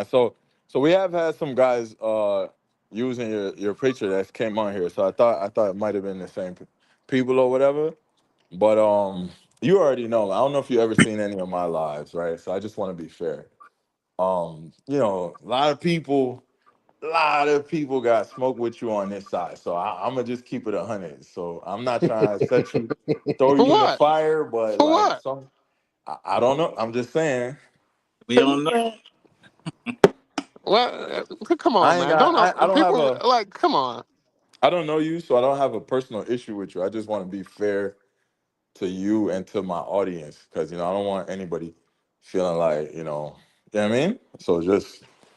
man. So we have had some guys using your picture that came on here. So I thought it might have been the same people or whatever. But you already know. I don't know if you ever seen any of my lives, right? So I just want to be fair. A lot of people got smoke with you on this side. So I'm gonna just keep it 100. So I'm not trying to throw For you in the what? fire, but For like what? some, I don't know. I'm just saying. We don't know. Well, come on, I ain't man. got. Don't know. I don't have People a. like, come on. I don't know you, so I don't have a personal issue with you. I just want to be fair to you and to my audience, because I don't want anybody feeling like you know what I mean. So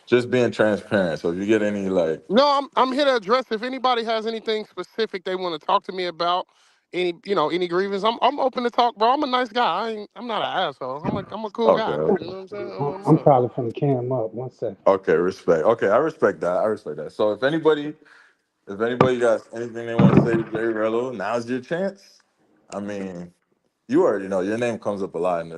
just being transparent. So if you get any like, No, I'm here to address if anybody has anything specific they want to talk to me about, any grievance. I'm open to talk, bro. I'm a nice guy. I'm not an asshole. I'm a cool okay, guy. You know okay, what I'm saying? I'm probably finna cam up. One second. okay, respect. Okay, I respect that. I respect that. So if anybody got anything they want to say to Jay Rello, now's your chance. I mean, you already know your name comes up a lot in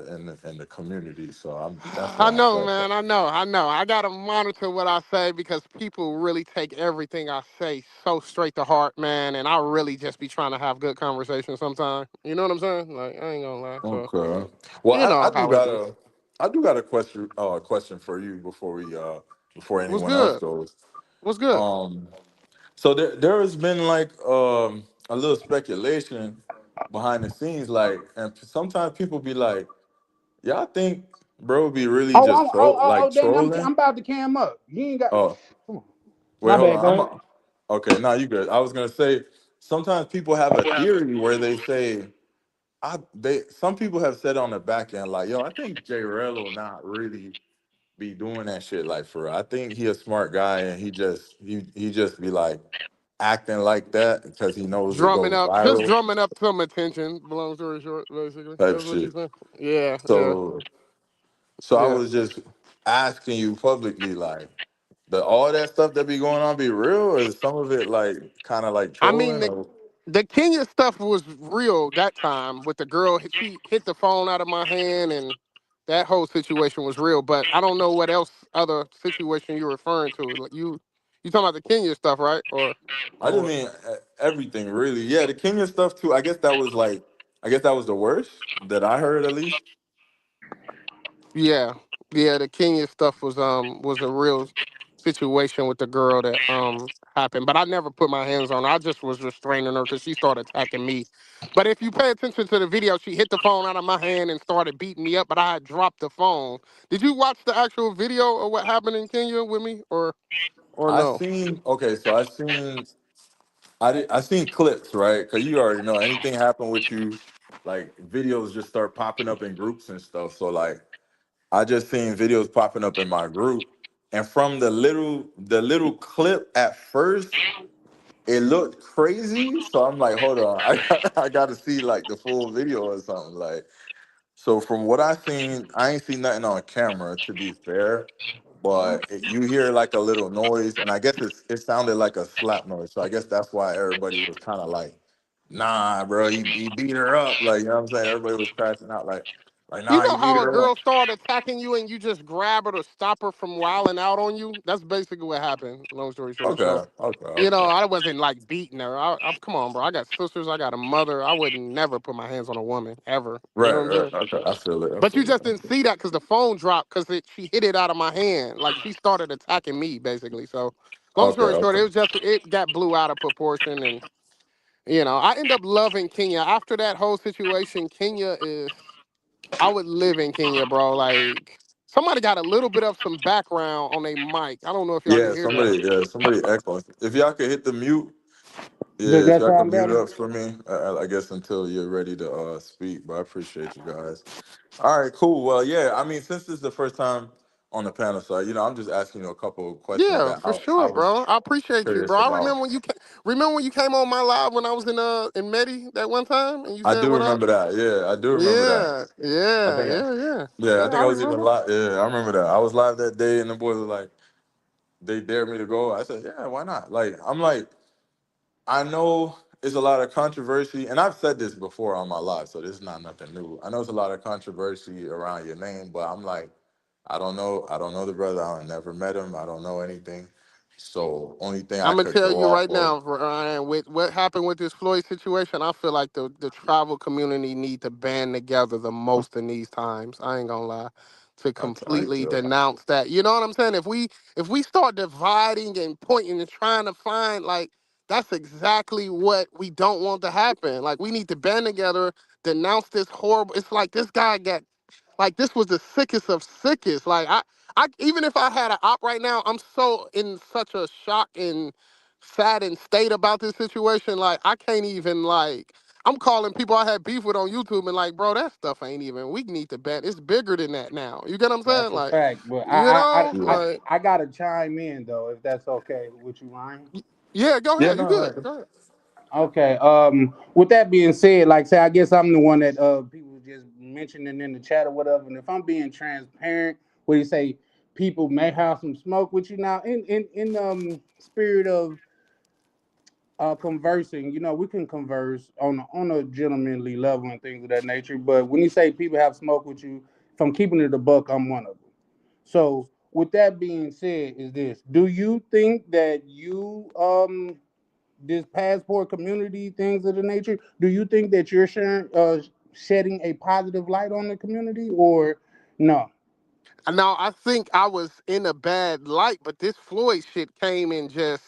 the community, so that's I why I know, said that. man. I know. I gotta monitor what I say because people really take everything I say so straight to heart, man. And I really just be trying to have good conversations sometimes. You know what I'm saying? Like I ain't gonna lie. So Okay. Well, you I know do how it got is. a question for you before What's anyone else good? goes. What's good? Um, so there has been like a little speculation behind the scenes, like, and sometimes people be like, y'all think bro be really Oh, just dang, trolling? I'm about to cam up. You ain't got. Oh, Come on. wait, My hold bad. Go on. ahead. Okay, now you good. I was gonna say sometimes people have a theory where they say some people have said on the back end like, yo, I think Jay Rello not really be doing that shit like for real. I think he a smart guy and he just be like acting like that because he knows it Drumming goes up, just viral drumming up some attention. Long story short, basically, type that's what you shit. saying. Yeah, yeah, So I yeah. was just asking you publicly like, the all that stuff that be going on be real, or is some of it like kind of like I mean, trolling or the Kenya stuff was real that time with the girl. She hit the phone out of my hand, and that whole situation was real. But I don't know what else other situation you're referring to. Like you talking about the Kenya stuff, right? I Or just what? mean everything really. Yeah, the Kenya stuff too. I guess that was the worst that I heard at least. Yeah, yeah. The Kenya stuff was a real situation with the girl that happened, but I never put my hands on her. I just was restraining her because she started attacking me. But if you pay attention to the video, she hit the phone out of my hand and started beating me up. But I had dropped the phone. Did you watch the actual video of what happened in Kenya with me, or I no? seen okay, so I seen clips, right? Because you already know anything happen with you, like videos just start popping up in groups and stuff. So like I just seen videos popping up in my group, and from the little clip at first, it looked crazy. So I'm like, hold on, I got to see like the full video or something. Like, so from what I seen, I ain't seen nothing on camera to be fair, but you hear like a little noise, and I guess it sounded like a slap noise. So I guess that's why everybody was kind of like, nah, bro, he beat her up. Like, you know what I'm saying? Everybody was crashing out like, You nah, he know beat how a her up. girl started attacking you and you just grab her to stop her from wilding out on you? That's basically what happened. Long story short. So. Okay, okay, okay. I wasn't like beating her. Come on, bro. I got sisters. I got a mother. I would never put my hands on a woman ever. You know Right, what I'm right. saying? Okay, I feel it. I But you feel it. just didn't see that because the phone dropped because she hit it out of my hand. Like she started attacking me basically. So, long Okay, story short, okay. it got blew out of proportion, and I end up loving Kenya after that whole situation. Kenya is I would live in Kenya, bro. Like somebody got a little bit of some background on their mic. I don't know if y'all can Yeah, hear that. somebody echoing. If y'all could hit the mute, Does yeah, if that y'all could sound mute better? up for me, I guess until you're ready to speak. But I appreciate you guys. All right, cool. Well, yeah, I mean, since this is the first time on the panel, so I'm just asking you a couple of questions Yeah, that for I sure, was bro. I appreciate you, curious bro. I about. remember when you came on my live when I was in Medi that one time and you I said do what up? remember that. Yeah, I do remember that. Yeah, I yeah, think, yeah, yeah. yeah, I Yeah, think I I was even remember. live. Yeah, I remember that. I was live that day, and the boys were like, they dared me to go. I said, yeah, why not? Like, I'm like, I know it's a lot of controversy, and I've said this before on my live, so this is not nothing new. I know it's a lot of controversy around your name, but I'm like, I don't know the brother. I never met him. I don't know anything. So only thing I I'm gonna could tell go you off right of. now, Ryan, with what happened with this Floyd situation, I feel like the travel community need to band together the most in these times. I ain't gonna lie, to I completely feel denounce that. You know what I'm saying? If we start dividing and pointing and trying to find like that's exactly what we don't want to happen. Like we need to band together, denounce this horrible. It's like this guy got like this was the sickest of sickest. Like I even if I had an op right now, I'm so in such a shock and saddened state about this situation. Like I can't even like I'm calling people I had beef with on YouTube and like, bro, that stuff ain't even. We need to bet it's bigger than that now. You get what I'm saying? That's a Like, fact. But you know, yeah. like I gotta chime in though, if that's okay with you, Ryan. yeah, go Yeah, ahead. You no, good? Go ahead. Okay. With that being said, like say I guess I'm the one that people just mentioning in the chat or whatever. And if I'm being transparent, where you say people may have some smoke with you now, in spirit of conversing, we can converse on a gentlemanly level and things of that nature. But when you say people have smoke with you, if I'm keeping it a buck, I'm one of them. So with that being said, is this: do you think that you this passport community things of the nature? Do you think that you're shedding a positive light on the community, or no? Now I think I was in a bad light, but this Floyd shit came and just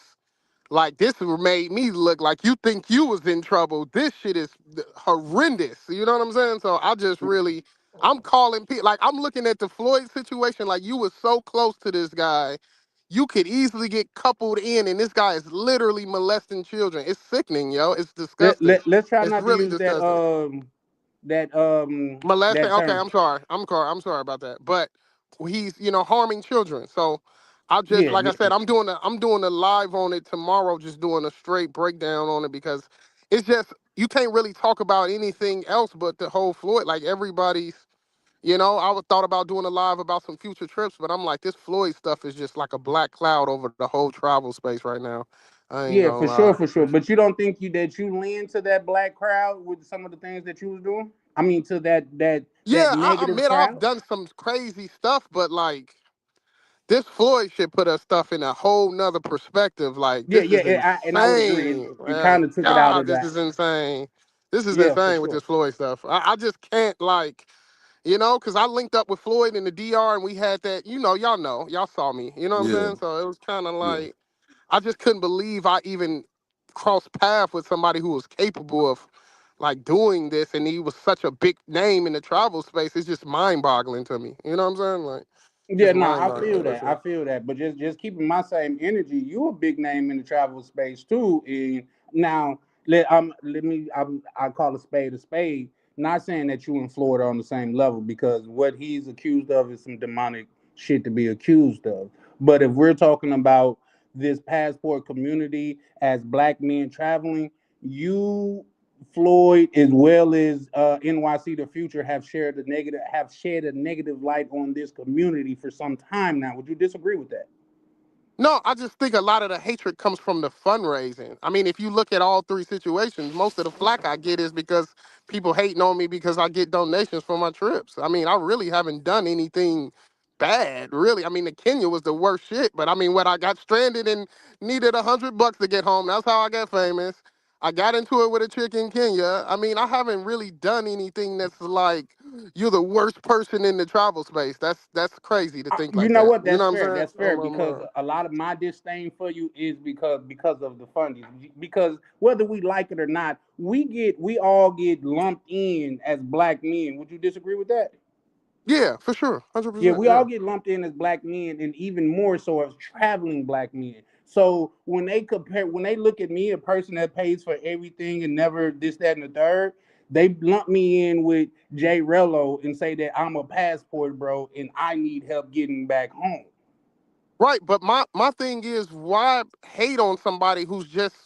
like this made me look like you think you was in trouble. This shit is horrendous. You know what I'm saying? So I just really, I'm calling people like I'm looking at the Floyd situation. Like you was so close to this guy, you could easily get coupled in, and this guy is literally molesting children. It's sickening, yo. It's disgusting. Let's try It's not to really use disgusting. Molesting. that Okay, term. I'm sorry about that. But he's harming children. So I just Yeah, like I yeah, said, I'm doing a live on it tomorrow, just doing a straight breakdown on it because it's just you can't really talk about anything else but the whole Floyd. Like everybody's. I was thought about doing a live about some future trips, but I'm like, this Floyd stuff is just like a black cloud over the whole travel space right now. I ain't yeah, gonna for sure, lie. for sure. But you don't think you lean to that black crowd with some of the things that you was doing? I mean, to that Yeah, I negative admit I've crowd. done some crazy stuff, but like this Floyd shit put us stuff in a whole nother perspective. Like, Yeah, this yeah, is and I would agree. insane. It kind Man, of took it out God, of this that. is insane. This is Yeah, for insane with sure. this Floyd stuff. I just can't, like, because I linked up with Floyd in the DR and we had that, y'all know, y'all saw me. You know what I'm yeah, saying? So it was kind of yeah, like, I just couldn't believe I even crossed paths with somebody who was capable of, like, doing this. And he was such a big name in the travel space. It's just mind boggling to me. You know what I'm saying? Like, Yeah, just no, mind I boggling feel for that. I sure. feel that. But just keeping my same energy, you a big name in the travel space too. And now I call a spade a spade. Not saying that you and Florida on the same level because what he's accused of is some demonic shit to be accused of. But if we're talking about this passport community as black men traveling, you Floyd as well as NYC the Future have shed a negative light on this community for some time now. Would you disagree with that? No, I just think a lot of the hatred comes from the fundraising. I mean, if you look at all three situations, most of the flack I get is because people hating on me because I get donations for my trips. I mean, I really haven't done anything bad, really. I mean, the Kenya was the worst shit, but I mean, what I got stranded and needed $100 to get home. That's how I got famous. I got into it with a chick in Kenya. I mean, I haven't really done anything that's like you're the worst person in the travel space. That's crazy to think You like know that. what? You That's know what fair. I'm saying? That's fair because a lot of my disdain for you is because of the funding. Because whether we like it or not, we all get lumped in as black men. Would you disagree with that? Yeah, for sure. Yeah, 100%. we Yeah. all get lumped in as black men, and even more so as traveling black men. So when they look at me, a person that pays for everything and never this, that, and the third, they lump me in with Jay Rello and say that I'm a passport bro and I need help getting back home. Right. But my thing is, why hate on somebody who's just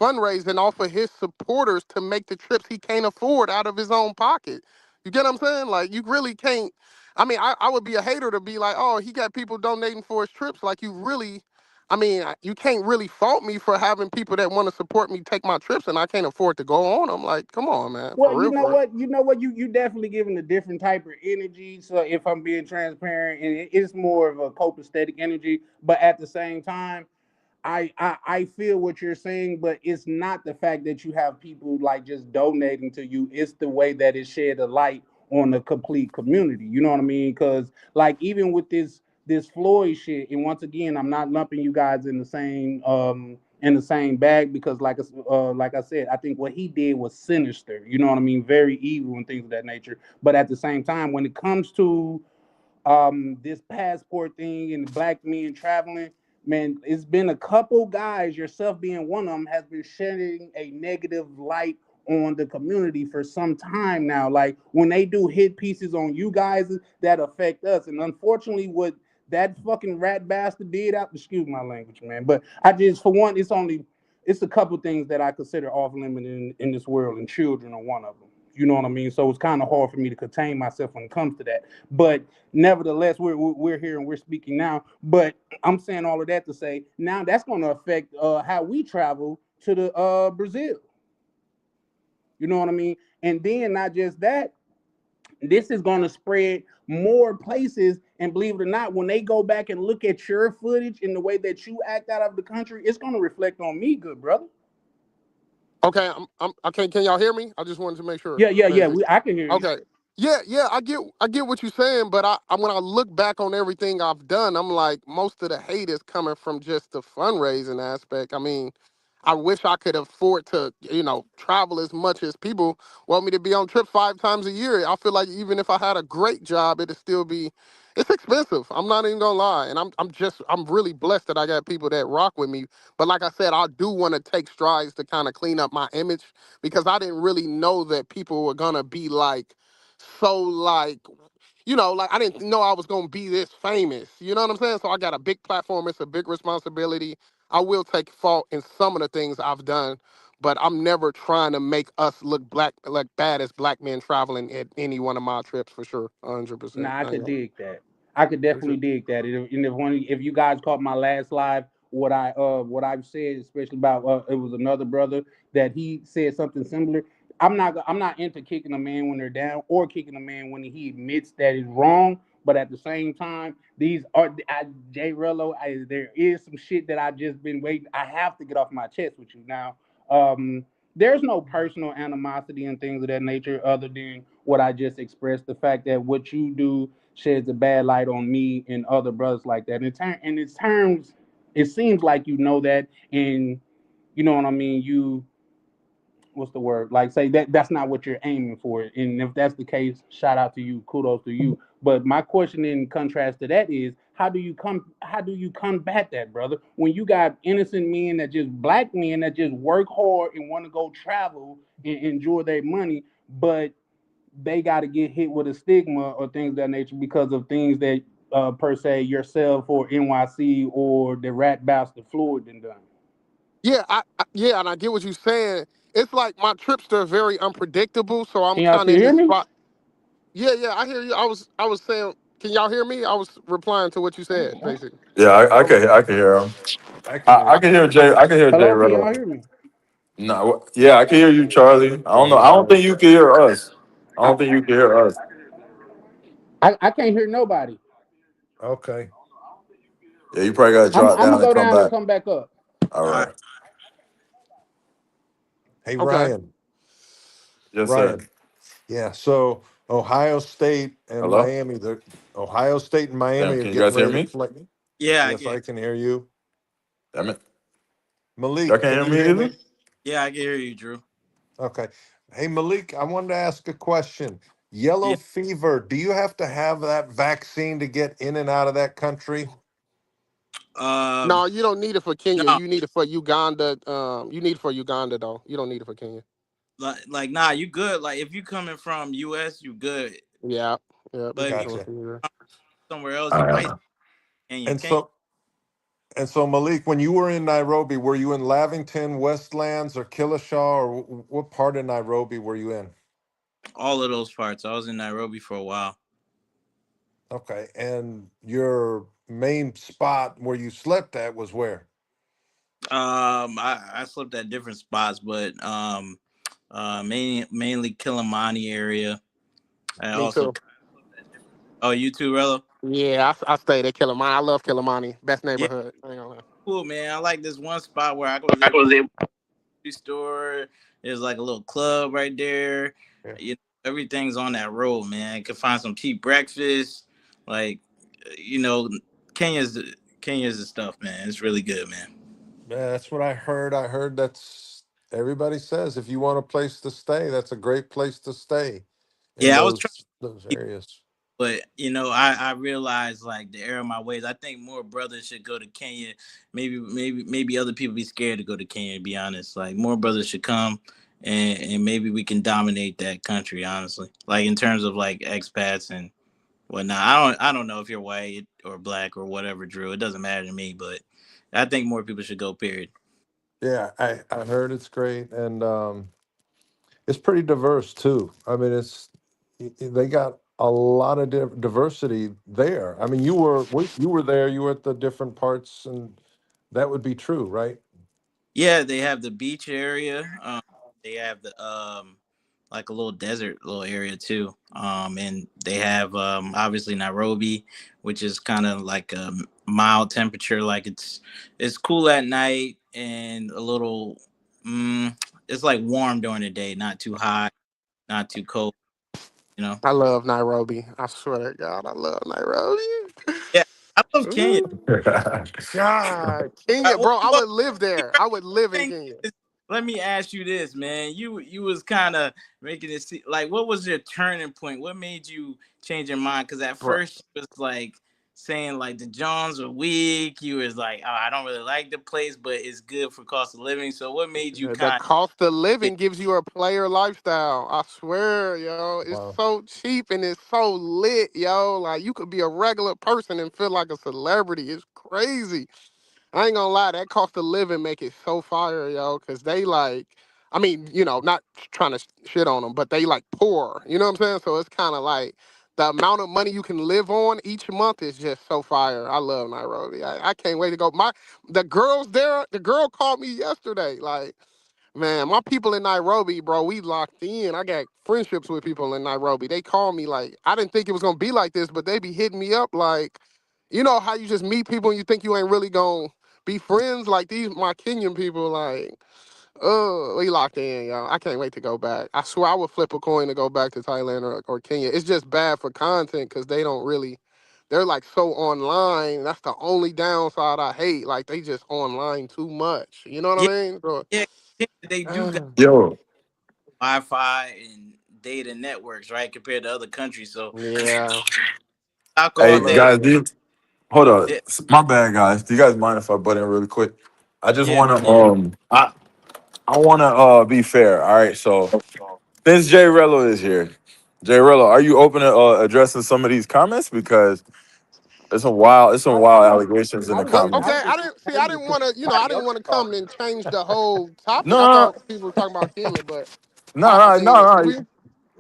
fundraising off of his supporters to make the trips he can't afford out of his own pocket? You get what I'm saying? Like, you really can't. I mean, I would be a hater to be like, oh, he got people donating for his trips. Like, you really. I mean, you can't really fault me for having people that want to support me take my trips, and I can't afford to go on them. Like, come on, man, Well, for real, for real. you know what, you definitely giving a different type of energy. So if I'm being transparent, and it's more of a copacetic energy, but at the same time, I feel what you're saying, but it's not the fact that you have people like just donating to you. It's the way that it shed a light on the complete community. You know what I mean? Because like even with this Floyd shit, and once again, I'm not lumping you guys in the same bag because like I said, I think what he did was sinister. You know what I mean? Very evil and things of that nature. But at the same time, when it comes to this passport thing and the black men traveling, man, it's been a couple guys, yourself being one of them, has been shedding a negative light on the community for some time now. Like when they do hit pieces on you guys that affect us, and unfortunately what that fucking rat bastard did out, excuse my language, man, but I just, for one, it's a couple things that I consider off limit in this world, and children are one of them. You know what I mean? So it's kind of hard for me to contain myself when it comes to that. But nevertheless, we're here and we're speaking now. But I'm saying all of that to say now that's going to affect how we travel to the Brazil. You know what I mean? And then not just that, this is going to spread more places. And believe it or not, when they go back and look at your footage and the way that you act out of the country, it's going to reflect on me, good brother. Okay, I can't. Can y'all hear me? I just wanted to make sure, Yeah. basic. I can hear you. Okay. Yeah, I get what you're saying, but I when I look back on everything I've done, I'm like, most of the hate is coming from just the fundraising aspect. I mean, I wish I could afford to, travel as much as people want me to be on trip 5 times a year. I feel like even if I had a great job, it'd still be, it's expensive. I'm not even gonna lie, and I'm really blessed that I got people that rock with me. But like I said, I do want to take strides to kind of clean up my image because I didn't really know that people were gonna be like so like like I didn't know I was gonna be this famous. You know what I'm saying? So I got a big platform. It's a big responsibility. I will take fault in some of the things I've done, but I'm never trying to make us look like bad as black men traveling at any one of my trips for sure. 100%. Nah, I could dig that. I could For definitely sure. dig that. If you guys caught my last live, what I've said, especially about it was another brother that he said something similar. I'm not into kicking a man when they're down or kicking a man when he admits that it's wrong. But at the same time, these are Jay Rello. There is some shit that I just been waiting. I have to get off my chest with you now. Um, there's no personal animosity and things of that nature other than what I just expressed. The fact that what you do sheds a bad light on me and other brothers like that. In its terms, it seems like you know that, and you know what I mean. You, what's the word? Like say that that's not what you're aiming for. And if that's the case, shout out to you, kudos to you. But my question in contrast to that is how do you combat that, brother? When you got innocent men that just black men that just work hard and want to go travel and enjoy their money, but they got to get hit with a stigma or things of that nature because of things that per se yourself or NYC or the rat bastard Floyd done done. Yeah, yeah, and I get what you're saying. It's like my trips are very unpredictable, so I'm Can y'all kind of still in hear this me? spot. Yeah, I hear you. I was saying, can y'all hear me? I was replying to what you said, basically. Yeah, I can hear him. I can hear I you. can hear Jay. I can hear Jay Hello, can y'all Rello. hear me? No, yeah, I can hear you, Charlie. I don't know. I don't think you can hear us. I I, don't think you can hear us. I can't hear nobody. Okay. Yeah, you probably got to I'm drop I'm down gonna and go come down and back. come back up. All All right. right. Hey, Okay. Yes, sir. Ryan. Yeah. So Ohio State and Hello. Miami, the Ohio State and Miami Damn, are can you getting guys hear ready to me? play. Yeah, I Yes, get. I can hear you. Damn it. Y'all Malik, can't can hear you me hear either? me? Yeah, I can hear you, Drew. Okay. Hey, Malik, I wanted to ask a question. Yellow Yeah. fever, do you have to have that vaccine to get in and out of that country? Um. No, you don't need it for Kenya. No. You need it for Uganda. You need it for Uganda though. You don't need it for Kenya. Nah. You good? Like, if you coming from U.S., you good. Yeah, yeah. But if Just you want Gotcha. to somewhere else, you might. Uh, And you And can't. so Malik, when you were in Nairobi, were you in Lavington, Westlands, or Killishaw, or what part of Nairobi were you in? All of those parts. I was in Nairobi for a while. Okay, and your main spot where you slept at was where? I slept at different spots, but mainly Kilimani area. I Me also. too. Oh, you too, Rello? Yeah, I stayed at Killamani. I love Killamani. Best Yeah, neighborhood. I ain't gonna lie. cool, man. I like this one spot where I was able to store. There's like a little club right there. Yeah. You know, everything's on that road, man. You can find some cheap breakfast. Like, you know, Kenya's Kenya's the stuff, man. It's really good, man. Yeah, that's what I heard. I heard that's everybody says if you want a place to stay, that's a great place to stay in Yeah, I was trying. those areas. But I realized like the error of my ways. I think more brothers should go to Kenya. Maybe other people be scared to go to Kenya. To be honest, like more brothers should come, and maybe we can dominate that country. Honestly, like in terms of like expats and whatnot. I don't know if you're white or black or whatever, Drew. It doesn't matter to me. But I think more people should go. Period. Yeah, I heard it's great and it's pretty diverse too. I mean, they got a lot of diversity there. I mean, you were there. You were at the different parts, and that would be true, right? Yeah, they have the beach area. They have the like a little desert little area too. And they have obviously Nairobi, which is kind of like a mild temperature. Like it's cool at night and a little. Mm, it's like warm during the day, not too hot, not too cold. You know. I love Nairobi. I swear to God, I love Nairobi. Yeah, I love Kenya. Ooh, God, Kenya, Well, bro, I would live there. I would live in thing Kenya. is, let me ask you this, man. You was kind of making it like, what was your turning point? What made you change your mind? Because at Bro, first you was like saying like the Johns are weak. You was like, oh, I don't really like the place, but it's good for cost of living. So what made you the kind cost of of? living gives you a player lifestyle. I swear, yo, it's Wow. so cheap and it's so lit, yo. Like you could be a regular person and feel like a celebrity. It's crazy. I ain't gonna lie, that cost of living make it so fire, yo, because they like, I mean, not trying to shit on them, but they like poor, you know what I'm saying? So it's kind of like the amount of money you can live on each month is just so fire. I love Nairobi. I can't wait to go. The girls there, the girl called me yesterday, like, man, my people in Nairobi, bro, we locked in. I got friendships with people in Nairobi. They call me like, I didn't think it was gonna be like this, but they be hitting me up like, you know how you just meet people and you think you ain't really gonna be friends? Like these my Kenyan people, like, oh, we locked in, y'all. I can't wait to go back. I swear I would flip a coin to go back to Thailand or Kenya. It's just bad for content because they don't really they're like so online. That's the only downside I hate. Like they just online too much. You know what Yeah, I mean? So, yeah. They do got Yo, Wi-Fi and data networks, right, compared to other countries. So yeah, talk I all hey day. love guys, it. hold on. Yeah, My bad, guys. Do you guys mind if I butt in really quick? I just yeah. want to I want to be fair. All right, so since Jay Rello is here, Jay Rello, are you open to addressing some of these comments because it's some wild allegations in the I comments. Okay, was I just didn't see. I waiting didn't for want to. I somebody didn't else want to to talk. come and change the whole topic. I No, thought people were talking about Kenya, but I no, mean, no, no. we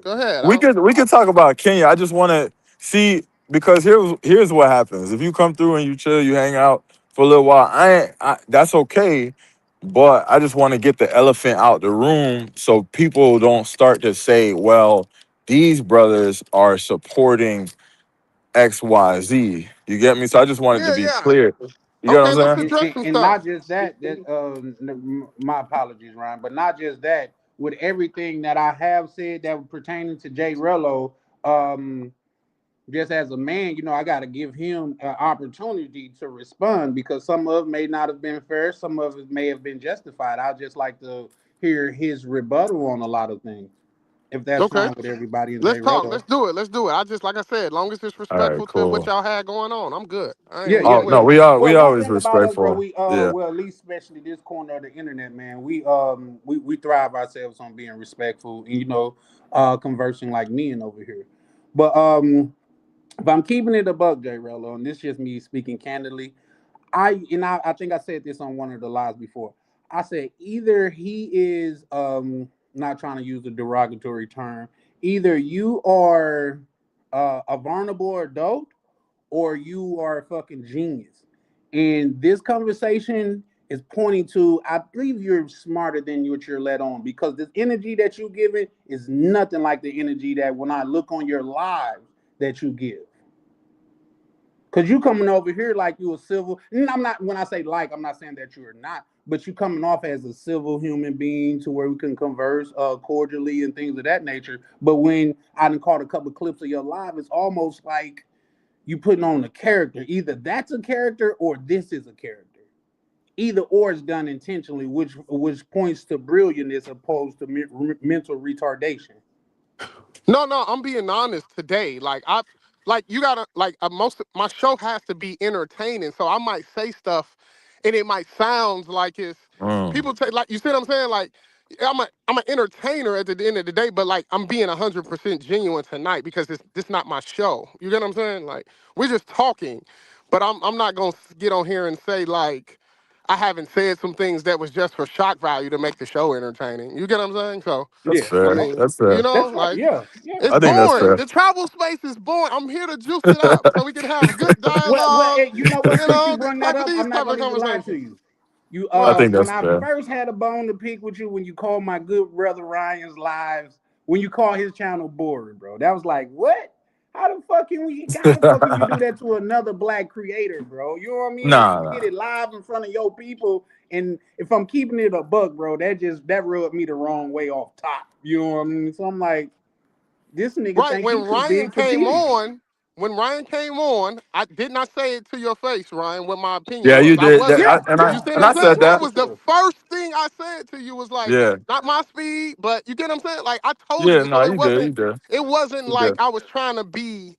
go ahead. We could talk about Kenya. I just want to see because here's what happens. If you come through and you chill, you hang out for a little while. That's okay, but I just want to get the elephant out the room so people don't start to say, "Well, these brothers are supporting X, Y, Z." You get me? So I just wanted to Yeah, be yeah. clear. You get what Okay, I'm let's saying? address some And stuff. not just that, my apologies, Ryan, but not just that. With everything that I have said that pertaining to Jay Rello, um, just as a man, I got to give him an opportunity to respond because some of it may not have been fair, some of it may have been justified. I just like to hear his rebuttal on a lot of things, if that's Okay, fine with everybody in Jay let's talk. Rello. Let's do it. Let's do it. I just like I said, long as it's All right, respectful to what cool. y'all had going on, I'm good. Yeah, We yeah, Oh can no, yeah. wait. we Well, one always thing about us, bro, respectful. we Yeah. well, at least especially this corner of the internet, man, we thrive ourselves on being respectful and conversing like men over here. But if I'm keeping it a buck, J Rello, and this is just me speaking candidly, I think I said this on one of the lives before. I said either he is not trying to use a derogatory term, either you are a vulnerable adult or you are a fucking genius. And this conversation is pointing to, I believe you're smarter than what you're let on, because this energy that you give it is nothing like the energy that when I look on your lives that you give. Cause you coming over here like you a civil, and I'm not, when I say like, I'm not saying that you are not, but you coming off as a civil human being to where we can converse cordially and things of that nature. But when I done caught a couple of clips of your live, it's almost like you putting on a character. Either that's a character or this is a character. Either or is done intentionally, which points to brilliantness opposed to mental retardation. No, no, I'm being honest today. Like you gotta, like most of, my show has to be entertaining, so I might say stuff, and it might sound like it's Mm. people take like you see what I'm saying. Like I'm an entertainer at the end of the day, but like I'm being 100% genuine tonight because this not my show. You get what I'm saying? Like we're just talking, but I'm not gonna get on here and say like I haven't said some things that was just for shock value to make the show entertaining. You get what I'm saying? So. That's Yeah. I fair. Okay. mean, That's you fair. know, That's right. like Yeah. Yeah. it's I think that's boring. fair. The travel space is boring. I'm here to juice it up so we can have good Well, dialogue. you know what? You Since you know, brought that type of up, these I'm not type of gonna even lie to conversations. you. You I Right. think when that's I fair. first had a bone to pick with you when you called my good brother Ryan's lives, when you call his channel boring, bro. That was like, what? How the fuck can you do that to another black creator, bro? You know what I mean? And then you Nah, did it live in front of your people. And if I'm keeping it a buck, bro, that rubbed me the wrong way off top. You know what I mean? So I'm like, this nigga Right. think he too big for TV. When Ryan came on, I did not say it to your face, Ryan, what my opinion yeah, was. you I did. wasn't. Yeah, You yeah, see what And I'm I for saying? said sure, That that. for was the sure. first thing I said to you was like, Yeah, not my speed, but you get what I'm saying? Like I told yeah. you, No, so you did. You did. it wasn't You like did. I was trying to be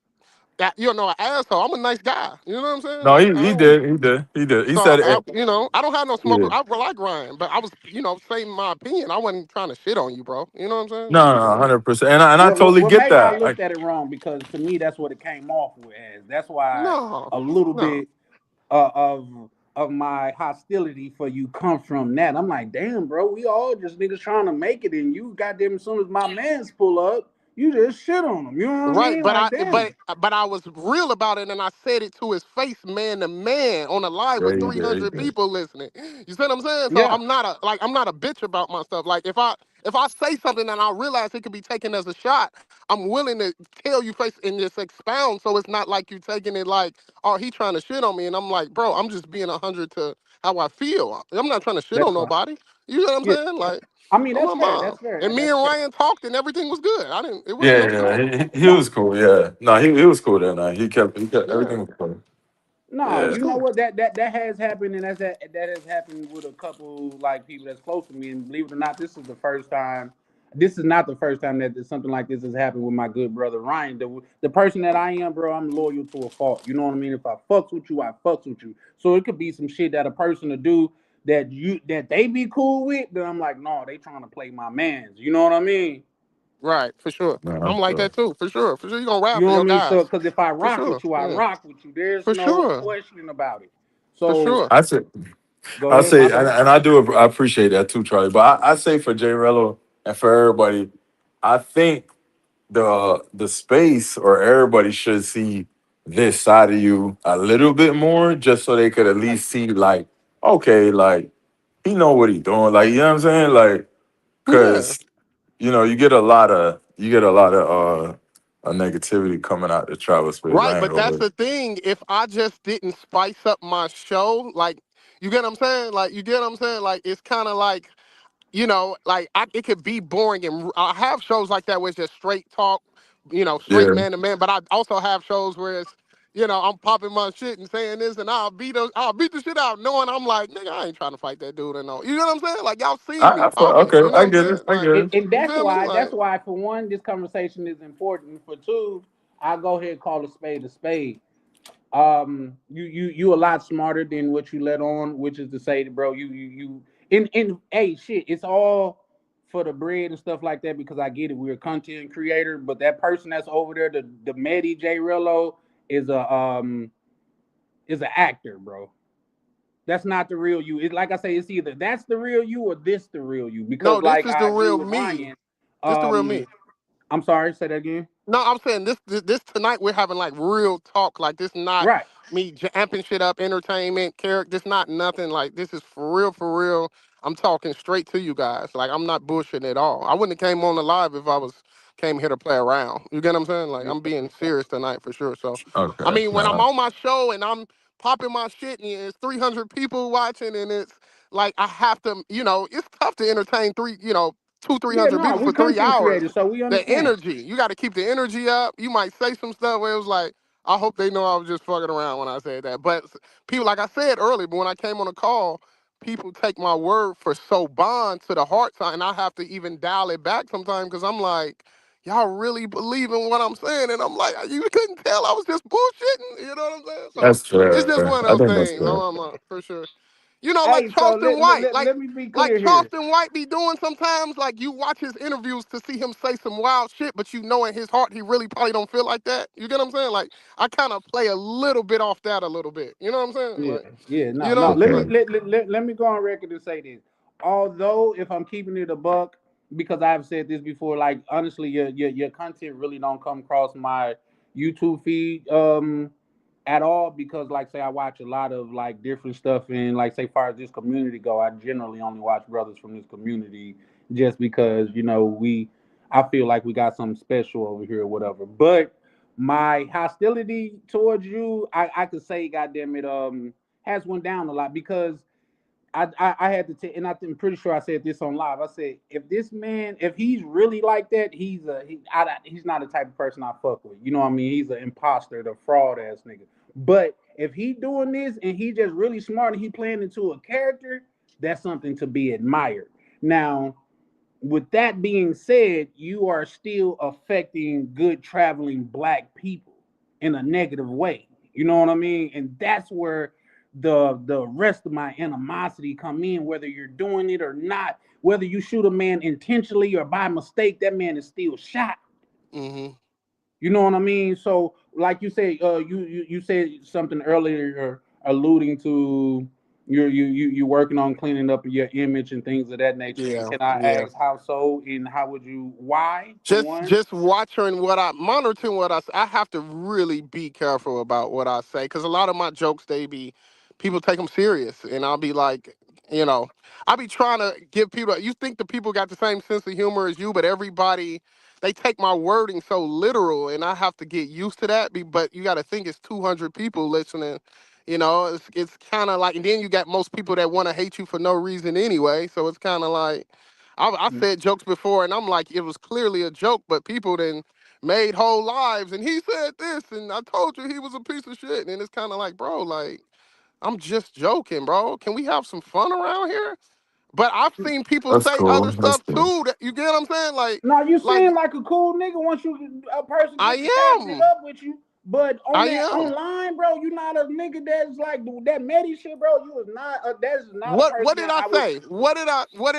that, an asshole. I'm a nice guy. You know what I'm saying? No, Like he I he don't. did. He did. He did. He So said it. I don't have no smoke. Yeah. I like Ryan, but I was, saying my opinion. I wasn't trying to shit on you, bro. You know what I'm saying? Like, No, no, 100%. And I Well, well, totally well, get maybe I that. Like, looked at it wrong because to me that's what it came off with as. That's why no, a little no. bit of my hostility for you come from that. I'm like, damn, bro, we all just niggas trying to make it, and you goddamn as soon as my mans pull up, you just shit on them. You know what I Right, mean? but Like, damn. I was real about it, and I said it to his face, man to man, on a live yeah, with he did. He 300 did. people listening. You see what I'm saying? So Yeah, I'm not a bitch about my stuff. Like if I say something and I realize it could be taken as a shot, I'm willing to tell you face and just expound. So it's not like you taking it like, oh, he trying to shit on me, and I'm like, bro, I'm just being 100 to how I feel. I'm not trying to shit that's on fine. nobody. You know what I'm Yeah, saying? Like, I mean I'm that's my fair. mom. That's fair. And me That's and fair. Ryan talked, and everything was good. I didn't. It wasn't Yeah, no shit. yeah. He No, was cool. Yeah. No, he was cool that night. He kept Yeah, everything was cool. no, it was Yeah. you know cool. what? That has happened, and that has happened with a couple like people that's close to me. And believe it or not, this is the first time. This is not the first time that something like this has happened with my good brother Ryan. The person that I am, bro, I'm loyal to a fault. You know what I mean? If I fucks with you, I fucks with you. So it could be some shit that a person to do that they be cool with. Then I'm like, no, they trying to play my man's. You know what I mean? Right, for sure. No, I'm I'm like sure. that too, for sure. For sure, you gonna ride You for know what your I mean? So, guys, because if I for rock sure. with you, I Yeah, rock with you. There's for no sure, question about it. for So, sure. I say, go I ahead, say, my and, bad. and I appreciate that too, Charlie. But I say for Jay Rello and for everybody, I think the space or everybody should see this side of you a little bit more, just so they could at Thank least you. see, like, okay, like he know what he doing, like, you know what I'm saying, like, Yeah, cause you get a lot of negativity coming out the travel space. right. I ain't But gonna that's lie. the thing. If I just didn't spice up my show, like, you get what I'm saying? Like, you get what I'm saying? Like, it's kind of like, like it could be boring, and I have shows like that where it's just straight talk, straight Yeah, man to man. But I also have shows where it's, I'm popping my shit and saying this, and I'll beat the shit out, knowing I'm like, nigga, I ain't trying to fight that dude or no. You know what I'm saying? Like y'all seen me popping. okay, You know I what I'm get it, saying? I Like, get it. And you feel me? that's Like, why for one, this conversation is important. For two, I go ahead and call a spade a spade. You a lot smarter than what you let on, which is to say, bro, you in hey shit, it's all for the bread and stuff like that because I get it. We're a content creator, but that person that's over there, the Medi J Rello, is is an actor, bro. That's not the real you. It's like I say, it's either that's the real you or this the real you. Because no, this like is I the agree real with me. Ryan. This the real Um, me. I'm sorry, say that again. No, I'm saying this tonight we're having like real talk. Like this not Right. me amping shit up, entertainment, character. This not nothing. Like this is for real, for real. I'm talking straight to you guys. Like I'm not bullshitting at all. I wouldn't have came on the live if I was came here to play around. You get what I'm saying? Like Yeah. I'm being serious tonight for sure. So, I Okay. mean, when I'm Nah. on my show and I'm popping my shit and it's 300 people watching and it's like I have to, it's tough to entertain two, three Yeah, hundred no, people we for three content hours creators, so we the understand. energy. You got to keep the energy up. You might say some stuff where it was like, I hope they know I was just fucking around when I said that. But people, like I said earlier, but when I came on the call, people take my word for so bond to the heart side, and I have to even dial it back sometimes because I'm like, y'all really believe in what I'm saying, and I'm like, you couldn't tell I was just bullshitting. You know what I'm saying? So That's it's fair. just one I of think those that's things. fair. For sure. Like Hey, so Charleston White, let me be like clear here. Charleston White be doing sometimes. Like you watch his interviews to see him say some wild shit, but you know in his heart he really probably don't feel like that. You get what I'm saying? Like I kind of play a little bit off that a little bit. You know what I'm saying? Yeah, Like, yeah, no, you no. know, Let me Okay. let me go on record and say this. Although, if I'm keeping it a buck, because I've said this before, like honestly, your content really don't come across my YouTube feed at all. Because, like, say I watch a lot of like different stuff, and like say, far as this community go, I generally only watch brothers from this community, just because I feel like we got something special over here or whatever. But my hostility towards you, I could say, goddamn it, has went down a lot because I had to take, and I'm pretty sure I said this on live. I said, if this man, if he's really like that, he's not the type of person I fuck with. You know what I mean? He's an imposter, the fraud ass nigga. But if he doing this and he just really smart and he playing into a character, that's something to be admired. Now, with that being said, you are still affecting good traveling black people in a negative way. You know what I mean? And that's where the rest of my animosity come in, whether you're doing it or not, whether you shoot a man intentionally or by mistake, that man is still shot. hmm You know what I mean? So, like you said, you said something earlier, alluding to you working on cleaning up your image and things of that nature. And yeah, can I yeah. ask how so, and how would you? Why, for just one? just watching monitoring what I have to really be careful about what I say because a lot of my jokes people take them serious and I'll be like, you know, I'll be trying to give people. You think the people got the same sense of humor as you, but everybody they take my wording so literal, and I have to get used to that. But you got to think it's 200 people listening. It's kind of like, and then you got most people that want to hate you for no reason anyway. So it's kind of like I said jokes before, and I'm like, it was clearly a joke, but people then made whole lives, and he said this, and I told you he was a piece of shit, and it's kind of like, bro, like I'm just joking, bro. Can we have some fun around here? But I've seen people That's say cool. other That's stuff cool. too. That you get what I'm saying? Now you Like seem like a cool nigga once a person get to I chopping it am, up with you. But on I that am. online, bro, you not a nigga that's like that Medi shit, bro. You is not. That is not a What person did that I I would. say? What did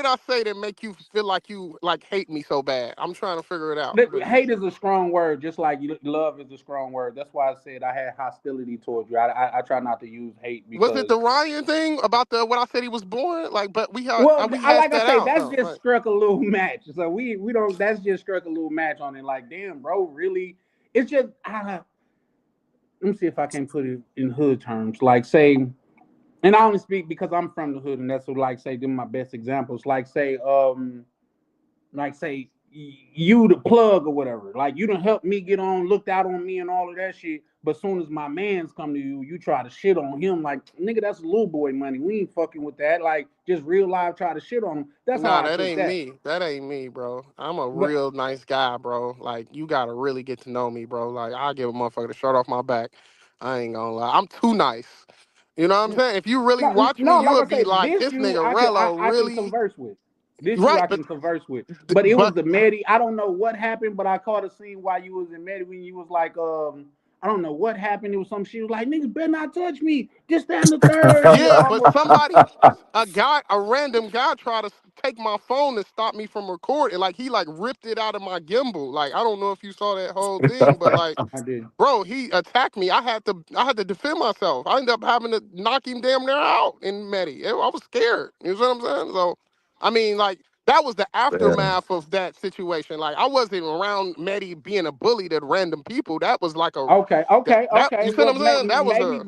I say that make you feel like you like hate me so bad? I'm trying to figure it out. Hate is a strong word, just like love is a strong word. That's why I said I had hostility towards you. I try not to use hate Was it because, the Ryan thing about the what I said he was born? Like, but well, we I hashed like I that say, out that's though. just Like, struck a little match. So we don't. That's just struck a little match on it. Like, damn, bro, really? It's just let me see if I can put it in hood terms. Like, say, and I only speak because I'm from the hood, and that's what, like, say, them my best examples. Like say you the plug or whatever. Like you done helped me get on, looked out on me and all of that shit. But soon as my man's come to you, you try to shit on him. Like nigga, that's little boy money. We ain't fucking with that. Like just real life try to shit on him. That's how nah, I that took ain't that. me. That ain't me, bro. I'm a But real nice guy, bro. Like, you gotta really get to know me, bro. Like, I give a motherfucker the shirt off my back. I ain't gonna lie. I'm too nice. You know what I'm saying? If you really no, watch me, no, you like I would be say, like, this this you nigga Rello I can really converse with. This you right, I can converse with. But it was but the Medi. I don't know what happened, but I caught a scene while you was in Medi when you was like, I don't know what happened. It was some shit. Was like, niggas better not touch me. Just stand the third, and you yeah, but almost. a random guy tried to take my phone and stop me from recording. Like, he like ripped it out of my gimbal. Like, I don't know if you saw that whole thing, but like, I did. bro, he attacked me. I had to defend myself. I ended up having to knock him damn near out in Medi. I was scared. You know what I'm saying? So, I mean, like that was the Damn. aftermath of that situation. Like I wasn't around Maddie being a bully to random people. That was like a Okay, that, okay, that you okay. see what Well, I'm saying? That was a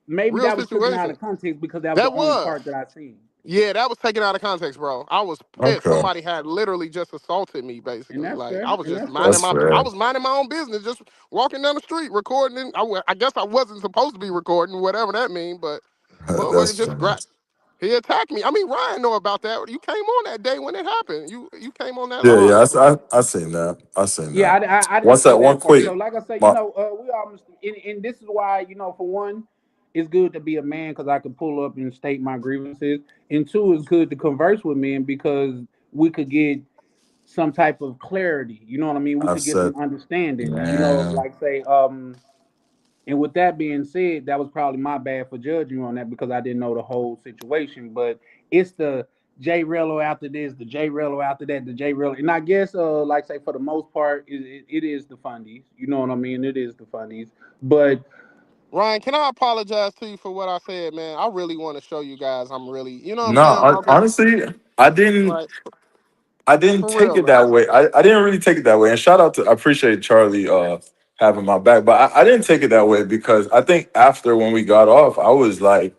maybe real that was taken out situation. of context because that was the That only was. part that I seen. Yeah, that was taken out of context, bro. I was pissed. Okay. Somebody had literally just assaulted me, And basically. that's Like I fair. was And just that's minding fair. That's my, I fair. was minding my own business, just walking down the street, recording. I guess I wasn't supposed to be recording, whatever that mean. But motherfucker That's just funny. he attacked me. I mean, Ryan know about that. You came on that day when it happened. You came on that Yeah, yeah. live. I seen that. I seen Yeah, that. I didn't What's see that one that part. So, quick? like I said, My, we almost, and this is why, for one, it's good to be a man because I could pull up and state my grievances, and two, it's good to converse with men because we could get some type of clarity. You know what I mean? We I could get some said, understanding. man. Like say, and with that being said, that was probably my bad for judging you on that because I didn't know the whole situation. But it's the J Rello after this, the J Rello after that, the J Rello, and I guess like say for the most part, it is the fundies. You know what I mean? It is the fundies. But Ryan, can I apologize to you for what I said, man? I really want to show you guys I'm really, you know what I'm No, saying, Marcus? honestly, I didn't. Like I didn't for take real, it man. that way. I didn't really take it that way. And shout out to, I appreciate Charlie having my back, but I didn't take it that way because I think after when we got off, I was like,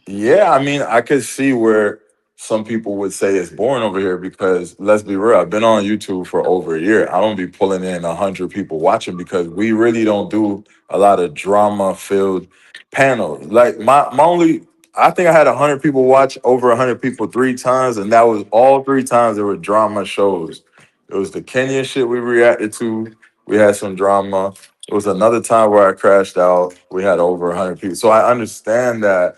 yeah, I mean, I could see where some people would say it's boring over here because let's be real, I've been on YouTube for over a year. I don't be pulling in 100 people watching because we really don't do a lot of drama filled panels. Like my only, I think I had 100 people watch over 100 people 3 times, and that was all 3 times there were drama shows. It was the Kenya shit we reacted to. We had some drama. It was another time where I crashed out. We had over 100 people. So I understand that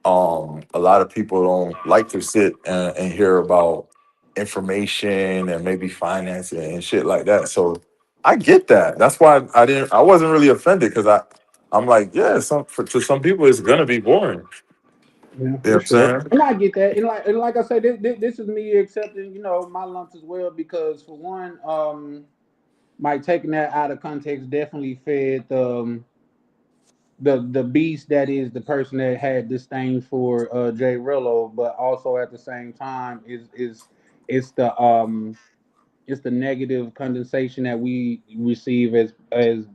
a lot of people don't like to sit and hear about information and maybe financing and shit like that. So I get that. That's why I wasn't really offended because I'm like, yeah, to some people it's gonna be boring. yeah, You know for what I'm sure. saying? And I get that. And like I said, this is me accepting, my lumps as well because for one, Mike taking that out of context definitely fed the beast that is the person that had disdain for Jay Rillo, but also at the same time is it's the it's the negative condensation that we receive as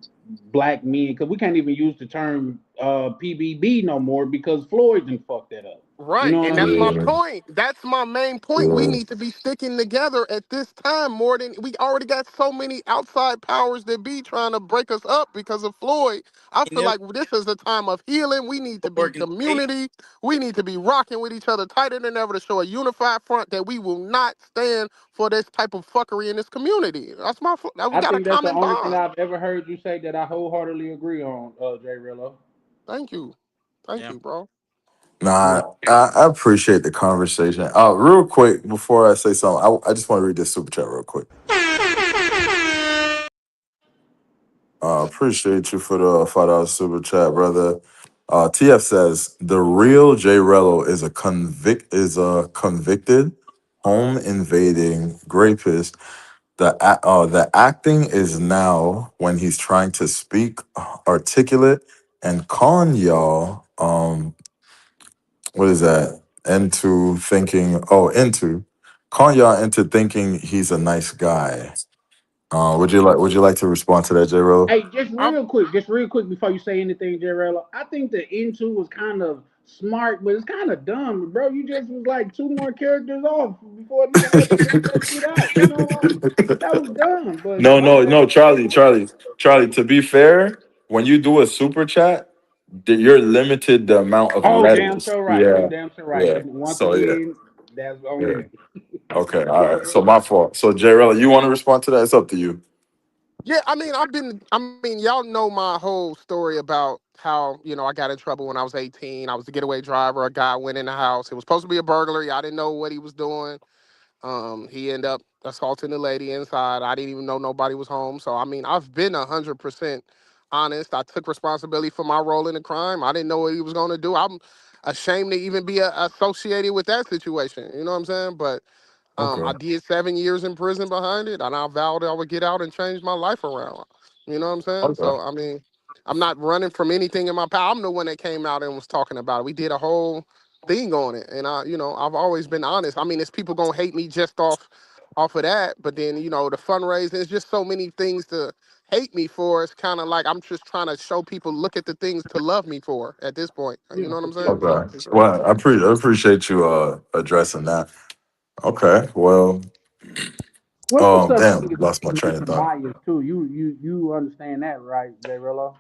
black men because we can't even use the term PBB no more because Floyd done fucked that up. You Right. know what And I that's my mean? Yeah, point. That's my main point. We yeah. need to be sticking together at this time more than we already got so many outside powers that be trying to break us up because of Floyd. I You feel never like this is a time of healing. We need to be organization. community. We need to be rocking with each other tighter than ever to show a unified front that we will not stand for this type of fuckery in this community. That we I got a think that's the common only thing bond. I've ever heard you say that I wholeheartedly agree on, Jay Rillo. Thank you. Thank Yeah. you, bro. Nah, I appreciate the conversation. Real quick before I say something, I just want to read this super chat real quick. Appreciate you for the $5 super chat, brother. TF says the real J Rello is a convicted home invading rapist. The acting is now when he's trying to speak articulate and con y'all. What is that? Into con y'all into thinking he's a nice guy. Would you like to respond to that, J Rello? Hey, just real quick before you say anything, Jarrell. I think the into was kind of smart, but it's kind of dumb, bro. You just was like two more characters off before a nigga had to figure that shit out. That was dumb. But No, my no, bad. no, Charlie. To be fair, when you do a super chat, you're limited the amount of Oh, damn, letters. sure right. You Yeah, damn sure right. yeah. And once So yeah, again, that's on yeah. me. Okay, all Go right. So ahead. my fault. So Jarella, you want to respond to that? It's up to you. Yeah, I mean, I mean, y'all know my whole story about how, I got in trouble when I was 18. I was the getaway driver. A guy went in the house. It was supposed to be a burglary. I didn't know what he was doing. He ended up assaulting the lady inside. I didn't even know nobody was home. So, I mean, I've been 100% honest. I took responsibility for my role in the crime. I didn't know what he was going to do. I'm ashamed to even be associated with that situation. You know what I'm saying? But I Okay. did 7 years in prison behind it, and I vowed I would get out and change my life around. You know what I'm saying? Okay. So I mean, I'm not running from anything in my power. I'm the one that came out and was talking about it. We did a whole thing on it, and I've always been honest. I mean, it's people gonna hate me just off of that, but then the fundraising, there's just so many things to hate me for. It's kind of like I'm just trying to show people, look at the things to love me for at this point. You Yeah, know what for I'm saying? sure. So Okay. Well, I appreciate you addressing that. Okay. Well, What's the stuff you damn, think is lost my train of information thought. bias too? You understand that, right, J-Rillo?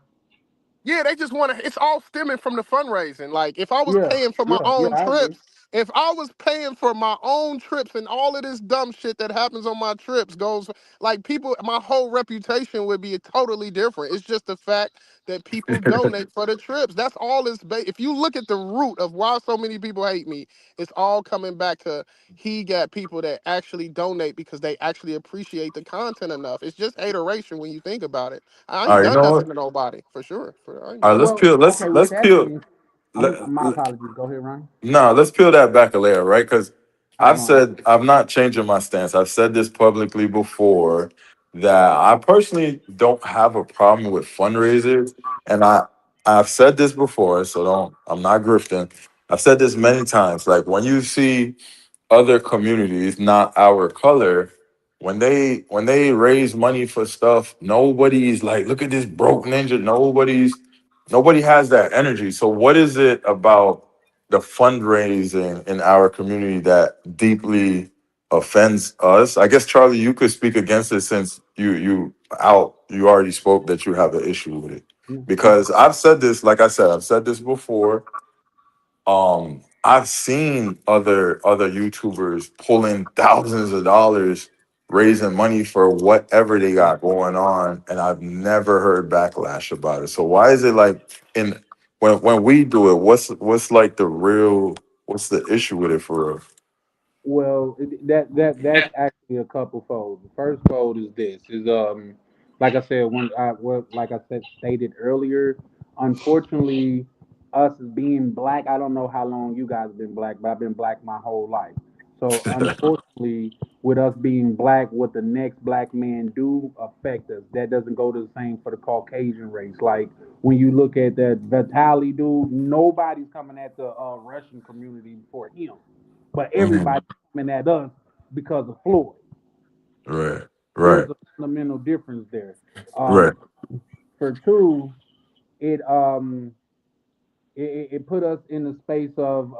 yeah, they just want to. It's all stemming from the fundraising. Like if I was Yeah, paying for my yeah, own I agree. trips, if I was paying for my own trips and all of this dumb shit that happens on my trips goes like people, my whole reputation would be totally different. It's just the fact that people donate for the trips. That's all. If you look at the root of why so many people hate me, it's all coming back to he got people that actually donate because they actually appreciate the content enough. It's just hateration when you think about it. I All ain't right, you done know nothing what? to nobody, for sure. I ain't All done right, let's nothing. Well, peel. okay, with Let's that peel. then, Let, my apologies. Go ahead, Ryan. no, let's peel that back a layer, right? Because Hold I've on. said I'm not changing my stance. I've said this publicly before that I personally don't have a problem with fundraisers, and I've said this before, so don't. I'm not grifting. I've said this many times. Like when you see other communities, not our color, when they raise money for stuff, nobody's like, look at this broke ninja. Nobody has that energy. So what is it about the fundraising in our community that deeply offends us? I guess Charlie, you could speak against it since you already spoke that you have an issue with it. Yeah. Because I've said this, like I said, I've said this before. I've seen other YouTubers pulling thousands of dollars raising money for whatever they got going on, and I've never heard backlash about it. So why is it like in when we do it, what's like the real, what's the issue with it for real? Well, that's actually a couple fold. The first fold is this: is like I said, like I said stated earlier. Unfortunately, us being black, I don't know how long you guys have been black, but I've been black my whole life. So unfortunately, with us being black, what the next black man do affect us. That doesn't go to the same for the Caucasian race. Like when you look at that Vitali dude, nobody's coming at the Russian community for him, but Mhm. everybody coming at us because of Floyd. Right, There's right, a fundamental difference there. right. For two, it it put us in the space of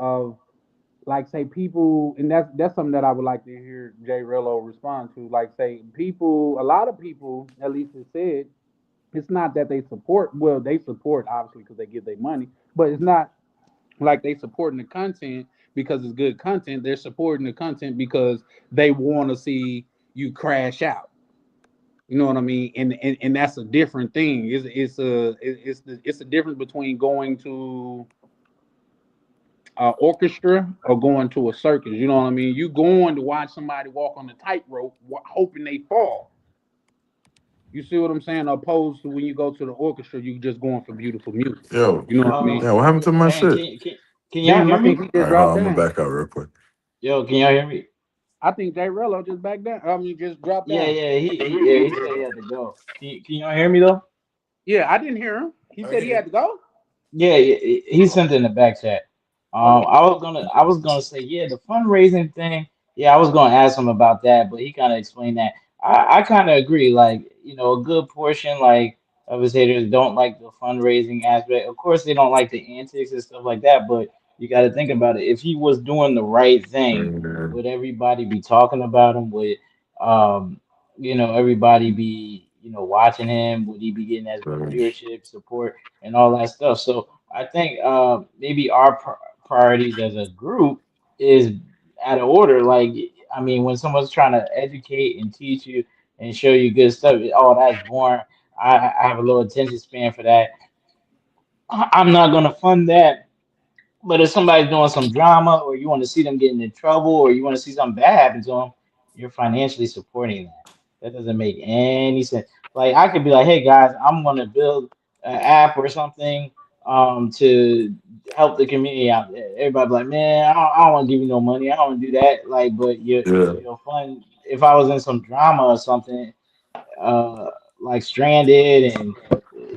like say people, and that's something that I would like to hear Jay Rello respond to. Like say people, a lot of people, at least it said, it's not that they support. Well, they support obviously because they give their money, but it's not like they supporting the content because it's good content. They're supporting the content because they want to see you crash out. You know what I mean? And that's a different thing. It's a difference between going to orchestra or going to a circus. You know what I mean? You going to watch somebody walk on the tightrope, hoping they fall. You see what I'm saying? Opposed to when you go to the orchestra, you just going for beautiful music. Yo, You know what I mean? yeah, what happened to my Dang, shit? can y'all Damn, I hear think me? he All just right, hold dropped on, I'm gonna down. back out real quick. Yo, can y'all hear me? I think Jay Rello just back down. I mean, just dropped Yeah, down. yeah, he said he had to go. Can y'all hear me though? Yeah, I didn't hear him. He said he had to go. Yeah, he sent it in the back chat. Okay. I was gonna say, yeah, the fundraising thing. Yeah, I was gonna ask him about that, but he kind of explained that. I kind of agree. Like, a good portion of his haters don't like the fundraising aspect. Of course, they don't like the antics and stuff like that. But you got to think about it. If he was doing the right thing, Mhm. would everybody be talking about him? Would um, everybody be watching him? Would he be getting as much viewership, support, and all that stuff? So I think maybe our priorities as a group is out of order. Like, I mean, when someone's trying to educate and teach you and show you good stuff, oh, that's boring. I have a low attention span for that. I'm not gonna fund that. But if somebody's doing some drama, or you want to see them getting in trouble, or you want to see something bad happen to them, you're financially supporting that. That doesn't make any sense. Like, I could be like, hey guys, I'm gonna build an app or something to help the community out there. Everybody be like, man, I don't want to give you no money. I don't want to do that. Like, but Yeah, you'll fund if I was in some drama or something, like stranded, and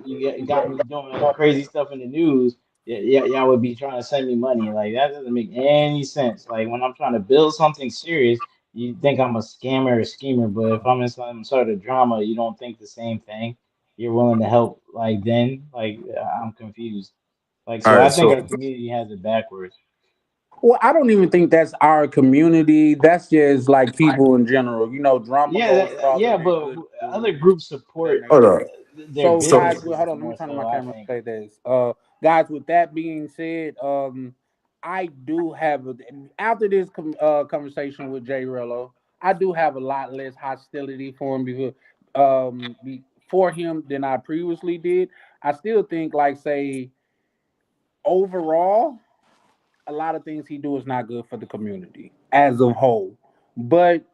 you got me doing crazy stuff in the news. yeah, yeah, y'all would be trying to send me money. Like that doesn't make any sense. Like when I'm trying to build something serious, you think I'm a scammer or schemer, but if I'm in some sort of drama, you don't think the same thing. You're willing to help like then? Like I'm confused. Like All so right, I think so our community has it backwards. Well, I don't even think that's our community. That's just like people in general. You know, drama Yeah, goes farther yeah, than but good other do, groups that support hold nature. on. their So, So guys, well, businesses hold on. Let me more turn to my so, I camera think. and say this. Guys, with that being said, I do have after this conversation with Jay Rello, I do have a lot less hostility for him for him than I previously did. I still think, like, say, overall, a lot of things he do is not good for the community as a whole. But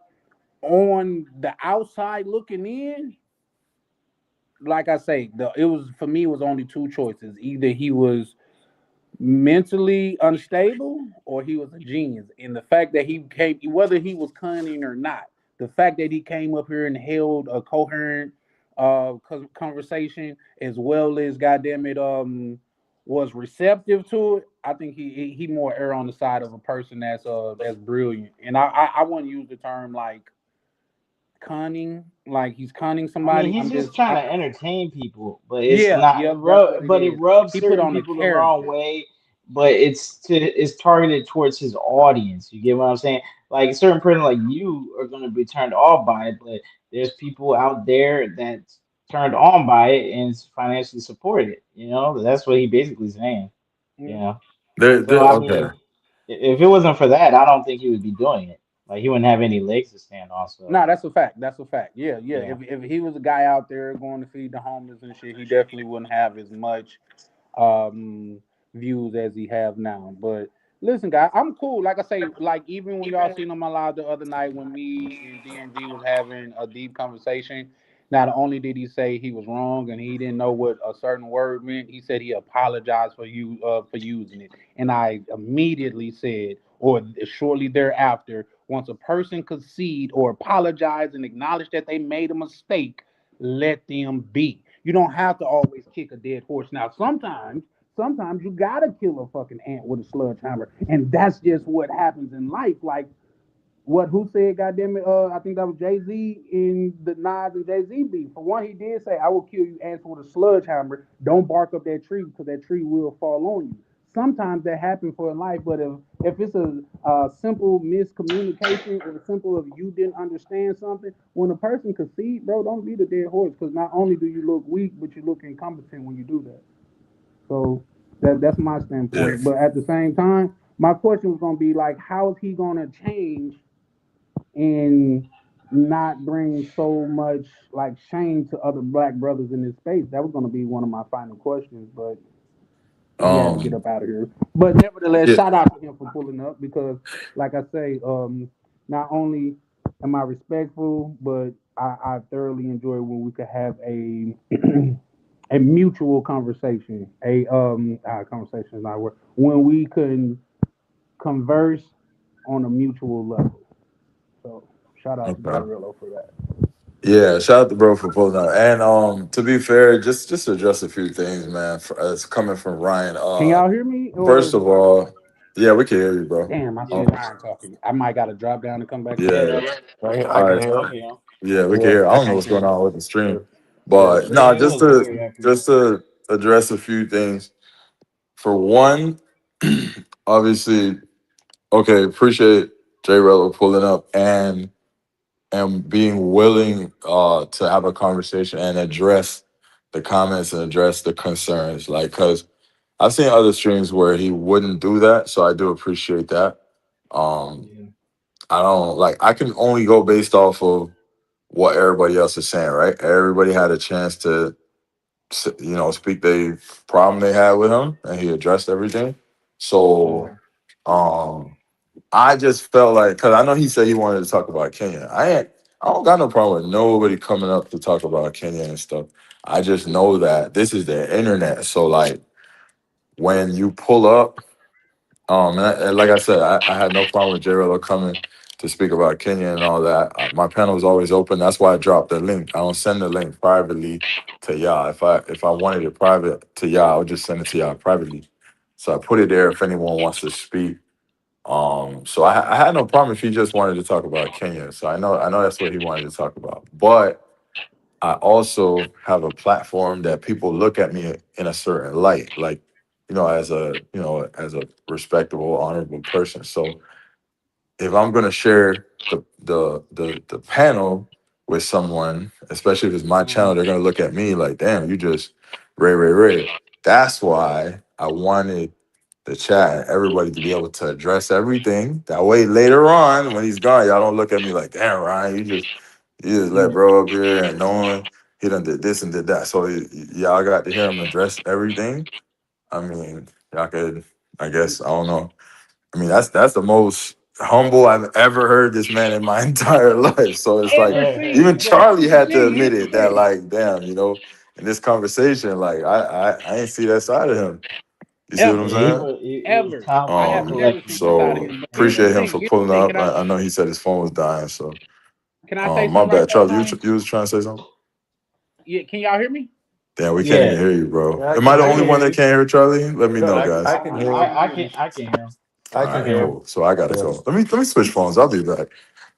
on the outside looking in, like I say, it was for me. It was only two choices: either he was mentally unstable or he was a genius. And the fact that he came, whether he was cunning or not, the fact that he came up here and held a coherent conversation as well as, goddamn it, was receptive to it. I think he more err on the side of a person that's brilliant. And I wouldn't use the term like cunning, like he's cunning I mean, somebody. he's I'm just just trying to entertain people, but it's yeah, not. yep, that's what it But it is. rubs He put certain on a people the wrong character. way. But it's targeted towards his audience. You get what I'm saying? Like a certain person like you are going to be turned off by it, but there's people out there that's turned on by it and financially support it. You know, that's what he basically saying. You know, so I okay. mean, if it wasn't for that, I don't think he would be doing it. Like he wouldn't have any legs to stand on. So No, that's a fact. That's a fact. Yeah, yeah. yeah. If he was a guy out there going to feed the homeless and shit, he definitely wouldn't have as much um views as he have now. But listen, guy, I'm cool. Like I say, like even when y'all seen on my live the other night when me and DMV was having a deep conversation. Not only did he say he was wrong and he didn't know what a certain word meant, he said he apologized for using it. And I immediately said, or shortly thereafter, once a person concede or apologize and acknowledge that they made a mistake, let them be. You don't have to always kick a dead horse. Now, sometimes you gotta kill a fucking ant with a sledgehammer, and that's just what happens in life. Like what who said, goddamn it, I think that was Jay-Z in the Nas and Jay-Z beef. For one, he did say, I will kill you ants with a sludgehammer. Don't bark up that tree because that tree will fall on you. Sometimes that happens for life, but if it's a simple miscommunication or simple if you didn't understand something, when a person concedes, bro, don't beat a dead horse because not only do you look weak, but you look incompetent when you do that. So that's my Yeah. standpoint. But at the same time, my question was gonna be like, how is he gonna change and not bring so much like shame to other black brothers in this space? That was going to be one of my final questions, but he had to get Um. up out of here. But nevertheless, Yeah. shout out to him for pulling up because, like I say, not only am I respectful, but I thoroughly enjoy when we could have a a mutual conversation. Conversation is not a word. When we can converse on a mutual level. So shout out to Jay Okay. Rillo for that. Yeah. Shout out to bro for pulling up. And to be fair, just to address a few things, man. It's coming from Ryan. Can y'all hear me? First Or of all, yeah, we can hear you, bro. damn, I see Yeah, Um, Ryan talking. I might got to drop down and come back up. yeah. I All can right. hear I him. can hear him. Yeah, we can Yeah, hear. I I don't know can what's hear going him. on with the Yeah, stream, yeah. but Yeah, no, it was weird after that. just to address a few things. For one, obviously, okay, appreciate J Rello pulling up and being willing to have a conversation and address the comments and address the concerns. Like, cause I've seen other streams where he wouldn't do that, so I do appreciate that. Um, Yeah. I don't like. I can only go based off of what everybody else is saying, right? Everybody had a chance to, speak the problem they had with him, and he addressed everything. So, Uh-huh. um, I just felt like because I know he said he wanted to talk about Kenya. I don't got no problem with nobody coming up to talk about Kenya and stuff. I just know that this is the internet, so like when you pull up. And like I said, I had no problem with J Rello coming to speak about Kenya and all that. My panel is always open. That's why I dropped the link. I don't send the link privately to y'all. If I wanted it private to y'all, I would just send it to y'all privately. So I put it there if anyone wants to speak. So I had no problem if he just wanted to talk about Kenya. So I know that's what he wanted to talk about. But I also have a platform that people look at me in a certain light, like, as a respectable, honorable person. So if I'm gonna share the panel with someone, especially if it's my channel, Mhm. they're gonna look at me like, damn, you just Ray Ray Ray. That's why I wanted the chat and everybody to be able to address everything. That way later on, when he's gone, y'all don't look at me like, damn, Ryan, you just let Yeah. bro up here and knowing he done did this and did that. So y'all got to hear him address everything. I mean, y'all could, I guess, I don't know. I mean, that's the most humble I've ever heard this man in my entire life. So it's like Ever Yeah. see, even but here's Charlie the had to thing. admit Here's the it that thing. like, damn, in this conversation, like I ain't see that side of him. You see what I'm Ever, Yeah, he saying? was he was ever. calm I and have Um, never collected, seen the side bro. of so him. But here's the appreciate Yeah. him thing. for Here's the pulling thing. up. I know he said his phone was dying, so Can I say my something right bad, there, Charlie. Ryan? You was trying to say something? Yeah. Can y'all hear me? Damn, we can't even Yeah. hear you, bro. Yeah, I Am I can the I hear only can you. one hear that you. can't hear Charlie? Let me No, know, I guys. can I hear I him. hear him. I can hear him. All I can right, hear him. cool. So I gotta Yeah. go. Let me switch phones. I'll be back.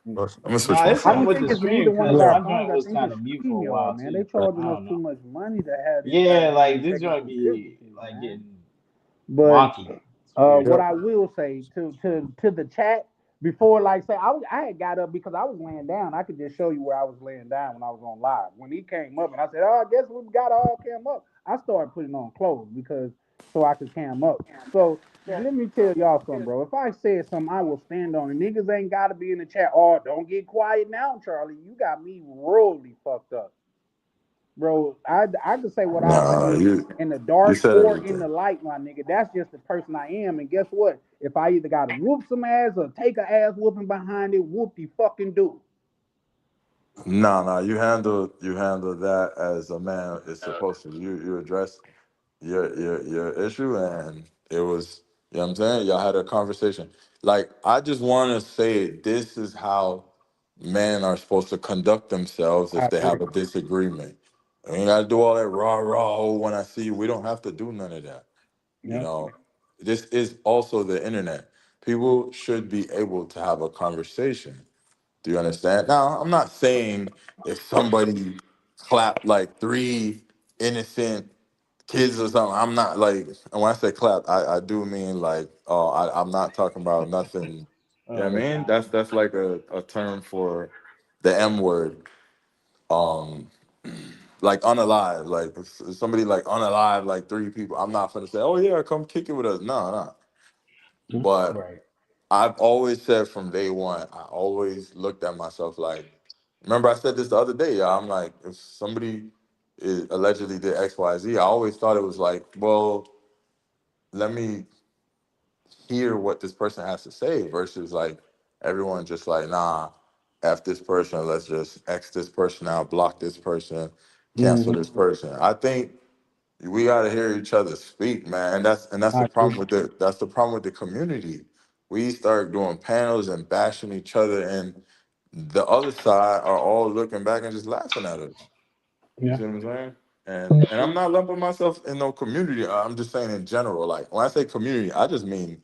I'm gonna switch No, my it's I something don't phone. with think the it's stream neither one of because Yeah. our my phones. joint I was think kind it's of mute for a while StreamYard, man. They too. charging I us don't too know. much money to have this Yeah, like goddamn this joint technical be difficulties, like man. getting But wonky. It's weird. what Yep. I will say to the chat before, like, say, I had got up because I was laying down. I could just show you where I was laying down when I was on live. When he came up and I said, "Oh, I guess we got all cam up," I started putting on clothes because so I could cam up. So let me tell y'all something, bro. If I said something, I will stand on it. Niggas ain't got to be in the chat. Oh, don't get quiet now, Charlie. You got me royally fucked up, bro. I can say what I Nah, say in the you dark said or in everything. the light, my nigga. That's just the person I am. And guess what? If I either gotta whoop some ass or take a ass whooping behind it, whoop the fucking do. Nah. You handle that as a man is supposed to. You address your issue, and it was, what I'm saying, y'all had a conversation. Like, I just want to say this is how men are supposed to conduct themselves I if they agree. have a disagreement. We ain't got to do all that rah rah. Oh, when I see you, we don't have to do none of that. you Yeah. know this is also the internet. People should be able to have a conversation. Do you understand? Now, I'm not saying if somebody clapped like three innocent kids or something. I'm not like, and when I say clap, I do mean like, I'm not talking about nothing. You know what I That's mean? fine. That's like a term for the M word. Um, like unalive, like if somebody like unalive, like three people. I'm not gonna say, oh yeah, come kick it with us. No, no. But Right. I've always said from day one, I always looked at myself like, remember I said this the other day, y'all. I'm like, if somebody allegedly did X, Y, Z, I always thought it was like, well, let me hear what this person has to say versus like everyone just like, nah, F this person, let's just X this person out, block this person, cancel Mm-hmm. this person. I think we gotta hear each other speak, man. And that's I the agree. problem with the problem with the community. We start doing panels and bashing each other, and the other side are all looking back and just laughing at us. You Yeah. see what I'm saying? And I'm not lumping myself in no community. I'm just saying in general. Like when I say community, I just mean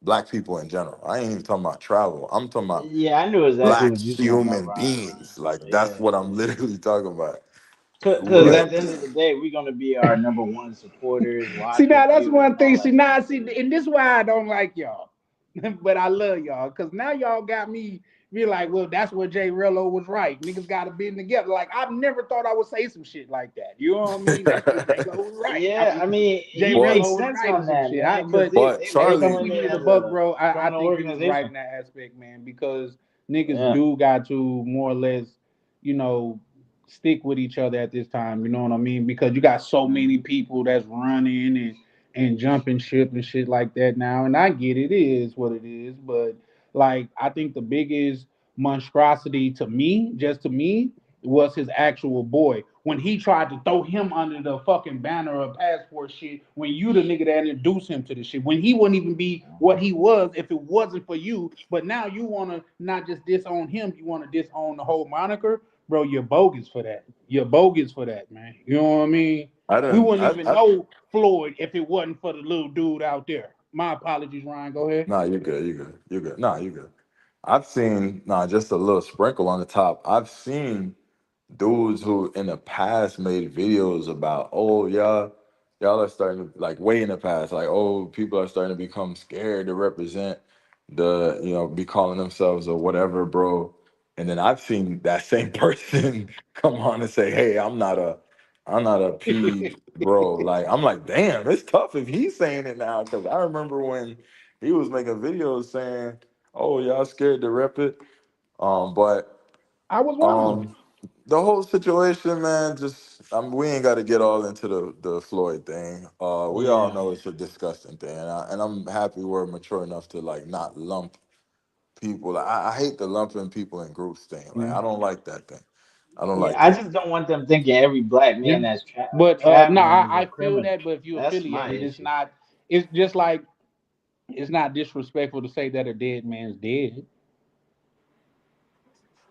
black people in general. I ain't even talking about travel. I'm talking about Yeah, I knew exactly black what you was talking about, human Ryan. beings. Like that's Yeah. what I'm literally talking about. Because Yeah. What? at the end of the day, we're gonna be our number one supporters, See watchers, now that's viewers, one and all thing. See that now, stuff. see, and this is why I don't like y'all, but I love y'all because now y'all got me be like, well, that's where Jay Rello was right. Niggas got to be together. Like I've never thought I would say some shit like that. You know what I mean? That's where J Lo was right. I Yeah, mean, I mean, Jay he Well, makes Rello was sense right or on some that, shit. man, because But but they if come Charlie, in keep it there in the as buck, a bro, I criminal think he was right organization. in that aspect, man, because niggas Yeah. do got to more or less, you know, stick with each other at this time. You know what I mean? Because you got so Mm. many people that's running and jumping ship and shit like that now. And I get it is what it is, but like I think the biggest monstrosity to me, just to me, was his actual boy. When he tried to throw him under the fucking banner of passport shit, when you the nigga that introduced him to the shit, when he wouldn't even be what he was if it wasn't for you. But now you wanna not just disown him, you wanna disown the whole moniker. bro, you're bogus for that. You're bogus for that, man. You know what I mean? I We didn't. wouldn't even know Floyd if it wasn't for the little dude out there. My apologies, Ryan. Go ahead. Nah, you good. You good. You good. Nah, you good. I've seen just a little sprinkle on the top. I've seen dudes who in the past made videos about, oh y'all are starting to, like, way in the past, like, oh, people are starting to become scared to represent be calling themselves or whatever, bro. And then I've seen that same person come on and say, hey, I'm not a P bro. Like, I'm like, damn, it's tough if he's saying it now, because I remember when he was making videos saying, oh, y'all scared to rep it. But I was one of them. um, the whole situation, man, just we ain't got to get all into the Floyd thing. We all Yeah. know it's a disgusting thing, and I'm happy we're mature enough to, like, not lump people. Like, I hate the lumping people in groups thing. Like, I don't like that thing. I don't Yeah, like I that. just don't want them thinking every black Yeah. man that's But no, traveling is a I feel criminal. that. But if you That's my affiliated, it's issue. not. It's just like it's not disrespectful to say that a dead man's dead.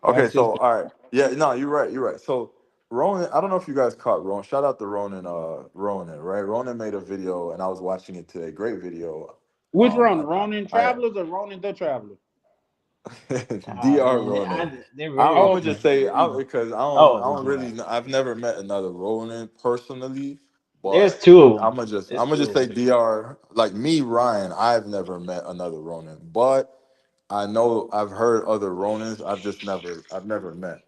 Okay, That's just so all right, yeah, no, you're right, you're right. So Ronan, I don't know if you guys caught Ronan. Shout out to Ronan, Ronan, right? Ronan made a video, and I was watching it today. Great video. which Ronin, Um, Ronin I Travelers or Ronin the Traveler? Oh Dr. man, Ronan. they're I'm very Oh, gonna okay. just say confusing. because Oh, I the don't DR. really I've never met another Ronan personally, There's but two of them. I'm There's gonna two just of say them. Dr. Like me, Ryan. I've never met another Ronan, but I know I've heard other Ronans. I've never met.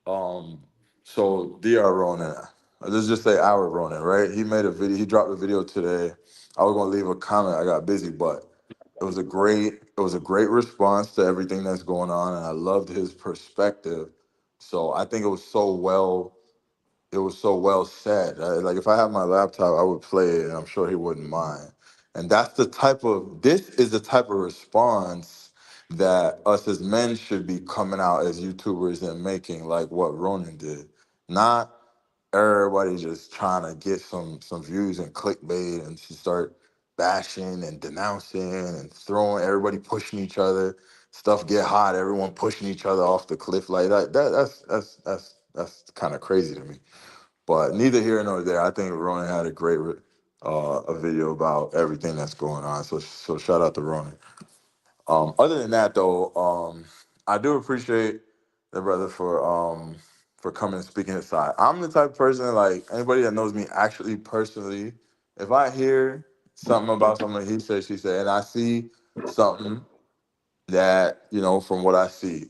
Um, so Dr. Ronan, let's just say our Ronan, right? He made a video. He dropped a video today. I was gonna leave a comment. I got busy, but it was a great response to everything that's going on, and I loved his perspective. So I think it was so well said. Like, if I had my laptop, I would play it, and I'm sure he wouldn't mind. And this is the type of response that us as men should be coming out as YouTubers and making, like what Ronan did. Not everybody just trying to get some views and clickbait and to start bashing and denouncing and throwing, everybody pushing each other. Stuff get hot, everyone pushing each other off the cliff like that. That's kind of crazy to me. But neither here nor there. I think Ronan had a great a video about everything that's going on. So shout out to Ronan. Other than that, though, I do appreciate the brother for coming and speaking his side. I'm the type of person, like, anybody that knows me actually personally, if I hear something about something he said, she said, and I see something that, from what I see,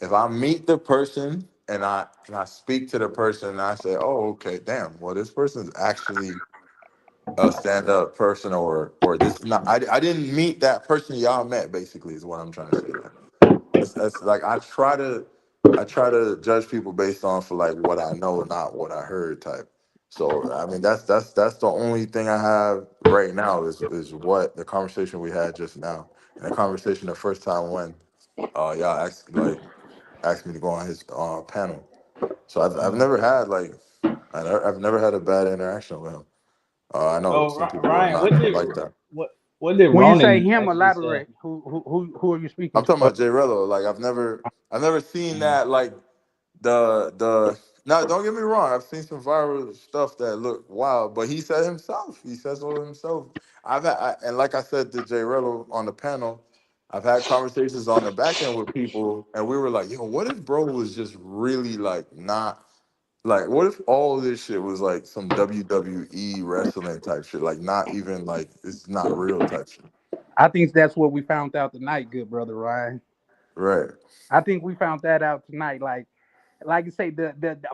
if I meet the person and I speak to the person and I say, oh, okay, damn, well, this person's actually a stand-up person, or this is not, I didn't meet that person y'all met, basically, is what I'm trying to say. Like, that's like, I try to judge people based on for, like, what I know, not what I heard type. So I mean, that's the only thing I have right now is what the conversation we had just now, and the conversation the first time when y'all asked me to go on his panel. So I've Mm. never had, like, I've never had a bad interaction with him. I know So some people are Ryan, not like that. what what did When you say Ronan him, actually say? elaborate. Who are you speaking I'm to? talking about Jay Rello. Like, I've never seen Mm. that, like, the now, don't get me wrong, I've seen some viral stuff that look wild, but he says so himself. And like I said to Jay Rello on the panel, I've had conversations on the back end with people, and we were like, yo, what if bro was just really, like, not, like, what if all this shit was like some WWE wrestling type shit, like, not even, like, it's not real type shit. I think that's what we found out tonight, good brother Ryan. Right. I think we found that out tonight. Like you say,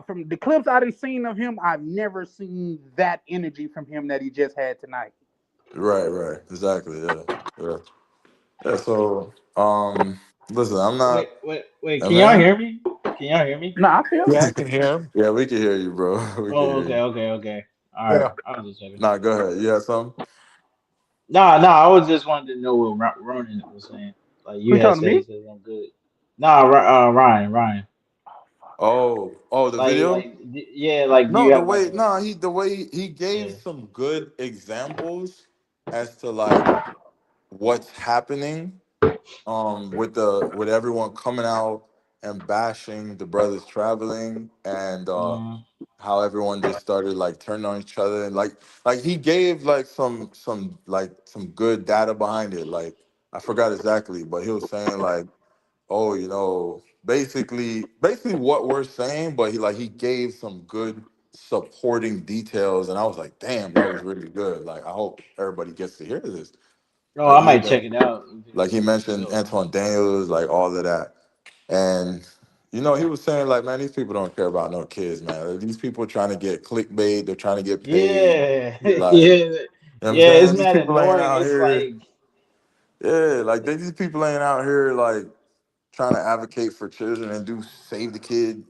from the clips I've seen of him, I've never seen that energy from him that he just had tonight. Right, right. Exactly. Yeah. Yeah. Yeah. So, listen, I'm Wait, not wait, wait. a Can y'all man. hear me? Can y'all hear me? No, I feel Yeah, I can hear him. Yeah, we can hear you, bro. We can Oh, hear okay, you. okay, okay. All right. Yeah. I was just checking. Nah, go ahead. You have some? Nah, nah. I was just wanted to know what Ronan was saying. Like who you you had talking to said, he me? said I'm good. Nah, Ryan. Oh fuck. Oh, the video? Yeah, like do No, you the have like way, a no, the way he gave yeah? some good examples as to, like, what's happening with everyone coming out and bashing the brothers traveling, and Mm. how everyone just started like turning on each other, and like he gave like some good data behind it. Like I forgot exactly, but he was saying like, oh, basically what we're saying, but he gave some good supporting details, and I was like, damn, that was really good. Like I hope everybody gets to hear this. Oh, Like I he might even check it out like he if you mentioned told me. Antoine Daniels, like all of that. And he was saying like, man, these people don't care about no kids, man. Like, these people trying to get clickbait, they're trying to get paid. Yeah, Like, yeah, what I'm yeah. It's saying? These mad people ain't annoying. out It's here. like Yeah, like these people ain't out here like trying to advocate for children and do save the kid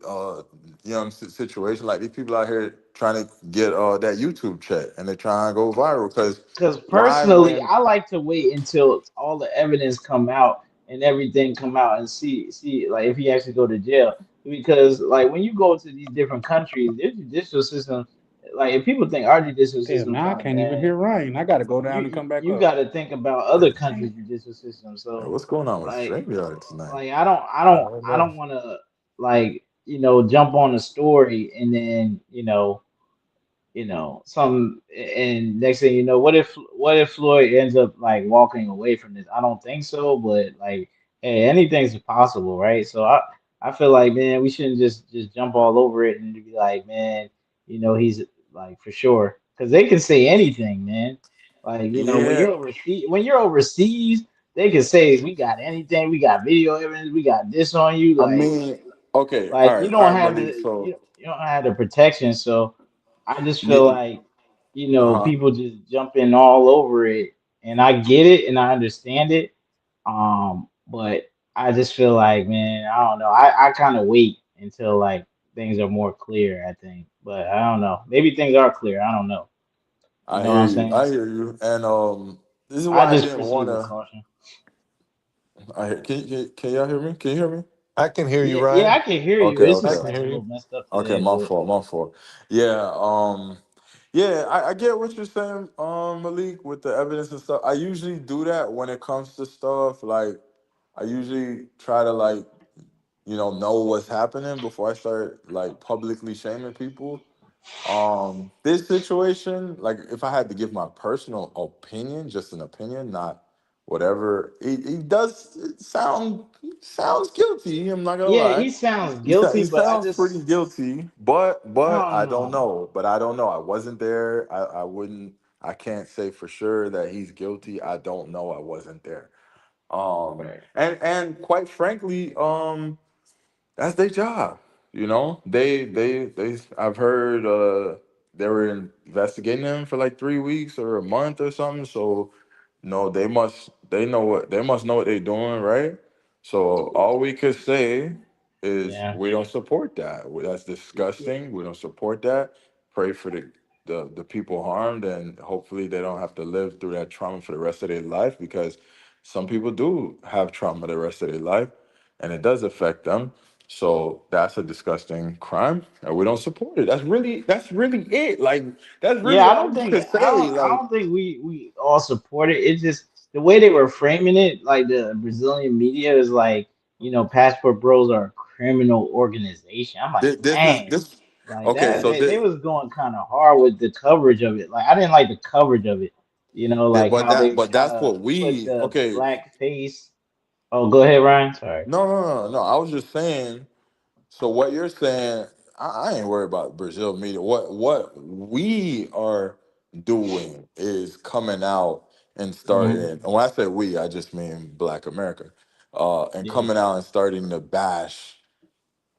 situation. Like these people out here trying to get that YouTube check, and they're trying to go viral because because why personally, when I like to wait until all the evidence come out and everything come out and see like if he actually go to jail. Because like when you go to these different countries, their judicial system, like if people think our judicial Hell, system now I kind of can't even bad, hear Ryan. I gotta go down and you come back you up. got to think about other countries' judicial system. yeah, So what's going on with like StreamYard tonight? I don't I know. don't want to like jump on a story and then some and next thing you know, what if Floyd ends up like walking away from this? I don't think so, but like hey, anything's possible, right? So I feel like man, we shouldn't just jump all over it and be like, man, he's like for sure because they can say anything, man. Like when Yeah, you're overseas, they can say we got anything, we got video evidence, we got this on you, I like mean, okay, like you all don't right, have Malik. the So, you don't have the protection, so I just yeah, feel like, uh-huh. people just jumping all over it, and I get it and I understand it. But I just feel like, man, I don't know. I kind of wait until like things are more clear, I think. But I don't know. Maybe things are clear. I don't know. You I know what hear I'm you. saying? I hear you. And this is I why I just didn't proceed want with to. caution. Can y'all hear me? Can you hear me? I can hear you, Yeah, yeah, I Ryan. can hear you. Okay, It's I just okay, can like a hear little you. messed up okay. today, My but fault. My fault. Yeah. Yeah. I get what you're saying, Malik, with the evidence and stuff. I usually do that when it comes to stuff. Like, I usually try to like know what's happening before I start like publicly shaming people. This situation, like if I had to give my personal opinion, just an opinion, not whatever, he does sounds guilty. I'm not gonna yeah, lie. he sounds He guilty, but I sounds just pretty guilty, I but I don't don't know. know. But I don't know. I wasn't there. I wouldn't. I can't say for sure that he's guilty. I don't know. I wasn't there. Right. And quite frankly, that's their job. They I've heard they were investigating them for like 3 weeks or a month or something. So no, they must know what they're doing, right? So all we could say is Yeah. we don't support that. That's Yeah. disgusting. We don't support that. Pray for the people harmed, and hopefully they don't have to live through that trauma for the rest of their life, because some people do have trauma the rest of their life, and it does affect them. So that's a disgusting crime, and we don't support it. That's really it. Like that's Yeah, really all we could say. I Like don't think we all support it. It's just the way they were framing it, like the Brazilian media is like, Passport Bros are a criminal organization. I'm like, this is dang, this. like Okay, that so they was going kind of hard with the coverage of it. Like I didn't like the coverage of it, like but how they kind that's of what put we the okay. black face. Oh, go ahead, Ryan. Sorry. No. I was just saying. So what you're saying, I ain't worried about Brazil media. What we are doing is coming out and starting. Hmm. And when I say we, I just mean Black America, and Yeah. coming out and starting to bash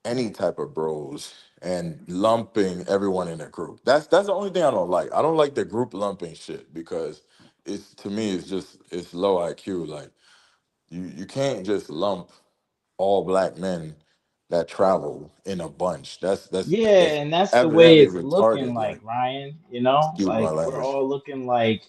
any type of bros and lumping everyone in a group. That's the only thing I don't like. I don't like the group lumping shit, because it's, to me, it's low IQ. Like you can't just lump all black men that travel in a bunch. That's Yeah, and that's the way evidently it's looking retarded. like, Like, Ryan. excuse my Like we're language. all looking like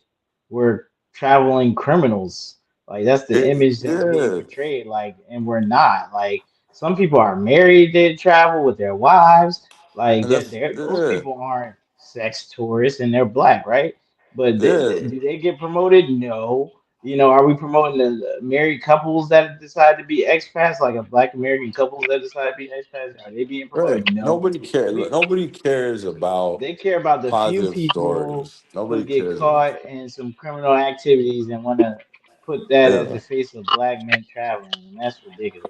we're traveling criminals. Like that's the image that's being Yeah, portrayed, like, and we're not. Like some people are married, they travel with their wives. Like and that's those yeah, people aren't sex tourists and they're black, right? But yeah. do they get promoted? No. You know, are we promoting the married couples that decide to be expats, like a Black American couples that decide to be expats? Are they being Right. promoted? No. Nobody cares. We Nobody cares about They care about the few positive people stories. who Nobody get cares about caught in some criminal activities and want to put that as yeah. the face of Black men traveling, and that's ridiculous.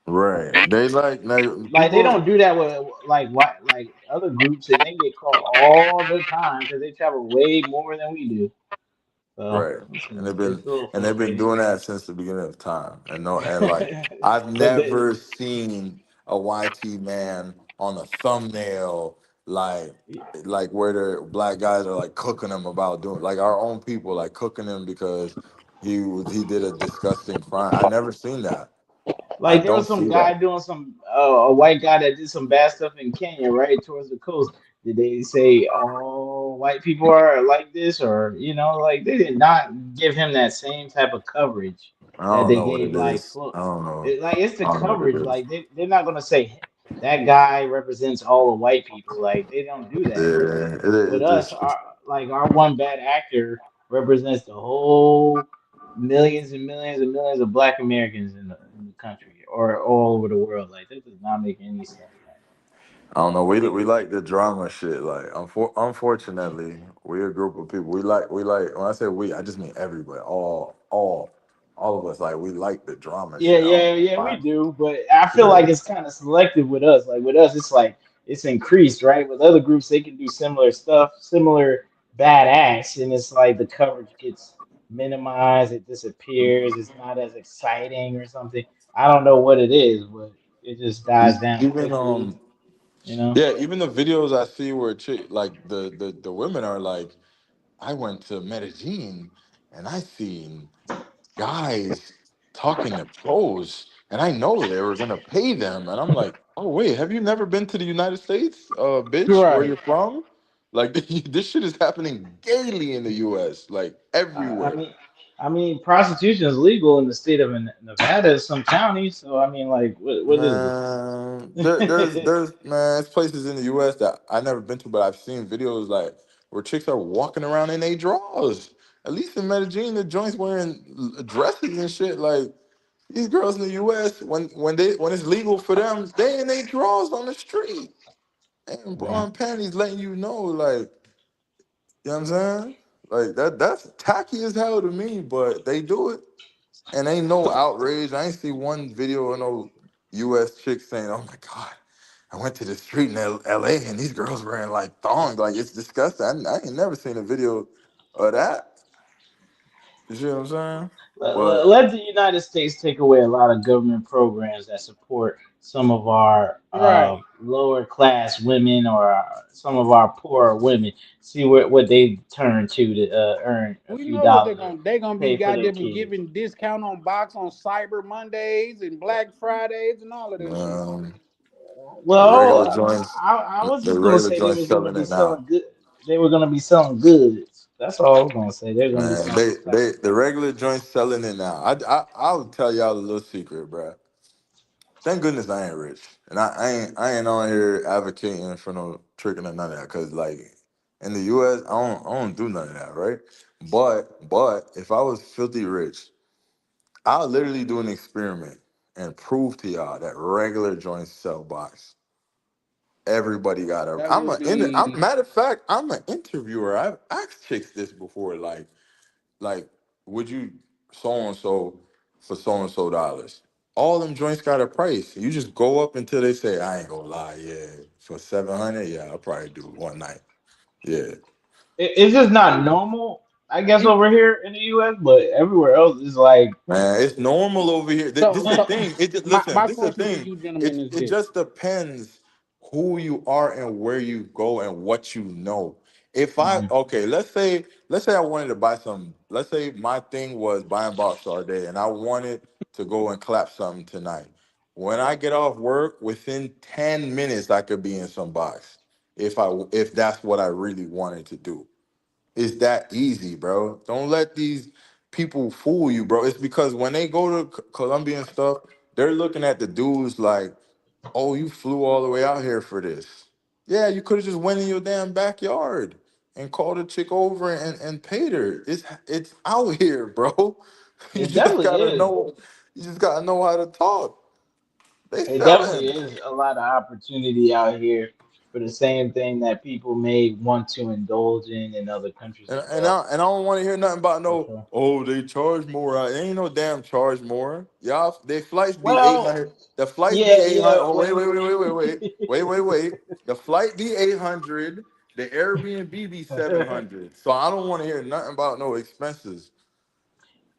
Right. They like Like they people. don't do that with like other groups, and they get caught all the time because they travel way more than we do. So Right. And it's a little they've been frustrating. doing that since the beginning of time. And no, and like I've But the, never seen a YT man on a thumbnail like where the black guys are like cooking them about doing like our own people like cooking him because he did a disgusting crime. I never seen that. I Like there don't was some see guy that. doing some a white guy that did some bad stuff in Kenya, right towards the coast. Did they say all white people are like this, or you know, like they did not give him that same type of coverage I that don't they know what gave it like is. I don't know. like it's the I don't know what it coverage. is. Like they're not gonna say that guy represents all the white people. Like they don't do that. But Yeah, with it us, just our like our one bad actor represents the whole millions and millions and millions of Black Americans in the country or all over the world. Like that does not make any sense, man. I don't know. It's We ridiculous. like the drama shit. Like, unfortunately, we're a group of people. We like. When I say we, I just mean everybody. All of us. Like, we like the drama Yeah, shit. I don't yeah, know yeah, we why. do, but I feel Yeah. like it's kind of selective with us. Like with us, it's like it's increased, right? With other groups, they can do similar stuff, similar bad acts, and it's like the coverage gets minimized, it disappears, it's not as exciting or something. I don't know what it is, but it just dies down Even quickly, you know? yeah, even the videos I see where like the women are like, I went to Medellin and I seen guys talking to pros, and I know they were gonna pay them, and I'm like, oh wait, have you never been to the United States, bitch? Where Right. you're from? Like this shit is happening daily in the U.S. Like I everywhere. mean, prostitution is legal in the state of Nevada, some counties. So I mean, like, what is Man, it? there's places in the U.S. that I never been to, but I've seen videos like where chicks are walking around in their drawers. At least in Medellin, the joints wearing dresses and shit. Like these girls in the U.S. when it's legal for them, they in their drawers on the street and bra Yeah. and panties, letting you know, like you know what I'm saying. Like that's tacky as hell to me, but they do it. And ain't no outrage. I ain't see one video of no U.S. chick saying, "Oh my God, I went to the street in L.A. and these girls wearing like thongs. Like it's disgusting." I ain't never seen a video of that. You see what I'm saying? But Let the United States take away a lot of government programs that support some of our Right. lower class women or some of our poorer women. See what they turn to earn a We few know what they're dollars or gonna they're gonna be pay for their goddamn kids. giving discount on box on Cyber Mondays and Black Fridays and all of that shit. the Well, regular joints, I was the just gonna regular say they joints was gonna selling be it now. selling good. They were gonna be selling goods. That's all I was gonna say. They're gonna be Man, selling some type of the good. regular joints selling it now. I'll tell y'all a little secret, bruh. Thank goodness I ain't rich, and I ain't on here advocating for no tricking or none of that. Cause like in the U.S., I don't do none of that, right? But if I was filthy rich, I'll literally do an experiment and prove to y'all that regular joints sell box. Everybody got a. That would I'm be matter of fact, I'm an interviewer. I've asked chicks this before, like, would you so and so for so and so dollars? All them joints got a price. You just go up until they say, I ain't gonna lie, yeah, for 700, yeah, I'll probably do one night. Yeah. It's just not normal, I guess, it, over here in the U.S., but everywhere else is like, Man, it's normal over here. This is the so thing. It just listen. my This is the question to thing. you gentlemen is It this. just depends who you are and where you go and what you know. If I mhm, okay, let's say I wanted to buy some. Let's say my thing was buying box all day, and I wanted to go and clap something tonight. When I get off work, within 10 minutes, I could be in some box. If that's what I really wanted to do. It's that easy, bro. Don't let these people fool you, bro. It's because when they go to Colombia and stuff, they're looking at the dudes like, "Oh, you flew all the way out here for this." Yeah, you could have just went in your damn backyard and called a chick over and paid her. It's out here, bro. You It just definitely gotta is. know. You just gotta know how to talk. They It definitely selling. is a lot of opportunity out here for the same thing that people may want to indulge in other countries And as and well. I and I don't want to hear nothing about For no. sure. Oh, they charge more. Ain't no damn charge more. Y'all, they flights be eight Well, hundred. The flights be yeah, 800. yeah. Oh, wait, When wait, wait, wait, wait, wait, you wait, wait, wait. The flight be 800. The Airbnb be 700. So I don't want to hear nothing about no expenses.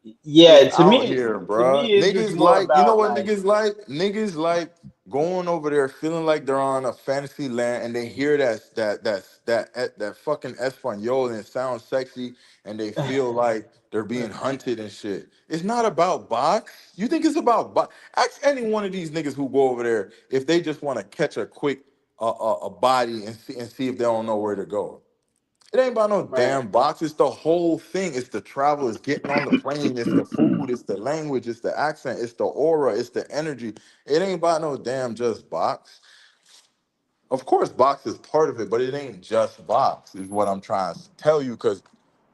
It's yeah, out here, to bruh. me, it's just Niggas more like, you know about what like, niggas like? Niggas like going over there feeling like they're on a fantasy land and they hear that fucking Espanol and it sounds sexy and they feel like they're being hunted and shit. It's not about box. You think it's about box? Ask any one of these niggas who go over there if they just want to catch a quick a body and see if they don't know where to go. It ain't about no right, damn box. It's the whole thing. It's the travel. It's getting on the plane. It's the food. It's the language. It's the accent. It's the aura. It's the energy. It ain't about no damn just box. Of course, box is part of it, but it ain't just box, is what I'm trying to tell you. Because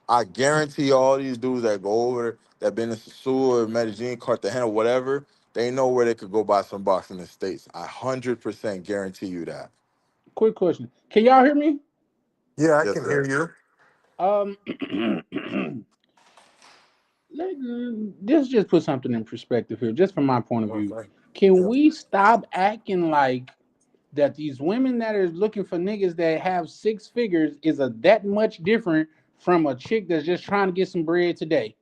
I guarantee all these dudes that go over there, that been in Sasua, Medellin, Cartagena, whatever, they know where they could go buy some box in the States. I 100% guarantee you that. Quick question. Can y'all hear me? Yeah, I Yes, can hear sir. you. Um, let's just put something in perspective here, just from my point of Oh, view. thank Can you. we stop acting like that these women that are looking for niggas that have six figures is a that much different from a chick that's just trying to get some bread today?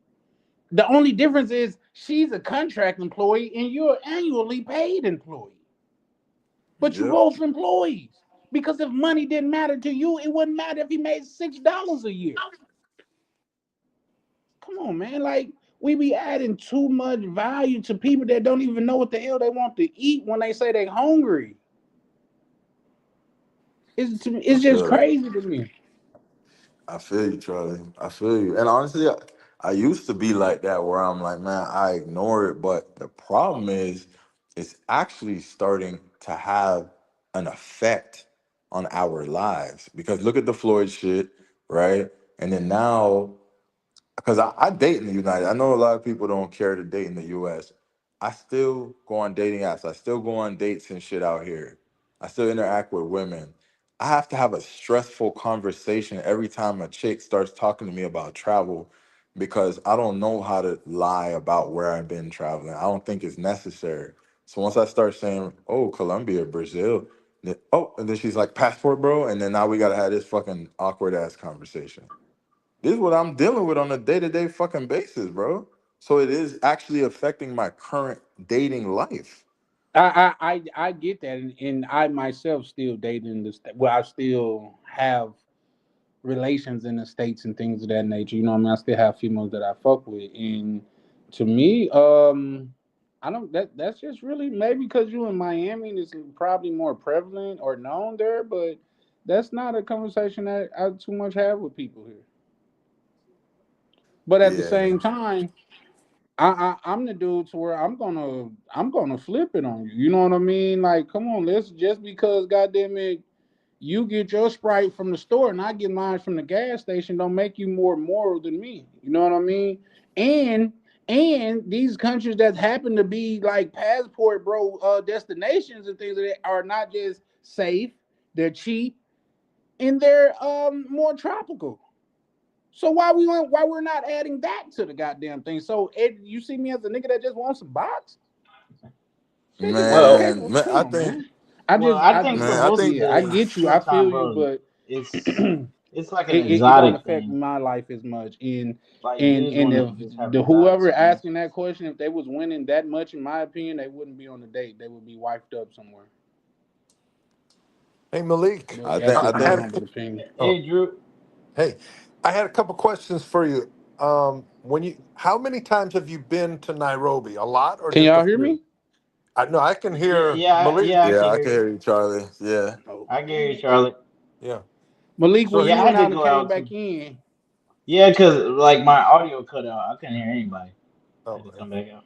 The only difference is she's a contract employee and you're an annually paid employee, but you Yep. both employees. Because if money didn't matter to you, it wouldn't matter if he made $6 a year. Come on, man. Like we be adding too much value to people that don't even know what the hell they want to eat when they say they're hungry. I It's just feel that. crazy to me. I feel you, Charlie. I feel you. And honestly, I used to be like that where I'm like, man, I ignore it. But the problem is, it's actually starting to have an effect on our lives. Because look at the Floyd shit, right? And then now because I date in the United. I know a lot of people don't care to date in the US. I still go on dating apps. I still go on dates and shit out here. I still interact with women. I have to have a stressful conversation every time a chick starts talking to me about travel because I don't know how to lie about where I've been traveling. I don't think it's necessary. So once I start saying, "Oh, Colombia, Brazil," oh, and then she's like, "Passport, bro," and then now we gotta have this fucking awkward ass conversation. This is what I'm dealing with on a day-to-day fucking basis, bro. So it is actually affecting my current dating life. I get that, and I myself still dating in this. Well, I still have relations in the states and things of that nature. You know, what I mean, I still have females that I fuck with, and to me, I don't. That's just really maybe because you in Miami, and it's probably more prevalent or known there, but that's not a conversation that I too much have with people here. But at the Yeah. same time, I'm the dude to where I'm gonna flip it on you. You know what I mean? Like, come on, let's just because goddamn it, you get your Sprite from the store and I get mine from the gas station, don't make you more moral than me. You know what I mean? And and these countries that happen to be like passport bro destinations and things that are not just safe, they're cheap and they're more tropical. So why we're not adding that to the goddamn thing? So you see me as a nigga that just wants some box? Shit, get the well, Man, heck. man, Come I on, think, man. well, I I think for man, I most think, yeah, I people, get you. I sometimes, feel you, bro, but it's like an it don't exotic affect thing. my life as much. Like you just And want if to just have the exotic whoever asking experiences. that question, if they was winning that much, in my opinion, they wouldn't be on the date. They would be wifed up somewhere. Hey, Malik. I That's think, I just I my had think, a, humble opinion. oh, Hey, Drew. hey, I had a couple questions for you. How many times have you been to Nairobi? A lot or Can just a y'all hear few? me? I no, I can Yeah, hear yeah, Malik. yeah. I yeah, can I hear can you. hear you, Charlie. Yeah. Oh. I can hear you, Charlotte. Yeah. Malik, So when have you Yeah, I you? had went to out and go came out back too. in, Yeah, cause like my audio cut out. I couldn't hear anybody. I Oh, had to man. come back out.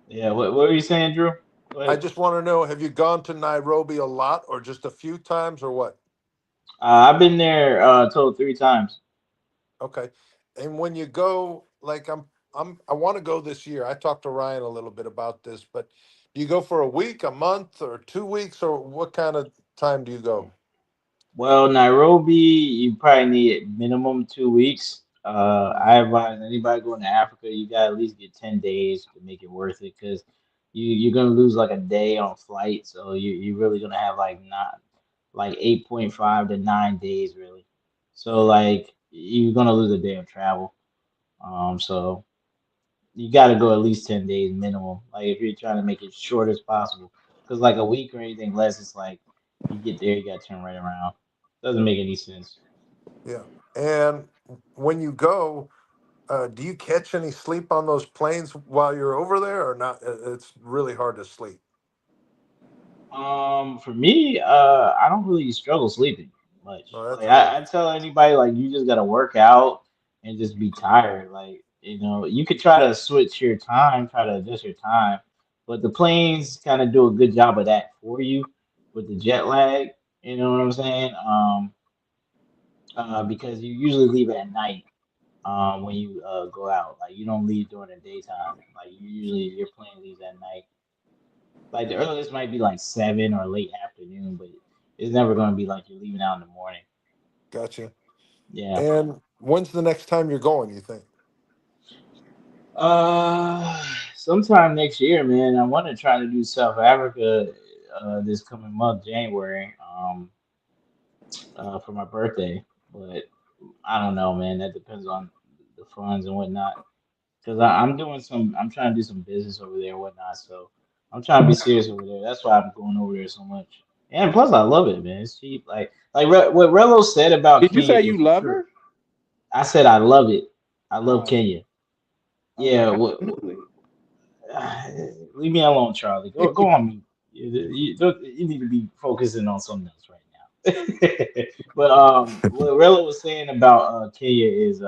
Yeah. What were you saying, Drew? Go I ahead. just want to know: have you gone to Nairobi a lot, or just a few times, or what? I've been there total 3 times. Okay. And when you go, like I want to go this year. I talked to Ryan a little bit about this, but do you go for a week, a month, or 2 weeks, or what kind of time do you go? Well, Nairobi, you probably need minimum 2 weeks. I advise anybody going to Africa, you got to at least get 10 days to make it worth it, because you're gonna lose like a day on flight, so you're really gonna have like not like 8.5 to 9 days really. So Yeah. like you're gonna lose a day of travel. So you got to go at least 10 days minimum. Like if you're trying to make it short as possible, because like a week or anything less, it's like you get there, you got to turn right around. Doesn't make any sense. Yeah. And when you go, do you catch any sleep on those planes while you're over there, or not? It's really hard to sleep. For me, I don't really struggle sleeping much. Oh, that's Like good. I tell anybody, like you just gotta work out and just be tired. Like you could try to switch your time, try to adjust your time, but the planes kind of do a good job of that for you with the jet lag. You know what I'm saying? Because you usually leave at night. When you go out, like you don't leave during the daytime. Like your plane leaves at night. Like the earliest might be like 7 or late afternoon, but it's never going to be like you're leaving out in the morning. Gotcha. Yeah. And when's the next time you're going, you think? Uh, Sometime next year, man. I want to try to do South Africa this coming month, January, for my birthday. But I don't know, man. That depends on the funds and whatnot. Because I'm doing I'm trying to do some business over there and whatnot. So I'm trying to be serious over there. That's why I'm going over there so much. And plus, I love it, man. It's cheap. What Rello said about Did you Kenya say is you love true. her? I said I love it. I love Oh, Kenya. okay. Yeah. How newly? Leave me alone, Charlie. Go on mute. You need to be focusing on something else right now. But what Rello was saying about Kenya is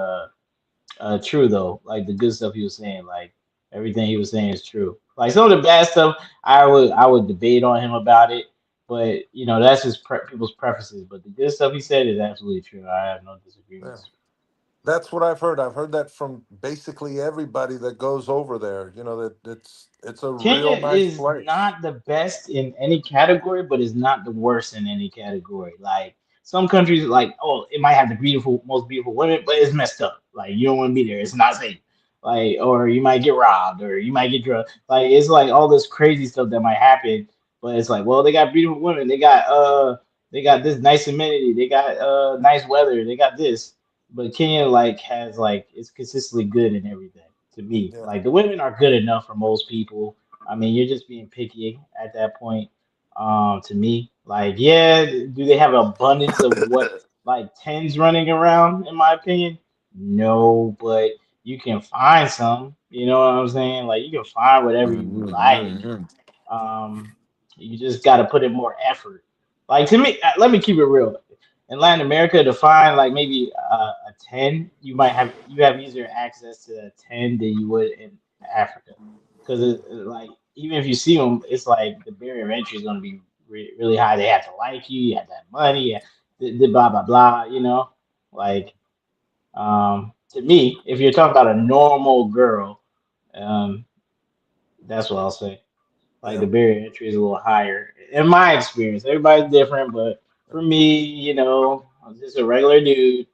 true though. Like the good stuff he was saying, like everything he was saying is true. Like some of the bad stuff, I would debate on him about it, but that's just people's preferences. But the good stuff he said is absolutely true. I have no Yeah. disagreements. That's what I've heard. I've heard that from basically everybody that goes over there. That it's a Kenya real nice is place. not the best in any category, but is not the worst in any category. Like some countries, like it might have the most beautiful women, but it's messed up. Like you don't want to be there. It's not safe. Like or you might get robbed or you might get drugged. Like it's like all this crazy stuff that might happen. But it's like, well, they got beautiful women. They got this nice amenity. They got nice weather. They got this. But Kenya like has like it's consistently good in everything to me. Yeah. Like the women are good enough for most people. I mean, you're just being picky at that point. To me, like, yeah, do they have abundance of what like tens running around? In my opinion, no, but you can find some. You know what I'm saying? Like, you can find whatever you like. Mhm. Um, you just got to put in more effort. Like to me, let me keep it real. In Latin America, to find like maybe a 10, you have easier access to a 10 than you would in Africa, because like even if you see them, it's like the barrier of entry is going to be really high. They have to like you, you have to have money, blah blah blah. Like to me, if you're talking about a normal girl, um, that's what I'll say. Like the Yeah. barrier to entry is a little higher in my experience. Everybody's different, but for me, I'm just a regular dude,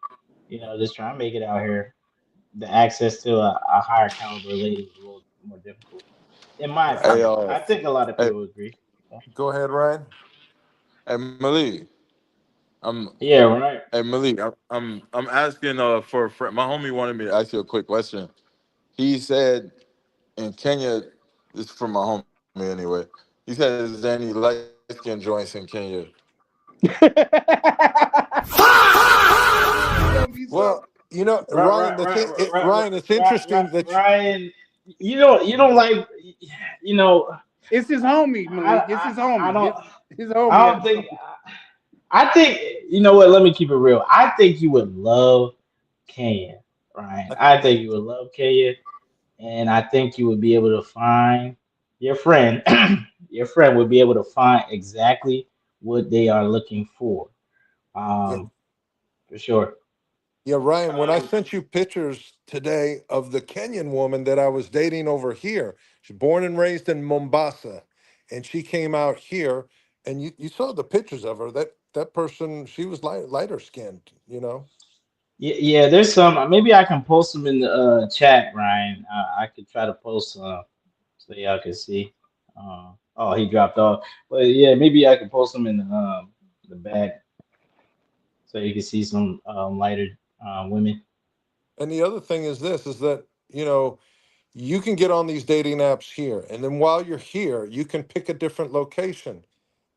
just trying to make it out here. The access to a higher caliber lady is a little more difficult, in my Yeah. Hey, opinion. I think a lot of hey, people agree. Go ahead, Ryan. hey, Malik. I'm, Yeah, right. hey Malik. I'm asking for a friend. My homie wanted me to ask you a quick question. He said in Kenya, this is from my homie anyway. He said, "Is there any light skin joints in Kenya?" It's gonna be so. Well, Right, Ryan, right, right, right, right, Ryan, it's right, right, interesting that Ryan. You don't like, you know. It's his homie, I, Malik. It's I, his I homie. don't. His I homie don't had to think. come. I think you know what. Let me keep it real. I think you would love Kenya, Ryan. I I think think so you would too. love Kenya, and I think you would be able to find your friend. Your friend would be able to find exactly what they are looking for. Yeah, Um, for sure. yeah, Ryan. When I Um, sent you pictures today of the Kenyan woman that I was dating over here, she's born and raised in Mombasa, and she came out here, and you saw the pictures of her. That person, she was lighter skinned. You know. yeah, yeah, there's some. Maybe I can post them in the chat, Ryan. I could try to post so y'all can see. Oh, he dropped off. But yeah, maybe I can post them in the back so you can see some lighter women. And the other thing is this: is that you can get on these dating apps here, and then while you're here, you can pick a different location.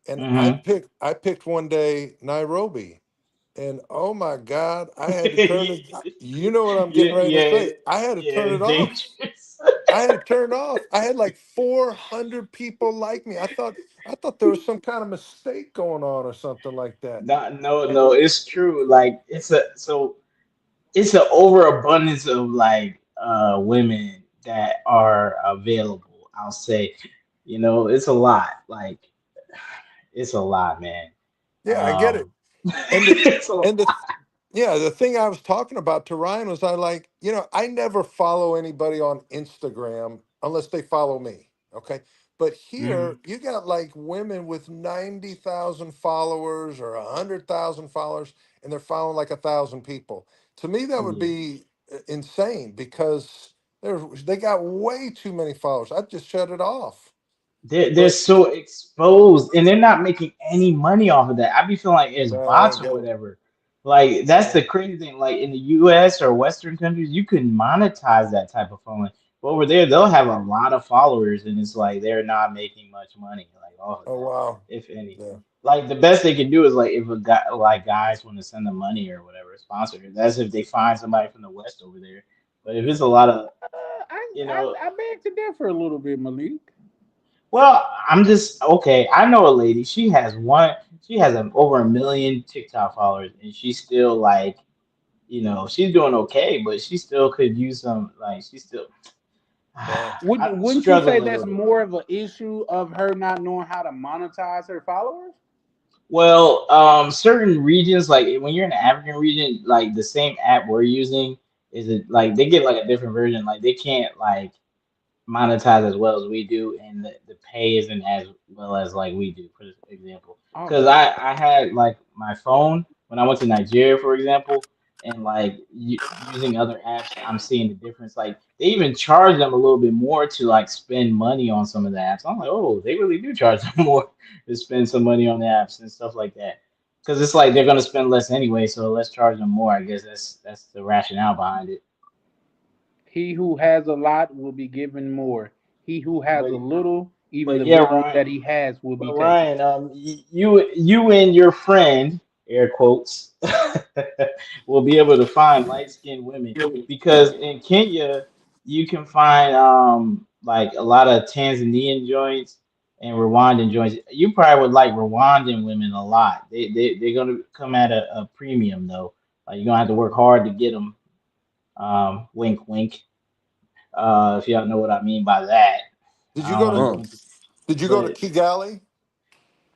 And Hmm. I picked one day Nairobi, and oh my God, I had to turn it. You know what I'm getting Yeah, ready to yeah, say? I had to yeah. turn It's it off. dangerous. I had to turn it off. I had like 400 people like me. I thought there was some kind of mistake going on or something like that. Not, no, And no. It's true. Like it's an overabundance of like women that are available. I'll say, it's a lot. Like it's a lot, man. yeah, I get it. Um, And the it's a lot. and the yeah, the thing I was talking about to Ryan was I never follow anybody on Instagram unless they follow me. Okay. But Mhm. here you got like women with 90,000 followers or 100,000 followers, and they're following like 1,000 people. To me, that would Yeah. be insane because they got way too many followers. I'd just shut it off. They're But so exposed and they're not making any money off of that. I be feeling like it's no, I bots don't or get it. whatever. Like that's Yeah. the crazy thing. Like in the US or Western countries, you can monetize that type of following. But over there, they'll have a lot of followers and it's like they're not making much money like off of Oh that, wow. if any. Yeah. Like the best they can do is like if a guy like guys want to send them money or whatever, sponsor. That's if they find somebody from the West over there. But if it's a lot of, you know, I beg to differ a little bit, Malik. well, I'm just okay. I know a lady. She has over 1 million TikTok followers, and she's still like, she's doing okay, but she still could use some. Like, she's still, Wow. I'm Wouldn't you say struggling a that's little bit. more of an issue of her not knowing how to monetize her followers? Well, certain regions, like when you're in the African region, like the same app we're using, is it like they get like a different version. Like they can't like monetize as well as we do, and the pay isn't as well as like we do, for example. Because Okay. I had like my phone when I went to Nigeria, for example, and like using other apps, I'm seeing the difference. Like they even charge them a little bit more to like spend money on some of the apps. I'm like, oh, they really do charge them more to spend some money on the apps and stuff like that. Because it's like they're gonna spend less anyway, so let's charge them more. I guess that's the rationale behind it. He who has a lot will be given more. He who has a But little, even but the yeah, little Ryan. that he has will be But taken. Ryan, you and your friend, air quotes, will be able to find light skinned women because in Kenya you can find like a lot of Tanzanian joints and Rwandan joints. You probably would like Rwandan women a lot. They're gonna come at a premium though. Like you're gonna have to work hard to get them. Wink, wink. If y'all know what I mean by that. Did you I don't go want to to Uh, go into, did you go to but Kigali?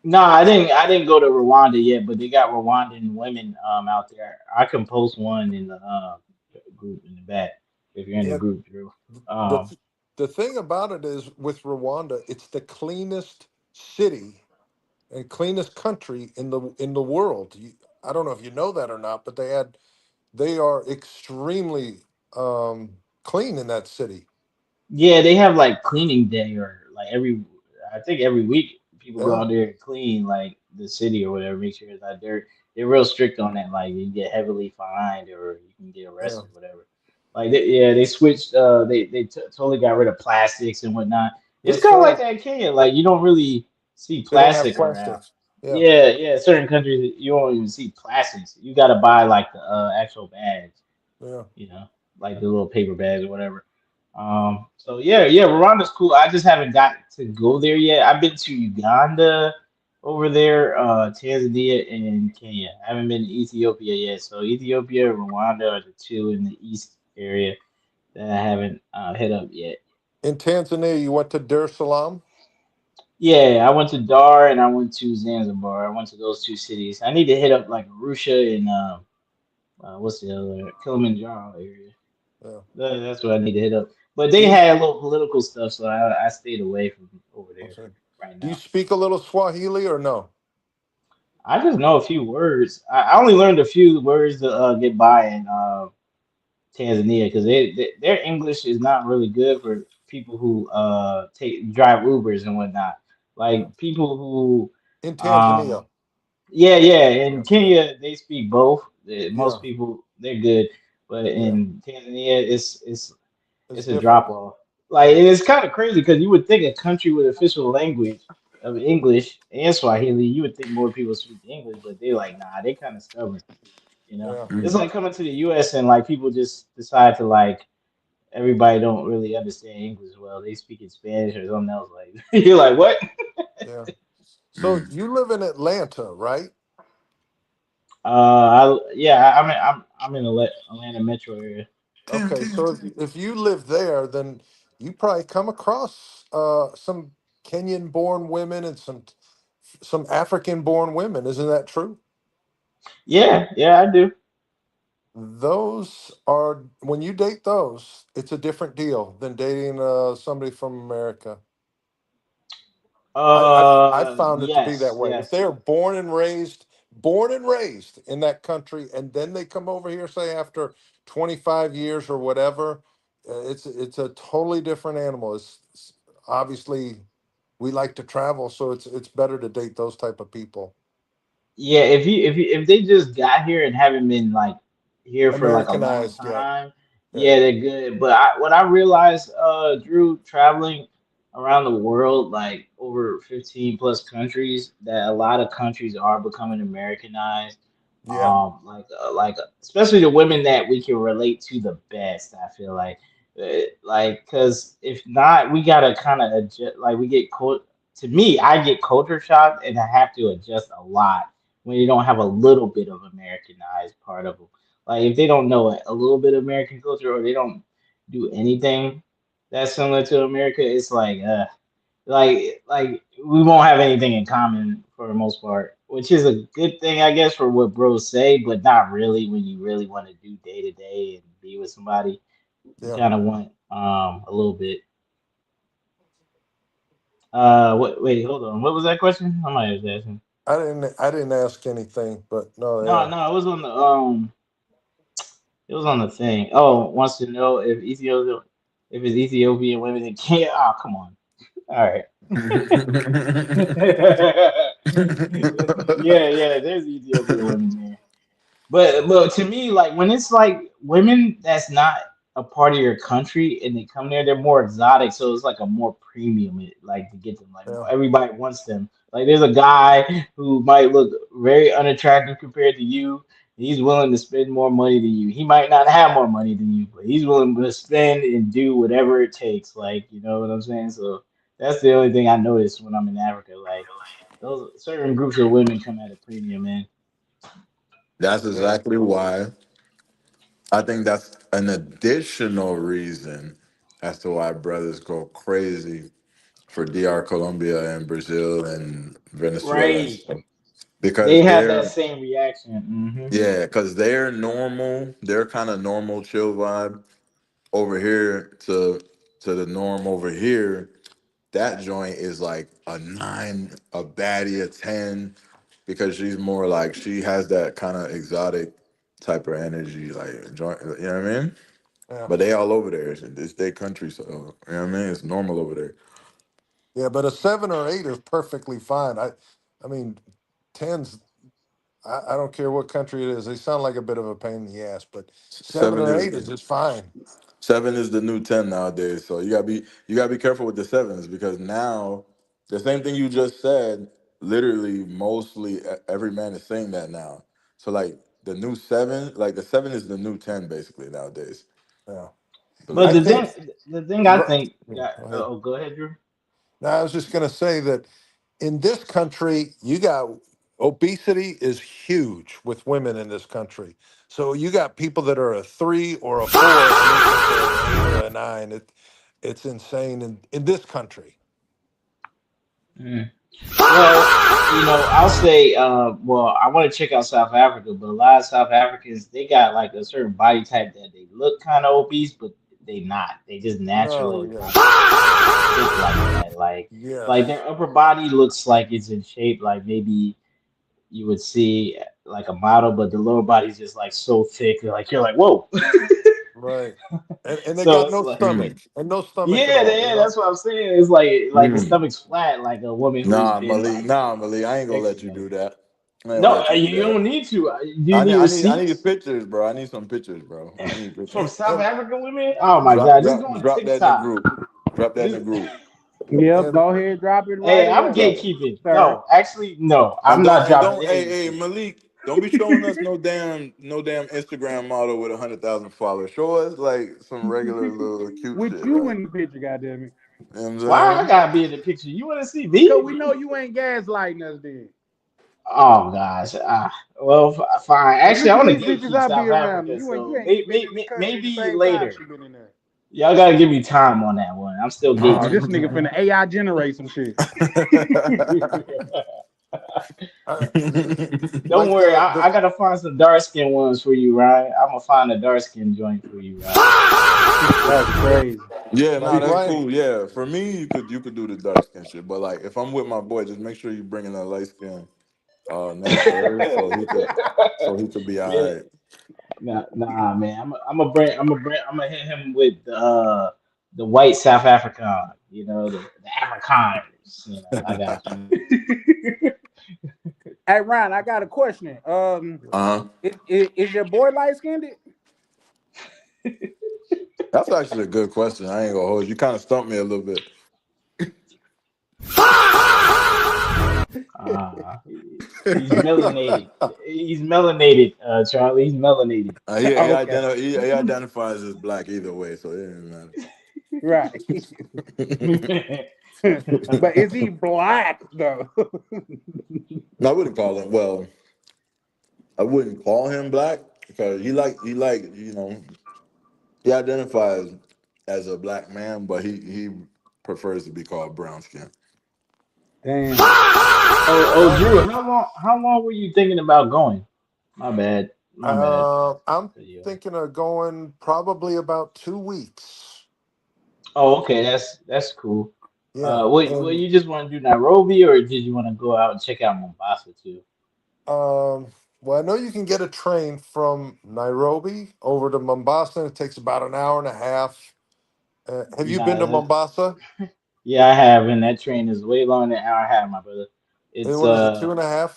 no, I didn't. I didn't go to Rwanda yet, but they got Rwandan women out there. I can post one in the group in the back if you're in the Yeah. group, Drew. The Um, th- the thing about it is with Rwanda, it's the cleanest city and cleanest country in the world. I don't know if you know that or not, but they are extremely clean in that city. yeah, they have like cleaning day or like I think every week people go Yeah, out there and clean like the city or whatever, make sure it's not dirt. They're real strict on that. Like you get heavily fined or you can get yeah. arrested or whatever. Like yeah, they switched. They totally got rid of plastics and whatnot. It's Yes, kind of like sir. that in Kenya. Like you don't really see They don't have plastic around. plastics. Yeah, Yeah, yeah. Certain countries you don't even see plastics. You got to buy like the actual bags, yeah. you know, like the little paper bags or whatever. So yeah, yeah, Rwanda's cool. I just haven't got to go there yet. I've been to Uganda over there, Tanzania and Kenya. I haven't been to Ethiopia yet. So Ethiopia, Rwanda are the two in the east area that I haven't hit up yet. In Tanzania, you went to Dar es Salaam. Yeah, I went to Dar and I went to Zanzibar. I went to those two cities. I need to hit up like Arusha and what's the other Kilimanjaro area. Yeah. That's what I need to hit up. But they Do you had a little political stuff, so I stayed away from over there okay. right Do you now. speak a little Swahili or no? I just know a few words. I only learned a few words to get by in Tanzania because their English is not really good for people who take drive Ubers and whatnot. Yeah. Like people who In um Tanzania. yeah, yeah. In Yeah. Yeah. Kenya, they speak both. Yeah. Most people they're good, but Yeah. in Tanzania, It's it's a different. drop off. Like Yeah. and it's kind of crazy because you would think a country with official language of English and Swahili, you would think more people speak English, but they're like, nah, they kind of stubborn. You know, Yeah. it's Mm. like coming to the U.S. and like people just decide to like everybody don't really understand English well. They speak in Spanish or something else. Like you're like, what? Yeah. So Mm. you live in Atlanta, right? Yeah, I'm in Atlanta metro area. Damn, Okay. damn, So damn. if you live there, then you probably come across some Kenyan-born women and some African-born women. Isn't that true? Yeah, yeah, I do. Those are when you date those, it's a different deal than dating somebody from America. I found it to be that Yes, way. If yes. they are born and raised in that country, and then they come over here, say after 25 years or whatever, it's a totally different animal. It's obviously we like to travel, so it's better to date those type of people. Yeah, if they just got here and haven't been like here for like a long Americanized, yeah, time, yeah, yeah, they're good. But what I realized, Drew, traveling around the world, like over 15 plus countries, that a lot of countries are becoming Americanized. yeah. Especially the women that we can relate to the best. I feel like, because if not, we gotta kind of adjust. Like we get caught. To me, I get culture shock and I have to adjust a lot when you don't have a little bit of Americanized part of them. Like if they don't know a little bit of American culture or they don't do anything that's similar to America, it's like we won't have anything in common for the most part, which is a good thing, I guess, for what bros say, but not really when you really want to do day to day and be with somebody. You Yeah. kind of want a little bit. Wait, hold on. What was that question? I might have asking. I didn't ask anything, but no, No, yeah. no, it was on the thing. Oh, wants to know if it's Ethiopian women in Kenya. Oh, come on. All right. Yeah, yeah, there's Ethiopian women there. But to me, like when it's like women that's not a part of your country and they come there, they're more exotic, so it's like a more premium like to get them. Like Yeah, everybody wants them. Like there's a guy who might look very unattractive compared to you. He's willing to spend more money than you. He might not have more money than you, but he's willing to spend and do whatever it takes. Like, you know what I'm saying? So that's the only thing I noticed when I'm in Africa. Like those certain groups of women come at a premium, man. That's yeah, exactly why I think that's an additional reason as to why brothers go crazy for DR Colombia and Brazil and Venezuela and Right. stuff. They Because have that they're same reaction. yeah, because they're normal, they're kind of normal chill vibe over here to the norm over here. That joint is like a 9, a baddie, a 10, because she's more like she has that kind of exotic type of energy, like joint, you know what I mean? yeah, But they all over there. It's their country, so you know what I mean. It's normal over there. yeah. But a 7 or 8 is perfectly fine. I mean, tens. I don't care what country it is. They sound like a bit of a pain in the ass, but seven Seven or is eight is just fine. 7 is the new 10 nowadays. So you gotta be careful with the sevens because now the same thing you just said. Literally, mostly every man is saying that now. So like the new 7, like the 7 is the new 10 basically nowadays. Yeah, But I Believe it or think. not. the thing I Go think got ahead. oh go ahead, Drew. Now, I was just going to say that in this country, you got obesity is huge with women in this country. So you got people that are a 3 or a 4, and they think they're a 8 or a 9. It's insane in this country. Mm. Well, I'll say, well, I want to check out South Africa, but a lot of South Africans they got like a certain body type that they look kind of obese, but they not. They just No, naturally yeah, kind of thick like that. Like yes, their upper body looks like it's in shape, like maybe you would see like a model, but the lower body's just like so thick, like you're like, whoa. right. And they So got it's no like, stomach Mm, and no stomach at yeah, all. You know. that's what I'm saying. It's like the mm. stomach's flat, like a woman who's Nah, been Malik. like Nah, Malik. I ain't gonna let you exercising. do that. I ain't gonna No, let you do you that. don't need to. Do you need I need receipts pictures, bro. I need some pictures, bro. I need from pictures. South And African women? Oh my Drop, God, just go drop, on drop that in the TikTok. group. Drop that in the Just group. Yep, and go ahead, drop it right hey, I'm away, Drop it. gatekeeping. sir. No, actually, no, I'm not And dropping don't. any Hey, shit. Malik. Don't be showing us no damn Instagram model with 100,000 followers. Show us like some regular little cute With shit, you like in the picture, goddamn it. you know what I'm Why I saying. gotta be in the picture? You want to see Cause we me? know you ain't gaslighting us then. Oh gosh. Well, fine. Cause Actually, I look at want to these bitches gatekeep I be South around. Africa, You so ain't been in the country the maybe same time later. she been in there. Y'all gotta give me time on that one. I'm still Oh, this gatekeeping nigga on finna that. AI generate some shit. Don't like worry, the I gotta find some dark skin ones for you, Ryan. I'm gonna find a dark skin joint for you, Ryan. That's crazy. Yeah, like no, that's Ryan. cool. Yeah, for me, you could do the dark skin shit, but like if I'm with my boy, just make sure you bring in a light skin named Irv, so he could be Man, alright. nah, man. I'm gonna hit him with the white South African, the Afrikaners. I got you. Hey Ryan, I got a question. Uh huh. Is your boy light skinned? That's actually a good question. I ain't gonna hold you. You kind of stumped me a little bit. He's melanated. He's melanated, Charlie. He's melanated. Okay, He identifies as black either way, so it doesn't right. But is he black though? No, I wouldn't call him. Well, I wouldn't call him black because he identifies as a black man, but he prefers to be called brown skin. Damn. Oh, Uh, Drew, how long were you thinking about going? My bad. My bad. I'm For you. thinking of going probably about 2 weeks. Oh, okay, that's cool. Yeah, What and you just want to do Nairobi, or did you want to go out and check out Mombasa too? um, well, I know you can get a train from Nairobi over to Mombasa. It takes about an hour and a half. Have you been Nah, to Mombasa? yeah, I have, and that train is way longer than an hour and a half, my brother. It's What is it, 2.5?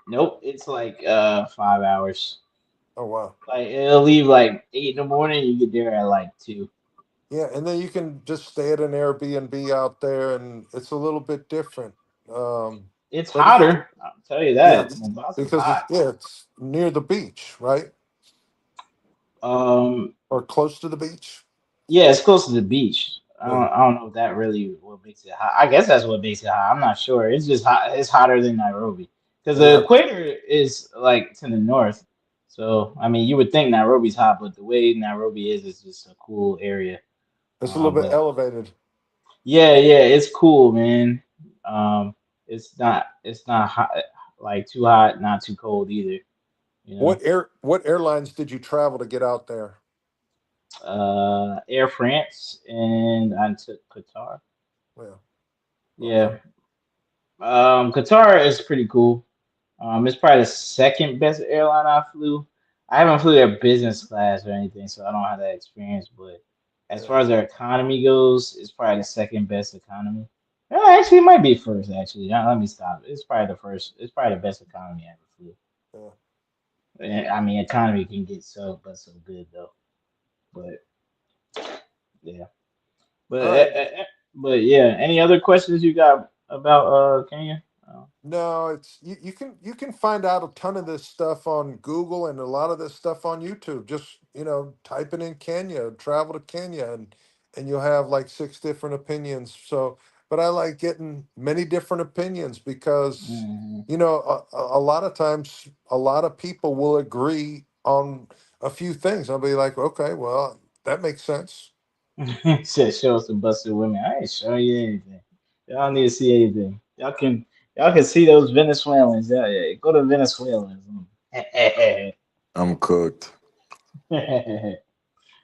nope, it's like 5 hours. Oh wow. Like it'll leave like 8 in the morning, you get there at like 2. Yeah, and then you can just stay at an Airbnb out there, and it's a little bit different. Um, It's but it's hotter, I'll tell you yeah, that. Mombasa's because hot. it's near the beach, right, Um, or close to the beach. Yeah, it's close to the beach. Yeah, I don't know if that really what makes it hot. I guess that's what makes it hot. I'm not sure. It's just hot. It's hotter than Nairobi because the yeah, equator is like to the north. So I mean, you would think Nairobi's hot, but the way Nairobi is just a cool area. it's a little bit But elevated. yeah, it's cool, man. Um, it's not hot, like too hot, not too cold either. You know, What airlines did you travel to get out there? Air France and I took Qatar. Well, okay. Yeah, Qatar is pretty cool. It's probably the second best airline I flew. I haven't flew their business class or anything, so I don't have that experience. But as Yeah, far as their economy goes, it's probably the second best economy. Actually, it might be first. Actually, let me stop. It's probably the first. It's probably the best economy I ever flew. yeah. I mean, economy can get so good though. But yeah, but All right. but yeah. Any other questions you got about Kenya? No, it's you can find out a ton of this stuff on Google and a lot of this stuff on YouTube. Just type it in Kenya, travel to Kenya, and you'll have like 6 different opinions. So, but I like getting many different opinions because Mhm. a lot of times a lot of people will agree on a few things. I'll be like, okay, well, that makes sense. Said show us some busted women. I ain't showing you anything. Y'all need to see anything. Y'all can see those Venezuelans. Yeah, yeah. Go to Venezuela. I'm cooked.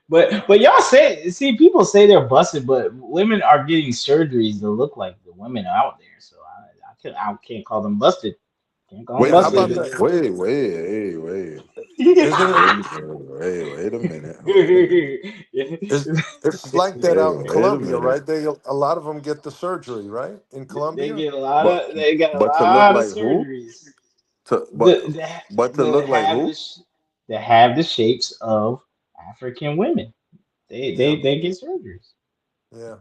But y'all say see people say they're busted, but women are getting surgeries to look like the women out there. So I can't call them busted. Can't call them Wait, Yeah, how how busted. about many? that? Isn't it? Wait a minute. Wait a minute. It's like that out in Wait a Colombia, minute. right? A lot of them get the surgery, right? In They Colombia. get a lot But of they got a but to look lot of like who? surgeries. To The but to the look like have who? the that have the shapes of African women. They Yeah, they they get surgeries. yeah.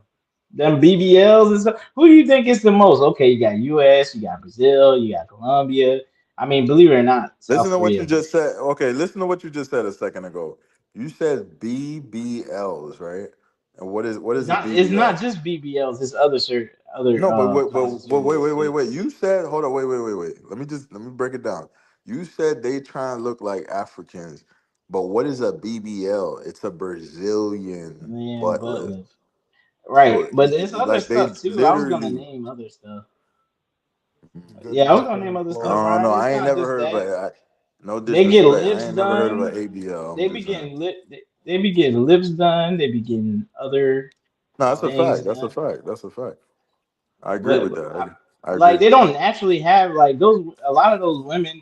Them BBLs and stuff. Who do you think is the most? Okay, you got U.S., you got Brazil, you got Colombia. I mean, believe it or not, Listen South to what you Korea. just said. Okay, listen to what you just said a second ago. You said BBLs, right? And what is a It's not BBL? just BBLs. It's other No, but plastic wait, surgeries wait, wait, too. wait. You said, hold on, wait. Let me break it down. You said they try and look like Africans, but what is a BBL? It's a Brazilian Man, butt butt lift. lift. So Right, but there's other like they stuff too. I was gonna literally. name other stuff. Good Yeah, I was luck gonna in name other I stuff, employment. don't know. Ryan. It's I ain't not never just heard of that. a. No They get disrespect. I lips ain't never heard of an done. ABL. I'm They be just saying. getting they be getting lips done. They be getting other No, that's a things fact. That's a done. fact. That's a fact. I agree But, with but that. I like agree. they don't naturally have like those. A lot of those women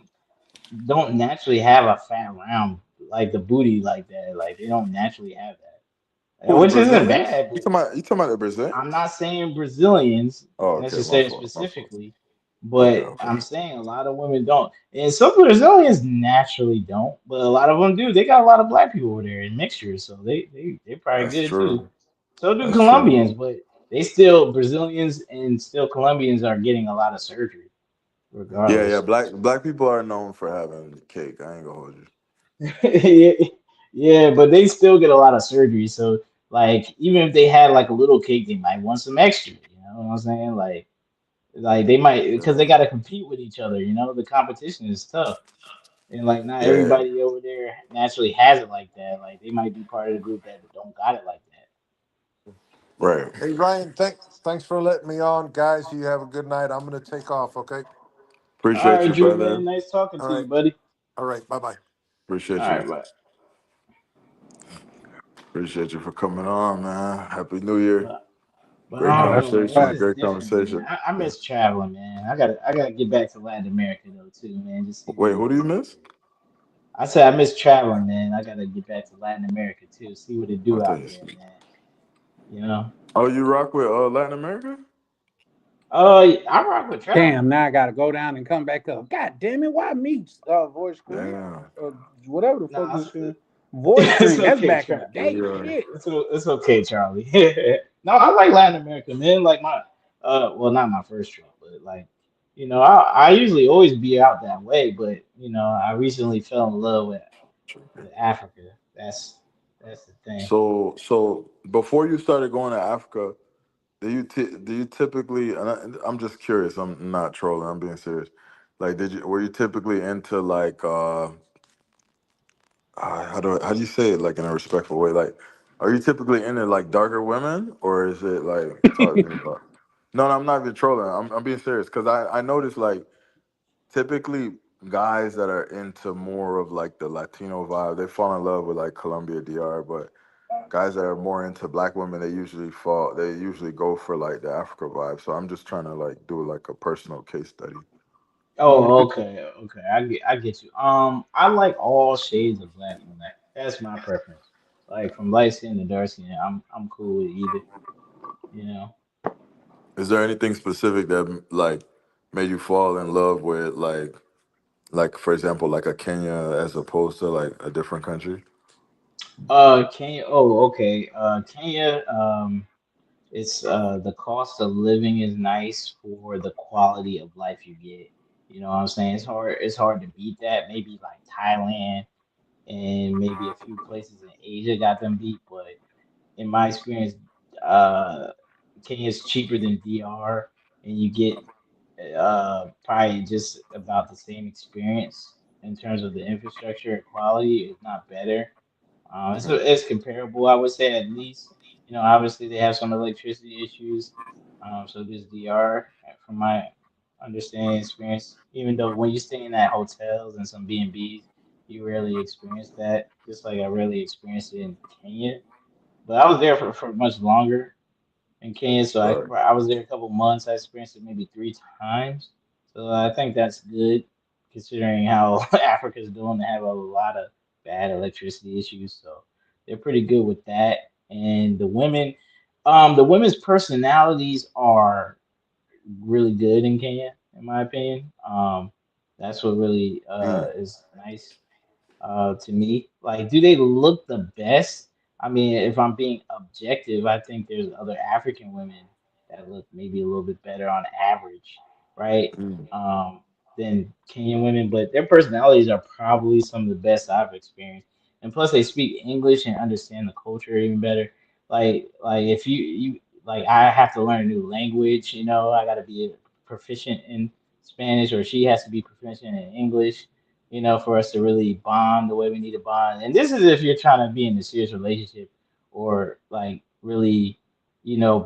don't naturally have a fat round like the booty like that. Like they don't naturally have that, Who the which isn't Brazilians? bad. But You talking about the I'm Brazilians? not saying Brazilians Oh, okay. My necessarily fault. My fault. specifically, Okay, but okay. I'm saying a lot of women don't, and some Brazilians naturally don't, but a lot of them do. They got a lot of black people over there in mixtures, so they probably That's good too. true. So do That's true. Colombians, but they still Brazilians and still Colombians are getting a lot of surgery Yeah, yeah. regardless. Black people are known for having cake. I ain't gonna hold you. yeah, yeah, but they still get a lot of surgery. So like even if they had like a little cake, they might want some extra. You know what I'm saying? Like they might because they Yeah, got to compete with each other. You know, the competition is tough, and like not yeah. everybody over there naturally has it like that. Like they might be part of the group that don't got it like that. Right. Hey Ryan, thanks for letting me on, guys. You have a good night. I'm gonna take off. Okay. All Appreciate right, you, Drew, brother. man, nice talking All to you, right. buddy. All right. Bye bye. All Appreciate you. right, bye. Appreciate you for coming on, man. Happy New Year. But but Great I All don't know, man. conversation. It's right. just Great different, man. conversation. I Yeah. miss traveling, man. I gotta get back to Latin America though too, man. Just see what Wait, it who do you do. miss? I said I miss traveling, man. I gotta get back to Latin America too. See what it I do thought out you. there, man. You know. Oh, you rock with Latin America? I rock with traveling. Damn, now I gotta go down and come back up. God damn it, why me? Voice screen, Damn. uh, whatever the fuck Nah, this is. Voice it's screen. That's okay, back in Charlie. the Yeah, day. you are. Shit. It's okay, Charlie. No, I like Latin America, man. Like my well, not my first trip, but like I usually always be out that way, but I recently fell in love with Africa. That's the thing. So before you started going to Africa, do you typically? And I'm just curious. I'm not trolling. I'm being serious. Like, were you typically into like how do you say it like in a respectful way? Like, are you typically into like darker women, or is it like talk to me about? No, no, I'm not even trolling. I'm being serious because I noticed like typically guys that are into more of like the Latino vibe, they fall in love with like Colombia DR, but guys that are more into black women, they usually go for like the Africa vibe. So I'm just trying to like do like a personal case study. Oh, okay, okay. I get you. I like all shades of black women. That's my preference. Like from light skin to dark skin, I'm cool with either. You know. Is there anything specific that like made you fall in love with like for example like a Kenya as opposed to like a different country? Kenya. Oh, okay. Kenya. It's the cost of living is nice for the quality of life you get. You know what I'm saying? It's hard to beat that. Maybe like Thailand and maybe a few places in Asia got them beat, but in my experience, uh, Kenya's cheaper than DR, and you get probably just about the same experience in terms of the infrastructure and quality, if not better. It's, Mhm. it's comparable, I would say at least. Obviously they have some electricity issues, So this DR, from my understanding experience, even though when you stay in at hotels and some B&Bs, you rarely experience that. Just like I rarely experienced it in Kenya. But I was there for much longer in Kenya, so Right. I was there a couple months. I experienced it maybe 3 times. So I think that's good considering how Africa's doing. They have a lot of bad electricity issues, so they're pretty good with that. And the women's personalities are really good in Kenya, in my opinion. That's what really Mm. is nice to me. Like, do they look the best? I mean, if I'm being objective, I think there's other African women that look maybe a little bit better on average, right? Mm. Um, than Kenyan women, but their personalities are probably some of the best I've experienced. And plus, they speak English and understand the culture even better. Like if you like, I have to learn a new language. You know, I got to be proficient in Spanish, or she has to be proficient in English, for us to really bond the way we need to bond. And this is if you're trying to be in a serious relationship or like really,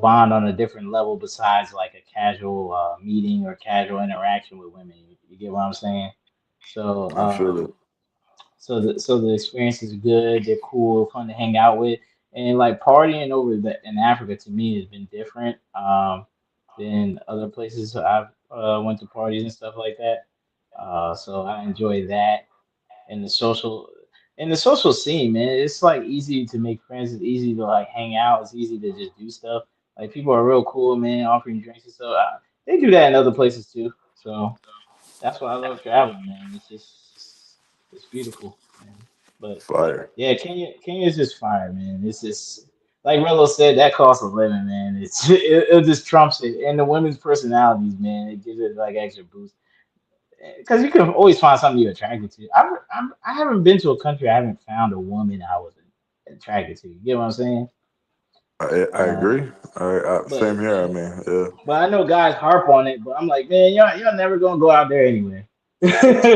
bond on a different level besides like a casual meeting or casual interaction with women. You get what I'm saying? So, I feel it. so the experience is good. They're cool, fun to hang out with, and like partying over in Africa to me has been different than other places I've went to parties and stuff like that. So I enjoy that and the social scene, man. It's like easy to make friends. It's easy to like hang out. It's easy to just do stuff. Like people are real cool, man, offering drinks and stuff. They do that in other places too. So that's why I love traveling, man. It's beautiful, man. But Fire. yeah, Kenya is just fire, man. It's just like Rello said, that cost of living, man. It just trumps it, and the women's personalities, man. It gives it like extra boost because you can always find something you're attracted to. I haven't been to a country I haven't found a woman I was attracted to. You get what I'm saying? I Uh, agree. Same but here. I mean, yeah. but I know guys harp on it, but I'm like, man, y'all never gonna go out there anyway.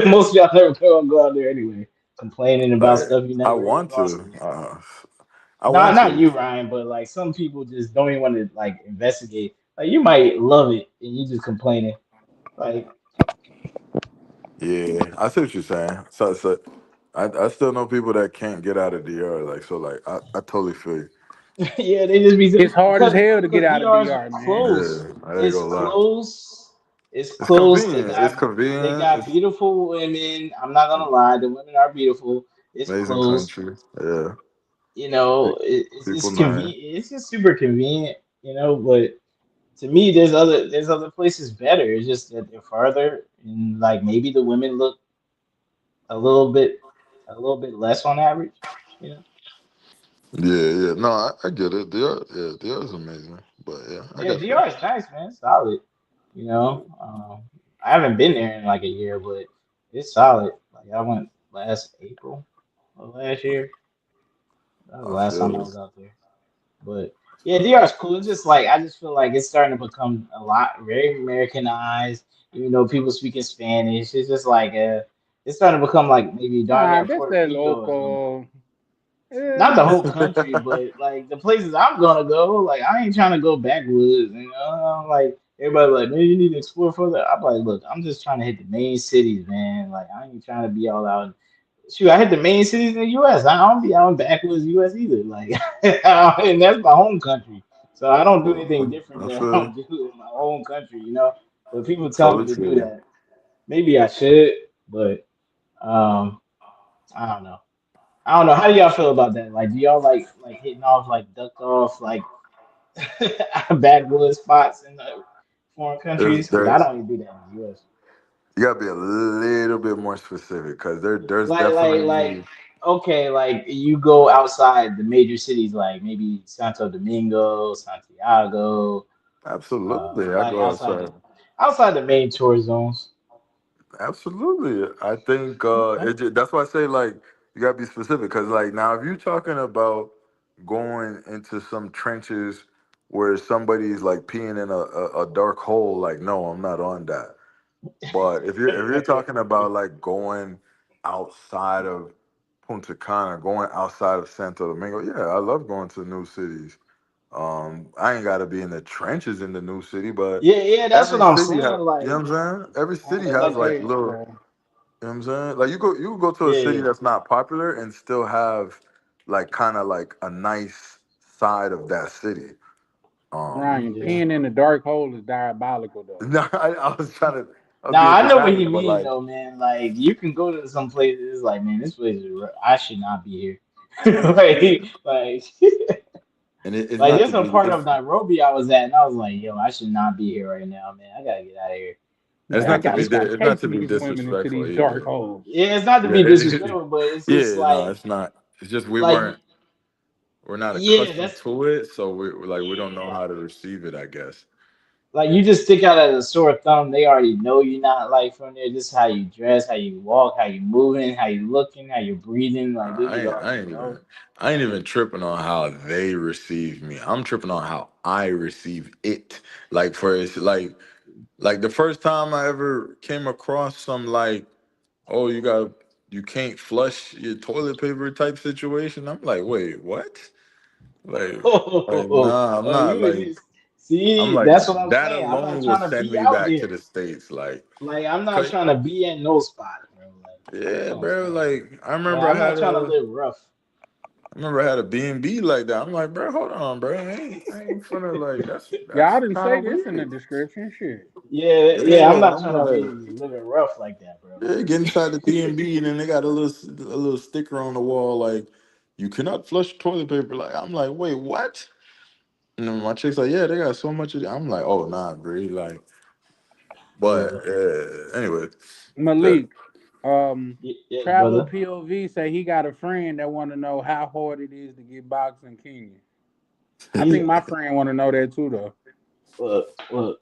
Most of y'all never gonna go out there anyway, complaining about Like, stuff you I never really want gonna to. see. I want Not to. you, Ryan, but like some people just don't even want to like investigate. Like you might love it and you just complaining. Like Yeah, I see what you're saying. So I still know people that can't get out of DR. Like, so, like, I totally feel you. yeah, they just be It's hard as because hell to get out of DR is DR, man. close. Yeah, I ain't It's gonna lie. close. It's It's close. They convenient. It's got they convenient. got It's beautiful women. I'm not gonna lie, the women are beautiful. It's amazing close. country. Yeah, It's people just nice. convenient. It's just super convenient. But to me, there's other places better. It's just that they're farther, and like maybe the women look a little bit a little bit less on average. You know. Yeah, yeah. No, I get it. DR is amazing. But yeah, I Yeah, got you. DR is nice, man. Solid. I haven't been there in like a year, but it's solid. Like I went last April of last year. That was the I last time feel I it. was out there. But yeah, DR is cool. It's just like I just feel like it's starting to become a lot very Americanized. Even though people speaking Spanish, it's just like it's starting to become like maybe darn Nah, near that's Puerto that Rico or something. local. Not the Yeah. whole country, but like the places I'm gonna go. Like I ain't trying to go backwoods. I'm like everybody like, man, you need to explore further. I'm like, look, I'm just trying to hit the main cities, man. Like I ain't trying to be all out. Shoot, I hit the main cities in the U.S. I don't be out in backwoods U.S. either. Like, and that's my home country. So I don't do anything different I than I feel don't it. do in my home country. But people tell me Totally to do feel you. that. Maybe I should, but um, I don't know. I don't know. How do y'all feel about that? Like, do y'all like hitting off like duck off like backwoods spots in foreign There's countries? Because I there don't even do that in the U.S. you gotta be a little bit more specific because there's Like, definitely okay, like you go outside the major cities, like maybe Santo Domingo, Santiago, absolutely I like go outside. outside the main tourist zones. Absolutely. I think Okay. that's why I say like you gotta be specific because like now if you're talking about going into some trenches where somebody's like peeing in a dark hole, like no, I'm not on that. But if you're talking about like going outside of Punta Cana, going outside of Santo Domingo, yeah, I love going to new cities. I ain't gotta be in the trenches in the new city, but Yeah, yeah, that's what every I'm city saying. has, you know what I'm saying? Every city That's has Like like the little, bro. you know what I'm saying? Like you go to a city yeah, that's not popular and still have like kind of like a nice side of that city. Ryan, yeah. peeing in the dark hole is diabolical though. No, I was Nah, being I know what he dramatic, but mean like, though, man. Like you can go to some places, it's like, man, this place is. I should not be here. Like, it's like not there's to a be, part of Nairobi I was at, and I was like, yo, I should not be here right now, man. I gotta get out of here. it's Man, Like, not to be, I gotta it's not take to be these women into disrespectful these dark either. holes. yeah, it's not to Yeah, be disrespectful, but it's just yeah, no, like, it's not. It's just like, we're not yeah, accustomed that's to it, so we're like we don't know yeah. how to receive it, I guess. Like you just stick out as a sore thumb. They already know you're not like from there. Just how you dress, how you walk, how you moving, how you looking, how you breathing. Like they just I already ain't know. even tripping on how they receive me. I'm tripping on how I receive it. Like for it's like the first time I ever came across some like, oh, you can't flush your toilet paper type situation. I'm like, wait, what? Like, nah, I'm Oh, not like I'm see, like that's what I'm that saying. I'm not alone will trying to send be me out back to there. the States. Like, Like I'm not 'cause- trying to be in no spot, bro. Like that's yeah, what I'm bro. saying. Like Like I'm not trying to live rough. I remember I had a B&B like that. I'm like, bro, hold on, bro. I ain't finna like Yeah, I that's didn't kind say of this in the weird. description. Shit. Yeah, yeah. I'm Yeah, not I'm trying to be like, living rough like that, bro. yeah, get inside the B&B and then they got a little sticker on the wall like, you cannot flush toilet paper. Like, I'm like, wait, what? And then my chick's like, yeah, they got so much of it. I'm like, oh nah, bro. Like, but Yeah, anyway, that Malik, um, yes, Travel brother. POV say he got a friend that want to know how hard it is to get boxed in Kenya. I He's think my friend want to know that too, though. look.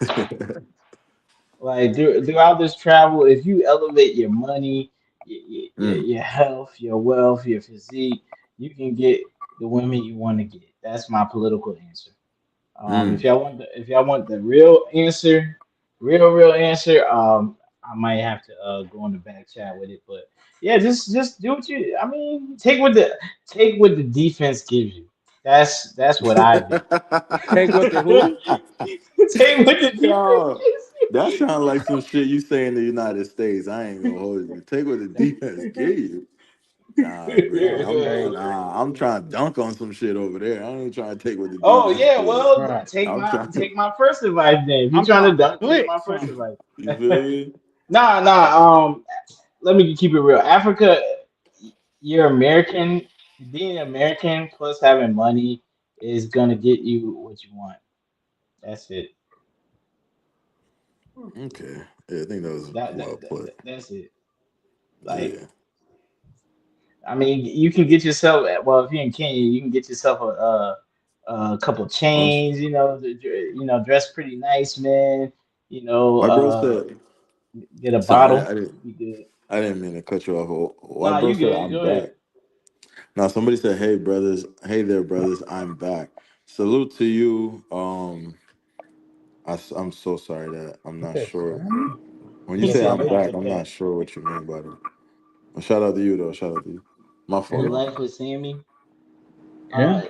Like throughout this travel, if you elevate your money, mm, your health, your wealth, your physique, you can get the women you want to get. That's my political answer. mm. If y'all want the real answer, real answer, I might have to go on the back chat with it. But yeah, just do what you. I mean, take what the defense gives you. That's what I do. Take what the who? Take what the defense Yo, gives that you. sounds like some shit you say in the United States. I ain't gonna hold you. Take what the defense give you. Nah, bro. That's crazy. I'm trying to dunk on some shit over there. I ain't trying to take what the Oh defense yeah, give. well Right. take I'm trying to, take my first advice then. If you're I'm trying to trying to dunk, take click my first something. advice. you feel me? Let me keep it real. Africa, you're American. Being American plus having money is gonna get you what you want. That's it. Okay. Yeah, I think that was well put. That's it. Like, Yeah. I mean, you can get yourself. Well, if you're in Kenya, you can get yourself a couple Um, chains. Dress pretty nice, man. You know, my bro said, get a sorry, bottle. You good? I didn't mean to cut you off. White Nah, bro you said, good. I'm Go ahead. back. Now somebody said, hey brothers, hey there, brothers, I'm back. Salute to you. I'm so sorry that I'm He not said, sure. Sammy? When you He say said I'm you like back, to I'm not pet. sure what you mean by that. Well, shout out to you though. Shout out to you. My You fault. My like fault. with Sammy? Yeah. Uh,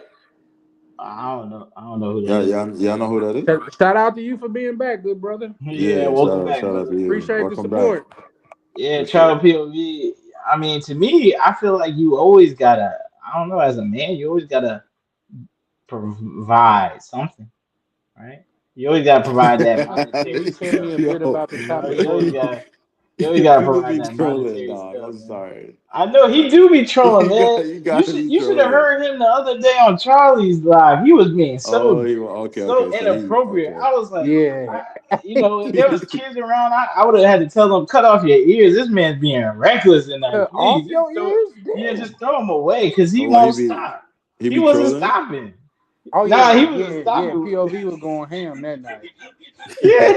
I don't know. I don't know who that Yeah, is. y'all know who that is? Shout out to you for being back, good brother. Yeah, Yeah, welcome back, shout out to brother. you. Appreciate the Welcome back. support. Yeah, Appreciate travel it. POV. I mean, to me, I feel like you always gotta. I don't know. As a man, you always gotta provide something, right? You always gotta provide that Can you monetary tell me stuff. a bit Yo, about the You know, topic you for always me? got you always gotta people provide be that trolling, monetary dog. stuff, I'm man. sorry. I know he do be trolling, man. You You gotta should be you should have trolling. heard him the other day on Charlie's live. He was being Oh, so okay, so okay. So he inappropriate. okay. I was like, Yeah. if there was kids around, I would have had to tell them cut off your ears. This man's being reckless tonight. Cut off Please your ears? Damn. just throw him away because he Oh, won't stop. he He be wasn't trolling. stopping. Oh Nah, yeah, he wasn't yeah, yeah. stopping. POV was going ham that night. Yeah,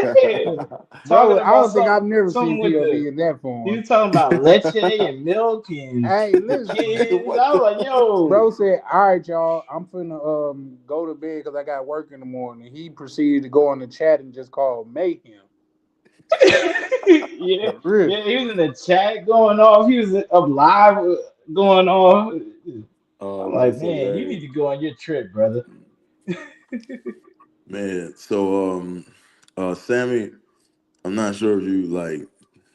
talking Bro, I about don't think I've never seen something with the. POV in that He form. was talking about leche and milk and Hey, listen. kids. What I was the? like, yo. Bro said, "All right, y'all, I'm finna go to bed because I got work in the morning." He proceeded to go on the chat and just call mayhem. Yeah, For real. yeah, he was in the chat going off. He was up live going off. Oh, I'm like, that's man, you need hilarious. to go on your trip, brother. Man, so Sammy, I'm not sure if you like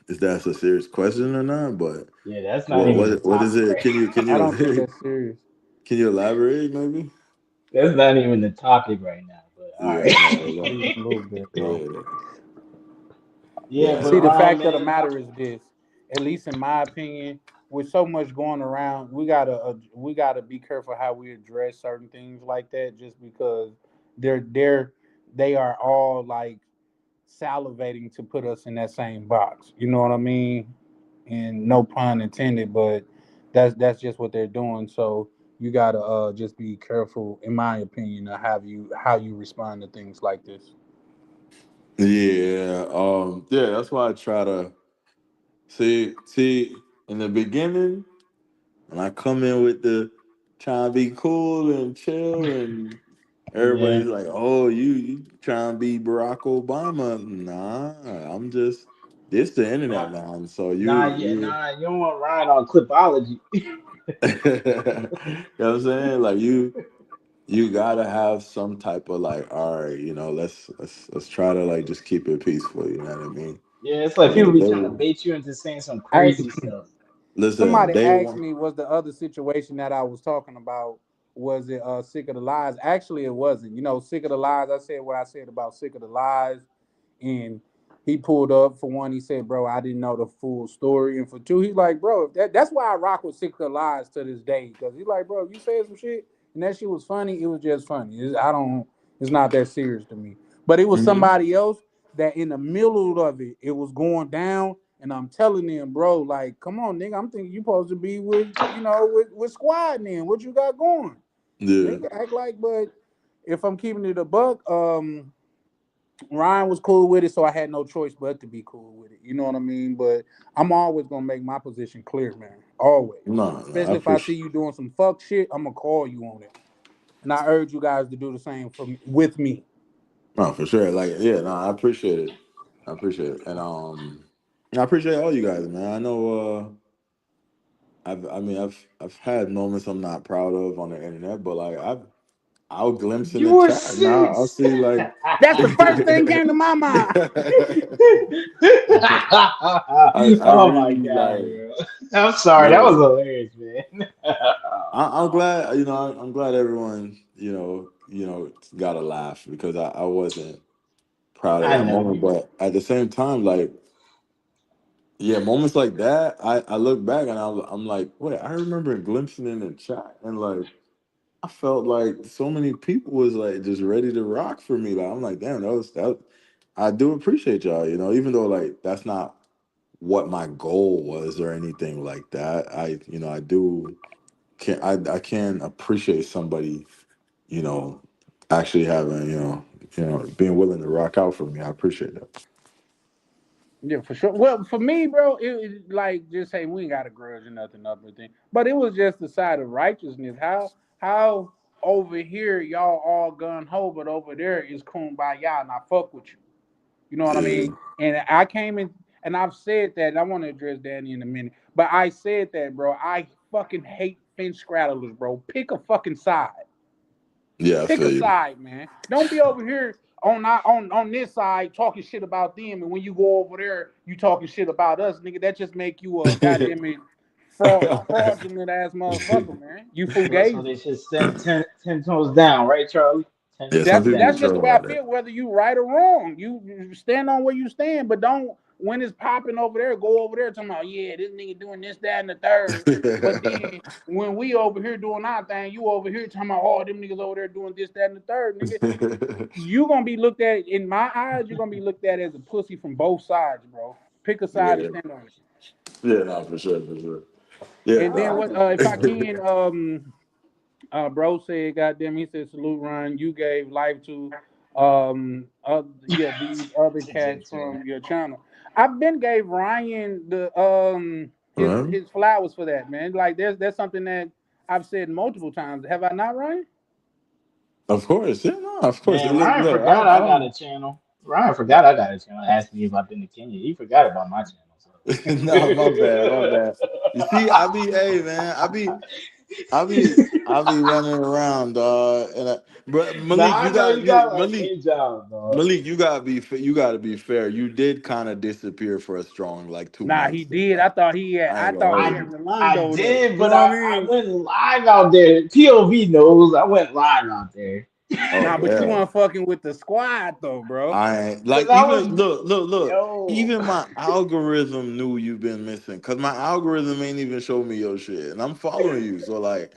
if that's a serious question or not, but Yeah, that's not what even the what is topic it? right I Can don't think you that's serious. can you elaborate maybe? that's not even the topic right now. But all Yeah, no, At right. least a little bit, bro. yeah, Yeah, yeah. but See, the fact of the man, matter is this, at least in my opinion, with so much going around, we gotta be careful how we address certain things like that, just because they're they are all like salivating to put us in that same box. You know what I mean? And no pun intended, but that's just what they're doing. So you gotta just be careful, in my opinion, of how you respond to things like this. Yeah, yeah, that's why I try to see in the beginning when I come in with the trying to be cool and chill and yeah, everybody's like, "Oh, you trying to be Barack Obama?" Nah, I'm just this the internet nah, now, so yeah, you nah, you don't want Ryan on clipology. you know what I'm saying? Like you gotta have some type of like, all right, let's try to like just keep it peaceful. You know what I mean? Yeah, it's like You know, people be trying to they bait you into saying some I crazy stuff. listen. Somebody They asked want. me, was the other situation that I was talking about, was it Sick of the Lies? Actually, it wasn't. Sick of the Lies, I said what I said about Sick of the Lies. And he pulled up for one. He said, "Bro, I didn't know the full story." And for two, he's like, "Bro, that's why I rock with Sick of the Lies to this day." Because he's like, "Bro, you said some shit and that shit was funny. It was just funny. I don't. It's not that serious to me." But it was Mhm. somebody else that in the middle of it, it was going down. And I'm telling them, bro, like, come on, nigga. I'm thinking you supposed to be with squad then. What you got going? Yeah. Nigga act like, but if I'm keeping it a buck, Ryan was cool with it, so I had no choice but to be cool with it. You know what I mean? But I'm always gonna make my position clear, man. Always. No, no, I Especially if I see appreciate. you doing some fuck shit, I'm gonna call you on it. And I urge you guys to do the same with me. No, for sure. Like, yeah, no, I appreciate it. I appreciate it, and I appreciate all you guys, man. I know. I mean, I've had moments I'm not proud of on the internet, but like I'll glimpse in the You're chat, and I'll sis. see like. That's the first thing came to my mind. I Oh my really god, like bro. I'm sorry, that was yeah. hilarious, man. I'm glad I'm glad everyone got a laugh because I wasn't proud of I that know moment, you were. but at the same time, like yeah, moments like that, I look back and I'm like, wait, I remember glimpsing in the chat and like I felt like so many people was like just ready to rock for me. Like I'm like, damn, that. I do appreciate y'all, even though like that's not what my goal was or anything like that. I do I can appreciate somebody, you know, actually having being willing to rock out for me. I appreciate that. Yeah, for sure. Well, for me, bro, it like just say we ain't got a grudge or nothing up with thing. But it was just the side of righteousness. How over here y'all all gun ho, but over there is kumbaya and I fuck with you. You know what I Yeah, mean? And I came in and I've said that, and I want to address Danny in a minute. But I said that, bro. I fucking hate fence scrattlers, bro. Pick a fucking side. yeah, I Pick feel a you. side, man. Don't be over here on this side talking shit about them, and when you go over there, you talking shit about us, nigga. That just make you a goddamn it fraudulent ass motherfucker, man. You So fugazi. they should send 10 toes down, right, Charlie? 10 Yeah, some toes people That's down. just the feel way I like that. feel. Whether you right or wrong, you stand on where you stand, but don't when it's popping over there, go over there talking about yeah, this nigga doing this, that, and the third. But then when we over here doing our thing, you over here talking about oh them niggas over there doing this, that, and the third, nigga. You gonna be looked at in my eyes. You're gonna be looked at as a pussy from both sides, bro. Pick a side and Yeah, stand on it. yeah, no, for sure, for sure. Yeah, And then no, what? If I can, bro said, "Goddamn," he said, "Salute, Ryan. You gave life to, yeah, these other cats J2. from your channel. I've been gave Ryan the his Well, his flowers for that, man. Like there's something that I've said multiple times. Have I not, Ryan? of course, yeah, no, of course. Man, Look, Ryan look, forgot I got a channel. Ryan forgot I got a channel. Asked me if I've been to Kenya. He forgot about my channel. So. no, my bad, my bad. You see, I be, hey, man, I be. I be running around, and but Nah, Malik, I know you got like Malik, 8 jobs, dog. Malik, you gotta be fair. You did kind of disappear for a strong like two Nah, he months. did. Like, I I ain't gonna thought he hold I had you. I Rolando though. did, You but know what I I mean? went live out there. POV knows I went live out there. Oh Nah, but you yeah. weren't fucking with the squad though, bro. I ain't Cause like I was even look. yo. Even my algorithm knew you've been missing because my algorithm ain't even show me your shit, and I'm following you. So like,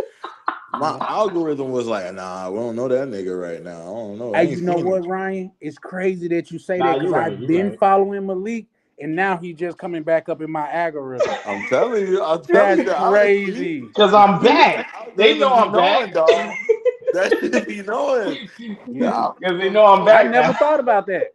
my Yeah. algorithm was like, nah, we don't know that nigga right now. I don't know. I Hey, ain't you know seen him. what, Ryan? It's crazy that you say Nah, that you because right, I've you been right. following Malik, and now he just coming back up in my algorithm. I'm telling That's you, see, crazy. Cause I'm the back. They know algorithm be I'm back. knowing, dog. That shit be knowing. The Yeah, Cause they algorithm know be I'm I back knowing. never now. thought about that.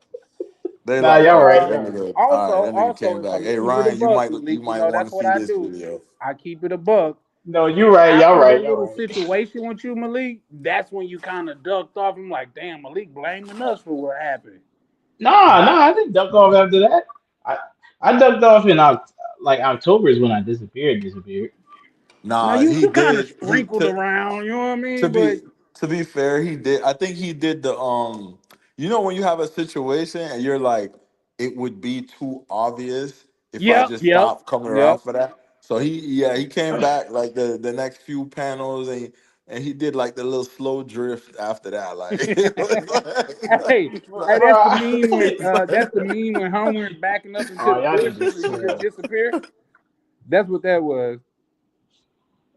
They Nah, like, y'all But right, that y'all right. nigga. All right, also, that nigga also, came if I'm back. gonna Hey keep it a Ryan, buck, you Malik, you might know want that's to what see I this do. video. I keep it a buck. No, you right, y'all After the right, y'all little right. situation with you, Malik, that's when you kind of ducked off. I'm like, damn, Malik blaming us for what happened. Nah, nah, I didn't duck off after that. I I ducked off in like October is when I disappeared. Now Nah, you he kind of did. sprinkled around, you know what I To mean? But be to be fair, he did. I think he did the You know when you have a situation and you're like, it would be too obvious if I yep, just yep, stopped coming around yep. for that. So he came back like the next few panels and he did like the little slow drift after that. Like it was Hey, hey, like, that's the Bro, meme when it's like Homer is backing up into oh, the y'all need to bushes and he just chill. disappear. That's what that was.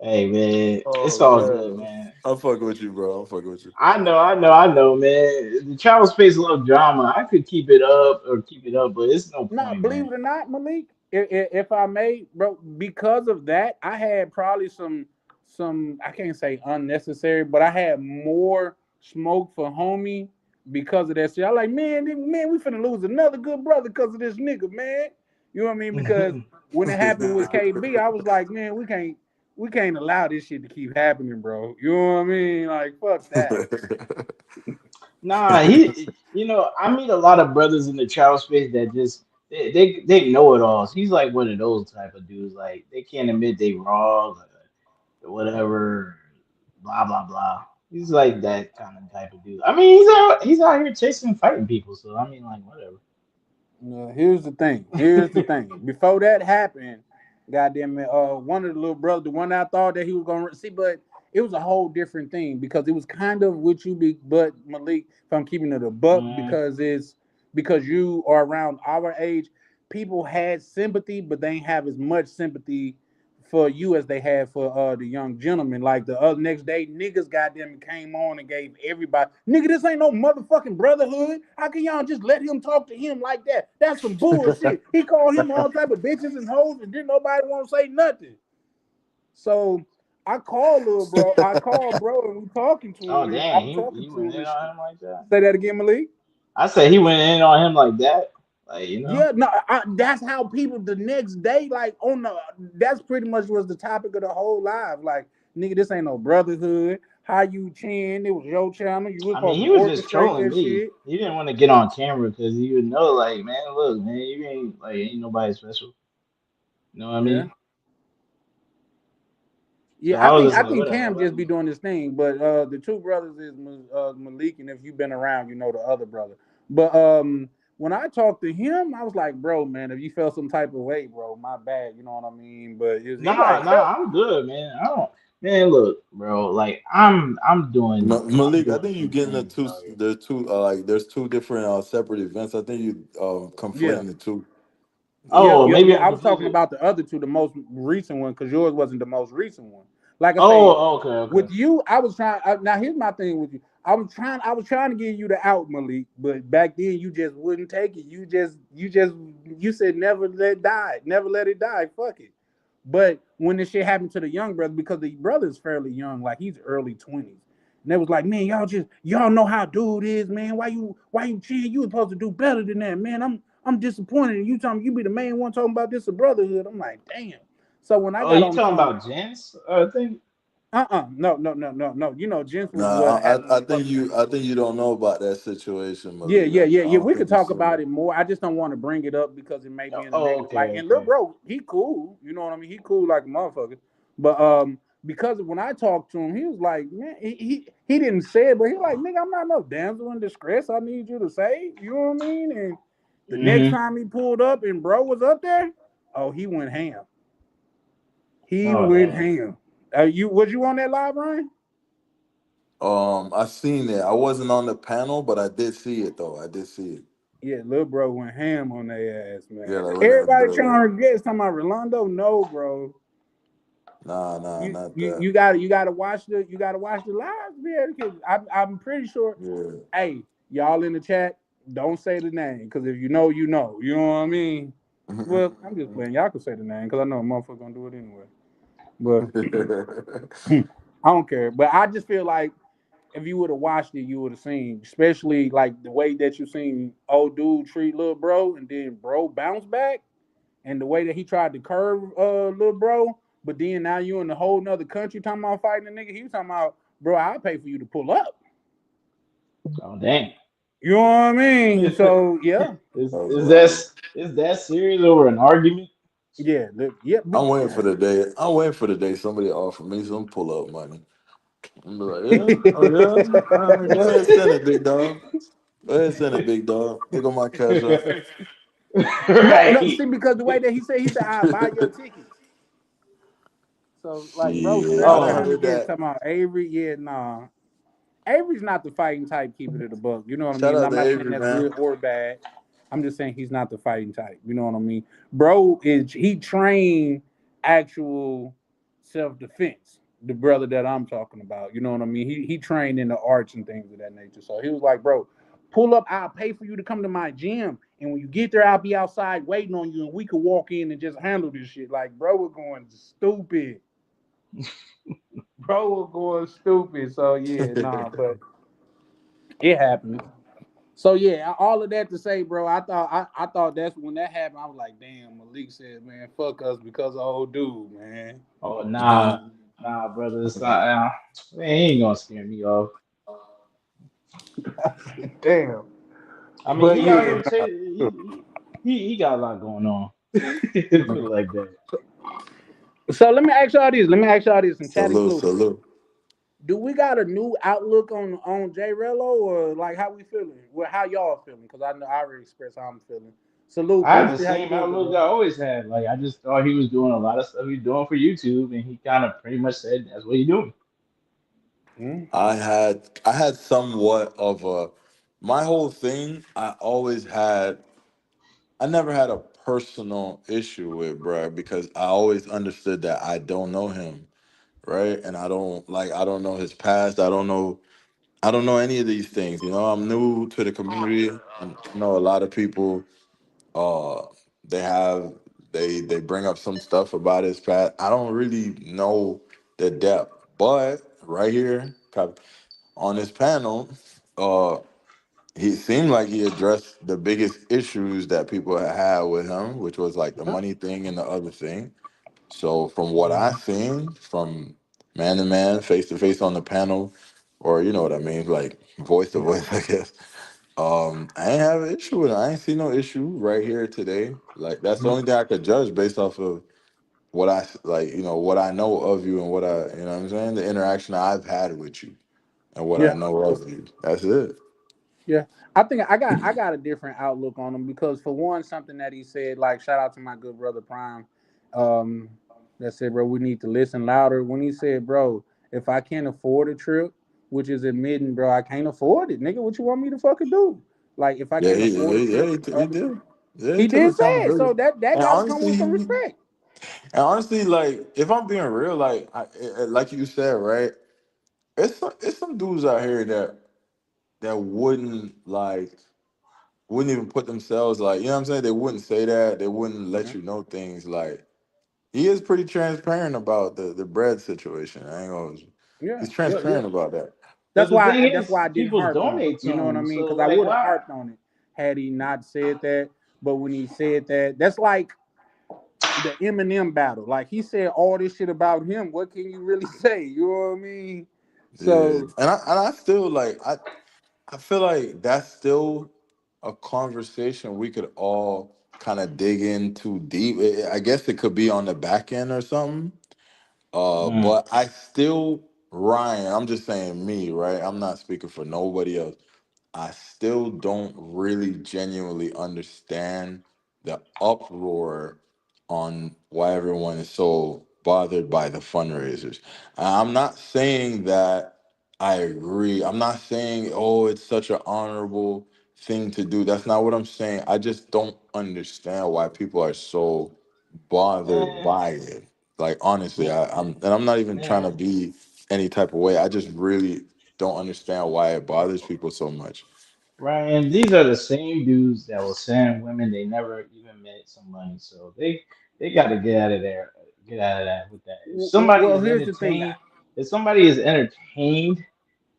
Hey man, it's oh all good, man. man. I'm fucking with you, bro. I'm fucking with you. I know, man. The travel space love drama. I could keep it up or keep it up, but it's no No, point, believe man. it or not, Malik, if I may, bro, because of that, I had probably some I can't say unnecessary, but I had more smoke for homie because of that shit. I like, man, we finna lose another good brother because of this nigga, man. You know what I mean? Because when it happened with KB, I was like, man, we can't allow this shit to keep happening, bro. You know what I mean? Like, fuck that. Nah, I meet a lot of brothers in the travel space that just they know it all. He's like one of those type of dudes. Like they can't admit they wrong or whatever, blah blah blah. He's like that kind of type of dude. I mean, he's out here chasing, fighting people. So I mean, like whatever. Here's the thing. Here's the thing. Before that happened, goddamn it, one of the little brothers, the one I thought that he was gonna see, but it was a whole different thing because it was kind of what you be, but Malik, if I'm keeping it a buck, Mm, because you are around our age, people had sympathy, but they ain't have as much sympathy for you as they had for the young gentleman. Like the other next day, niggas goddamn came on and gave everybody, nigga, this ain't no motherfucking brotherhood. How can y'all just let him talk to him like that? That's some bullshit. He called him all type of bitches and hoes, and didn't nobody want to say nothing. So I called little bro. I called bro, and we talking to oh him, and I dang, was he, talking he to went him in and shit. on him like that. Say that again, Malik. I said he went in on him like that. Like Yeah, no, that's how people the next day, like on the, that's pretty much was the topic of the whole live. Like, nigga, this ain't no brotherhood. How you chin? It was your channel. You was I mean, supposed to he was just orchestrate trolling that me. shit. He didn't want to get on camera because he would know, like, man, look, man, you ain't like ain't nobody special. You know what I Yeah. mean? So Yeah, I I was think just I like, think whatever, Cam let just him be do doing this thing, but the two brothers is Malik, and if you've been around, you know the other brother. But when I talked to him, I was like, bro, man, if you felt some type of way, bro, my bad, you know what I mean. But he Nah, like, nah, I'm good, man. I don't, man. Look, bro, like I'm Malik, I doing think you some getting things out here. there's two different separate events. I think you yeah. conflating the two. Yep, Oh, yep, maybe yeah. I'm I was talking confused. about the other two, the most recent one, because yours wasn't the most recent one. Like I say, Oh, okay, okay. with you, I was trying. Now here's my thing with you. I was trying to give you the out, Malik, but back then you just wouldn't take it. You said never let it die, never let it die. Fuck it. But when this shit happened to the young brother, because the brother is fairly young, like he's early 20s, and they was like, man, y'all know how dude is, man. Why you cheating? You was supposed to do better than that, man. I'm disappointed. And you telling me you be the main one talking about this a brotherhood. I'm like, damn. So when I Oh, got you on the talking phone, about Jens? I think. no. You know, Jens was No, what had me fucking. I think you don't know about that situation, Yeah, Malik. yeah, yeah, I yeah. don't We could think you talk seen about it. it more. I just don't want to bring it up because it may be in a Oh, negative light. okay, And little okay. bro, he cool. You know what I mean? He cool like a motherfucker. But because when I talked to him, he was like, man, he didn't say it, but he was like, nigga, I'm not no damsel in distress. I need you to save. You know what I mean? And the next Hmm. time he pulled up and bro was up there, oh, he went ham. He Oh went damn. ham. You was you on that live, Ryan? I seen it. I wasn't on the panel, but I did see it though. I did see it. Yeah, little bro went ham on their ass, Yeah, man. like when Everybody the trying to guess talking about Rolando. No, bro. nah, You not you that. you got you got to watch the live. Yeah, because I'm pretty sure. Yeah. Hey, y'all in the chat, don't say the name because if you know, you know. You know what I mean? Well, I'm just playing. Y'all can say the name because I know a motherfucker gonna do it anyway. But I don't care. But I just feel like if you would have watched it, you would have seen, especially like the way that you seen old dude treat little bro, and then bro bounce back, and the way that he tried to curve little bro. But then now you in a whole nother country talking about fighting a nigga. He was talking about, bro, I'll pay for you to pull up. Oh damn. You know what I mean? is So yeah, That is was that is that serious over an argument? yeah, yeah. I'm waiting for the day. I'm waiting for the day somebody offer me some pull up money. I'm be like, yeah, oh yeah. Go ahead, send it, big dog. Go ahead, send it, big dog. Here go my cash up. No, no. Right. See, because the way that he said, I'll buy your tickets. So like, bro, Shit, I straight done Oh, trying to heard get that. talking about Avery. Yeah, nah. Avery's not the fighting type. Keep it in the book. You know what I Shout mean? out I'm to not saying Avery, that's man. good or bad. I'm just saying he's not the fighting type. You know what I mean? Bro is he trained actual self defense. The brother that I'm talking about. You know what I mean? He trained in the arts and things of that nature. So he was like, bro, pull up. I'll pay for you to come to my gym. And when you get there, I'll be outside waiting on you, and we could walk in and just handle this shit. Like, bro, we're going stupid. Bro, we're going stupid. So yeah, nah, but it happens. So yeah, all of that to say, bro, I thought that's when that happened. I was like, damn, Malik said, man, fuck us because of old dude, man. oh Uh-huh. nah, brother. It's not, man, he ain't gonna scare me off. Damn. I mean, But he out yeah, here nah. he got a lot going on. Put it like that. So let me ask y'all this. Let me ask y'all this and chat Salute, included. salute. Do we got a new outlook on J Rello or like how we feeling? Well, how y'all feeling? Because I know I already expressed how I'm feeling. Salute, I had Big the C, how you same doing, good outlook I bro? always had. Like I just thought he was doing a lot of stuff he's doing for YouTube, and he kind of pretty much said that's what he's doing. Hmm? I had somewhat of a my whole thing. I never had a personal issue with bruh because I always understood that I don't know him, right? And I don't know his past. I don't know any of these things. You know, I'm new to the community. I know a lot of people uh they have they bring up some stuff about his past. I don't really know the depth. But right here on this panel, uh he seemed like he addressed the biggest issues that people had with him, which was like the Yeah. money thing and the other thing. So from what I seen, from man to man, face to face on the panel, or you know what I mean, like voice to voice, I guess. I ain't have an issue with it. I ain't see no issue right here today. Like that's the Mhm. only thing I could judge based off of what I like, what I know of you and what you know what I'm saying, the interaction I've had with you and what I Yeah. know of you. That's it. Yeah, I think I got a different outlook on him because for one, something that he said, like shout out to my good brother Prime, um, that said, bro, we need to listen louder. When he said, bro, if I can't afford a trip, which is admitting, bro, I can't afford it, nigga. What you want me to fucking do? Like, if I Yeah, can't afford a trip, he did. Yeah, he he took did say it. accountability. So that And got to come honestly, with some respect. like if I'm being real, like you said, right? It's some dudes out here that wouldn't even put themselves like, you know what I'm saying? They wouldn't say that. They wouldn't let Mhm. you know things like he is pretty transparent about the bread situation. I ain't gonna Yeah, he's yeah, yeah. transparent about that. But the thing That's is, why I didn't people harp on it. donate to You know what I him, mean? so Because I like, would have why? harped on it had he not said that. But when he said that, that's like the Eminem battle. Like he said all this shit about him. What can you really say? You know what I mean? Yeah. So And I still I feel like that's still a conversation we could all kind of dig into deep. I guess it could be on the back end or something. Mm. But I still, Ryan, I'm just saying me, right? I'm not speaking for nobody else. I still don't really genuinely understand the uproar on why everyone is so bothered by the fundraisers. I'm not saying that I agree. I'm not saying, oh, it's such an honorable thing to do. That's not what I'm saying. I just don't understand why people are so bothered Man, by it. Like honestly, man, I'm not even trying to man, be any type of way. I just really don't understand why it bothers people so much. Ryan, these are the same dudes that will send women they never even met some money. So they got to get out of there, get out of that with that. If somebody Well, is here's the thing. entertained, if somebody is entertained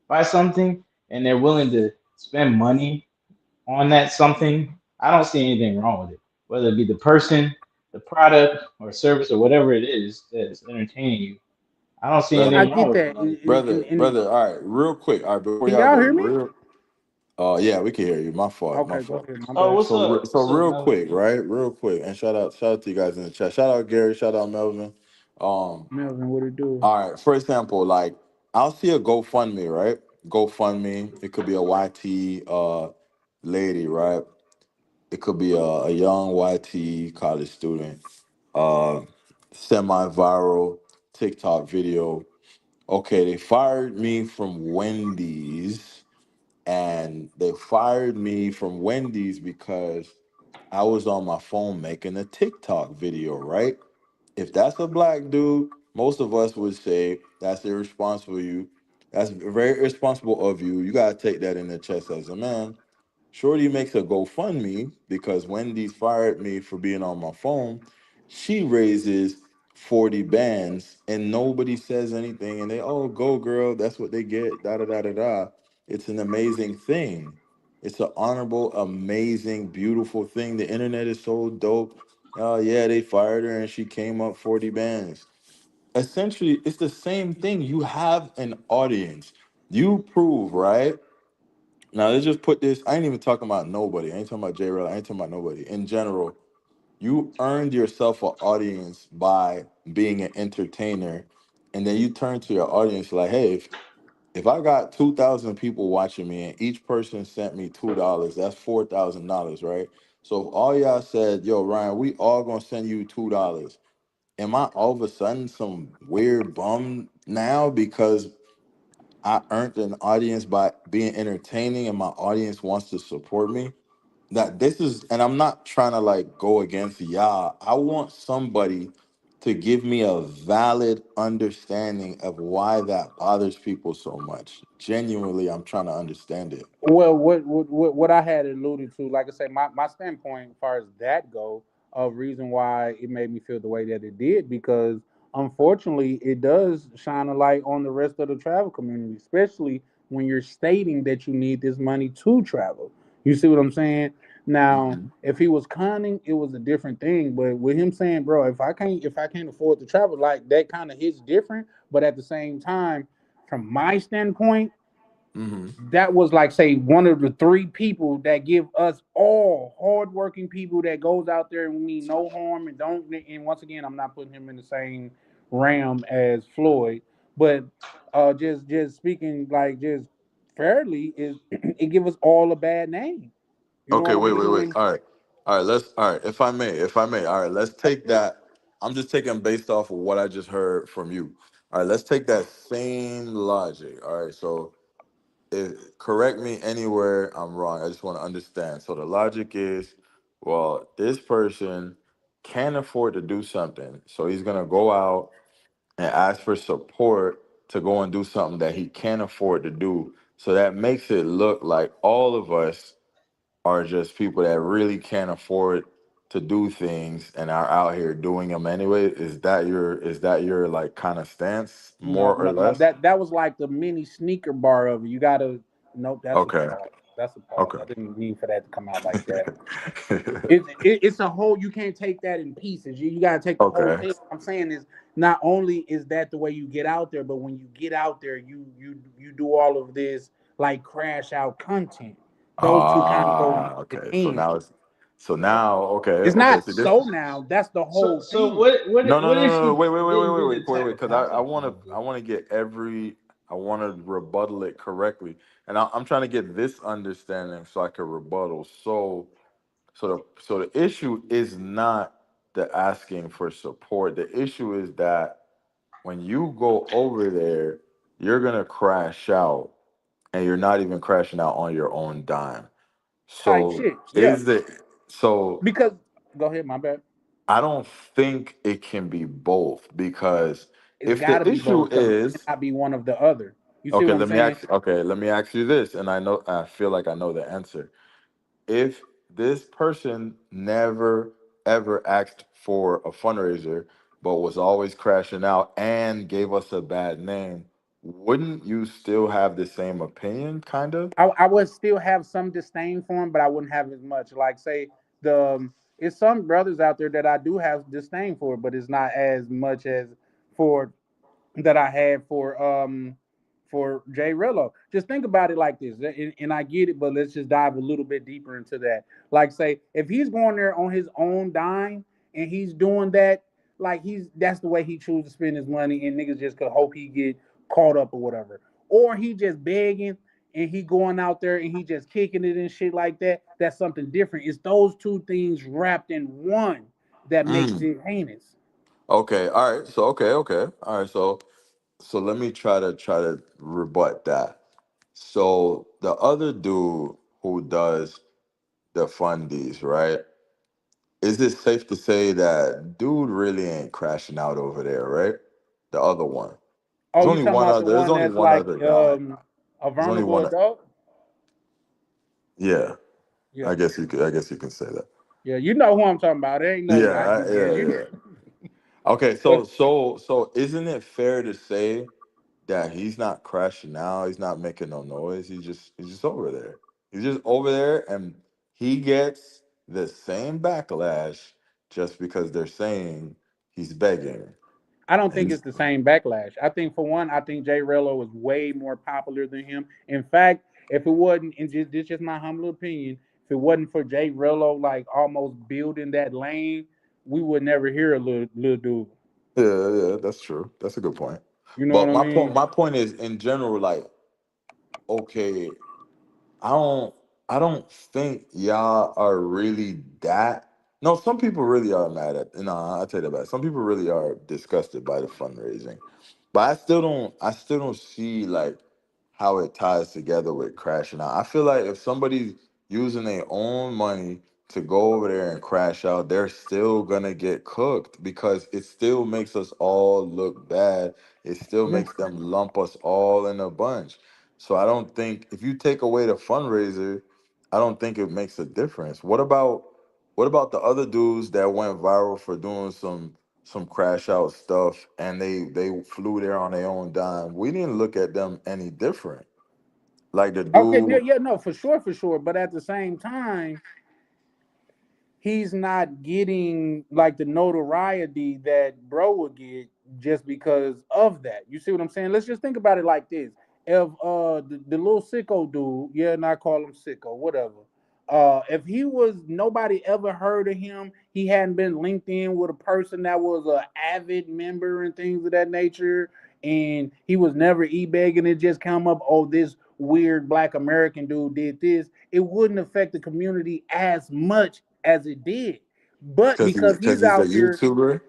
by something and they're willing to spend money on that something, I don't see anything wrong with it. Whether it be the person, the product, or service, or whatever it is that's entertaining you, I don't see I anything Brother, wrong get with it. that, Like, brother, all right, real quick, all right, before can y'all y'all go, hear me? real, yeah, we can hear you. My fault, my Okay, go fault. ahead. My oh, bad. So what's up, real Melvin? quick, right? Real quick, and shout out to you guys in the chat. Shout out Gary, shout out Melvin. Um, Melvin, what it do? all right, for example, like I'll see a GoFundMe, right? GoFundMe, it could be a YT lady, right? It could be a young YT college student, uh, semi-viral TikTok video. Okay, they fired me from Wendy's, and they fired me from Wendy's because I was on my phone making a TikTok video, right? If that's a black dude, most of us would say that's irresponsible. You, that's very irresponsible of you. You gotta take that in the chest as a man. Shorty makes a GoFundMe because Wendy's fired me for being on my phone. She raises 40 bands and nobody says anything. And they, oh, go girl, that's what they get. Da da da da da. It's an amazing thing. It's an honorable, amazing, beautiful thing. The internet is so dope. Oh, yeah, they fired her and she came up 40 bands. Essentially, it's the same thing. You have an audience. You prove, right? Now let's just put this. I ain't even talking about nobody. I ain't talking about J Rel. I ain't talking about nobody. In general, you earned yourself an audience by being an entertainer, and then you turn to your audience like, hey, if I got 2,000 people watching me and each person sent me $2, that's $4,000, right? So if all y'all said, yo, Ryan, we all gonna send you $2. Am I all of a sudden some weird bum now because I earned an audience by being entertaining and my audience wants to support me? That this is, and I'm not trying to like go against y'all. I want somebody to give me a valid understanding of why that bothers people so much. Genuinely, I'm trying to understand it. Well, what I had alluded to, like I say, my standpoint as far as that go, of reason why it made me feel the way that it did, because unfortunately it does shine a light on the rest of the travel community, especially when you're stating that you need this money to travel. You see what I'm saying? Now, Mhm. if he was conning, it was a different thing. But with him saying, bro, if I can't afford to travel, like that kind of hits different. But at the same time, from my standpoint, Mhm. that was like say one of the three people that give us all hardworking people that goes out there and mean no harm and don't, and once again I'm not putting him in the same realm as Floyd, but just speaking like just fairly is it give us all a bad name. You know Okay, what I wait. mean? All right, let's all right, if I may, all right, let's take that. I'm just taking based off of what I just heard from you. All right, let's take that same logic. All right, so correct me anywhere I'm wrong. I just want to understand. So the logic is, well, this person can't afford to do something, so he's gonna go out and ask for support to go and do something that he can't afford to do. So that makes it look like all of us are just people that really can't afford to do things and are out here doing them anyway. Is that your like kind of stance, No, more or no, no. less? That was like the mini sneaker bar of it. You gotta. Nope, that's a Okay. pause. That's a pause. Okay. I didn't mean for that to come out like that. It's a whole. You can't take that in pieces. You got to take the whole Okay. thing. I'm saying is not only is that the way you get out there, but when you get out there, you do all of this like crash out content. Those two kind of go Ah, hand okay. in hand. So now, okay, It's okay. not So this. so now. That's the So whole so thing. what No, no, what no, if no, no. she Wait, wait, wait, wait, didn't wait, do the wait, wait, type wait. of Because content she was I doing? want to get every. I want to rebuttal it correctly, and I'm trying to get this understanding so I can rebuttal. So the issue is not the asking for support. The issue is that when you go over there, you're gonna crash out, and you're not even crashing out on your own dime. Type So shit. Yeah. is the so Because go ahead, my bad. I don't think it can be both because It's if got to the be issue both because it is cannot be one of the other. You see okay, what I'm saying? let me ask you this, and I feel like I know the answer. If this person never ever asked for a fundraiser but was always crashing out and gave us a bad name, wouldn't you still have the same opinion, kind of? I would still have some disdain for him, but I wouldn't have as much. Like say the it's some brothers out there that I do have disdain for, but it's not as much as for that I had for Jay Rello. Just think about it like this, and I get it, but let's just dive a little bit deeper into that. Like say if he's going there on his own dime and he's doing that, like he's that's the way he chooses to spend his money, and niggas just could hope he get caught up or whatever, or he just begging and he going out there and he just kicking it and shit like that. That's something different. It's those two things wrapped in one that makes Mm. it heinous. Okay, all right. So okay. All right, so let me try to rebut that. So the other dude who does the fundies, right? Is it safe to say that dude really ain't crashing out over there, right? The other one. Oh, you talking about the There's one only that's one like other guy. a There's only vulnerable one. adult? Yeah, Yeah. I guess you can say that. Yeah, you know who I'm talking about. There ain't nothing I yeah, Yeah, you yeah. Okay, but so isn't it fair to say that he's not crashing out, he's not making no noise, he's just over there. He's just over there and he gets the same backlash just because they're saying he's begging. I don't think And it's the same backlash. I think for one, I think Jay Rello is way more popular than him. In fact, if it wasn't, and just this just my humble opinion, if it wasn't for Jay Rello like almost building that lane, we would never hear a little dude. yeah, that's true. That's a good point. You know what But I mean? my point is in general, like, okay, I don't I don't think y'all are really that. No, some people really are mad at. No, I'll tell you that. Some people really are disgusted by the fundraising, but I still don't see like how it ties together with crashing out. I feel like if somebody's using their own money to go over there and crash out, they're still gonna get cooked because it still makes us all look bad. It still Yeah. makes them lump us all in a bunch. So I don't think if you take away the fundraiser, I don't think it makes a difference. What about the other dudes that went viral for doing some crash out stuff and they flew there on their own dime? We didn't look at them any different. Like the Okay, yeah, dude, yeah, no, for sure. But at the same time, he's not getting like the notoriety that bro would get just because of that. You see what I'm saying? Let's just think about it like this. If the little sicko dude, yeah, and I call him sicko, whatever. If he was nobody ever heard of him, he hadn't been linked in with a person that was a avid member and things of that nature, and he was never e-begging, it just come up, oh, this weird black American dude did this, it wouldn't affect the community as much as it did. But because because he's he's a out here, YouTuber,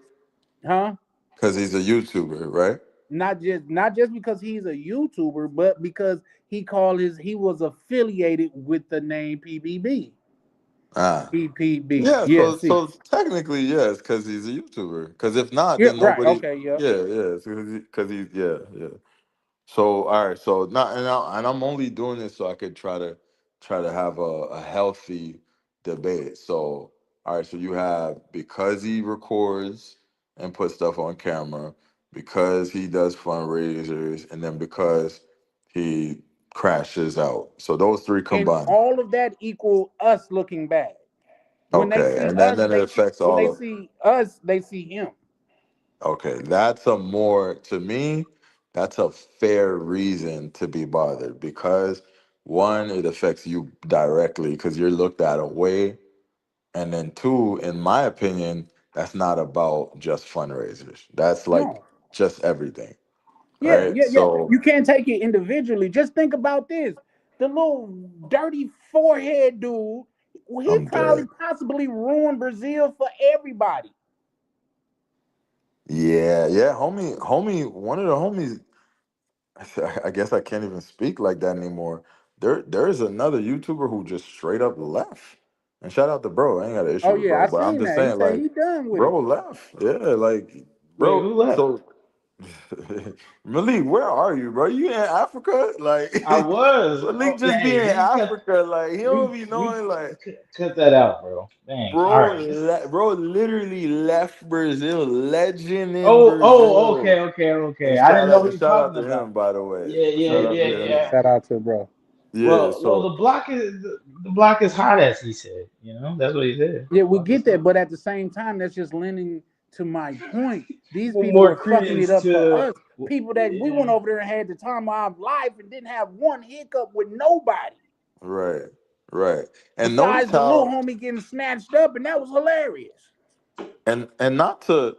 huh? because he's a YouTuber, right? Not just because he's a YouTuber, but because he was affiliated with the name PBB. Ah, PPB. yeah. Yeah, see. So technically, yes, because he's a YouTuber. Because if not, Yeah, then right. nobody. Okay, yeah. Yeah. Because he's yeah. So all right, so not and I'm only doing this so I could try to have a healthy debate. So all right, so you have because he records and puts stuff on camera, because he does fundraisers, and then because he crashes out. So those three And combined. all of that equal us looking bad. When they Okay, see and us, then it they affects when all they of. see us, they see him. Okay, that's a more to me, that's a fair reason to be bothered because one, it affects you directly because you're looked at away, And then two, in my opinion, that's not about just fundraisers. That's like No. just everything, Yeah, right? yeah, yeah. So You can't take it individually. Just think about this. The little dirty forehead dude, he I'm probably dead. possibly ruined Brazil for everybody. Yeah, yeah, homie, one of the homies. I guess I can't even speak like that anymore. There's another YouTuber who just straight up left. And shout out to bro. I ain't got an Oh issue with yeah, I bro, but I'm seen just that. He saying, said like, he done with it. bro left. Yeah, like, Wait, bro. who left? So Malik, where are you, bro? You in Africa? Like, I was. Oh, Malik just be hey, in we can cut. Africa. Like, he don't be We knowing. Like, cut that out, bro. Dang. All bro, right. bro, literally left Brazil. Legend in Oh, Brazil. okay, okay, And okay. I didn't know who you're shout out talking to about. him, by the way. Yeah, yeah, Shout Yeah, out yeah, to yeah. yeah. him. Shout out to bro. Yeah, Well, so the block is hot as he said. You know, that's what he said. Yeah, we Block is get that, hot. but at the same time, that's just lending to my point. These people More are fucking it credence up for to us. People that we yeah. went over there and had the time of our life and didn't have one hiccup with nobody. right, right. And notice Besides the little how homie getting snatched up, and that was hilarious. and not to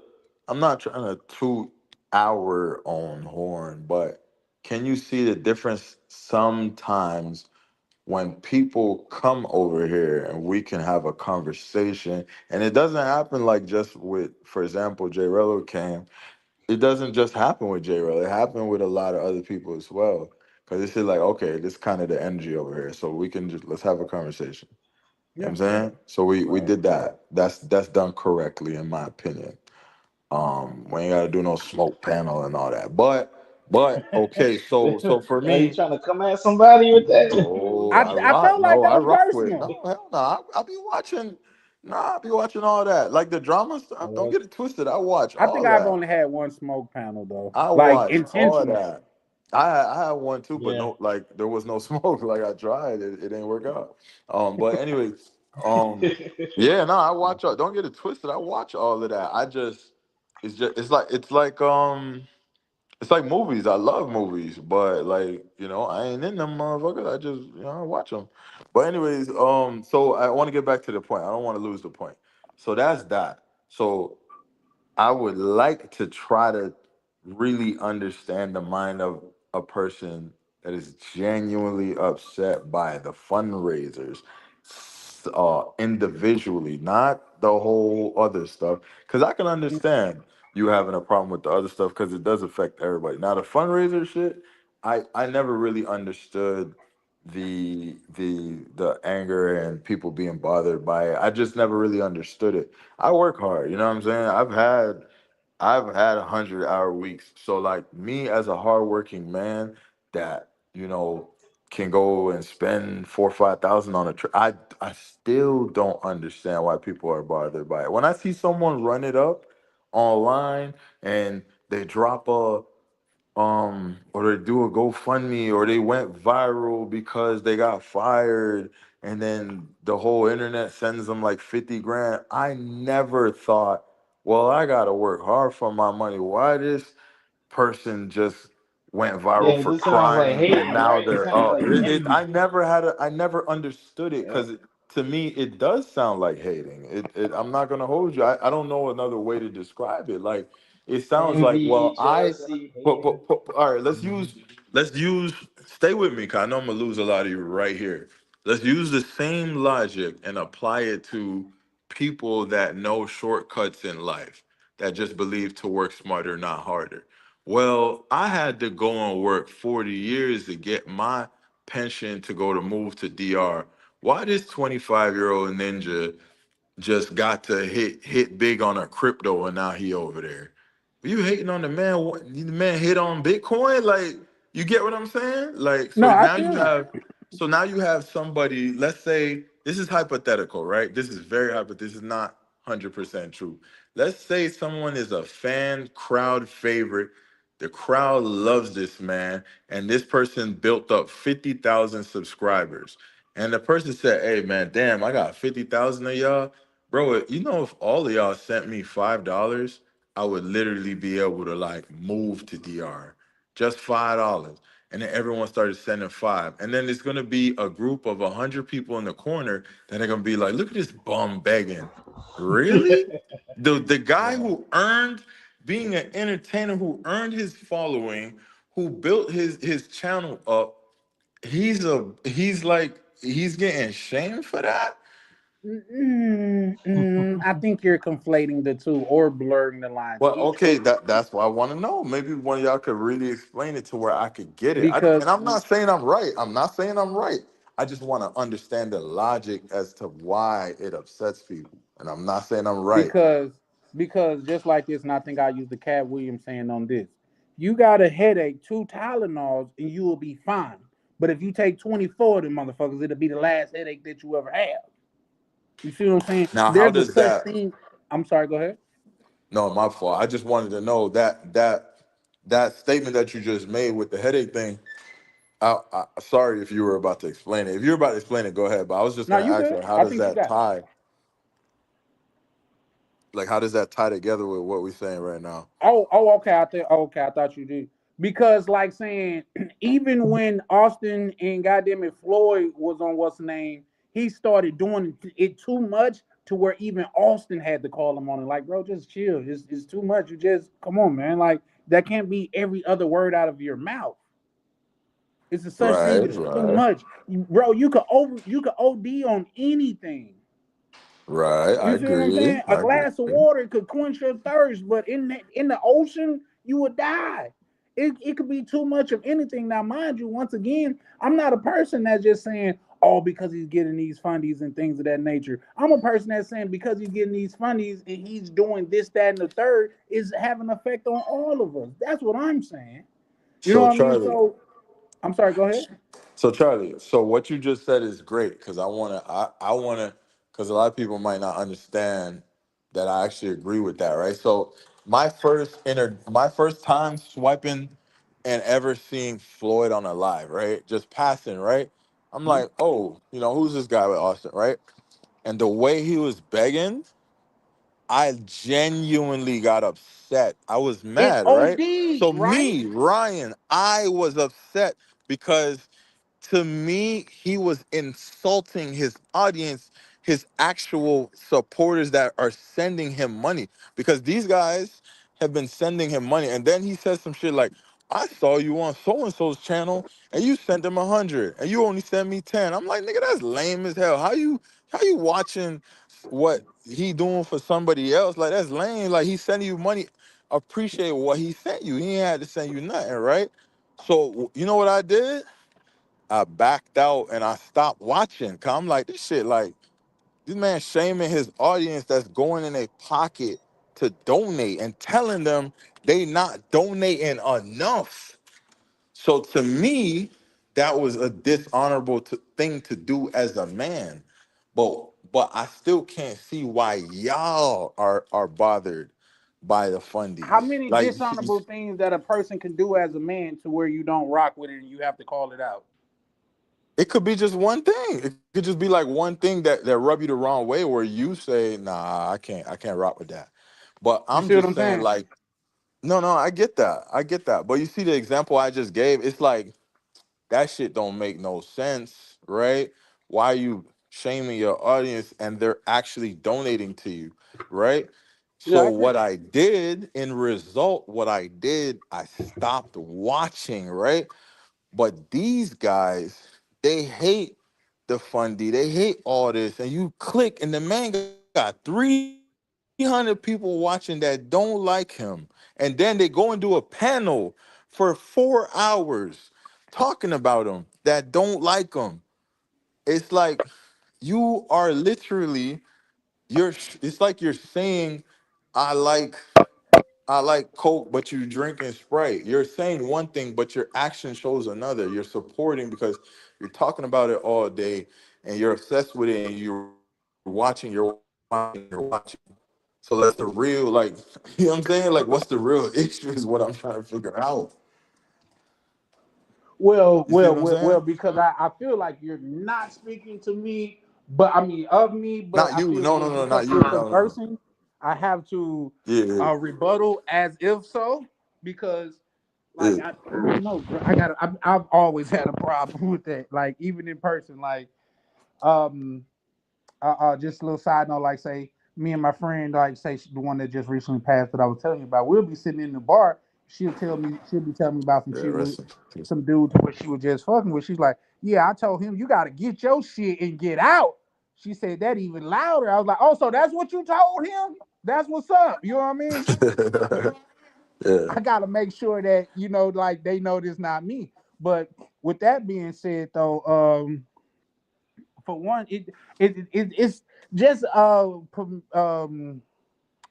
I'm not trying to toot our own horn, but can you see the difference sometimes when people come over here and we can have a conversation, and it doesn't happen like just with, for example, Jay Rello came. It doesn't just happen with J Roll. It happened with a lot of other people as well. Cause it's just like, okay, this kind of the energy over here. So we can just let's have a conversation. You know Yeah, what I'm saying? So we right. did that. That's done correctly in my opinion. We ain't gotta do no smoke panel and all that. But okay, so for Are you me, trying to come at somebody with that? no, I I I rock. felt like No, that I was rock with. personal. No, hell no. I be watching. Nah, I be watching all that. Like the drama Oh, stuff. Don't was get it twisted. I watch I think all I've that. only had one smoke panel though, I like watch all of intentional. that. I had one too, but yeah. no, like there was no smoke. Like I tried, it didn't work out. But anyway, um, yeah, no, I watch. Don't get it twisted. I watch all of that. I just, it's like movies. I love movies, but like I ain't in them motherfuckers. I just I watch them. But anyways, so I want to get back to the point. I don't want to lose the point. So that's that. So I would like to try to really understand the mind of a person that is genuinely upset by the fundraisers, individually, not the whole other stuff. Because I can understand you having a problem with the other stuff because it does affect everybody. Now the fundraiser shit, I never really understood the anger and people being bothered by it. I just never really understood it. I work hard, you know what I'm saying? I've had 100-hour weeks. So like me as a hardworking man that, can go and spend 4 or 5 thousand on a trip. I still don't understand why people are bothered by it. When I see someone run it up online and they drop a or they do a GoFundMe or they went viral because they got fired and then the whole internet sends them like 50 grand. I never thought, well, I gotta work hard for my money. Why this person just went viral Yeah, for this sounds like crying and hating, now right? It they're sounds up? like envy. I never understood it Yeah. because to me it does sound like hating. I'm not gonna hold you. I don't know another way to describe it. Like it sounds like, well, Envy, jealousy, hating. all right, Hmm. let's use stay with me, cause I know I'm gonna lose a lot of you right here. Let's use the same logic and apply it to people that know shortcuts in life, that just believe to work smarter, not harder. Well, I had to go and work 40 years to get my pension to go to move to DR. Why this 25-year-old ninja just got to hit big on a crypto and now he over there? You hating on the man? The man hit on Bitcoin? Like you get what I'm saying? Like No, so I now you feel you. have somebody. Let's say this is hypothetical, right? This is very hypothetical. This is not 100% true. Let's say someone is a fan, crowd favorite. The crowd loves this man, and this person built up 50,000 subscribers. And the person said, "Hey man, damn, I got 50,000 of y'all, bro. If all of y'all sent me $5." I would literally be able to like move to DR. Just $5. And then everyone started sending five. And then it's gonna be a group of 100 people in the corner that are gonna be like, look at this bum begging. Really? The guy Right. who earned being an entertainer, who earned his following, who built his channel up, he's like he's getting shamed for that. I think you're conflating the two or blurring the lines. Well, okay, that's what I want to know. Maybe one of y'all could really explain it to where I could get it. Because And I'm not saying I'm right. I'm not saying I'm right. I just want to understand the logic as to why it upsets people. And I'm not saying I'm right. because because just like this, and I think I used the Cat Williams saying on this. You got a headache, two Tylenols, and you will be fine. But if you take 24 of them motherfuckers, it'll be the last headache that you ever have. You see what I'm saying? Now, how There's a does such that? thing. I'm sorry, go ahead. No, my fault. I just wanted to know that statement that you just made with the headache thing. Sorry if you were about to explain it. If you're about to explain it, go ahead. But I was just Now gonna you ask good. her, how I does think you that got it. tie? Like, how does that tie together with what we're saying right now? Okay. Okay, I thought you did. Because, like saying, even when Austin and goddamn it Floyd was on what's the name, he started doing it too much to where even Austin had to call him on it. Like, bro, just chill. It's too much. You just come on, man. Like that can't be every other word out of your mouth. It's a such thing Right, as too right, much, bro. You could OD on anything. right. I You see what I'm agree. saying? A I glass of agree. water could quench your thirst, but in the ocean, you would die. It could be too much of anything. Now, mind you, once again, I'm not a person that's just saying, oh, because he's getting these fundies and things of that nature. I'm a person that's saying because he's getting these fundies and he's doing this, that, and the third is having an effect on all of us. That's what I'm saying. You know So what I mean? Charlie, So I'm sorry, go ahead. so what you just said is great because I wanna, because a lot of people might not understand that I actually agree with that, right? So my first time swiping and ever seeing Floyd on a live, right? Just passing, right? I'm Mhm. like, oh, who's this guy with Austin, right? And the way he was begging, I genuinely got upset. I was It mad, right? OD, So right? me, Ryan, I was upset because to me, he was insulting his audience, his actual supporters that are sending him money. Because these guys have been sending him money. And then he says some shit like, I saw you on so and so's channel and you sent him 100 and you only sent me 10. I'm like, nigga, that's lame as hell. How you watching what he doing for somebody else? Like that's lame. Like he's sending you money. Appreciate what he sent you. He ain't had to send you nothing, right? So you know what I did? I backed out and I stopped watching. Cause I'm like, this shit, like, this man shaming his audience that's going in their pocket to donate and telling them they not donating enough. So to me, that was a dishonorable thing to do as a man. But I still can't see why y'all are bothered by the How fundies. many Like dishonorable things that a person can do as a man to where you don't rock with it and you have to call it out? it could be just one thing. It could just be like one thing that rub you the wrong way where you say, nah, I can't rock with that. But You I'm see what just I'm saying, saying? like, no, no, I get that. I get that. But you see the example I just gave, it's like that shit don't make no sense, right? Why you shaming your audience and they're actually donating to you, right? Yeah, So I agree. what I did in result, I stopped watching, right? But these guys, they hate the fundy, they hate all this, and you click, and the man got 300 people watching that don't like him, and then they go and do a panel for 4 hours talking about him that don't like him. It's like you are literally it's like you're saying, I like I like Coke, but you drinking Sprite. You're saying one thing, but your action shows another. You're supporting because you're talking about it all day and you're obsessed with it and you're watching. So that's the real, like, you know what I'm saying? Like, what's the real issue is what I'm trying to figure out. You see what I'm saying? Because I feel like you're not speaking to me, but I mean of me, but Not I you. feel No, no, just no, because not we're you. No, no, no. conversing, I have to Yeah, yeah. rebuttal as if so because Like I don't know, bro. I've always had a problem with that. Like even in person, like um just a little side note, like say me and my friend, like say the one that just recently passed that I was telling you about, we'll be sitting in the bar. She'll be telling me about some Yeah, shit with rest in peace. some dude to where she was just fucking with. She's like, yeah, I told him you got to get your shit and get out. She said that even louder. I was like, oh, so that's what you told him? That's what's up. You know what I mean? Yeah, I gotta make sure that like they know this not me. But with that being said, though, for one, it's just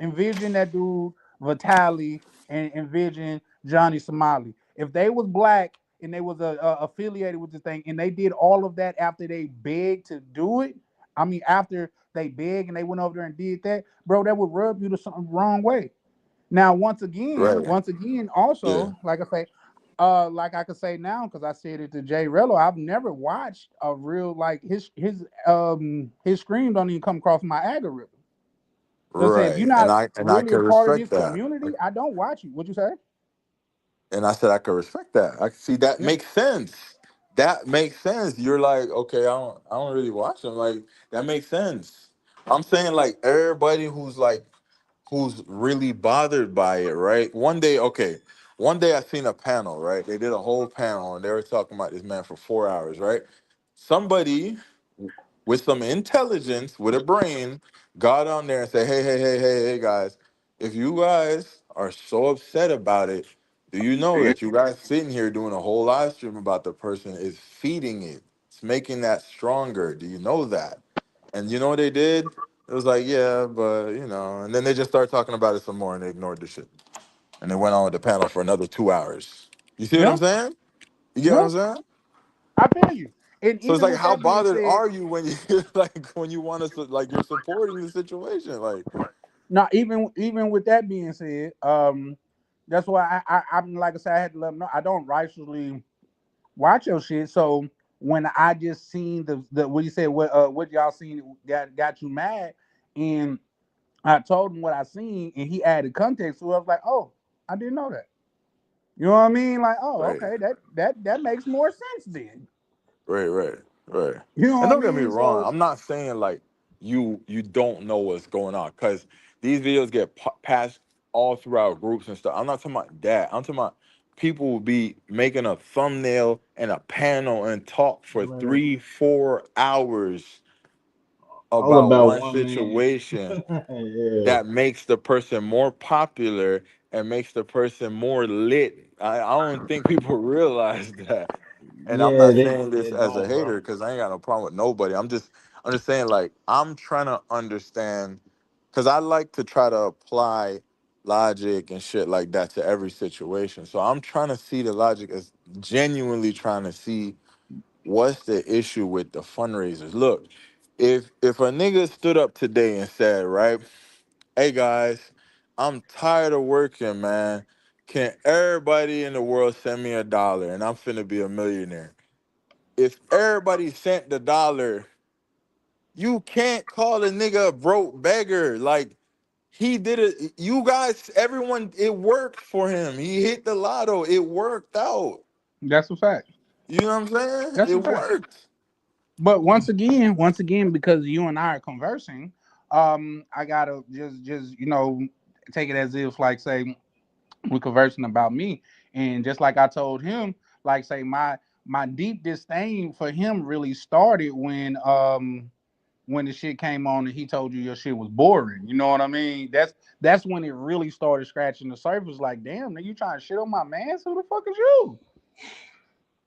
envision that dude Vitali and envision Johnny Somali. If they was black and they was affiliated with the thing and they did all of that after they begged to do it, I mean after they begged and they went over there and did that, bro, that would rub you the some wrong way. Now, right. once again, Yeah, also, like I could say now, because I said it to Jay Rello, I've never watched a real like his scream don't even come across my algorithm. So say if you're right. not And I really a can part of respect this that. community, I don't watch you. What you say? And I said I could respect that. I see that Yeah. makes sense. That makes sense. You're like, okay, I don't really watch them. Like that makes sense. I'm saying like everybody who's really bothered by it, right? One day, okay, one day I seen a panel, right? They did a whole panel and they were talking about this man for 4 hours, right? Somebody with some intelligence, with a brain, got on there and said, hey, guys, if you guys are so upset about it, do you know that you guys sitting here doing a whole live stream about the person is feeding it? It's making that stronger. Do you know that? And you know what they did? It was like, yeah, but and then they just started talking about it some more and they ignored the shit. And they went on with the panel for another 2 hours. You see what I'm Yeah, saying? You get what yeah, I'm saying? I feel you. And So it's even like, with how that being bothered said, are you when you like when you want to like you're supporting the situation? Like, now even with that being said, that's why I'm like I said, I had to let them know I don't righteously watch your shit. So when I just seen the what you said, what y'all seen got you mad, and I told him what I seen, and he added context to it. I was like, oh, I didn't know that. You know what I mean? Like, oh, right, okay, that makes more sense then. right. You know And what I don't get me mean? wrong, So I'm not saying like you don't know what's going on because these videos get passed all throughout groups and stuff. I'm not talking about that. I'm talking about people will be making a thumbnail and a panel and talk for Right. 3-4 hours All about about one one man. situation Yeah. that makes the person more popular and makes the person more lit. I don't think people realize that. And I'm Yeah, not they saying this they as a don't, bro. hater because I ain't got no problem with nobody. I'm just saying like I'm trying to understand because I like to try to apply logic and shit like that to every situation. So I'm trying to see the logic as genuinely trying to see what's the issue with the fundraisers. Look, if a nigga stood up today and said, right, hey guys, I'm tired of working, man. Can everybody in the world send me $1 and I'm finna be a millionaire? If everybody sent the dollar, you can't call a nigga a broke beggar. Like he did it. You guys, everyone, it worked for him. He hit the lotto. It worked out. that's a fact. You know what I'm saying? That's It a fact. worked. But once again, because you and I are conversing, I gotta just take it as if like say we're conversing about me, and just like I told him, like say my deep disdain for him really started when the shit came on and he told you your shit was boring. You know what I mean? That's when it really started scratching the surface. Like, damn, nigga, you trying to shit on my man? So who the fuck is you?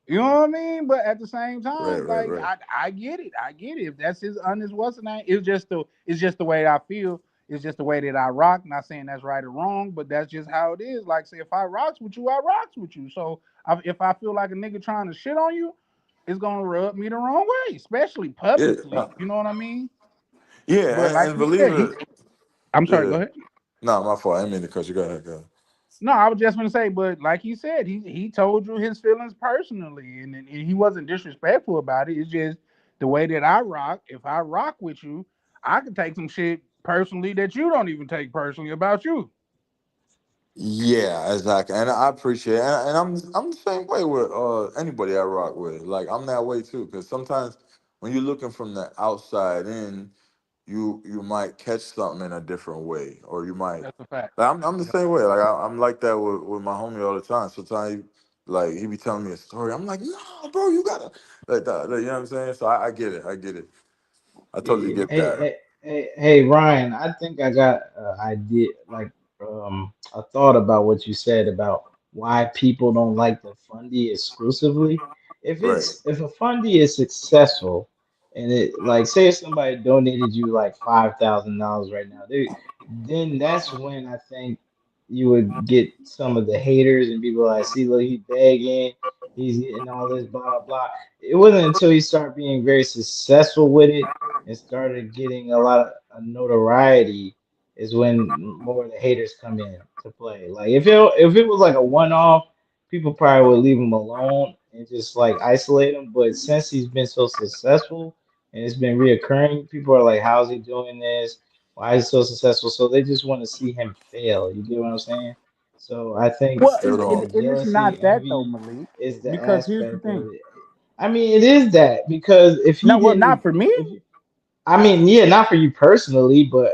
You know what I mean? But at the same Right, time, right, like right. I get it. I get it. If that's his honest what's the name, it's just the way that I feel. It's just the way that I rock. Not saying that's right or wrong, but that's just how it is. Like, say if I rocks with you, I rocks with you. So if I feel like a nigga trying to shit on you, it's gonna rub me the wrong way, especially Yeah, publicly. You know what I mean? But yeah, like and you believe said, it. I'm sorry. Go Yeah. ahead. No, my fault. I didn't mean to cut you. Go ahead, go ahead. No, I was just gonna say, but like he said, he told you his feelings personally, and he wasn't disrespectful about it. It's just the way that I rock. If I rock with you, I can take some shit personally that you don't even take personally about you. Yeah, exactly, and I appreciate it. And I'm the same way with anybody I rock with. Like I'm that way too, because sometimes when you're looking from the outside in, you might catch something in a different way, or you might. That's a fact. Like, I'm the Yep. same way. Like I'm like that with my homie all the time. Sometimes like he be telling me a story. I'm like, no, bro, you gotta like that. Like, you know what I'm saying? So I get it. I get it. I totally Hey, get hey, that. hey, hey, Ryan, I think I got an idea, like a thought about what you said about why people don't like the fundy exclusively. Right. If a fundy is successful and it like say if somebody donated you like $5,000 right now, then that's when I think you would get some of the haters and people like, see, look, he's begging, he's getting all this, blah blah blah. It wasn't until you start being very successful with it and started getting a lot of notoriety is when more of the haters come in to play. Like if it was like a one off, people probably would leave him alone and just like isolate him. But since he's been so successful and it's been reoccurring, people are like, "How's he doing this? Why is he so successful?" So they just want to see him fail. You get what I'm saying? So I I think Well, still that don't. and it's not jealousy, that though, envy Malik. is the Because here's the aspect of thing. it. I mean, it is that because if No, he well, not didn't, for me. if I mean, yeah, not for you personally, but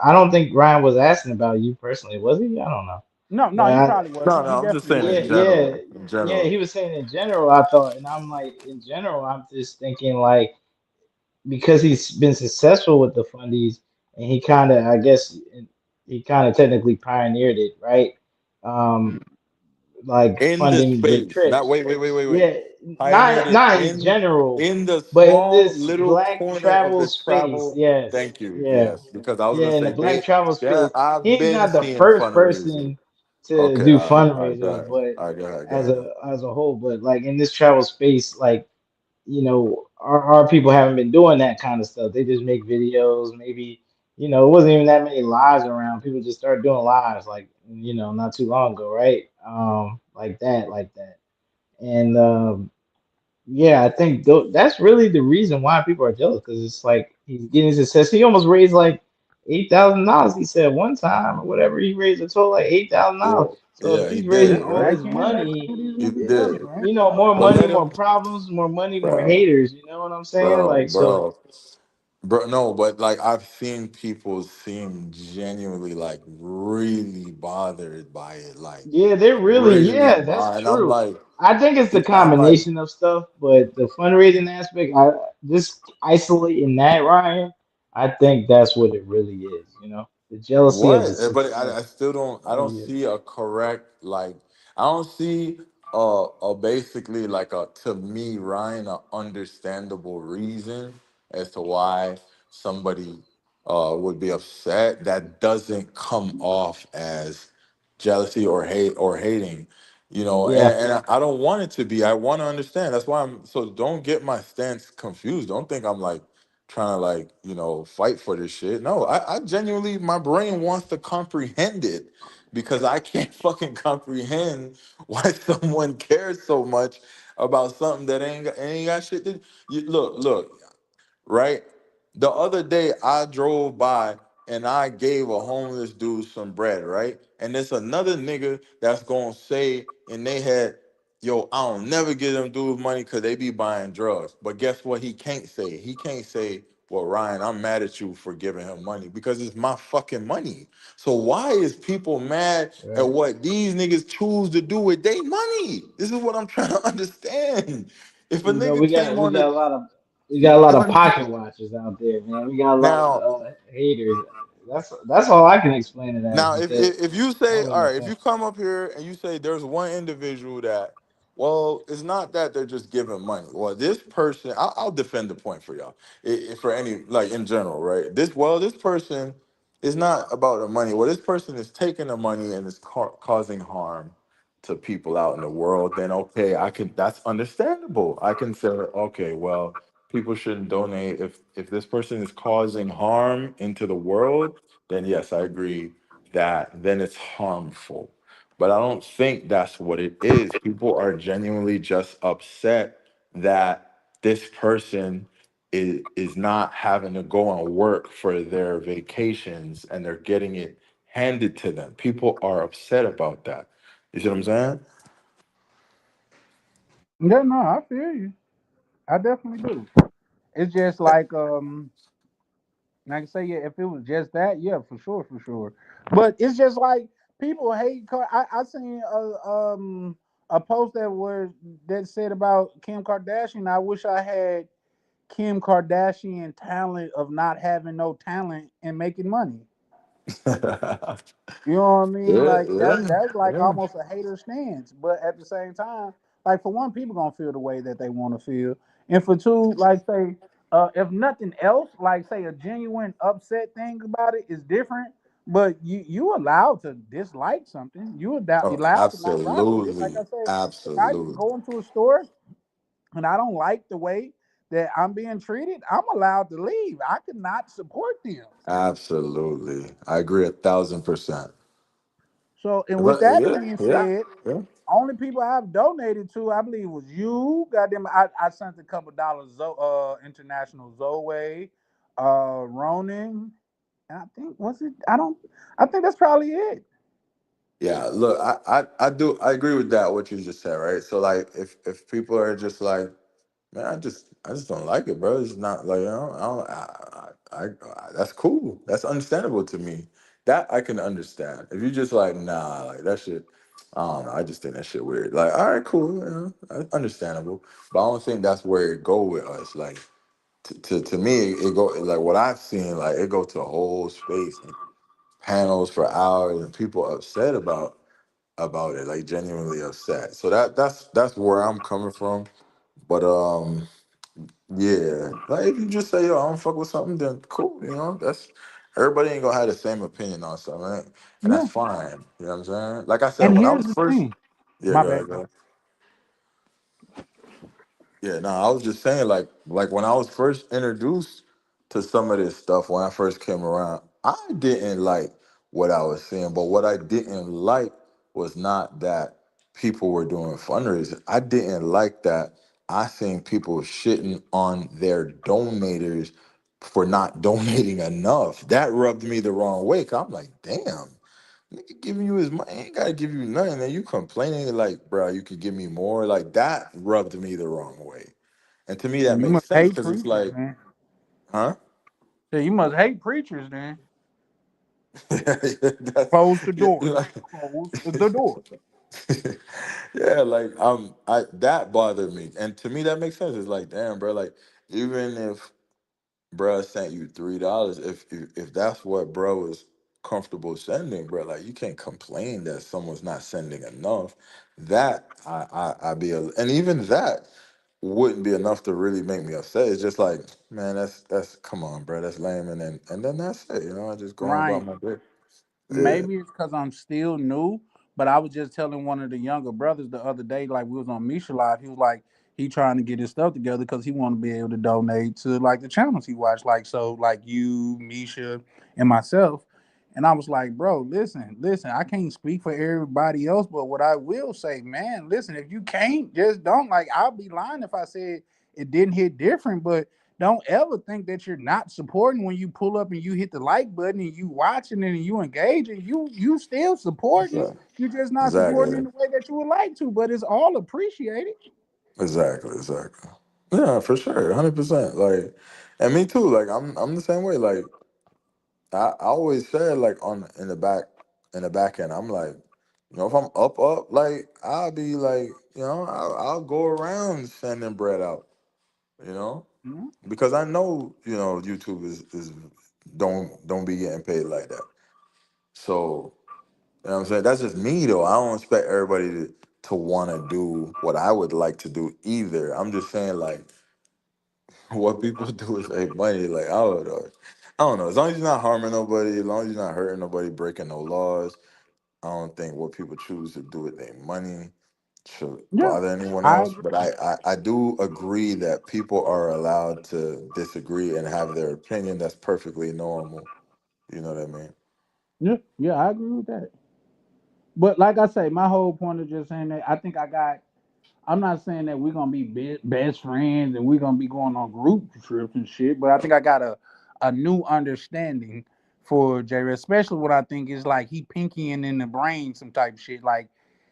I don't think Ryan was asking about you personally, was he? I don't know, No, but no, he probably No, wasn't. He no. I'm just definitely saying yeah, in wasn't. yeah, general. In yeah. general. He was saying in general, I thought, and I'm like, in general, I'm just thinking like because he's been successful with the fundies, and he kind of, I guess, he kind of technically pioneered it, right? Um, like In the funding the space. Not trips. wait. Yeah, Pioneered it not in general, in the but in small this little black corner of travel the space. travel. Yes, Thank you. yeah, Yes, because I was yeah, gonna in the say black travel yeah, space. I've He's been not the seeing first fundraisers. person to Okay, do all right, go fundraisers, ahead. but All right, go ahead, go ahead. as a whole, but like in this travel space, like our people haven't been doing that kind of stuff. They just make videos. Maybe, it wasn't even that many lives around. People just started doing lives like, not too long ago, right? Like that. And yeah, I think that's really the reason why people are jealous because it's like he's getting success. He almost raised like $8,000. He said one time or whatever. He raised a total like $8,000. Yeah, So if yeah, he he's did, raising Yeah, all right? back this then, that's money, what he was He gonna do, did. right? more But money, let more him, problems, more money, more bro, haters. You know what I'm saying? bro, Like so. bro. Bro, no, but like I've seen people seem genuinely like really bothered by it, like Yeah, they're really, really yeah, that's bothered. And I'm true. like, I think it's the I'm like, combination of stuff, but the fundraising aspect, I just isolating that, Ryan, I think that's what it really is, the jealousy of what? the But success. I still don't. I don't Yeah, see a correct like. I don't see a basically like a to me Ryan a understandable reason as to why somebody would be upset that doesn't come off as jealousy or hating. yeah, And I don't want it to be. I want to understand. That's why I'm. So don't get my stance confused. Don't think I'm like trying to like fight for this shit. No, I genuinely my brain wants to comprehend it because I can't fucking comprehend why someone cares so much about something that ain't got shit to look right? The other day I drove by and I gave a homeless dude some bread, right? And there's another nigga that's gonna say in they head, yo, I don't never give them dudes money because they be buying drugs. But guess what he can't say? He can't say, well, Ryan, I'm mad at you for giving him money because it's my fucking money. So why is people mad at right. what these niggas choose to do with their money? This is what I'm trying to understand. If a nigga came We on got the a lot of if a, pocket watchers out there, man. We got a lot now, of haters. That's all I can explain it as now, because if you I say, don't all really right, if think. you come up here and you say there's one individual that, well, it's not that they're just giving money. Well, this person, I'll defend the point for y'all, for any like in general, right? This person is not about the money. Well, this person is taking the money and is causing harm to people out in the world. Then okay, I can. That's understandable. I can say, okay, well, people shouldn't donate if this person is causing harm into the world. Then yes, I agree that then it's harmful. But I don't think that's what it is. People are genuinely just upset that this person is not having to go and work for their vacations and they're getting it handed to them. People are upset about that. You see what I'm saying? Yeah, no, I feel you. I definitely do. It's just like I say, yeah, if it was just that, yeah, for sure, for sure. But it's just like people hate. I seen a post that said about Kim Kardashian. I wish I had Kim Kardashian talent of not having no talent and making money. yeah, You know what I mean? Like yeah, that's like yeah. almost a hater stance. But at the same time, like for one, people gonna feel the way that they want to feel, and for two, like say, if nothing else, like say a genuine upset thing about it is different. But you allowed to dislike something. You Oh, allowed to not rock with it. Like absolutely, I said, if I absolutely, go into a store and I don't like the way that I'm being treated, I'm allowed to leave. I could not support them. absolutely. I agree 1,000%. So, and with But that yeah, being yeah, said, yeah, only people I've donated to, I believe, was you. Goddamn, I sent a couple dollars. International Zoe, Ronin, and I think was it? I don't. I think that's probably it. yeah. Look, I do I agree with that what you just said, right? So like, if people are just like, man, I just don't like it, bro. It's not like, that's cool. That's understandable to me. That I can understand. If you just like, nah, like that shit, I don't know. I just think that shit weird. Like, all right, cool, understandable. But I don't think that's where it go with us. Like, to me, it go like what I've seen. Like, it go to a whole space and panels for hours, and people upset about it, like genuinely upset. So that's where I'm coming from. But yeah, like if you just say, yo, I don't fuck with something, then cool, that's everybody ain't gonna have the same opinion on something, right? And that's Yeah. fine. You know what I'm saying? Like I said, And when I here's was the first, thing. yeah, My go bad. ahead, go ahead. Yeah, no, I was just saying, like when I was first introduced to some of this stuff when I first came around, I didn't like what I was seeing, but what I didn't like was not that people were doing fundraisers. I didn't like that I seen people shitting on their donators for not donating enough. That rubbed me the wrong way. Cause I'm like, damn, nigga giving you his money, I ain't gotta give you nothing. And you complaining like, bro, you could give me more. Like that rubbed me the wrong way. And to me, that You makes must sense hate because it's preachers, like, man. huh? So you must hate preachers, then. That's, Close the yeah, door. like, Close the door. yeah, like I that bothered me, and to me that makes sense. It's like, damn, bro, like even if bruh sent you $3, if that's what bro is comfortable sending, bro, like you can't complain that someone's not sending enough. That I be and even that wouldn't be enough to really make me upset. It's just like, man, that's come on, bro, that's lame, and then that's it. I just go on about Right. my day. Yeah, Maybe it's because I'm still new, but I was just telling one of the younger brothers the other day, like we was on Misha Live. He was like, he trying to get his stuff together because he want to be able to donate to like the channels he watched, like so, like you, Misha, and myself. And I was like, bro, listen, I can't speak for everybody else, but what I will say, man, listen, if you can't, just don't. Like, I'll be lying if I said it didn't hit different, but don't ever think that you're not supporting when you pull up and you hit the like button and you watching it and you engaging. You still supporting. exactly, You're just not supporting in exactly, the way that you would like to, but it's all appreciated. exactly. Yeah, for sure, 100%. Like, and me too. Like, I'm the same way. Like, I always said like on in the back end, I'm like, if I'm up, like I'll be like, I'll go around sending bread out, you know, Mhm. because I know, YouTube is don't be getting paid like that. So, what I'm saying? That's just me though. I don't expect everybody to want to do what I would like to do either. I'm just saying like what people do is make money. Like I don't know. I don't know. As long as you're not harming nobody, as long as you're not hurting nobody, breaking no laws, I don't think what people choose to do with their money should Yeah, bother anyone I else. agree. But I do agree that people are allowed to disagree and have their opinion. That's perfectly normal. You know what I mean? Yeah, yeah, I agree with that. But like I say, my whole point of just saying that I think I got. I'm not saying that we're gonna be best friends and we're gonna be going on group trips and shit, but I think I got a new understanding for J. Red, especially what I think is like he pinkying in the brain some type shit. Like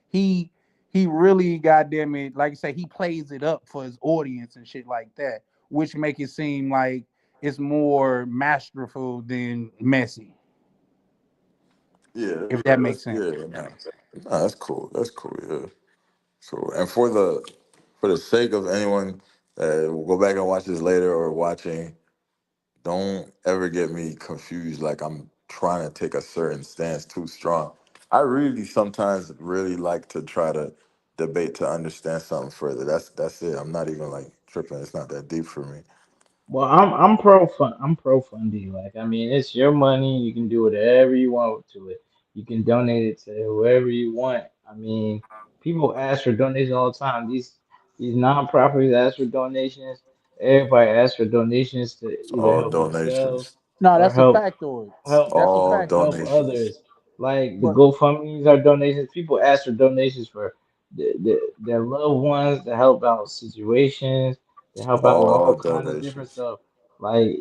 he he really goddamn it, like I say, he plays it up for his audience and shit like that, which make it seem like it's more masterful than messy, Yeah, if that's that makes yeah, sense. nah, that's cool. That's cool. Yeah. So, and for the sake of anyone that will go back and watch this later or watching, don't ever get me confused. Like I'm trying to take a certain stance too strong. I really sometimes really like to try to debate to understand something further. That's it. I'm not even like tripping. It's not that deep for me. Well, I'm pro fun. I'm pro fundy. Like, I mean, it's your money. You can do whatever you want to it. You can donate it to whoever you want. I mean, people ask for donations all the time. These nonprofits ask for donations. Everybody asks for donations to either All help themselves donations. No, or that's a help factoid. help That's a All help factoid. donations. others. Like the But GoFundmes are donations. People ask for donations for their loved ones to help out situations, to help out with All all kind of different donations. stuff, like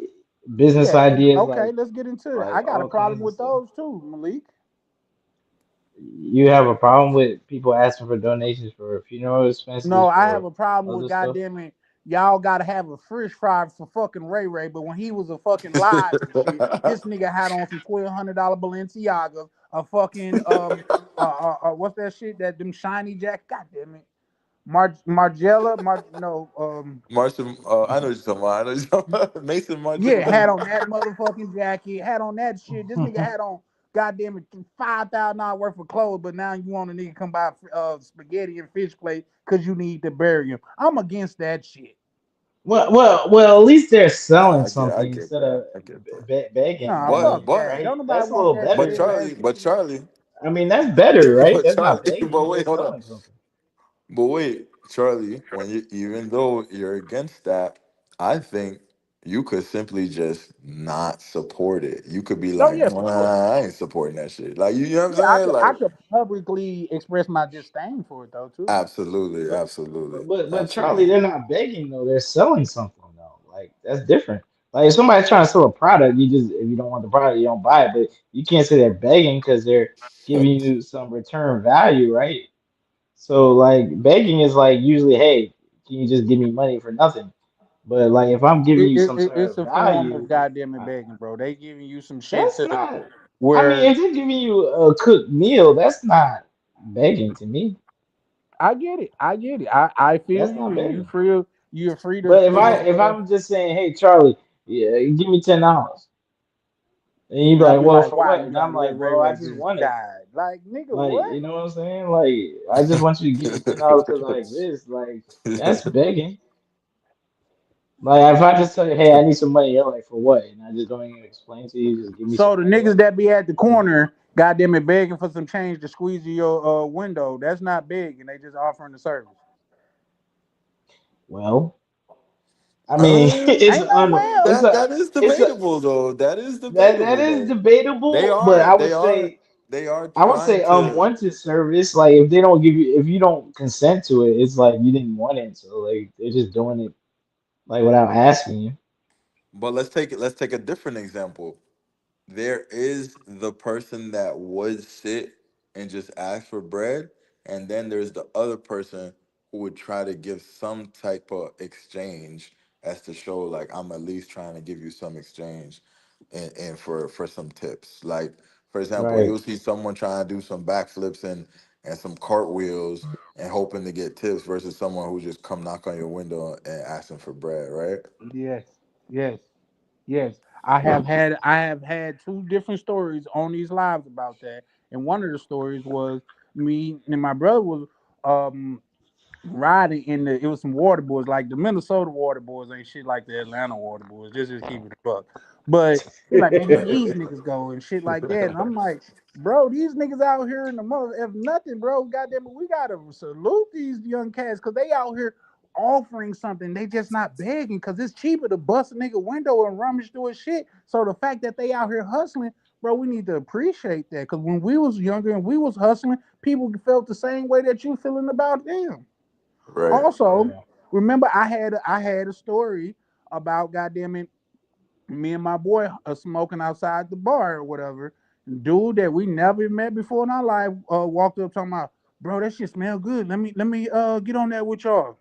business yeah, ideas, okay, let's get into it. like I got a all problem kinds of with stuff. those too, Malik. You have a problem with people asking for donations for funeral No, expenses, I have for a problem with other stuff? goddamn it. Y'all gotta have a fish fry for fucking Ray Ray, but when he was a fucking live and shit, this nigga had on some $1,200 Balenciagas, a fucking what's that shit that them shiny jack? God damn it, Margiela, no, Martian, I know what you're talking about. I know what you're talking about. Mason yeah, had Martin. on that motherfucking jacket, had on that shit. This nigga had on goddamn it $5,000 worth of clothes, but now you want a nigga come buy spaghetti and fish plate because you need to bury him. I'm against that shit. Well. At least they're selling Nah, I something get instead that. of I get that. begging. Nah, I fuck mean, But that. Don't right? nobody That's a want little that but better. bitch ass Charlie, shit. but Charlie, I mean, that's better, right? but That's not Charlie, but begging. They're wait, hold selling on. something. But wait, Charlie, when you even though you're against that, I think you could simply just not support it. You could be Oh like, yeah, for sure. nah, I ain't supporting that shit. Like you know what I'm Yeah, I saying? could I Like could publicly express my disdain for it though too. absolutely, But absolutely, but Charlie, absolutely. they're not begging though. They're selling something though. Like that's different. Like if somebody's trying to sell a product, you just if you don't want the product, you don't buy it. But you can't say they're begging because they're giving you some return value, right? So like begging is like usually, hey, can you just give me money for nothing? But like if I'm giving you some sort It's of a form of value, goddamn it uh, begging, bro. They giving you some shit that's to not. I mean, where if they're giving you a cooked meal, that's not begging to me. I get it. I get it. I feel That's you, not and you begging. free. You're free to But feel. if I'm just saying, hey Charlie, yeah, give me $10, and you be And I'll like, be well, like, for why what? you And like I'm Ray like, Ray bro, I Ray just just want it. died? Like nigga, Like, what? you know what I'm saying? Like, I just want you to give me $10 because like this, like that's begging. Like, if I just tell you, hey, I need some money, you're like, for what? And I just don't even explain to you, just give me So some the money, niggas like, that be at the yeah. corner, goddamn it, begging for some change to squeeze your window. That's not begging. They just offering the service. Well, I mean, Ain't no it's well. a, That is it's a, debatable though. That is that debatable is though. They debatable, but are they are they are I would trying say to. unwanted service. Like if they don't give you, if you don't consent to it, it's like you didn't want it. So like they're just doing it like without asking you. But let's take a different example. There is the person that would sit and just ask for bread, and then there's the other person who would try to give some type of exchange as to show like I'm at least trying to give you some exchange and for some tips. Like for example, Right. you'll see someone trying to do some backflips and some cartwheels and hoping to get tips versus someone who just come knock on your window and asking for bread, right? Yes, yes, yes. I have had two different stories on these lives about that, and one of the stories was me and my brother was um riding in the, it was some water boys, like the Minnesota water boys ain't shit like the Atlanta water boys. Just keep it a buck. But he like, man, here these niggas go and shit like that. And I'm like, bro, these niggas out here in the mother, if nothing, bro, goddamn it, we gotta salute these young cats because they out here offering something. They just not begging because it's cheaper to bust a nigga window and rummage through his shit. So the fact that they out here hustling, bro, we need to appreciate that. Because when we was younger and we was hustling, people felt the same way that you feeling about them. Right. Also, Yeah. remember I had a story about goddamn it Me and my boy are smoking outside the bar or whatever. Dude that we never met before in our life walked up talking about, bro, that shit smell good. Let me get on that with y'all.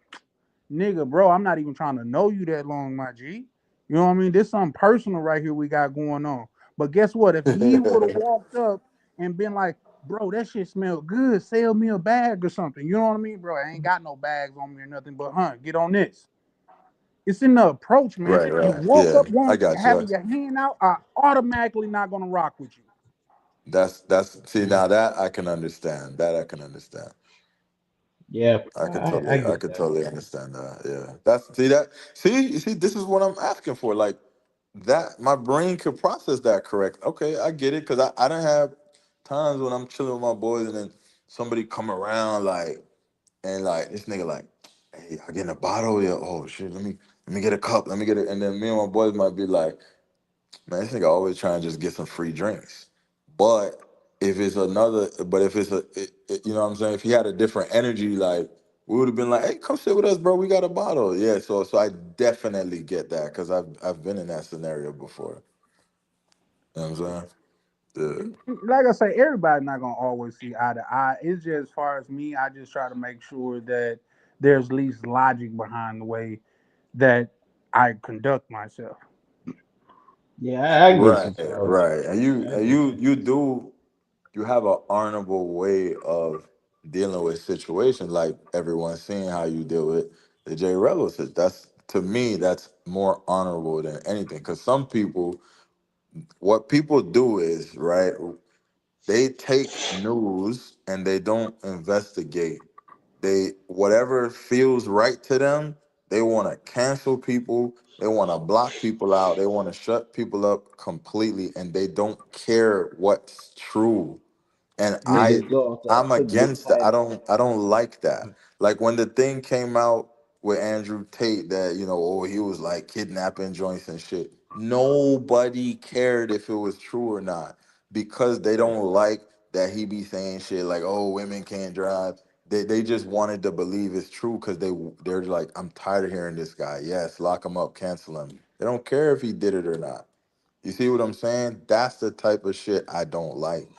Nigga, bro, I'm not even trying to know you that long, my G. You know what I mean? This something personal right here we got going on. But guess what? If he would have walked up and been like, bro, that shit smell good, sell me a bag or something. You know what I mean? Bro, I ain't got no bags on me or nothing, but get on this. It's in the approach, man. Right, You right. woke Yeah, up I want got you. having your hand out, I automatically not gonna rock with you. That's see now that I can understand. That I can understand. Yeah, I I get could that. totally understand that. Yeah. That's see that see you see this is what I'm asking for. Like that my brain could process that correct. Okay, I get it because I don't have times when I'm chilling with my boys and then somebody come around like this nigga like, hey, I getting a bottle, yeah. Oh shit, let me get a cup, let me get it. And then me and my boys might be like, man, this nigga always trying to just get some free drinks. But if it's you know what I'm saying? If he had a different energy, like we would have been like, hey, come sit with us, bro. We got a bottle. Yeah. So I definitely get that because I've been in that scenario before. You know what I'm saying? Like I say, everybody not gonna always see eye to eye. It's just as far as me, I just try to make sure that there's least logic behind the way that I conduct myself. Yeah, I get Right, you, Charles. right. And I get you. you have an honorable way of dealing with situations like everyone's seeing how you deal with the J Rello shit. That's to me, that's more honorable than anything. Because some people, what people do is right, they take news and they don't investigate. They whatever feels right to them, they want to cancel people. They want to block people out. They want to shut people up completely, and they don't care what's true. And They Yeah. just go off that I'm clickbait against that. title. I don't like that. Like when the thing came out with Andrew Tate that, oh, he was like kidnapping joints and shit. Nobody cared if it was true or not because they don't like that he be saying shit like, oh, women can't drive. They just wanted to believe it's true because they're like, I'm tired of hearing this guy. Yes, lock him up, cancel him. They don't care if he did it or not. You see what I'm saying? That's the type of shit I don't like.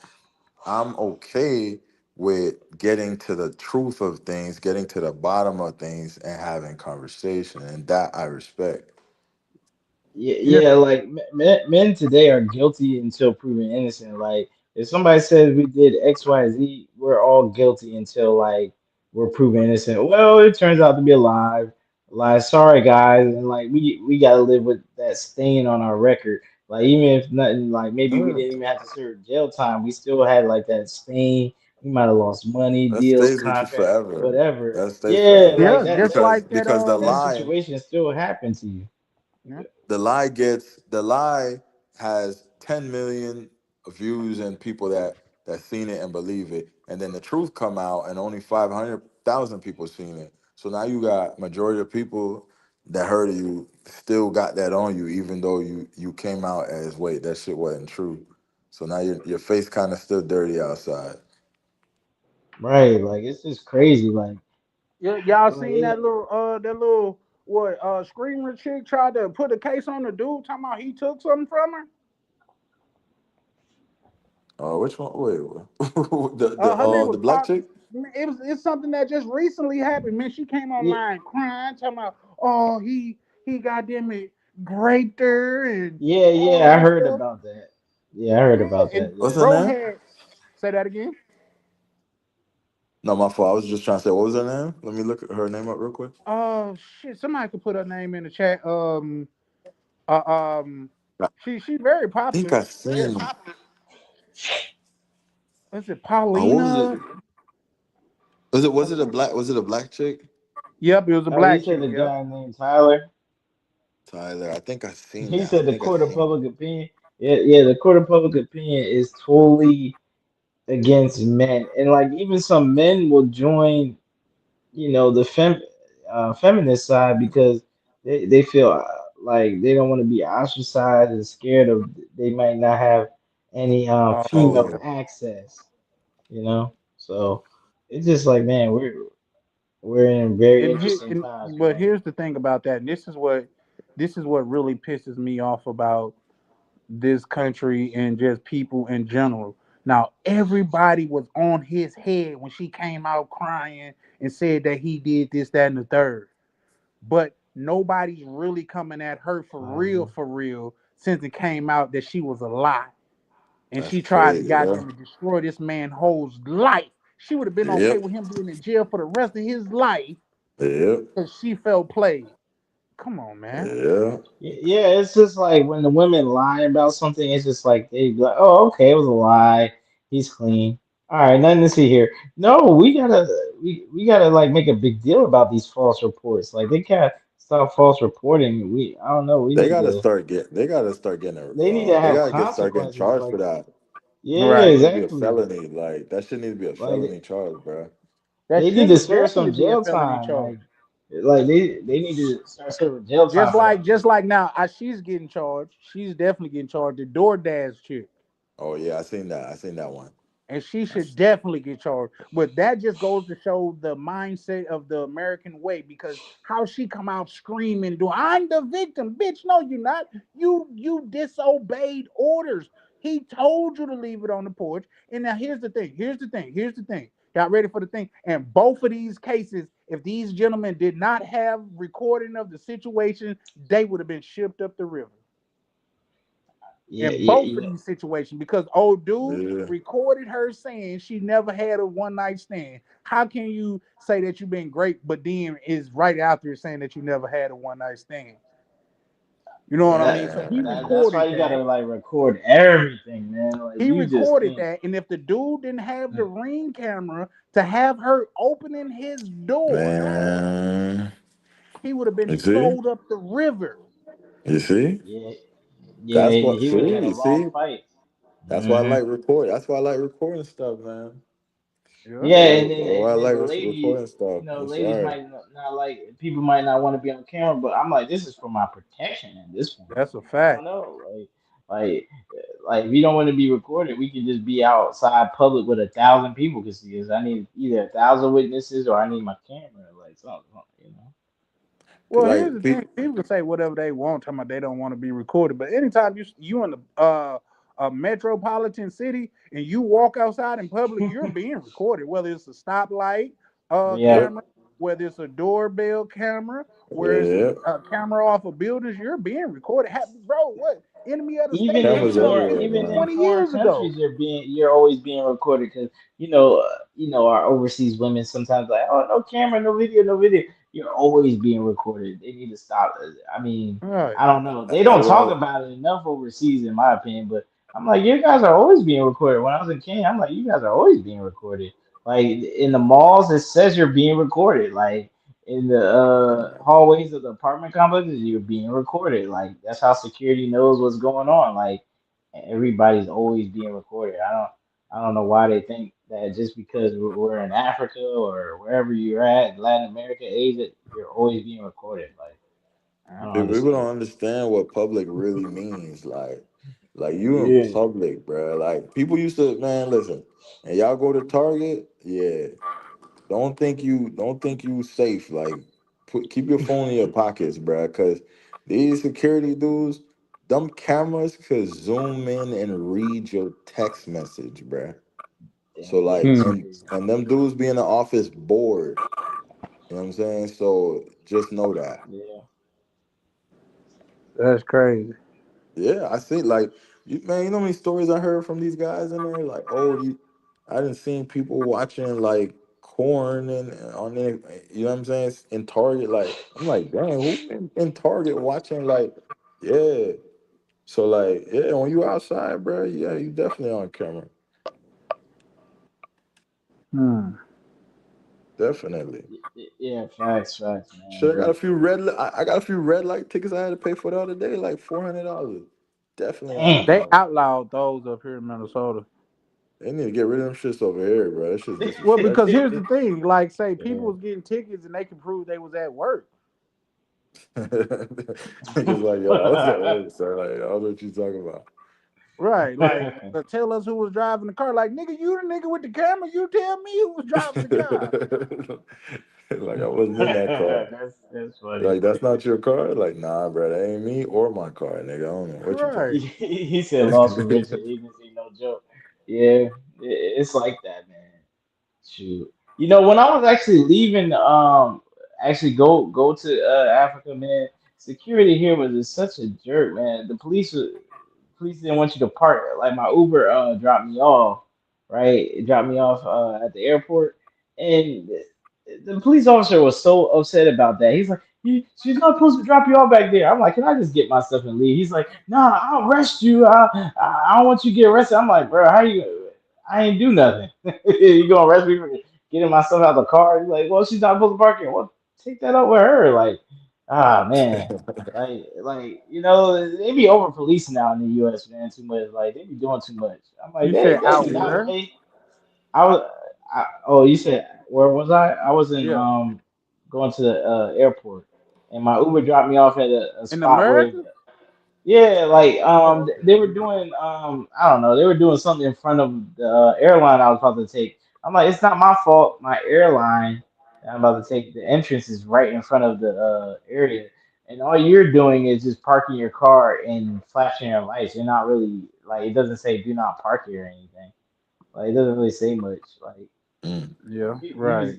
I'm okay with getting to the truth of things, getting to the bottom of things, and having conversation, and that I respect. Yeah, Yeah. yeah, like men today are guilty until proven innocent. Like if somebody says we did X, Y, Z, we're all guilty until like we're proven innocent. Well, it turns out to be a lie. Lie, sorry guys, and like we gotta live with that stain on our record. Like even if nothing, like maybe we Yeah, didn't even have to serve jail time, we still had like that stain. We might have lost money, that deals, stays with you contract, forever. whatever. That stays Yeah, forever like Yeah, that just that like that. because that situation still happened to you. Yeah. the lie has 10 million views and people that seen it and believe it, and then the truth come out and only 500,000 people seen it. So now you got majority of people that heard of you still got that on you, even though you came out as wait that shit wasn't true. So now your face kind of still dirty outside. Right, like it's just crazy. Yeah, y'all Like seen that little what screamer chick tried to put a case on the dude talking about he took something from her? Which one? Wait, Her name the was black Pop. chick? It's something that just recently happened. Man, she came yeah, online crying, talking about, oh, he goddamn it raped her and all I this heard stuff. about that. Yeah, I heard Yeah, about and that. What's Yeah, her bro name? had say that again. No, my fault. I was just trying to say what was her name. Let me look her name up real quick. Oh shit, somebody could put her name in the chat. Uh, um, I she very think popular. I seen. Is it What was it? Paulina? Was it a black chick? Yep, it was a you black said chick. the Yep. guy named Tyler. Tyler. I think I seen He that. I said the think I court of seen. public opinion. Yeah, yeah, the court of public opinion is totally against men, and like even some men will join, the feminist side because they feel like they don't want to be ostracized and scared of they might not have any Oh female yeah. Oh, access. So it's just like, man, we're in very And, interesting times, but man. here's the thing about that, and this is what this is what really pisses me off about this country and just people in general. Now, everybody was on his head when she came out crying and said that he did this, that, and the third. But nobody's really coming at her Mhm. for real, since it came out that she was a lie. And That's she tried to crazy, bro. goddamn it destroy this man's whole life. She would have been okay Yep. with him being in jail for the rest of his life Yep. because she felt played. Come on, man. Yeah. Yeah, it's just like when the women lie about something, it's just like they be like, "Oh, okay, it was a lie. He's clean. All right, nothing to see here." No, we gotta like make a big deal about these false reports. Like they can't stop false reporting. I don't know. We They need gotta to start get. They gotta start getting. they need to They have gotta get start getting consequences. charged Like for that. yeah, That Right. need to be a exactly. felony. Like that shit need to be a Like felony charge, bro. That they need should to serve definitely some be a jail felony time. charge. Like they need to start serving jail Just time for like that. just like now, she's getting charged. She's definitely getting charged. The DoorDash chick. Oh yeah, I seen that. I seen that one. And she should That's, definitely get charged. But that just goes to show the mindset of the American way, because how she come out screaming, "Do I'm the victim, bitch? No, you're not. You disobeyed orders. He told you to leave it on the porch. And now here's the thing. Here's the thing. Here's the thing. Got ready for the thing. And both of these cases, if these gentlemen did not have recording of the situation, they would have been shipped up the river Yeah, in yeah, both of yeah. these situations, because old dude yeah. recorded her saying she never had a one night stand. How can you say that you've been great, but then is right out there saying that you never had a one night stand? You know what I mean? So he That's why recorded you gotta that. like record everything, man. Like He you just recorded can't. that, and if the dude didn't have the ring camera to have her opening his door, Man, he would have been you see, sold up the river. you see. Yeah, yeah. That's what. He would have See, had a you long see. fight. That's why I Hmm. like record. That's why I like recording stuff, man. Yeah. Yeah, Oh, I and then like the lady, recording stuff. That's ladies right. might not like people might not want to be on camera, but I'm like, this is for my protection at this point. That's a I don't fact. know, like, like if we don't want to be recorded, we can just be outside public with 1,000 people can see us. I need either 1,000 witnesses or I need my camera, like something. Well, here's Like the thing: people can say whatever they want, talking about they don't want to be recorded. But anytime you in a metropolitan city and you walk outside in public, you're being recorded. Whether it's a stoplight Yeah, yep, camera, whether it's a doorbell camera, where it's yep. a camera off of buildings, you're being recorded. Bro, what enemy of the state Cameras came up everywhere, even in man. 20 foreign years ago? countries, you're always being recorded because our overseas women sometimes like, oh, no camera, no video, no video. You're always being recorded. They need to stop. I mean, All right. I don't know. They don't talk Well, about it enough overseas, in my opinion. But I'm like, you guys are always being recorded. When I was in Kenya, I'm like, you guys are always being recorded. Like in the malls, it says you're being recorded. Like in the hallways of the apartment complexes, you're being recorded. Like that's how security knows what's going on. Like everybody's always being recorded. I don't know why they think that just because we're in Africa or wherever you're at, Latin America, Asia, you're always being recorded. Like I don't people understand. don't understand what public really means. Like you in Yeah. public, bro. Like people used to, man. Listen, and y'all go to Target, yeah. Don't think you safe. Like keep your phone in your pockets, bro. Cause these security dudes, them cameras could zoom in and read your text message, bro. So Damn, yeah, like, that's Hmm. and crazy. and them dudes be in the office bored. You know what I'm saying? So just know that. Yeah. That's crazy. Yeah, I see. Like, man, you know how many stories I heard from these guys in there? Like, oh, I didn't see people watching like corn and on there. You know what I'm saying? In Target, like, I'm like, dang, who in Target watching? Like, yeah. So like, yeah, when you outside, bro, yeah, you definitely on camera, Hmm. definitely. Yeah, facts, man. Shit, I got a few I got a few red light tickets I had to pay for the other day, like $400. Definitely on Damn. They camera. outlawed those up here in Minnesota. They need to get rid of them shits over here, bro. That shit's Well, because disrespectful. here's the thing, like say people Yeah. was getting tickets and they can prove they was at work. Niggas like, yo, I was at work, sir. Like, I don't know what you talking about. Right. Like tell us who was driving the car. Like, nigga, you the nigga with the camera, you tell me who was driving the car. Like I wasn't in that car. That's funny. Like that's not your car. Like nah, bro, that ain't me or my car, nigga. I don't know what you talking Right. He said loss for riches. He didn't say no joke. Yeah, it's like that, man. Shoot. You know, when I was actually leaving, actually go to Africa, man. Security here was just such a jerk, man. Police didn't want you to park. Like my Uber dropped me off, right? It dropped me off at the airport, and the police officer was so upset about that. He's like, she's not supposed to drop you off back there. I'm like, can I just get my stuff and leave? He's like, nah, I'll arrest you. I don't want you to get arrested. I'm like, bro, how you? I ain't do nothing. You gonna arrest me for getting my stuff out of the car? He's like, well, she's not supposed to park here. Well, take that up with her. Like, ah, man. You know, they be over policing out in the U.S. man too much. Like they be doing too much. I'm like, You said they out do not where? pay. I was, oh, you said where was I? I was in Yeah. going to the airport, and my Uber dropped me off at a In spot where America? yeah, like Oh, okay. they were doing I don't know, they were doing something in front of the airline I was about to take. I'm like, it's not my fault. My airline that I'm about to take, the entrance is right in front of the area, and all you're doing is just parking your car and flashing your lights. You're not really like it doesn't say do not park here or anything. Like it doesn't really say much. Like about? Yeah, he right. was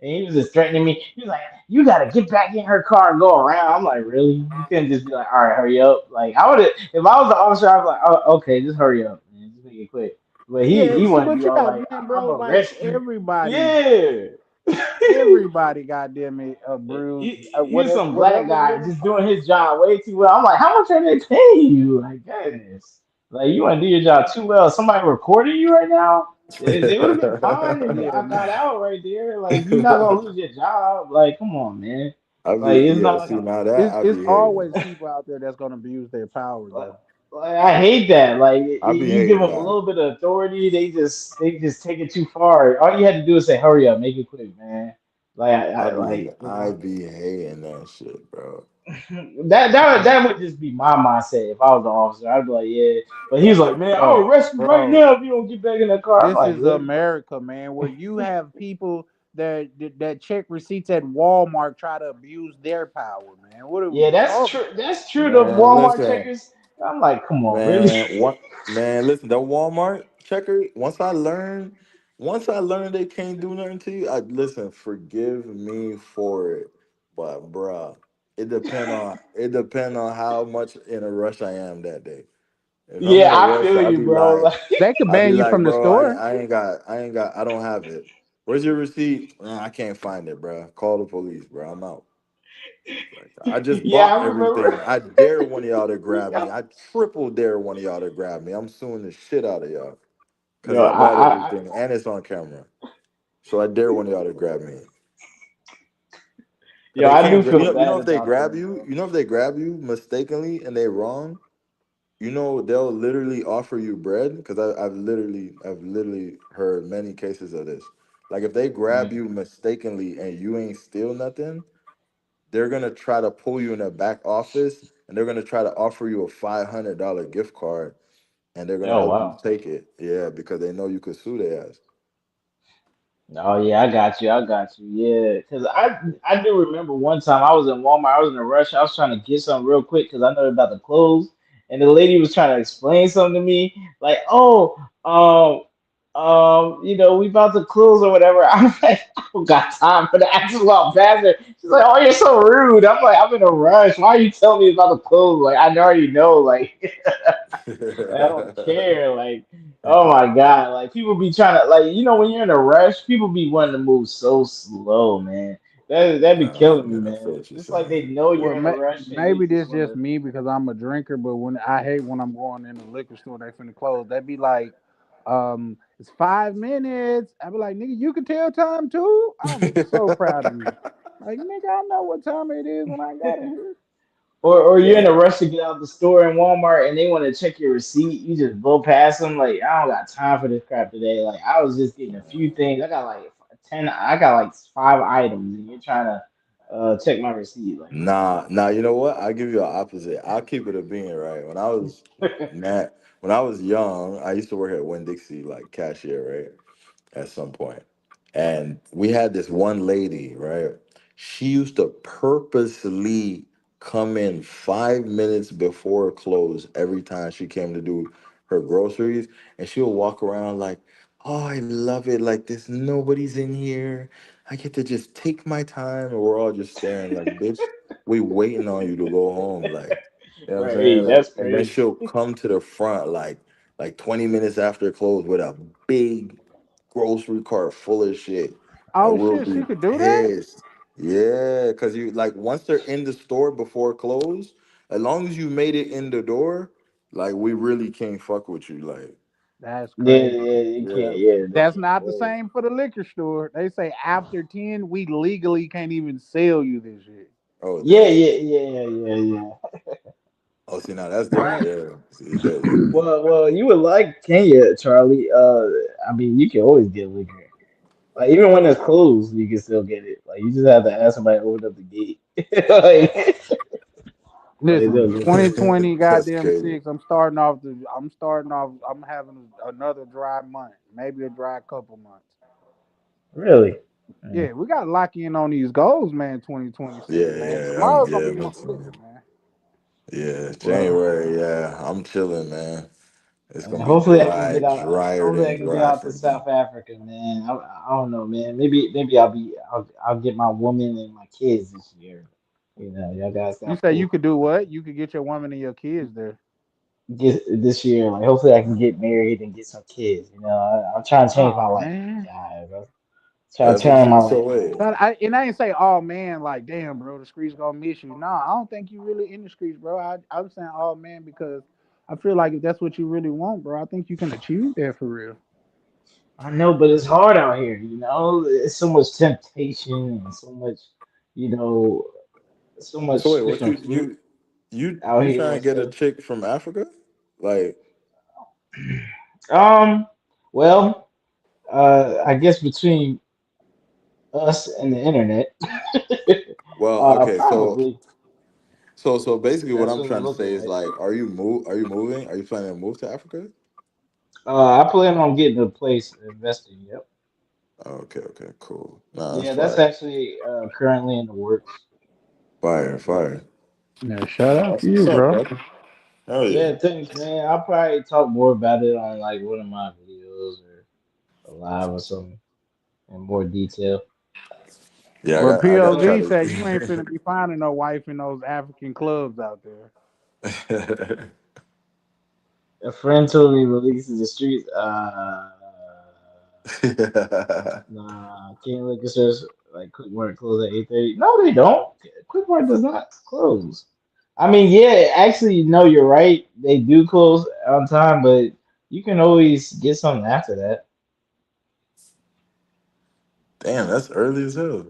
and he was just threatening me. He was like, "You gotta get back in her car and go around." I'm like, "Really? You couldn't just be like, all right, hurry up." Like I would have, if I was the officer, I'd be like, "Oh, okay, just hurry up, man, just make it quick." But Yeah, he see, wanted to but be you all gotta like, man, "I'm bro. gonna Like arrest you." everybody, Yeah. everybody, goddamn it, bruised. He was Whatever, some black whatever guy little just doing sign. his job way too well. I'm like, how much are they paying you? Like, goodness. Like, you want to do your job too well. Somebody recording you right now? They would have been fine if Yeah, I got out right there. Like, you're not going to lose your job. Like, come on, man. I Like, be it's yeah. not like, See now that I it's be hating. always people out there that's gonna abuse their power, like, though. I hate that. Like, I be you give hating them a that. little bit of authority, they just take it too far. All you had to do is say, hurry up, make it quick, man. Like, you I know. be hating that shit, bro. That would just be my mindset if I was the officer. I'd be like, yeah. But he's like, man, I'll Bro, arrest you right bro, now if you don't get back in that car. I'm this like, is really? America, man, where you have people that check receipts at Walmart try to abuse their power, man. What are we Yeah, that's talking true. about? That's true. The Man, Walmart listen, checkers. I'm like, come on, really? man, what man, listen, that Walmart checker, once I learned they can't do nothing to you, I listen, forgive me for it. But bruh, it depend on how much in a rush I am that day. If I'm in Yeah, a I rush, feel you, bro. Like, They could I'll be ban you like, from the bro, store. I don't have it. Where's your receipt? I can't find it, bro. Call the police, bro. I'm out. Like, I just yeah, bought I remember. everything. I dare one of y'all to grab yo, me. I triple dare one of y'all to grab me. I'm suing the shit out of y'all because yo, I bought I everything and it's on camera. So I dare one of y'all to grab me. But yo, they I do can't. feel You know bad if they about grab them. you, if they grab you mistakenly and they wrong, they'll literally offer you bread because I've literally heard many cases of this. Like if they grab Mm. you mistakenly and you ain't steal nothing, they're gonna try to pull you in the back office and they're gonna try to offer you a $500 gift card and they're gonna Oh hope you wow. take it. Yeah, because they know you could sue their ass. Oh yeah, I got you. I got you. Yeah, because I do remember one time I was in Walmart. I was in a rush. I was trying to get something real quick because I know they're about to close, and the lady was trying to explain something to me, like, "Oh, you know, we about to close or whatever." I'm like, "I don't got time for that." I just walked past her. She's like, "Oh, you're so rude." I'm like, "I'm in a rush. Why are you telling me it's about to close? Like, I already know. Like, I don't care." Like. Oh my God. Like people be trying to like when you're in a rush, people be wanting to move so slow, man. That be killing me, Yeah, I feel man. what you're It's like saying. they know Well, you're in a rush and they maybe just this just wanna me because I'm a drinker, but when I hate when I'm going in the liquor store, they finna close. They be like, it's 5 minutes. I be like, nigga, you can tell time too. I'm so proud of you. Like, nigga, I know what time it is when I got in here. or you're in a Yeah. rush to get out the store in Walmart and they want to check your receipt, you just blow past them like I don't got time for this crap today. Like I was just getting a few things. I got like 5 items and you're trying to check my receipt. Like, come on, Nah, you know what? I'll give you an opposite. I'll keep it a being, right? When I was young, I used to work at Winn Dixie, like cashier, right? At some point. And we had this one lady, right? She used to purposely come in 5 minutes before close every time she came to do her groceries. And she'll walk around like, oh, I love it. Like, there's nobody's in here. I get to just take my time. And we're all just staring like, bitch, we waiting on you to go home. Like, you know what I'm Right, saying? that's And then crazy. she'll come to the front like 20 minutes after close with a big grocery cart full of shit, and Oh we'll shit, she be could do that? pissed. Yeah, because you like once they're in the store before close, as long as you made it in the door, like we really can't fuck with you. Like, That's Yeah, crazy. yeah, you can't. yeah. Yeah, they That's can't not the close. same for the liquor store. They say after 10, we legally can't even sell you this shit. Oh Yeah, damn. yeah, yeah, yeah, yeah. Oh, see now that's different. Yeah. See that. Well, you would like Kenya, Charlie. I mean, you can always get liquor. Like even when it's closed, you can still get it. Like you just have to ask somebody to open up the gate. like Listen, they'll give it to you. 2020 That's goddamn crazy. six. I'm having another dry month, maybe a dry couple months. Really? Yeah. Yeah, we gotta lock in on these goals, man. 2026, Yeah, man. yeah. Tomorrow's gonna Yeah, be me more too. lit, man. Yeah, Well, January. Yeah, I'm chilling, man. It's I mean, gonna be hopefully I can dry, get out. drier Hopefully I than can get dry out for to me. South Africa, man. I don't know, man. Maybe I'll get my woman and my kids this year. You know, y'all guys You got say you pulled could do what? You could get your woman and your kids there. get this year. Like hopefully I can get married and get some kids. You know, I'm trying to change my Oh life, man. guys. I'm trying to That's what turn my you. life So wait. around. But I ain't say, oh man, like damn, bro, the streets gonna miss you. Nah, I don't think you really in the streets, bro. I'm saying, oh man, because I feel like if that's what you really want, bro, I think you can achieve that for real. I know, but it's hard out here. You know, it's so much temptation and so much, you know, so So wait, much what different fruit out you here trying and to get a stuff. chick from Africa? Like, Um, well, I guess between us and the internet, well, okay, probably so basically, what that's I'm what it's trying to looking say is like. like, are you move? Are you moving? Are you planning to move to Africa? I plan on getting a place invested. Yep. Okay, okay, cool. Nah, that's Yeah, that's fire, actually currently in the works. fire. Yeah, shout out That's to what's you, up, bro. brother. Hell yeah, Yeah, thanks, man. I'll probably talk more about it on like one of my videos or a live or something in more detail. yeah. But I got to try POV to. said you ain't finna be finding no wife in those African clubs out there. A friend told me releases the streets. Nah, can't liquor stores like Quick Mart close at 8:30. No, they don't. Quick Mart does not close. I mean, yeah, actually, no, you're right. They do close on time, but you can always get something after that. Damn, that's early as hell.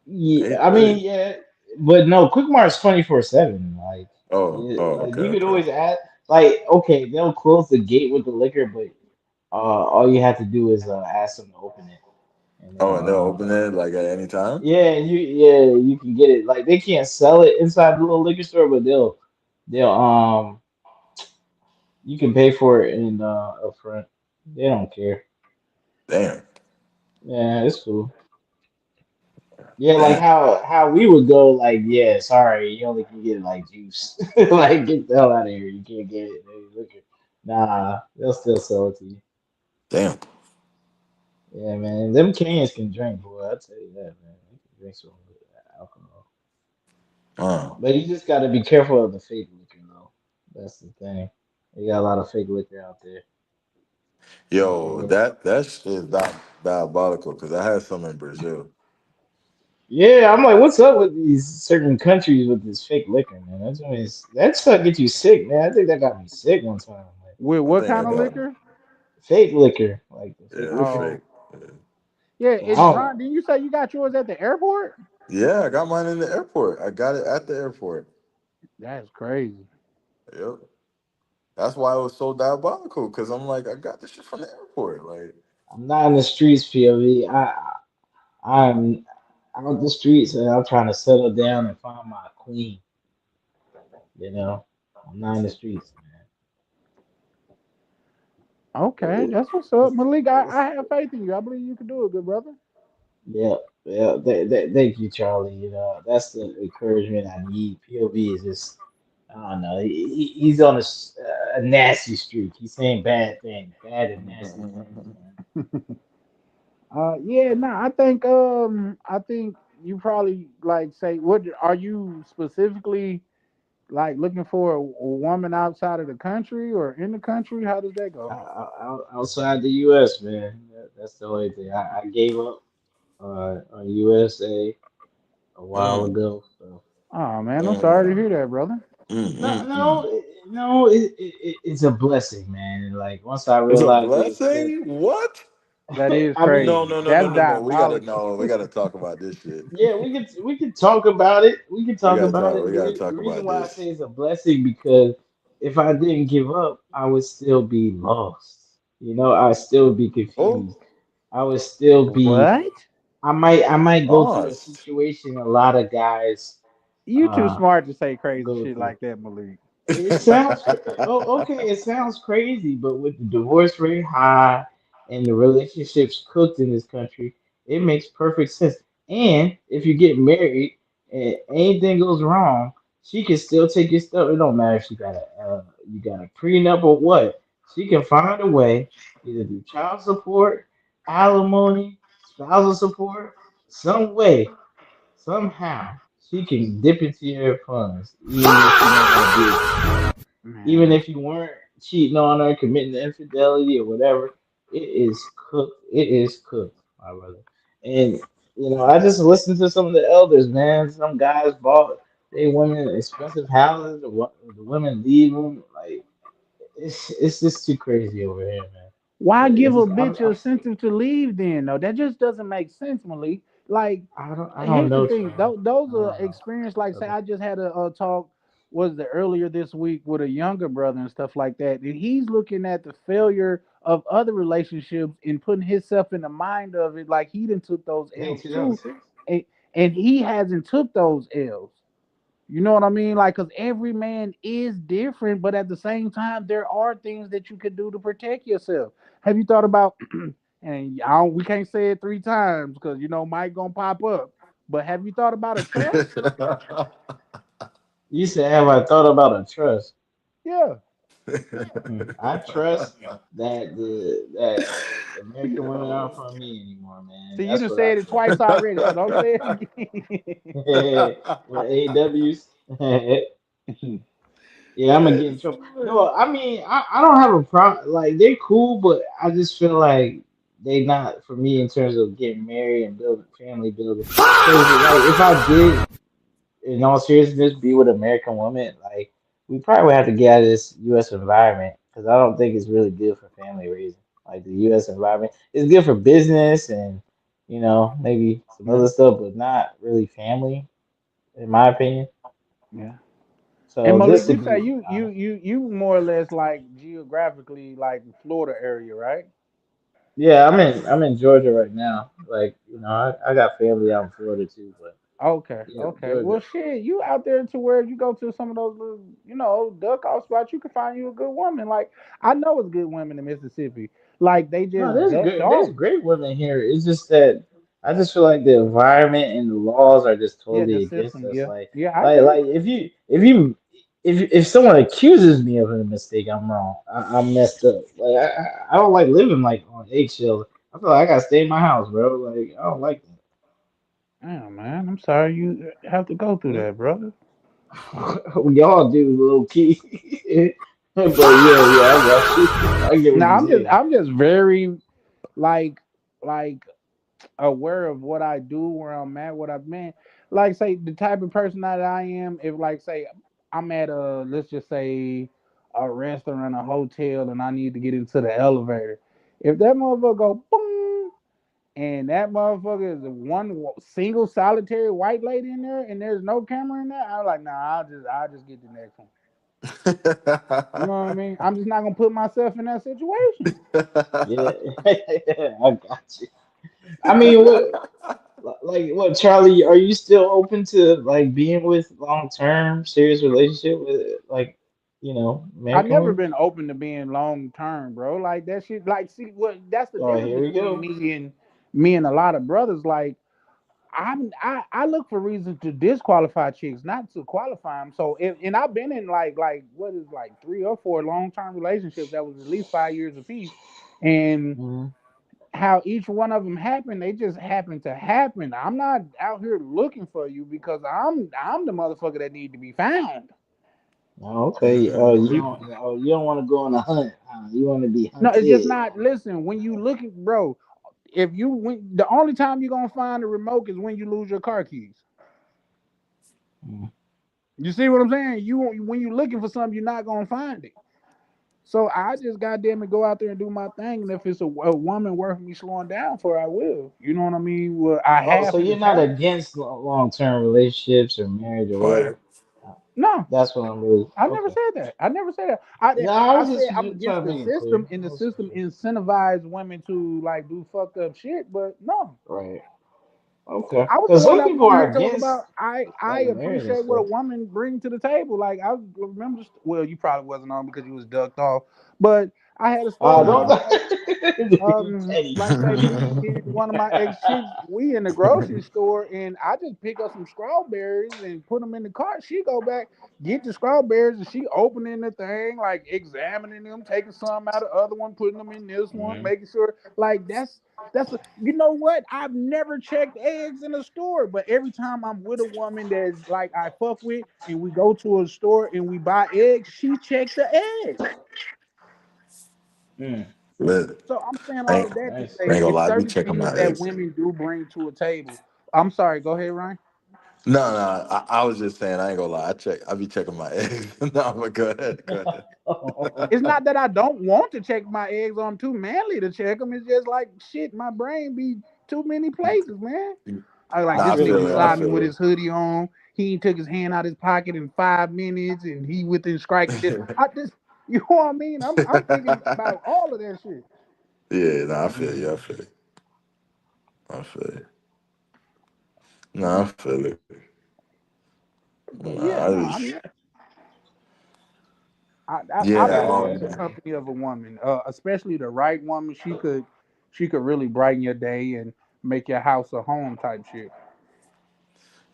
Yeah, Eight I mean, thirty. yeah, but no, Quick Mart's 24/7. Like, yeah, Oh, like okay, you could okay. always add. Like, okay, they'll close the gate with the liquor, but all you have to do is ask them to open it, and Oh, then and they'll open it like at any time. yeah, you can get it. Like they can't sell it inside the little liquor store, but they'll you can pay for it in upfront. They don't care. Damn, Yeah, it's cool. Yeah, like damn, how we would go. Like, yeah, sorry, you only can get like juice. Like, get the hell out of here. You can't get it. Hey, liquor. Nah, they'll still sell it to you. damn. Yeah, man, them cans can drink, boy. I tell you that, man. They can drink some alcohol, Uh, but you just got to be careful of the fake liquor, though. That's the thing. You got a lot of fake liquor out there. yo, Yeah, that shit is diabolical. Cause I had some in Brazil. yeah. I'm like, what's up with these certain countries with this fake liquor, man? That stuff get you sick, man. I think that got me sick one time. Like With I what think I kind of got liquor? fake liquor, like the fake yeah, it's liquor. fake. Oh, yeah. I It don't. Ron, didn't you say you got yours at the airport? Yeah, I got mine in the airport. I got it at the airport. That's crazy. Yep. That's why it was so diabolical. Cause I'm like, I got this shit from the airport. Like, I'm not in the streets, POV. I'm out the streets and I'm trying to settle down and find my queen. You know, I'm not in the streets, man. Okay, that's what's up, Malik. I have faith in you. I believe you can do it, good brother. Yeah, yeah. Thank you, Charlie. You know, that's the encouragement I need. POV is just, I don't know. He's on a nasty streak. He's saying bad things, bad and nasty things, man. Yeah, no, I think you probably like say, what are you specifically like looking for a woman outside of the country or in the country? How does that go? Outside the U.S., man. That's the only thing. I gave up on USA a while Mm, ago. So Oh man, I'm sorry to mm, hear that, brother. no, mm. no. It's a blessing, man. And like once I It's a realized it was good, blessing. What? That is I No, mean, crazy. no, no, no, That's no, no. We gotta diabolical. know. We gotta talk about this shit. yeah, we could talk about it. We can We talk gotta about talk. it. We gotta The talk reason about why I this. say it's a blessing because if I didn't give up, I would still be lost. You know, I'd still be Oh, confused. I would still be. What? I might go through a us. situation a lot of guys You too uh smart to say crazy go shit through. like that, Malik. It sounds okay. It sounds crazy, but with the divorce rate high and the relationships cooked in this country, it makes perfect sense. And if you get married and anything goes wrong, she can still take your stuff. It don't matter if she got a you got a prenup or what. She can find a way either through child support, alimony, spousal support, some way, somehow she can dip into your funds, even if she don't want to be with you no more. Even Man. if you weren't cheating on her, committing infidelity or whatever, it is cooked. It is cooked, my brother. And I just listened to some of the elders, man. Some guys bought they women expensive houses. The women leave them. Like it's just too crazy over here, man. Why give a I'm, bitch a incentive to leave then? No, that just doesn't make sense, Malik. Like, I don't here's the know, thing. Charlie. Those I are don't know. experience. Like, say, brother. I just had a talk, was it earlier this week with a younger brother and stuff like that. And he's looking at the failure of other relationships and putting himself in the mind of it, like he done took those Dang, L's too, 2006. and, and he hasn't took those L's. You know what I mean? Like, because every man is different, but at the same time, there are things that you could do to protect yourself. Have you thought about? And we can't say it three times because Mike gonna pop up. But have you thought about a trust? You said, have I thought about a trust? Yeah. I trust that American women aren't for me anymore, man. See, you That's done what I said it twice already, so don't say it trust. With AWs. again. Yeah, I'm gonna get in trouble. No, I mean I don't have a problem. Like they're cool, but I just feel like they not for me in terms of getting married and building family building. Because like if I did in all seriousness, be with an American woman, like we probably would have to get out of this U.S. environment because I don't think it's really good for family raising. Like the U.S. environment, it's good for business and maybe some Yeah, other stuff, but not really family, in my opinion. yeah. And So Malik, just to you say be you honest, you you more or less like geographically like Florida area, right? yeah, I'm in Georgia right now. Like I got family out in Florida too, but Okay, yeah, okay. Georgia. Well, shit, you out there to where you go to some of those little, duck off spots, you can find you a good woman. Like, I know it's good women in Mississippi. Like, they No, just there's ducked great there's off. great women here. It's just that I just feel like the environment and the laws are just Yeah, the totally against system. us. Yeah, Like yeah, I like get it. like if someone accuses me of a mistake, I'm wrong. I'm messed up. Like I don't like living like on eggshells. I feel like I gotta stay in my house, bro. Like I don't like Damn, man, I'm sorry you have to go through that, brother. that. Y'all do low key. But yeah, I got you. I get what Now, you're I'm just, saying. I'm just very like, like aware of what I do, where I'm at, what I've been. Like, say the type of person that I am. If, like, say I'm at a, let's just say, a restaurant, a hotel, and I need to get into the elevator. If that motherfucker go boom, and that motherfucker is one single solitary white lady in there, and there's no camera in there, I'm like, nah, I'll just get the next one. You know what I mean? I'm just not gonna put myself in that situation. Yeah, I got you. I mean, what, Charlie? Are you still open to like being with long term serious relationship with like? I've American never women. been open to being long term, bro. Like that shit. Like, see, what? That's the Oh, difference here we between go. me and a lot of brothers. Like, I look for reasons to disqualify chicks, not to qualify them. So, and I've been in like what is like 3 or 4 long term relationships that was at least 5 years apiece, and Hmm. how each one of them happened, they just happened to happen. I'm not out here looking for you because I'm the motherfucker that need to be found. Oh, okay. Mhm. You don't want to go on a hunt. You want to be No, it's just hunted. not. Listen, when you looking, bro. If you when the only time you're gonna find the remote is when you lose your car keys. Mm. You see what I'm saying? You when you looking for something, you're not gonna find it. So I just goddamn it go out there and do my thing, and if it's a woman worth me slowing down for, I will. You know what I mean? Well, I Oh, have so in the you're not past. against long term relationships or marriage or Fire. whatever? Uh, No, That's what I'm really I never okay. said that. I never said that. I No, I I was said just I'm trying against to the make it clear. system, and I the was system sure. incentivizes women to like do fucked up shit. But no, Right. Okay. I was the Because one some that was people on are here talking against about I like marriage and appreciate what a stuff. woman brings to the table. Like I remember, well, you probably wasn't on because you was ducked off, but I had a story Don't about like Teddy. like say me and one of my ex chicks, we in the grocery store and I just pick up some strawberries and put them in the cart. She go back, get the strawberries, and she opening the thing, like examining them, taking some out of the other one, putting them in this one, Mhm. making sure like you know what? I've never checked eggs in a store, but every time I'm with a woman that like I fuck with and we go to a store and we buy eggs, she check the eggs. Mm. Lit. So I'm saying I all ain't, of that to Nice. I say ain't gonna it's lie, I be certain checking things my that eggs. women do bring to a table. I'm sorry, go ahead, Ryan. No, no, I was just saying, I ain't gonna lie. I be checking my eggs. No, but go ahead, go It's ahead. not that I don't want to check my eggs. I'm too manly to check them. It's just like shit. My brain be too many places, man. I like I Nah, I this feel nigga feel you. it. I I sliding feel feel with you. his hoodie on. He ain't took his hand out his pocket in 5 minutes, and he within striking this. it. I just, you know what I mean? I'm thinking about all of that shit. Yeah, nah, I feel you. Mm. I feel it. I feel it. Nah, I feel it. But Nah, yeah, I no, be, I yeah, Right. love Right. the company of a woman, especially the right woman. She could really brighten your day and make your house a home type shit.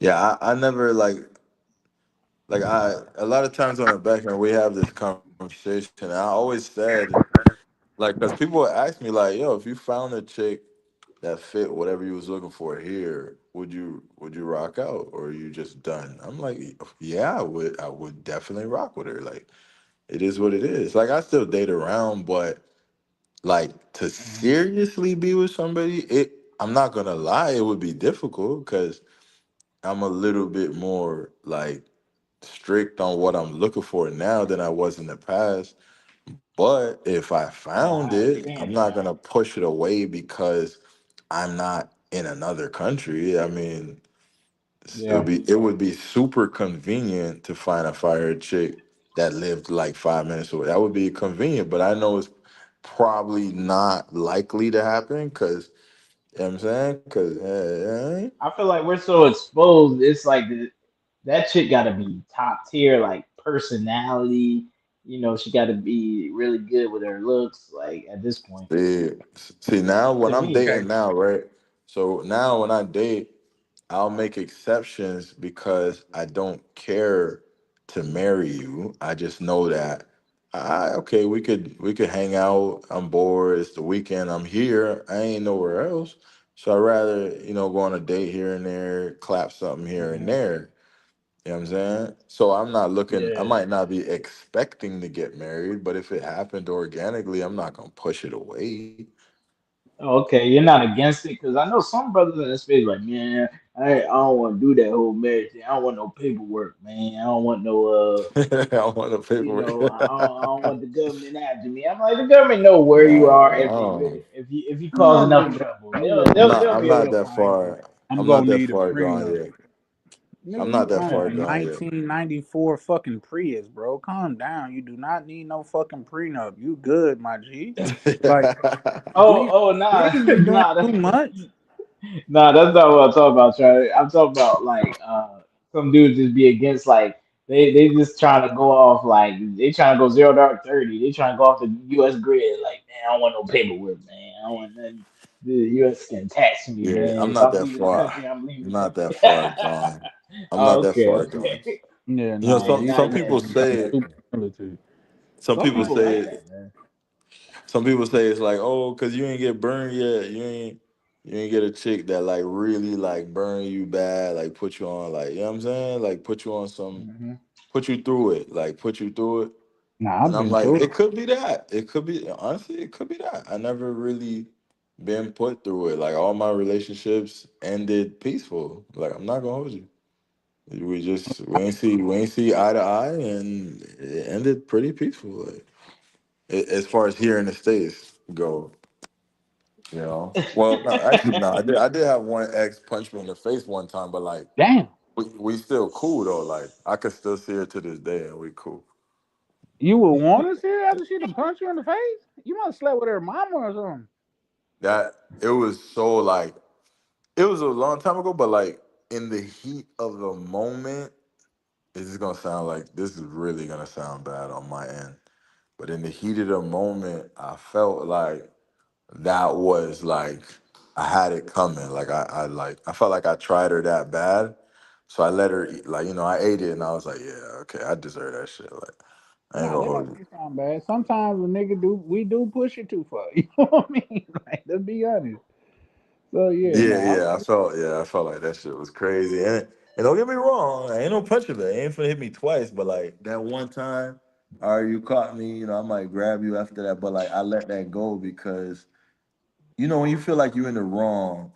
yeah. I never like I a lot of times on the back end we have this conversation. And I always said like because people would ask me like, yo, if you found a chick that fit whatever you was looking for here, would you rock out or are you just done? I'm like, yeah, I would definitely rock with her. Like it is what it is. Like I still date around, but like to Mhm. seriously be with somebody, I'm not gonna lie, it would be difficult because I'm a little bit more like strict on what I'm looking for now than I was in the past. But if I found I it, I'm understand. not gonna push it away because I'm not in another country. I mean, Yeah. it would be super convenient to find a fire chick that lived like 5 minutes away. That would be convenient, but I know it's probably not likely to happen because you know what I'm saying? Because I feel like we're so exposed. It's like that chick got to be top tier, like personality. She got to be really good with her looks. Like at this point, see, see now when to I'm me. dating Okay. now, right? So now when I date, I'll make exceptions because I don't care to marry you. I just know that okay, we could hang out. I'm bored. It's the weekend. I'm here. I ain't nowhere else. So I'd rather, go on a date here and there, clap something here and Mhm. there. You know what I'm saying? So I'm not looking, I Yeah. might not be expecting to get married, but if it happened organically, I'm not gonna push it away. Oh, okay, you're not against it because I know some brothers in this space like, man, I don't want to do that whole marriage thing. I don't want no paperwork, man. I don't want no I don't want the paperwork. I don't want the government after me. I'm like, the government know where you Nah, are I don't. if you cause enough Man, trouble. nigga, I'm not. They'll I'm be able not to that find you. far. I'm I'm not gonna that need a far gone prenup. yet. I'm Nigga, not you that own far a gone yet. 1994 fucking Prius, bro. Calm down. You do not need no fucking prenup. You good, my G. Like, nigga, Nah, niggas be doing nah, too much. nah. That's not what I'm talking about, Charlie. I'm talking about like some dudes just be against like They just trying to go off like they trying to go 0 dark 30. They trying to go off the U.S. grid. Like, man, I don't want no paperwork, man. I don't want nothing. The U.S. can tax me, Yeah, man. I'm If not I'm that leaving the far. country, I'm I'm leaving the not that country. far gone. I'm not Oh, that okay, far gone. okay. Yeah, You know, no, Yeah, some we not some yet. people say super military. some Some people people say like it. that, man. Some people say it's like, oh, cause you ain't get burned yet. You ain't get a chick that like really like burn you bad, like put you on like, you know what I'm saying? Like put you on some, Hmm. put you through it, like put you through it. Nah, And I've I'm been like, through it. it could be that. It could be honestly, it could be that. I never really been put through it. Like all my relationships ended peaceful. Like I'm not gonna hold you. We ain't see eye to eye, and it ended pretty peaceful. Like as far as here in the states go, you know. Well, no, actually, no. I did have one ex punch me in the face one time, but like Damn, we still cool though. Like I could still see her to this day, and we cool. you would want to see her after she done punch you in the face? You must have slept with her mama or something. That it was so like it was a long time ago, but like in the heat of the moment, this is gonna sound like this is really gonna sound bad on my end. But in the heat of the moment, I felt like that was like I had it coming. Like I felt like I tried her that bad. So I let her eat, like, I ate it and I was like, yeah, okay, I deserve that shit. Like, I ain't Nah, gonna that hold don't you. even sound bad. Sometimes a nigga we do push it too far. You know what I mean? Like, let's be honest. So yeah, Yeah, no, I felt like that shit was crazy. And don't get me wrong, I ain't no puncher that ain't finna hit me twice, but like that one time, all right, you caught me, I might grab you after that, but like I let that go because when you feel like you're in the wrong,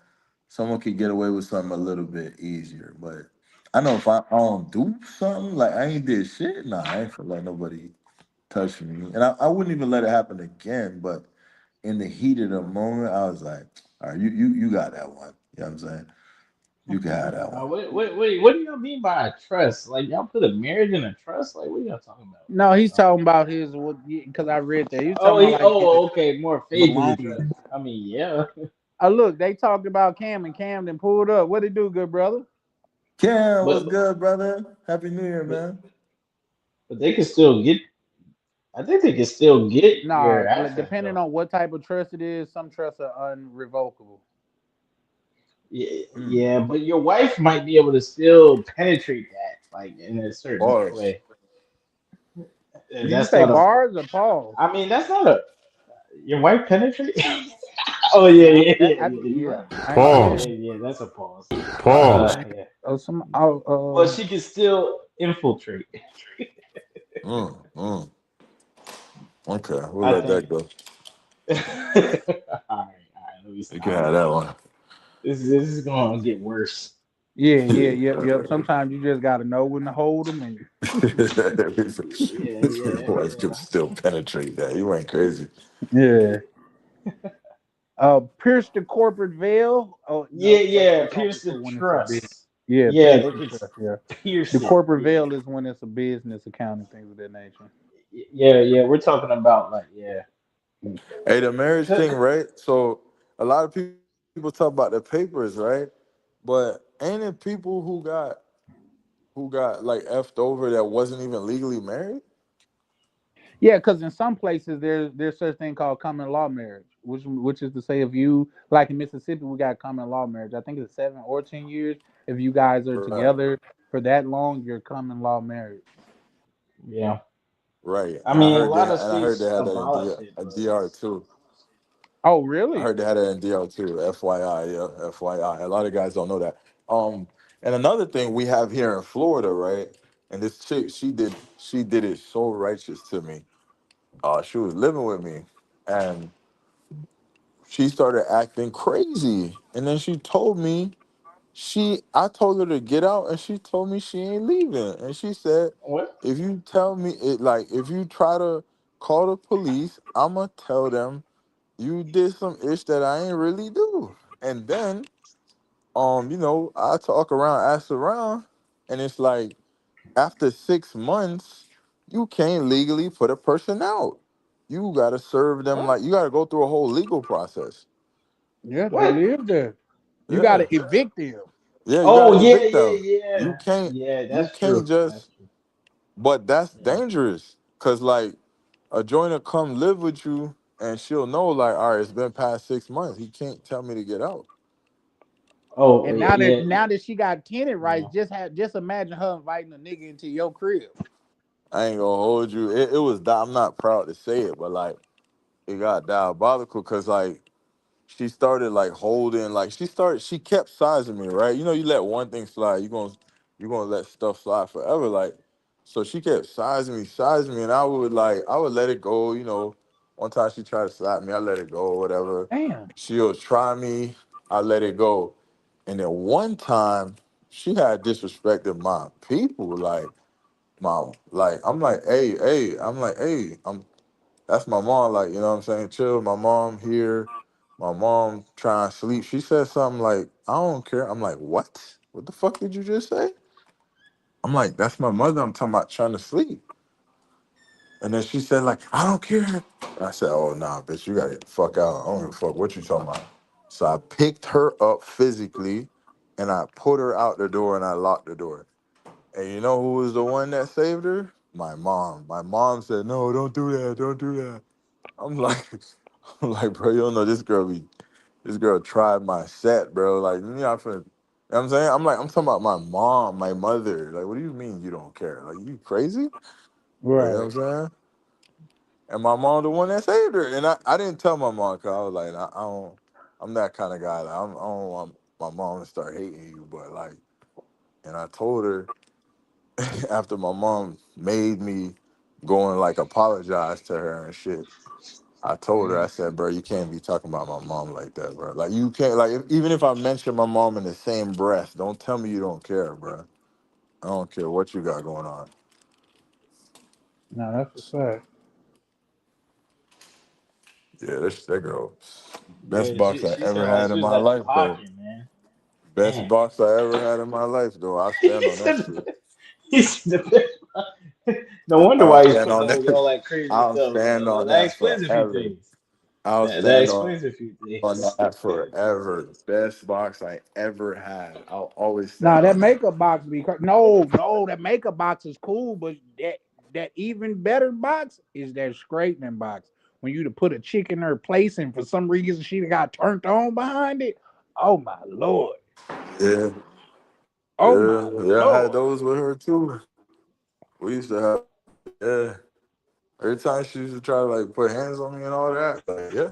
someone could get away with something a little bit easier. But I know if I don't do something, like I ain't did shit, nah, I ain't finna let nobody touch me. And I wouldn't even let it happen again, but in the heat of the moment, I was like, all right, you got that one. You know what I'm saying? You can have that one. What do y'all mean by a trust? Like, y'all put a marriage in a trust? Like, what are y'all talking about? no, he's talking about his because I read that he was Oh, talking about like his okay, more faith in the belongings. trust. I mean, yeah, Look, they talked about Cam and Cam then pulled up. What it do, good brother? Ken, what's but good, brother? Happy New Year, but man. but they can still get. I think they can still get Nah, your assets depending though. on what type of trust it is, some trusts are unrevocable. Yeah, Mm. yeah, but your wife might be able to still penetrate that, like in a certain Bars. way. Did you That's say not a. bars or pause? I mean, that's not a. Your wife penetrate? Oh yeah, Nah, yeah, that, yeah, I, yeah. You yeah, right. I ain't Yeah, said. Pause. yeah. That's a pause. Pause. Yeah. Some But she can still infiltrate. Mm. Okay, we'll I let think. that go. All right, all right. Let me You can stop. have that one. This is gonna get worse. yeah, yeah, Yeah. yep. Sometimes you just gotta know when to hold them, and Yeah, yeah, Wife yeah. can still penetrate that. You ain't crazy. yeah. Pierce the corporate veil. Oh Yeah, no, that's yeah. only Pierce the for when it's a bit. trust. Yeah, Yeah, pierce they the can trust. Yeah, the pierce it. corporate Yeah, veil is when it's a business account and things of that nature. yeah, yeah. We're talking about like yeah. Hey, the marriage thing, 'Cause- right? So a lot of people talk about the papers, right? But ain't it people who got like effed over that wasn't even legally married? Yeah, because in some places there's such thing called common law marriage, which is to say if you like in Mississippi we got common law marriage. I think it's 7 or 10 years. If you guys are Right. together for that long, you're common law married. yeah. Right. I And I mean, a heard they lot had, of and I heard they states had that in abolish it, a but DR too. Oh, I really? heard they had that in DR too. FYI, yeah, FYI. A lot of guys don't know that. And another thing we have here in Florida, right? And this chick, she did it so righteous to me. She was living with me, and she started acting crazy. And then she told me I told her to get out, and she told me she ain't leaving. And she said, what? if you tell me it, like if you try to call the police, I'ma tell them you did some ish that I ain't really do. And then I talk around, ask around, and it's like after 6 months, you can't legally put a person out. You gotta serve them, What? like you gotta go through a whole legal process. Yeah, they What? live there. You got Yeah. to evict them. Yeah, you Oh gotta yeah, evict yeah, them. yeah. You can't Yeah, you that's true. can't just That's true. but that's Yeah. dangerous because like a joiner come live with you and she'll know like, all right, it's been past 6 months. He can't tell me to get out. Oh, And yeah. now that she got tenant rights, Yeah. just imagine her inviting a nigga into your crib. I ain't gonna hold you. It was. I'm not proud to say it, but like it got diabolical because like she started like holding, like she kept sizing me, right? You know, you let one thing slide, you gonna let stuff slide forever. Like, so she kept sizing me, and I would let it go. You know, one time she tried to slap me, I let it go, or whatever. Damn. She'll try me, I let it go. And then one time she had disrespected my people, like like I'm like, hey, that's my mom, like, you know what I'm saying? Chill, my mom here, my mom trying to sleep. She said something like, I don't care. I'm like, what? What the fuck did you just say? I'm like, that's my mother. I'm talking about trying to sleep. And then she said, like, I don't care. I said, oh, nah, bitch, you gotta get the fuck out. I don't give a fuck what you talking about. So I picked her up physically and I put her out the door and I locked the door. And you know who was the one that saved her? My mom. My mom said, no, don't do that. Don't do that. I'm like, I'm like, bro, you don't know this girl tried my set, bro. Like, you know, you know what I'm saying? I'm like, I'm talking about my mom, my mother. Like, what do you mean you don't care? Like, you crazy? Like, you know what Right. I'm saying? And my mom, the one that saved her. And I didn't tell my mom because I was like, I don't, I'm that kind of guy. Like, I don't want my mom to start hating you. But, like, and I told her after my mom made me go and, like, apologize to her and shit. I told her, I said, bro, you can't be talking about my mom like that, bro. Like, you can't, like, even if I mention my mom in the same breath, don't tell me you don't care, bro. I don't care what you got going on. No, that's what's up. Yeah, that girl, best Yeah, box I she ever sounded like had she in was my at the life, though. pocket, man. Best Damn. box I ever had in my life, though. I stand He on that said shit. the, he said the No wonder I'll why he's stand putting on that. all that crazy I'll stuff. stand on That that explains a few forever. things. I'll That stand on explains a few on things. that forever. Best box I ever had. I'll always Nah, stand that on that. makeup box be no, that makeup box is cool, but that even better box is that straightening box. When you to put a chick in her place and for some reason she got turned on behind it. Oh my lord. Yeah, Oh my yeah. I had lord. those with her too. We used to have, yeah. Every time she used to try to like put hands on me and all that, like, yeah,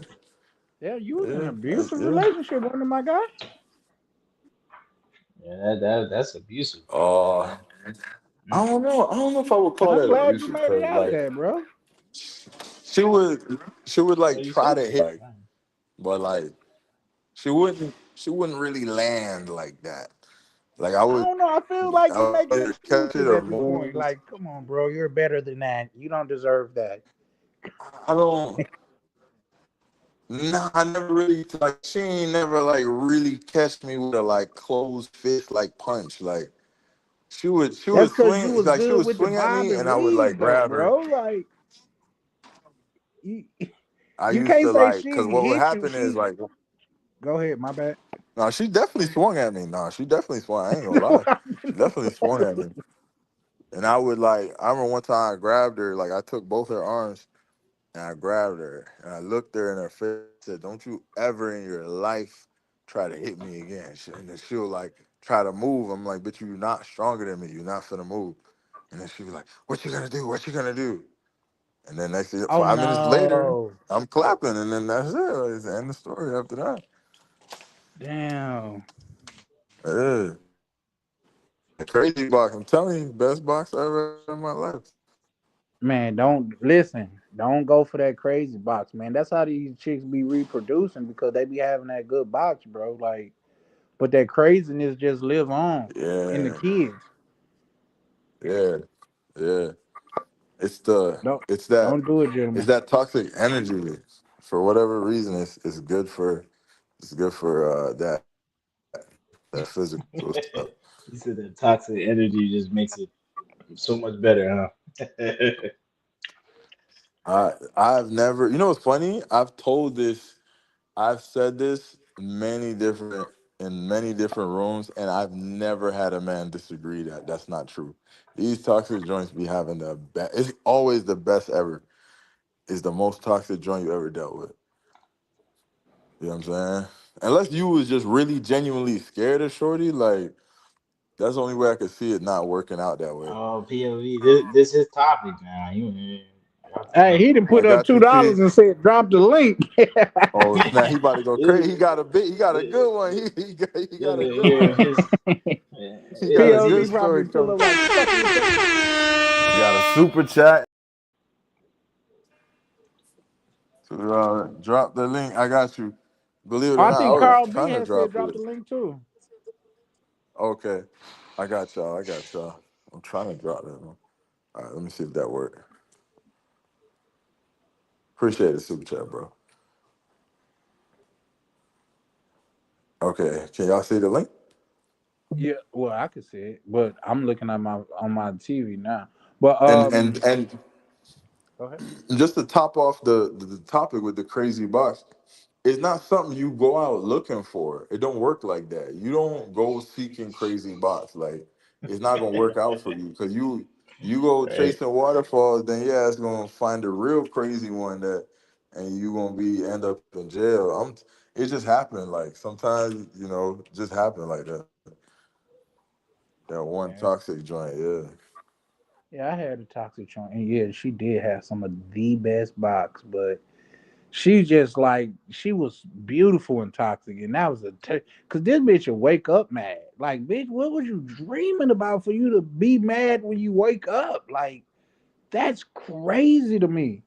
Yeah, you was in an yeah, abusive yeah. relationship, wasn't it, my guy? Yeah, that's abusive. Uh, Mm. I don't know if I would And call I'm that glad you abusive made it because out like there, bro. she would, she would Well, like you try said to so. hit, like, Yeah. but like she wouldn't really land like that. Like I don't know. I feel like I you're would making either catch it excuses or at this point. move. Like, come on, bro. You're better than that. You don't deserve that. I don't. Nah, I never really like. She ain't never like really catch me with a like closed fist like punch. Like she That's would because you swing, was like she good would with the swing at bob me, and and I would like weave, though, grab her. bro. Like, you, I you used can't to say like, she cause ain't what would hit you. happen is She like, go ahead. My bad. no, she definitely swung at me. No, she definitely swung. I ain't gonna No, lie, I she definitely swung at me. And I would like, I remember one time I grabbed her, like I took both her arms and I grabbed her and I looked her in her face, said, "Don't you ever in your life try to hit me again." And then she'll like try to move. I'm like, "But you're not stronger than me. You're not finna move." And then she was like, "What you gonna do? What you gonna do?" And then next thing, oh 5 minutes later, no, I'm clapping, and then that's it. It's the end of the story after that. damn, Yeah. A crazy box. I'm telling you, best box I ever had in my life. man. Don't listen. Don't go for that crazy box, man. That's how these chicks be reproducing because they be having that good box, bro. Like, but that craziness just live on in the Yeah, kids. yeah, yeah. It's the Don't it's that don't do it, it's gentlemen. that toxic energy. For whatever reason, it's good for that physical stuff. You said that toxic energy just makes it so much better, huh? I've never, you know what's funny? I've told this, I've said this many different. in many different rooms, and I've never had a man disagree that that's not true. These toxic joints be having the best. It's always the best ever. Is the most toxic joint you ever dealt with. You know what I'm saying? Unless you was just really genuinely scared of Shorty, like that's the only way I could see it not working out that way. Oh, POV. This is topic now. Y'all Hey, talking he didn't I put up got two you. dollars See, and said drop the link. oh snap, he about to go crazy. He this, got a bit. He got a this, good one. He got a good here one. his He got a POV good his probably story pull coming. up like fuck you. He got a super chat. So, drop the link. I got you. Believe it or I not, I think was Carl B trying to had said drop drop it. the link too. Okay, I got y'all. I got y'all. I'm trying to drop that one. All right, let me see if that worked. Appreciate it, super chat, bro. Okay, can y'all see the link? Yeah, well, I could see it, but I'm looking at my on my TV now. But And go ahead. just to top off the topic with the crazy box, it's not something you go out looking for. It don't work like that. You don't go seeking crazy box. Like it's not gonna work out for you because you go right. chasing waterfalls, then yeah, it's gonna find a real crazy one that, and you gonna be end up in jail. It just happened. Like sometimes just happen like that. That one Yeah, toxic joint, yeah. yeah, I had a toxic joint, and yeah, she did have some of the best box, but she just like she was beautiful and toxic, and that was because this bitch will wake up mad. Like, bitch, what was you dreaming about for you to be mad when you wake up? Like, that's crazy to me.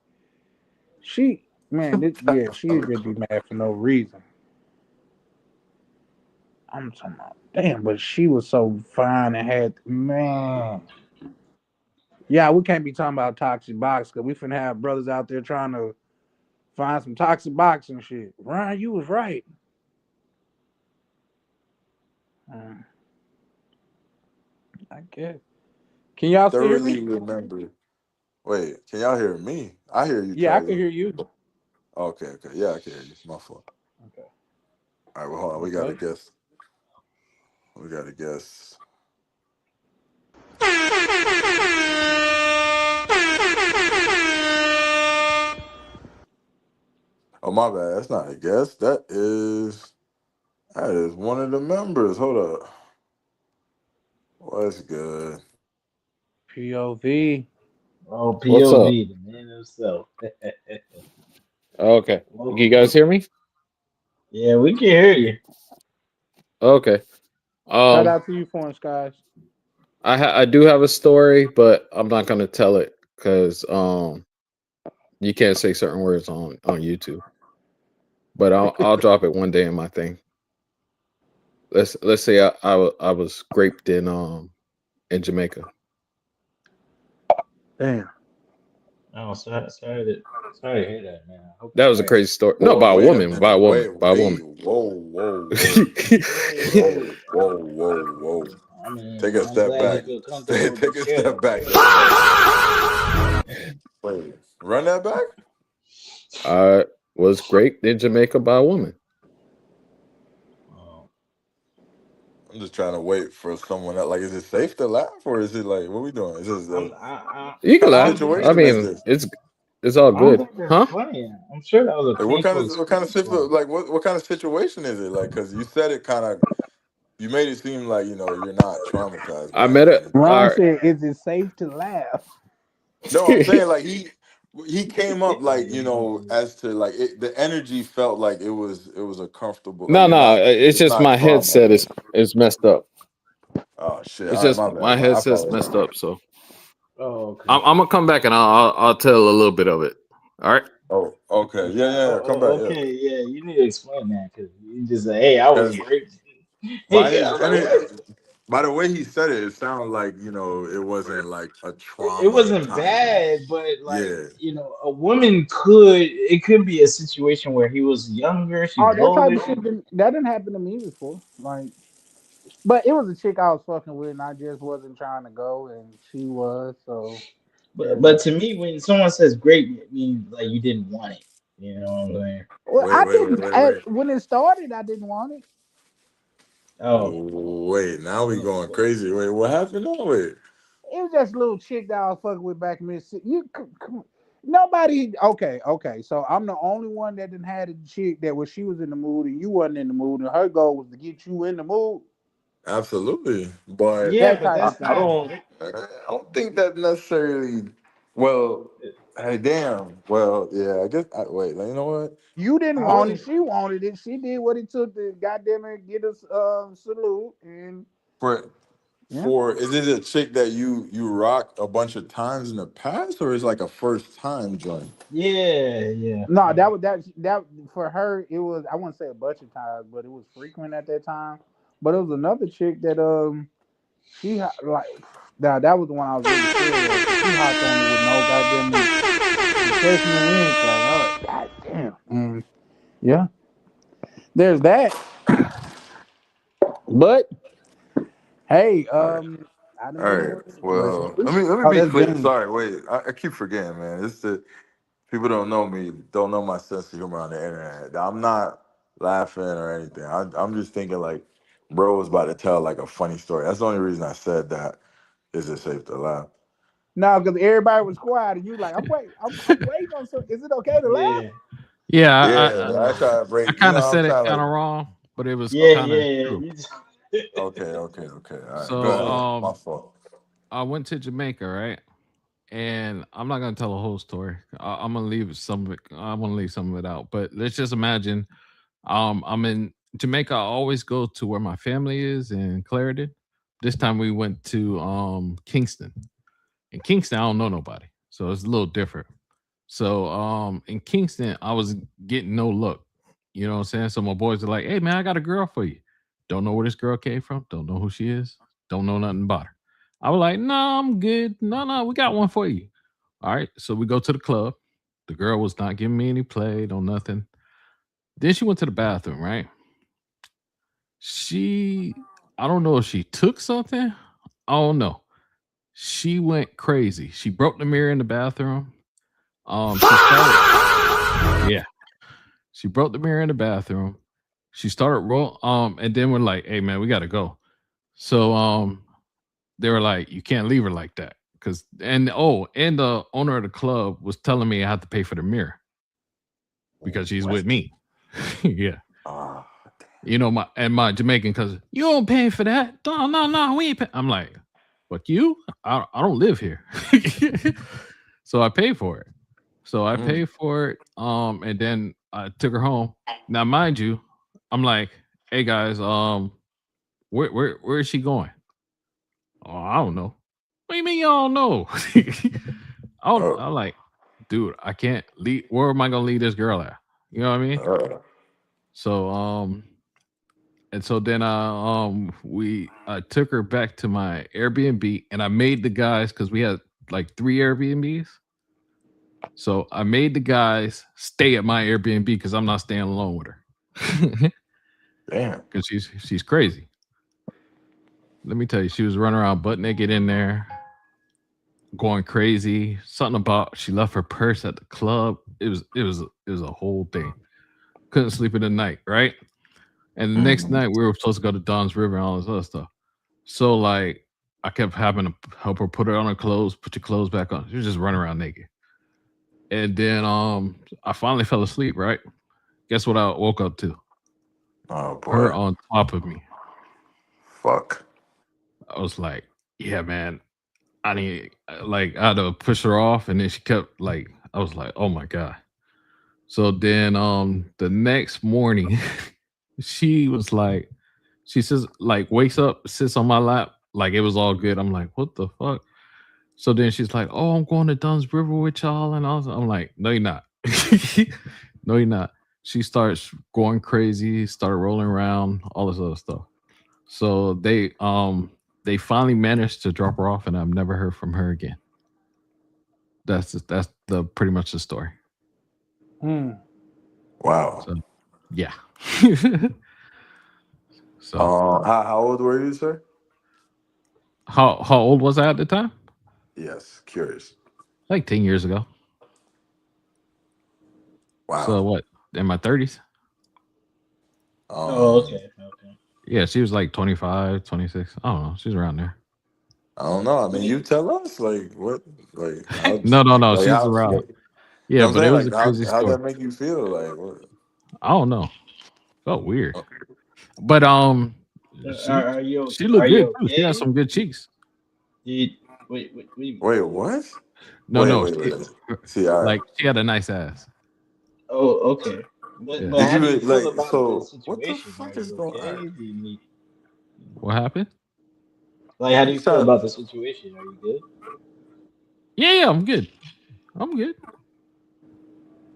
She, man, yeah, she'd just be mad for no reason. I'm talking about, damn, but she was so fine and had, man. Yeah, we can't be talking about toxic box because we finna have brothers out there trying to find some toxic box and shit. Ryan, you was right. Uh, I guess. Can y'all still hear me? Thoroughly remember. Wait, can y'all hear me? I hear you, Yeah, I can Charlie. hear you. Okay, okay. Yeah, I can hear you. My fault. Okay. All right, well, hold on. We got to Okay. guess. We got to guess. Oh, my bad. That's not a guess. That is one of the members. Hold up. What's good? POV. Oh, What's up? POV, the man himself. Okay. Can you Welcome. guys hear me? Yeah, we can hear you. Okay. Shout Um, out to you, Foreign Skies. I do have a story, but I'm not gonna tell it because you can't say certain words on YouTube. But I'll drop it one day in my thing. Let's say I was raped in Jamaica. Damn. Oh, sorry to hear that, man. I hope That you're was all a right. crazy story. No, Whoa, by a wait a woman, by a minute. woman, Wait, by a wait. woman. Whoa, whoa, whoa, whoa, whoa, whoa, whoa. I mean, Take a I'm step glad you back. feel comfortable to Take a share step that back story. there, brother. Wait, run that back? I was raped in Jamaica by a woman. Oh, I'm just trying to wait for someone else. Like, is it safe to laugh or is it like, what we doing? Is this You can type of laugh. I situation is mean, this? it's all I don't good, think that's huh? funny. I'm sure that was a Like, painful what kind of experience for him. like what kind of situation is it? Like, because you said it kind of, you made it seem like you're not traumatized I by met it. anything. All Ron right. said, "Is it safe to laugh?" No, I'm saying like he came up like Yeah. as to like the energy felt like it was a comfortable like No, you're no, not it's it's just not my trauma. headset is messed up. Oh shit! It's All right, just my my bad. I headset's messed apologize. up. So Oh, okay. I'm gonna come back and I'll tell a little bit of it. All right. Oh, okay. Yeah, yeah, yeah. Come back. Yeah, Okay. Yeah, you need to explain that because you just say, "Hey, I was because raped." by Hey, I his was like, energy, "What?" by the way he said it, it sounded like it wasn't like a It trauma wasn't type of. bad, but like Yeah. a woman could. It could be a situation where he was younger, she Oh, was that type older. of shit that didn't happen to me before. Like, but it was a chick I was fucking with, and I just wasn't trying to go, and she was. So, But yeah. to me, when someone says "great," it means like you didn't want it. You know what I'm saying? Well, Wait, I wait, wait, didn't. wait, wait. When it started, I didn't want it. Oh, Wait, now we oh, going crazy. Wait, what happened? No, wait. It was just a little chick that I was fucking with back in Mississippi. Come, nobody. Okay, okay. So I'm the only one that didn't had a chick that when she was in the mood and you wasn't in the mood, and her goal was to get you in the mood. Absolutely, but yeah, That but type I, of that's I not. thing. don't. I don't think that necessarily. Well, hey, damn. Well, yeah. I guess. Wait. You know what? You didn't What want it. She wanted it. She did what it took to goddamn it get us salute. And for yeah. is it a chick that you rocked a bunch of times in the past, or is like a first time joint? Yeah, yeah, No, yeah, that for her it was I wouldn't say a bunch of times, but it was frequent at that time. But it was another chick that like now that was the one I was really scared of because she hopped on it with no goddamn protection or anything. I was like, God damn. Yeah, there's that. But hey, All right. I done All been right. where where Well, let me oh be that's clear. Bean. Sorry. Wait. I keep forgetting, man. It's the people don't know me, don't know my sense of humor on the internet. I'm not laughing or anything. I'm just thinking like, bro was about to tell like a funny story. That's the only reason I said that. Is it safe to laugh? No, because everybody was quiet and you like, I'm waiting on some. Is it okay to laugh? yeah, Yeah, Yeah, I yeah, try to I break. You kind know, of I'm said it trying to kind like. of wrong, but it was yeah, kind of yeah. true. You just, Okay, okay, okay. All right, go So ahead. My fault. I went to Jamaica, right? And I'm not gonna tell a whole story. I'm gonna leave some of it. I want to leave some of it out. But let's just imagine, I'm in Jamaica. I always go to where my family is in Clarendon. This time we went to Kingston. In Kingston, I don't know nobody, so it's a little different. So in Kingston, I was getting no luck. You know what I'm saying? So my boys are like, "Hey man, I got a girl for you. Don't know where this girl came from. Don't know who she is. Don't know nothing about her." I was like, "No, I'm good. No, no, we got one for you." All right. So we go to the club. The girl was not giving me any play, no nothing. Then she went to the bathroom, right? She, I don't know if she took something. I don't know. She went crazy. She broke the mirror in the bathroom. She started, yeah, she broke the mirror in the bathroom. She started and then we're like, "Hey man, we gotta go." So they were like, "You can't leave her like that." Cause and the owner of the club was telling me I had to pay for the mirror because she's with What? me. Yeah. Ah, You know, my Jamaican cousin, you don't pay for that. No, no, no, we ain't pay. I'm like, fuck you. I don't live here. So I pay for it. So I mm, paid for it. And then I took her home. Now, mind you, I'm like, hey guys, where is she going? Oh, I don't know. What do you mean you don't know? oh, I'm like, dude, I can't leave. Where am I gonna leave this girl at? You know what I mean? uh, So and so then I took her back to my Airbnb and I made the guys because we had like three Airbnbs. So I made the guys stay at my Airbnb because I'm not staying alone with her. damn. Because she's crazy. Let me tell you, she was running around butt naked in there, going crazy. Something about she left her purse at the club. It was a whole thing. Couldn't sleep in the night, right? And the next Mm, night we were supposed to go to Don's River and all this other stuff. So like I kept having to help her put her on her clothes, put your clothes back on. She was just running around naked. And then I finally fell asleep, right? Guess what I woke up to? oh Her boy. on top of me. Fuck. I was like, yeah, man. I need like I had to push her off and then she kept like I was like, oh my God. So then the next morning she was like she says like wakes up, sits on my lap, like it was all good. I'm like, what the fuck? So then she's like, "Oh, I'm going to Dunn's River with y'all," and I'm like, "No, you're not. No, you're not." She starts going crazy, started rolling around, all this other stuff. So they finally managed to drop her off, and I've never heard from her again. That's the pretty much the story. Hmm. Wow. So yeah. So How old were you, sir? how old was I at the time? Yes, curious. Like 10 years ago. So Wow. what? In my 30s? oh, Um, okay, okay. Yeah, she was like 25, 26. I don't know. She's around there. I don't know. I mean, you Wait, tell us, like, what, like, how, No, no, no. like, She's how, around. what, you Yeah, know what I'm but it saying? was Like, a crazy how'd story. that make you feel? Like, what? I don't know. Felt weird. uh, But she are you she are looked you good too. She had okay? some good cheeks. You, wait. Wait, what? No, no, Wait. she See, all right. like she had a nice ass. Oh, okay. But Yeah. but Did how do you you feel like? about the So, what the situation? Are fuck is you going on? okay? Do you need, you know, What happened? like how do You you feel said about the situation? Are you good? Yeah, yeah, I'm good. I'm good.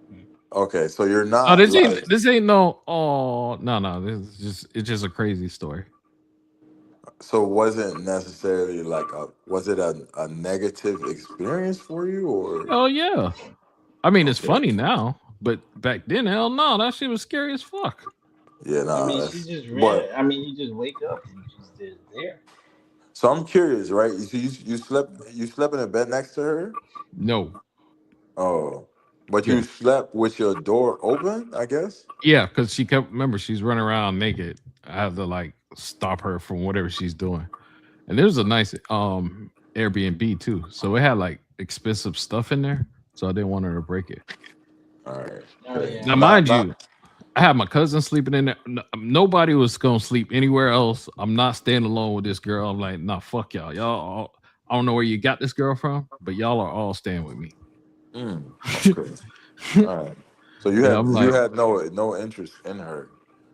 Hmm. okay. So you're Oh, not like. this ain't no oh no no. This is just it's just a crazy story. So wasn't necessarily like a. Was it a negative experience for you or? Oh yeah. I mean it's Okay. funny now, but back then, hell no, that shit was scary as fuck. Yeah, I nah. mean, she That's just ran. but. I mean, you just wake up and she's just there. So I'm curious, right? You slept in a bed next to her. No. Oh, but you Yeah. slept with your door open, I guess. Yeah, because she kept remember she's running around naked. I have to like stop her from whatever she's doing. And there's a nice Airbnb too. So it had like expensive stuff in there. So I didn't want her to break it. All right. Oh Okay. yeah, Now, I get Not mind that. you, not. I had my cousin sleeping in there. Nobody was gonna sleep anywhere else. I'm not staying alone with this girl. I'm like, nah, fuck y'all. Y'all all, I don't know where you got this girl from, but y'all are all staying with me. Okay. All right. So you Yeah, had I'm you like, had no interest in her.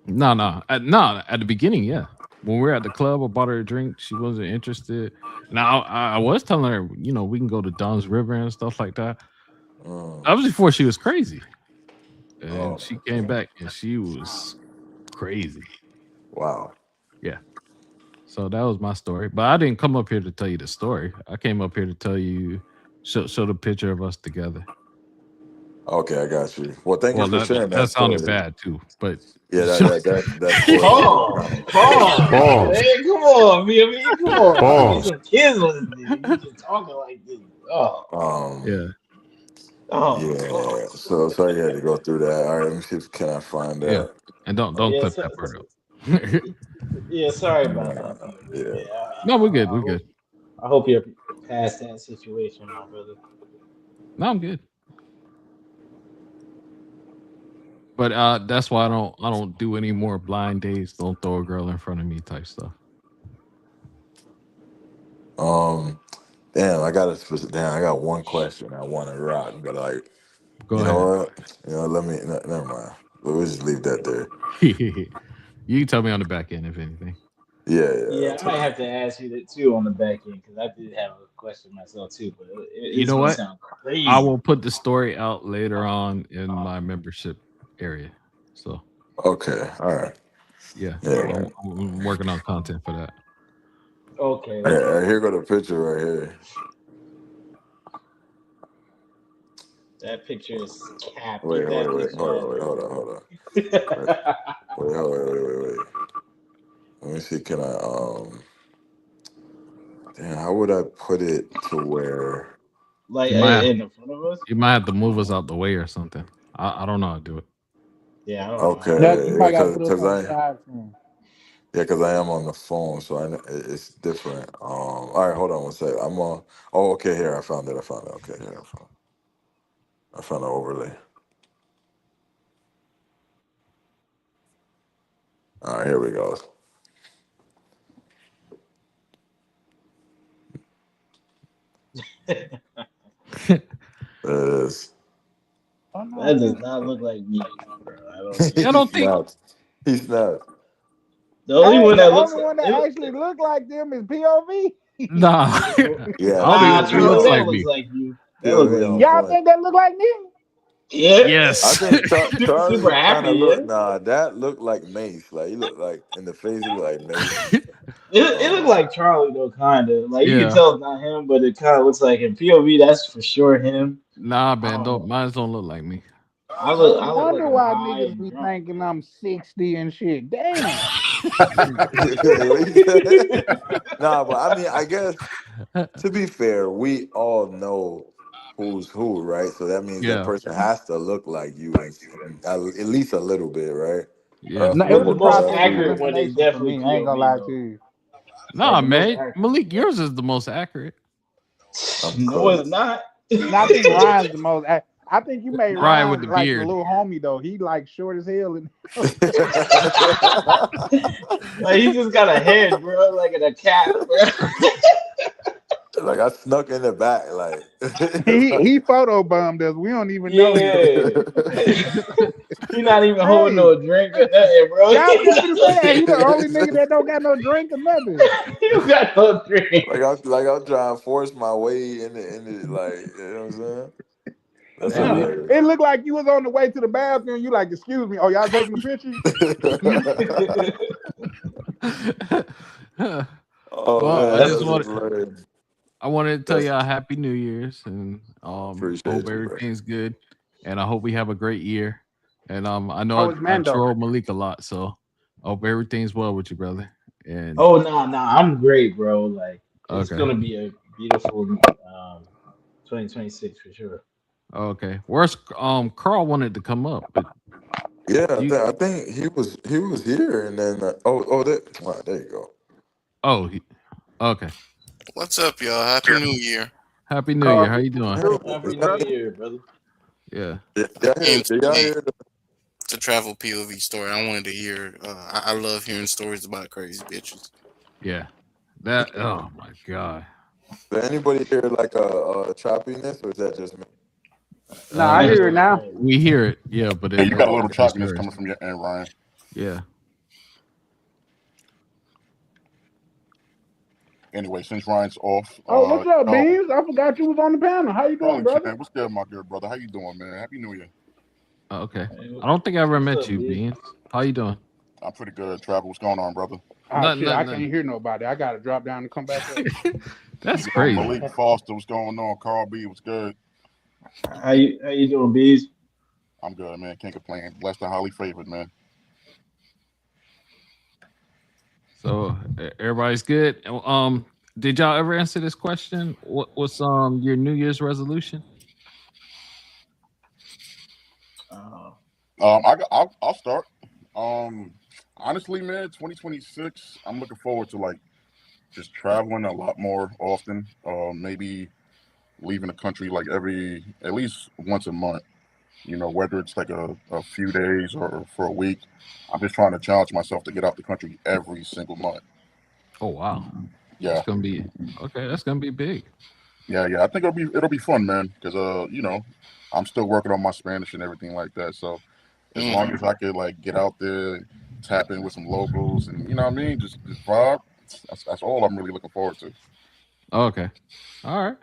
no, no, no. At the beginning, yeah. When we were at the club, I bought her a drink. She wasn't interested. Now I was telling her, we can go to Don's River and stuff like that. Mm. That was before she was crazy, and Oh. she came Okay. back and she was crazy. Wow. Yeah. So that was my story. But I didn't come up here to tell you the story. I came up here to tell you, show the picture of us together. Okay, I got you. Well, thank you Well, for sharing that that sounded story. bad too, but Yeah, that story is Pause, kind of pause, Pause. man. Come on, me. Come on, man. These Pause. some kids listening. You just talking like this. Oh, um yeah, oh. yeah. So sorry you had to go through that. All right, let me see if can I find yeah. that. And don't Yeah, clip that part up. yeah. Sorry about that, POV, Yeah. man. No, we're good. We're good. I hope you're past that situation, my brother. No, I'm good. But that's why I don't do any more blind dates. Don't throw a girl in front of me type stuff. Um. Damn, damn. I got one question I want to rock, but like, Go you know ahead. what? Let me. Never mind. We'll just leave that there. You can tell me on the back end if anything. Yeah, yeah. Yeah, I'll I tell might you. have to ask you that too on the back end because I did have a question myself too, but You it's know gonna what? sound I crazy. will put the story out later on in my membership area. So Okay. All right. yeah, Yeah. I'm working on content for that. Okay, okay. Here go the picture right here. That picture is cap. Wait, Get wait, that wait. picture Hold out on. of Wait. there. Hold on. Hold on. Wait. Wait. Let me see. Can I? Damn. How would I put it to where? Like You might in the front of us? you might have to move us out the way or something. I don't know how to do it. Yeah, I don't know how to Yeah, do Okay. you it. Yeah. probably got to Cause, put us cause on the I. side from. Yeah. Cause I am on the phone, so it's different. All right. Hold on one sec. I'm on. Oh. Okay. Here. I found it. Okay. Here. I found an overlay. All right. Here we go. There it is. Oh no, That it does is. not look like me, bro. I don't think I He don't so. think snapped. He snapped. The only Hey, one the that looks only like one that actually look like them is POV. nah. I Yeah. don't even nah, think he POV. looks Charlie, that like looks me. like you. That looks like POV on you. Y'all point. think that look like me? Yeah, I Yes. think super Charlie kind happy. of Yeah, look. Nah, that looked like Mace. Like he looked like in the face. He looked like Mace. it looked Um, like Charlie though, kind of. Like you can Yeah. tell it's not him, but it kind of looks like him. POV, that's for sure him. Nah, I man. don't Don't know. mine don't look like me. No I look like wonder I'm why high niggas and be drunk. thinking I'm 60 and shit. Damn. what he said? Nah, but I mean, I guess to be fair, we all know who's who, right? So that means that Yeah. person has to look like you, and at least a little bit, right? Yeah. No, it But was the a most process of accurate one is elimination for definitely me. I ain't gonna POV lie to though. you. Like Nah, the most man. accurate. Malik, yours is the most accurate. I'm No, it's close. not. And I think Ryan's the most. I think you made Ryan with Ryan the like the beard. little homie though. He like short as hell and Like he just got a head, bro, like in a cat, bro. Like I snuck in the back, he photo bombed us. We don't even know he did. Yeah. He not even holding Hey, no drink or nothing, bro. yeah, I was just gonna say that. He the only nigga that don't got no drink or nothing. You got no drink. I'm trying to force my way in the like, you know what I'm saying? That's Damn. Malik. hilarious. It looked like you was on the way to the bathroom. You like, excuse me. Oh, y'all taking a picture? Oh Well, man, I That's just that's want hilarious. I wanted to tell That's y'all Happy New Year's and hope appreciate you, bro. everything's good and I hope we have a great year. And I know Oh, it's I Mando. troll Malik a lot, so I hope everything's well with you, brother. And Oh no, no, I'm great, bro. Like it's okay, gonna be a beautiful 2026 for sure. okay. Where's Carl wanted to come up, but Yeah, you I think he was here, and then there you go. oh okay. What's up, y'all? Happy New Year. Happy New Year. Carl, How you doing? Hey, Happy New brother. Year, brother. Yeah. Came did y'all today hear to travel POV story. I wanted to hear. I love hearing stories about crazy bitches. Yeah. That oh my god. did anybody hear like a choppiness, or is that just me? Nah, I I You hear hear it it, now. man. we hear it, yeah, but Yeah, it you got a Oh, little okay. it's choppiness yours. coming from your end, Ryan. Yeah. Anyway, since Ryan's off, Oh, what's up, no, Beans? I forgot you was on the panel. How you doing, chilling, brother? chilling. What's good, my good brother? How you doing, man? Happy New Year. Okay. Hey, I don't think I ever what's met up, you, B? Beans. How you doing? I'm pretty good. Travel. What's going on, brother? Oh Nothing, shit, I nothing, can't nothing. hear nobody. I gotta drop down and come back up. That's Yo, crazy. Malik Foster. What's going on? Carl B. What's good? How you doing, Bees? I'm good, man. Can't complain. Blessed and highly favored, man. So everybody's good. Did y'all ever answer this question? What's your New Year's resolution? Uh, I'll start. Um, honestly, man, 2026. I'm looking forward to like just traveling a lot more often. Maybe leaving the country like at least once a month. You know, whether it's like a few days or for a week. I'm just trying to challenge myself to get out the country every single month. Oh wow, that's Yeah, gonna be okay. That's gonna be big. yeah. I think it'll be fun, man. Because I'm still working on my Spanish and everything like that. So as Mm. long as I could like get out there, and tap in with some locals, and you know what I mean, just vibe. That's all I'm really looking forward to. Okay, all right.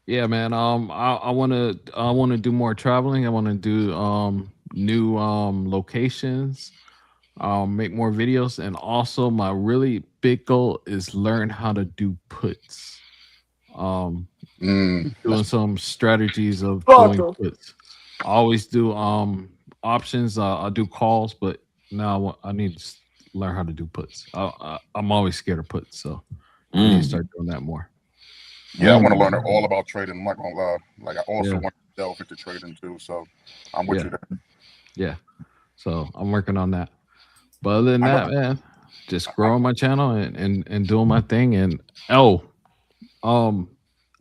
Yeah, man. I wanna do more traveling. I wanna do new locations. Make more videos, and also my really big goal is learn how to do puts. Um, doing That's some strategies of doing Pronto. puts. I always do options. I do calls, but now I need to learn how to do puts. I'm always scared of puts, so I need to Mm, start doing that more. Yeah, I want to mm. learn all about trading. I'm not gonna lie. Like I also Yeah, want to delve into trading too. So I'm with yeah, you there. yeah. So I'm working on that. But other than I know. that, man, just growing my channel and doing my thing. And oh, um,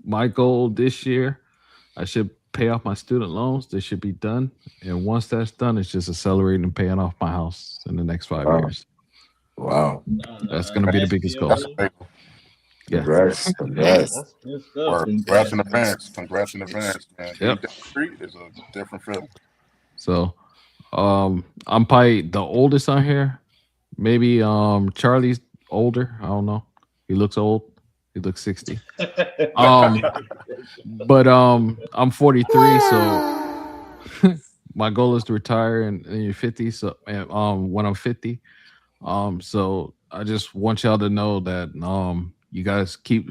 my goal this year, I should pay off my student loans. They should be done. And once that's done, it's just accelerating and paying off my house in the next 5 years. Wow. That's gonna be the nice biggest goal. That's POV. amazing. Yeah. Congrats. Congrats. That's good stuff. Word. Congrats Congrats, in man. advance. Congrats in advance, man. Getting Yep. debt free is a different feeling. So I'm probably the oldest on here. Maybe Charlie's older. I don't know. He looks old. He looks 60. Um, but I'm 43, so my goal is to retire in your 50s. So when I'm 50. So I just want y'all to know that you guys keep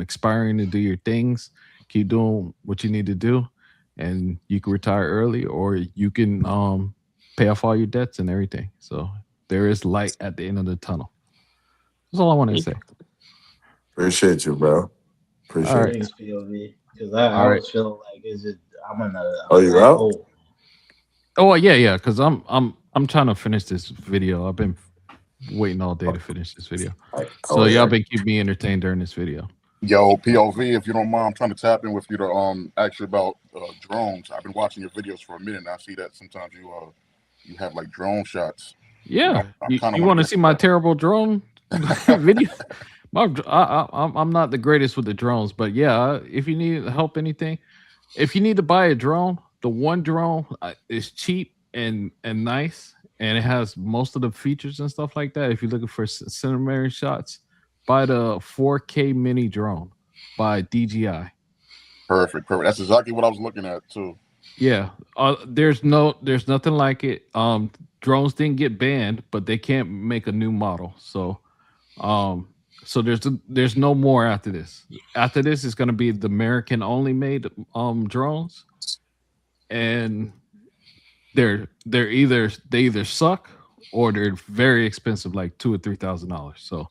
expiring to do your things, keep doing what you need to do, and you can retire early or you can pay off all your debts and everything. So there is light at the end of the tunnel. That's all I wanted to say. Appreciate you, bro. All Appreciate right. you. Thanks, POV. Because I All right. was feeling like, is it? I'm in Oh, a you black out? hole. Oh yeah, yeah. Because I'm I'm trying to finish this video. I've been waiting all day to finish this video. Like, So oh y'all yeah. been keeping me entertained during this video. Yo, POV, if you don't mind, I'm trying to tap in with you to ask you about drones. I've been watching your videos for a minute, and I see that sometimes you have like drone shots, and Yeah, I kind of you want want to to get see my terrible drone video? I'm not the greatest with the drones, but yeah, if you need help, anything, if you need to buy a drone, the one drone is cheap and nice, and it has most of the features and stuff like that. If you're looking for cinematic shots, buy the 4K mini drone by DJI. perfect, perfect. That's exactly what I was looking at too. Yeah, there's nothing like it. Drones didn't get banned, but they can't make a new model. Um, so there's no more after this. After this, it's gonna be the American only made drones, and they either suck or they're very expensive, like $2,000 or $3,000. So,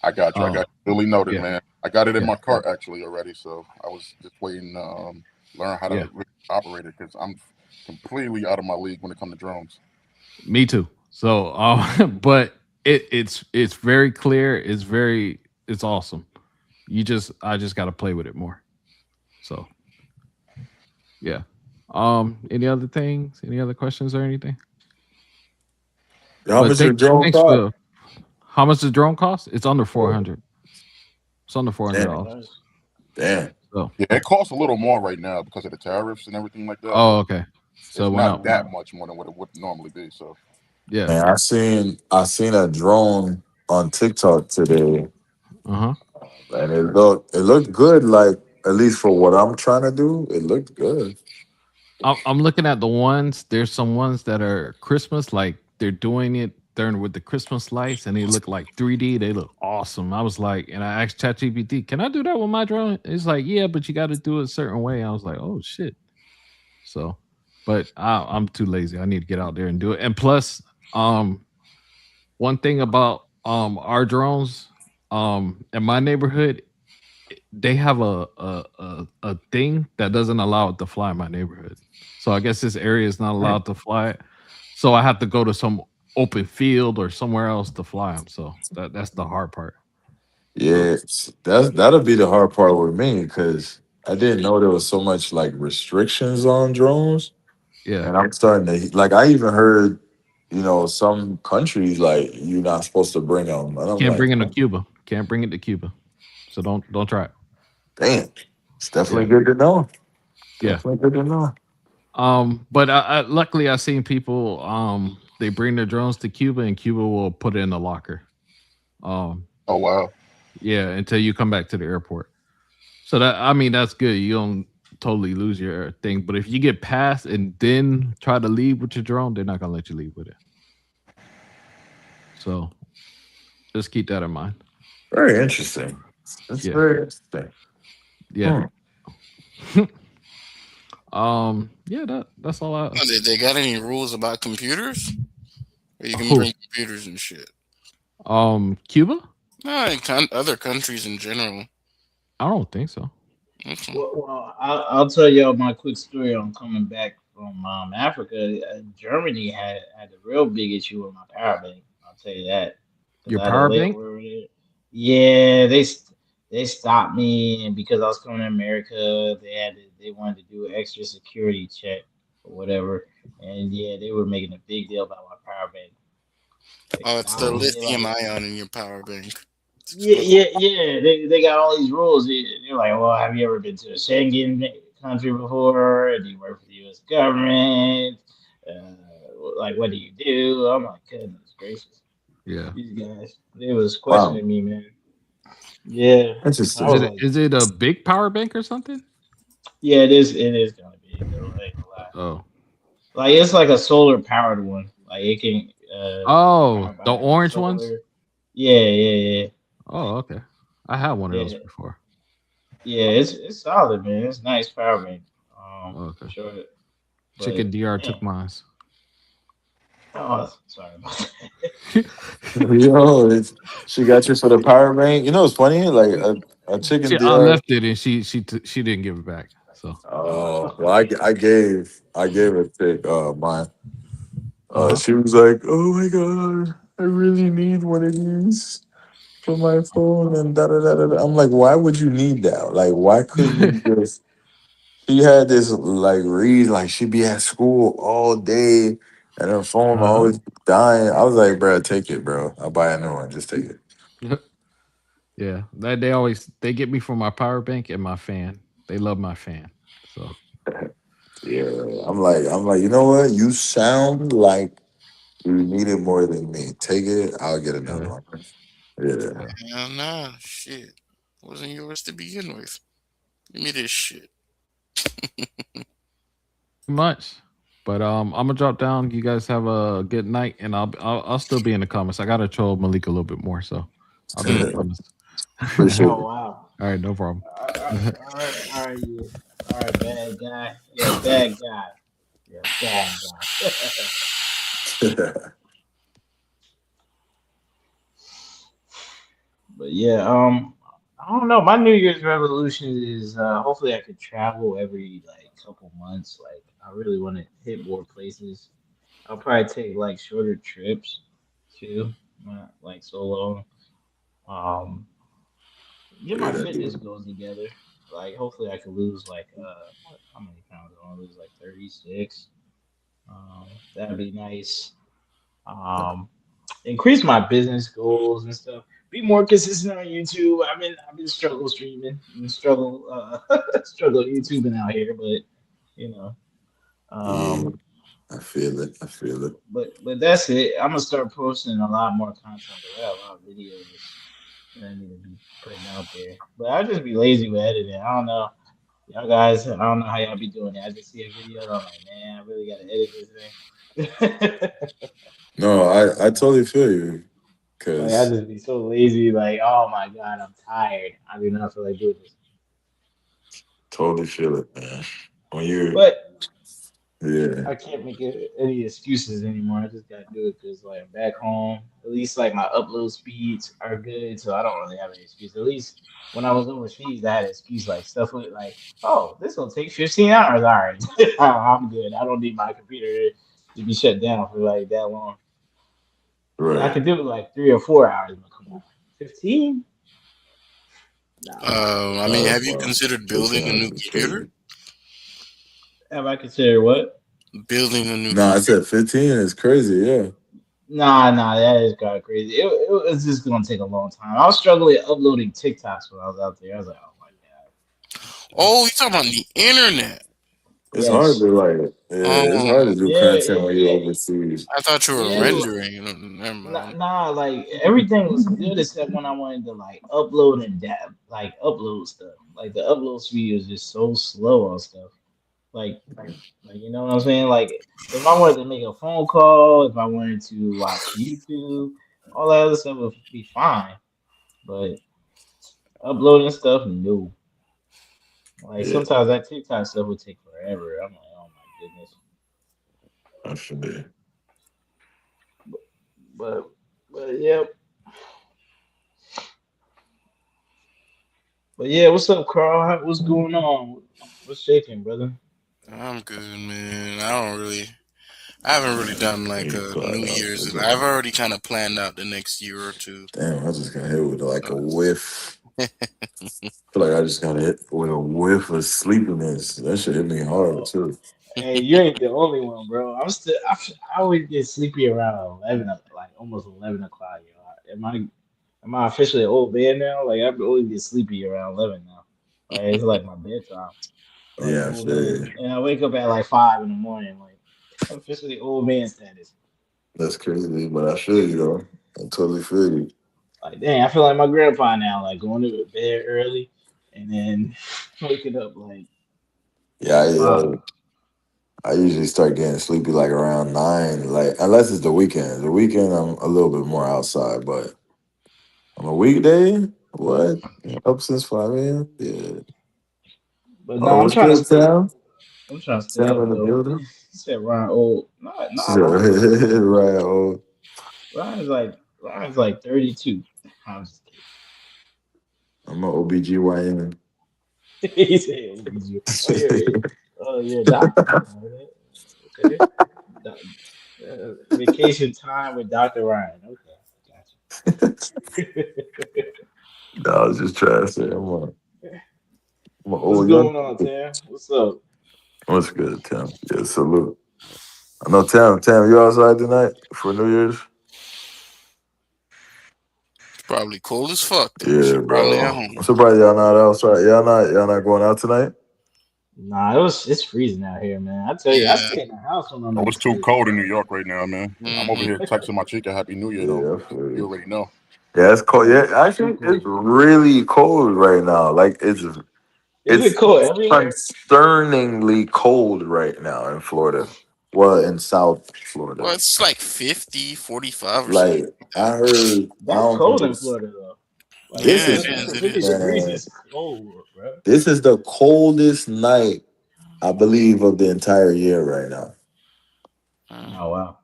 I got you. I um, got you. Duly noted, yeah, man. I got it in yeah, my cart actually already, so I was just waiting to learn how yeah. to really operate it because I'm completely out of my league when it comes to drones. Me too. So, but it's very clear. It's awesome. I just got to play with it more. So, yeah. Any other things? Any other questions or anything? How But much your drone thanks cost? for how much does drone cost? It's under Yeah. 400. It's under four hundred Damn, dollars. Nice. damn. So, Yeah, it costs a little more right now because of the tariffs and everything like that, oh, but okay. So it it's went not up. that much more than what it would normally be. So Yeah. Man, I seen a drone on TikTok today, Uh huh. and it looked good. Like at least for what I'm trying to do, it looked good. I'm looking at the ones. There's some ones that are Christmas, like they're doing it during with the Christmas lights, and they look like 3D. They look awesome. I was like, and I asked ChatGPT, "Can I do that with my drone?" It's like, yeah, but you got to do it a certain way. I was like, oh shit. So, but I'm too lazy. I need to get out there and do it. And plus, um, one thing about our drones, in my neighborhood, they have a thing that doesn't allow it to fly in my neighborhood. So I guess this area is not Hmm. allowed to fly it. So I have to go to some open field or somewhere else to fly them. So that's the hard part. So Yeah, that'll be the hard part with me because I didn't know there was so much like restrictions on drones, yeah, and I'm starting to like. I even heard, some countries like you're not supposed to bring them, and I'm can't like, bring it to Cuba. Can't bring it to Cuba. So don't try it. damn, it's definitely Yeah, good to know. yeah. Definitely good to know. But luckily I've seen people they bring their drones to Cuba and Cuba will put it in the locker. Um, oh wow, yeah, until you come back to the airport. So that I mean that's good. You don't totally lose your thing. But if you get past and then try to leave with your drone, they're not gonna let you leave with it. So just keep that in mind. Very interesting. That's Yeah, very interesting. yeah. Hmm. Yeah. That's all I. Oh, they got any rules about computers? Or you can Who? bring computers and shit. Cuba? No, in other countries in general. I don't think so. Okay. I'll tell y'all my quick story on coming back from Africa. Germany had a real big issue with my power bank. I'll tell you that because Your I had a power bank? layover over there. Yeah, they stopped me, and because I was coming to America, they wanted to do an extra security check or whatever. And yeah, they were making a big deal about my power bank. They Oh, it's the stopped me lithium like. ion in your power bank. It's Yeah, explosive. yeah, yeah. They got all these rules. They're like, well, have you ever been to a Schengen country before? Do you work for the U.S. government? Like, what do you do? I'm like, goodness gracious, Yeah. these guys. They was Wow. questioning me, man. Yeah, I Interesting. was like, Is it a big power bank or something? yeah, it is. It is gonna be though. I ain't gonna lie. Oh. Like, it's like a solar powered one. Like, it can Oh, power the by orange ones? solar. Yeah, yeah, Oh, okay. I had one of yeah, those yeah. before. Yeah, it's solid, man. It's nice power bank. Oh, For okay. sure. Chicken But DR man, took mine. oh, sorry about that. Yo, she got you for the power bank. You know, it's funny. Like a chicken I DR. left it and she didn't give it back. So Oh, well, I gave it to mine. Uh-huh. She was like, "Oh my god, I really need one of these for my phone." And da da da da. Da. I'm like, "Why would you need that? Like, why couldn't you just?" She had this like read, like she'd be at school all day, and her phone Uh-huh. always dying. I was like, "Bro, take it, bro. I'll buy a new one. Just take it." Yeah, that they always they get me for my power bank and my fan. They love my fan. So Yeah, I'm like, you know what? You sound like you need it more than me. Take it. I'll get another yeah, one. Yeah. yeah. Hell nah, shit. Wasn't yours to begin with. Give me this shit. Much. But I'm gonna drop down. You guys have a good night, and I'll still be in the comments. I gotta troll Malik a little bit more, so I'll be in the comments. Appreciate Oh it. wow. All right, no problem. All right, you. All right, bad guy. You're a bad guy. You're a bad guy. But yeah, I don't know. My New Year's resolution is hopefully I could travel every like couple months. Like I really want to hit more places. I'll probably take like shorter trips too, not like solo. Um, get my Great fitness idea. goals together. Like hopefully I could lose like how many pounds? I want to lose like 36. That'd be nice. Um, increase my business goals and stuff. Be more consistent on YouTube. I've been struggle streaming and struggle struggle YouTubing out here, but you know. Yeah, Um, I feel it. I feel it. but that's it. I'm gonna start posting a lot more content because I got a lot of videos that I need to be putting out there. But I just be lazy with editing. I don't know. Y'all guys, I don't know how y'all be doing it. I just see a video and I'm like, man, I really gotta edit this thing. No, I totally feel you. Like I Cause just be so lazy, like, oh my god, I'm tired. I do not feel like doing this. totally feel it, man. When you're, But yeah, I can't make any excuses anymore. I just gotta do it because like I'm back home. At least like my upload speeds are good, so I don't really have any excuse. At least when I was overseas, I had an excuse like stuff with like, oh, this will take 15 hours. All right, I'm good. I don't need my computer to be shut down for like that long. I right. could do it like 3 or 4 hours, but come on, 15? Nah. I mean, have you Wow. considered building a 15 hours new is computer? crazy. Have I considered what? Building a new No, I computer. said 15 is crazy. Yeah. Nah, that is kind of crazy. It was just gonna take a long time. I was struggling uploading TikToks when I was out there. I was like, oh my god. Oh, you talking about the internet? It's hard Yes. to like, yeah, it's hard to Um, do Yeah, content yeah, when you're yeah, overseas. I thought you were yeah. rendering. Never mind. Like everything was good except when I wanted to like upload and like upload stuff. Like the upload speed was just so slow on stuff. Like, you know what I'm saying? Like if I wanted to make a phone call, if I wanted to watch YouTube, all that other stuff would be fine. But uploading stuff, no. Like Yeah, sometimes that TikTok stuff would take forever. I'm like, oh my goodness. I feel it. But yeah, but yeah. What's up, Carl? What's going on? What's shaking, brother? I'm good, man. I haven't really done like Hey, a God, New I Year's. feel I've it. already kind of planned out the next year or two. Damn, I just got hit with like a Uh, whiff. Feel like I just got hit with a whiff of sleepiness. That shit hit me hard Oh, too. hey, you ain't the only one, bro. I always get sleepy around 11, like almost 11 o'clock. Yo. Am I officially an old man now? Like I always get sleepy around 11 now. Like it's like my bedtime. Like Yeah, I old feel man, you. and I wake up at like 5 in the morning. Like officially old man status. That's crazy, but I feel you though. I totally feel you. Like dang, I feel like my grandpa now. Like going to bed early, and then waking up like Yeah, five. I usually start getting sleepy like around 9, like unless it's the weekend. The weekend I'm a little bit more outside, but on a weekday, what? Up since 5 a.m. Yeah. But no, Oh, I'm what's trying to good, stay. Sam? I'm trying to stay Sam up in the though. building. He said Ryan old. She Not said, Ryan ain't old. right. Oh, Ryan's like 32. I'm just I'm an OBGYN. kidding. He said OBG. Oh, you're a doctor. Okay. Vacation time with Dr. Ryan. Okay, gotcha. No, I was just trying to say I'm a What's old young. going on, Tam? What's up? What's good, Tim? Yeah, salute. I know Tam, you outside tonight for New Year's? It's probably cold as fuck though. She Yeah, probably at bro. I'm home. surprised y'all not outside. Y'all not going out tonight? Nah, it's freezing out here, man. I tell you, I Yeah. stay in the house when I'm Oh, in the it's too city. cold in New York right now, man. I'm over Hmm. here texting my chica Happy New Year though. Yeah, I feel You you. already know. Yeah, it's cold. Yeah, Yeah, it's too actually, it's cold. really cold right now. Like Is it it's cold everywhere? concerningly cold right now in Florida. Well, in South Florida. Well, it's like 50, 45 or something Like like I that. heard, I That's don't think cold in it's Florida though. Like this Yeah, is it is. It 50 is. degrees man. is cold, bro. This is the coldest night I believe of the entire year right now. Uh, Oh wow.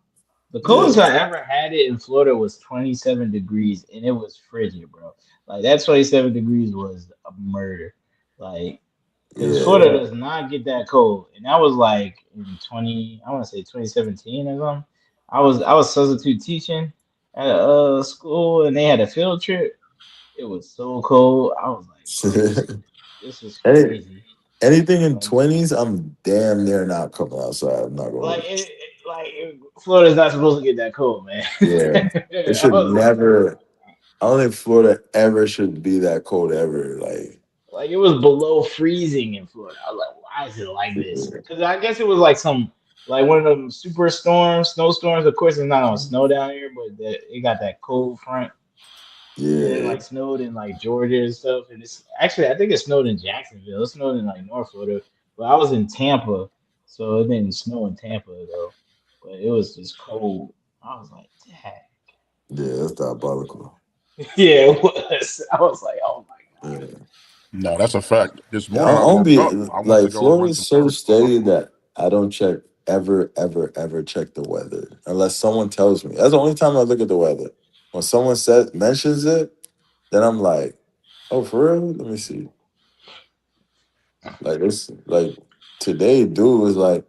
The Yeah, coldest I ever had it in Florida was 27 degrees, and it was frigid, bro. Like that 27 degrees was a murder. Like, because Florida yeah. does not get that cold, and that was like in 20, I want to say 2017 or something. I was substitute teaching at a school, and they had a field trip. It was so cold. I was like, bro, this is Any, crazy. anything in Like, 20s, I'm damn near not coming outside. I'm not like, going. Florida's not supposed to get that cold, man. Yeah, it I should was like, bro. never. I don't think Florida ever should be that cold ever. Like, Like it was below freezing in Florida. I was like, why is it like this? yeah, Because I guess it was like some like one of them super storms, snowstorms. Of course, it's not on snow down here, but it got that cold front, and then yeah. like snowed in like Georgia and stuff. And it's actually I think it snowed in Jacksonville. It snowed in like North Florida, but I was in Tampa, so it didn't snow in Tampa though. But it was just cold. I was like, dang. Yeah, that's diabolical. Yeah, it was. I was like, oh my Yeah. No, that's a fact. This I morning don't, I I don't woke be up. I went to like go run Florida's some so errands for my steady food. that I don't check ever check the weather unless someone tells me. That's the only time I look at the weather. When someone says mentions it, then I'm like, oh, for real? Let me see. Like it's like today, dude was like,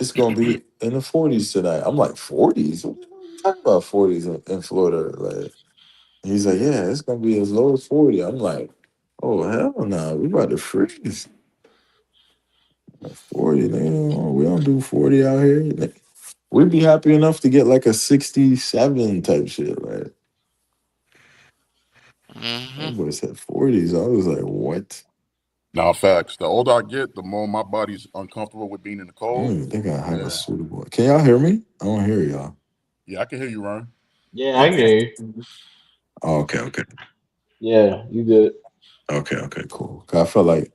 it's gonna be in the 40s tonight. I'm like, 40s? What are you talking about 40s in Florida? Like he's like, yeah, it's gonna be as low as 40. I'm like, oh hell no, we about to freeze. 40, nigga. We don't do 40 out here. Like, we'd be happy enough to get like a 67 type shit, right? hmm That boy said 40s. I was like, what? Now, facts. The older I get, the more my body's uncomfortable with being in the I cold. don't even think I have a Yeah, suitable. Can y'all hear me? I don't hear y'all. yeah, I can hear you, Ryan. yeah, I Okay. get you. Oh, okay. Yeah, you good. Okay, cool. 'Cause I felt like,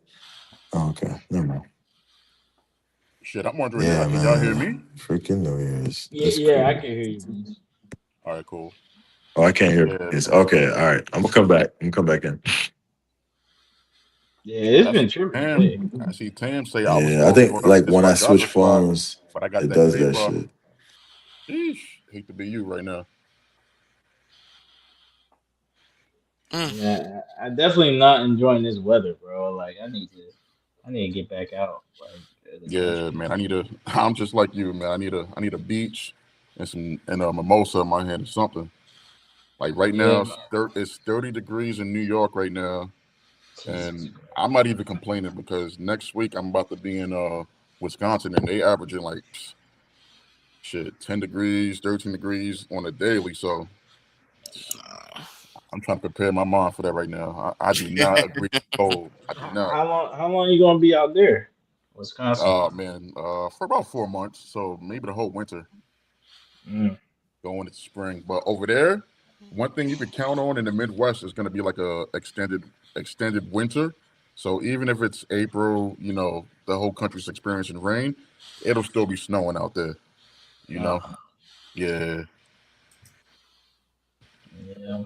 oh, okay, never mind. Shit, I'm wondering now. Yeah, Can y'all hear me? man. Freaking New Year's. Yeah, That's yeah, I crazy. can hear you, Beach. All right, cool. Oh, I can't hear Yeah, this. Okay, all right. I'm gonna come back. I'm gonna come back in. Yeah, shit. it's been tripping today. I see Tam say I was Yeah, I supposed to think go to like this when I bachata switch spot, phones, but I got it that does that paper. shit. Sheesh. Hate to be you right now. mm. Yeah, I definitely not enjoying this weather, bro. Like, I need to get back out, like the Yeah, country. man. I need a. I'm just like you, man. I need a beach and a mimosa in my hand or something. Like right Yeah, now, it's 30 degrees in New York right now, Jesus and Christ. I'm not even complaining because next week I'm about to be in Wisconsin, and they averaging like shit 10 degrees, 13 degrees on a daily. So I'm trying to prepare my mind for that right now. I do not agree with cold. I do not. How long you gonna be out there, Wisconsin? Oh man, for about 4 months, so maybe the whole winter. Mm. Going into spring. But over there, one thing you can count on in the Midwest is going to be like a extended winter. So even if it's April, the whole country's experiencing rain, it'll still be snowing out there. You know, Uh, yeah. yeah,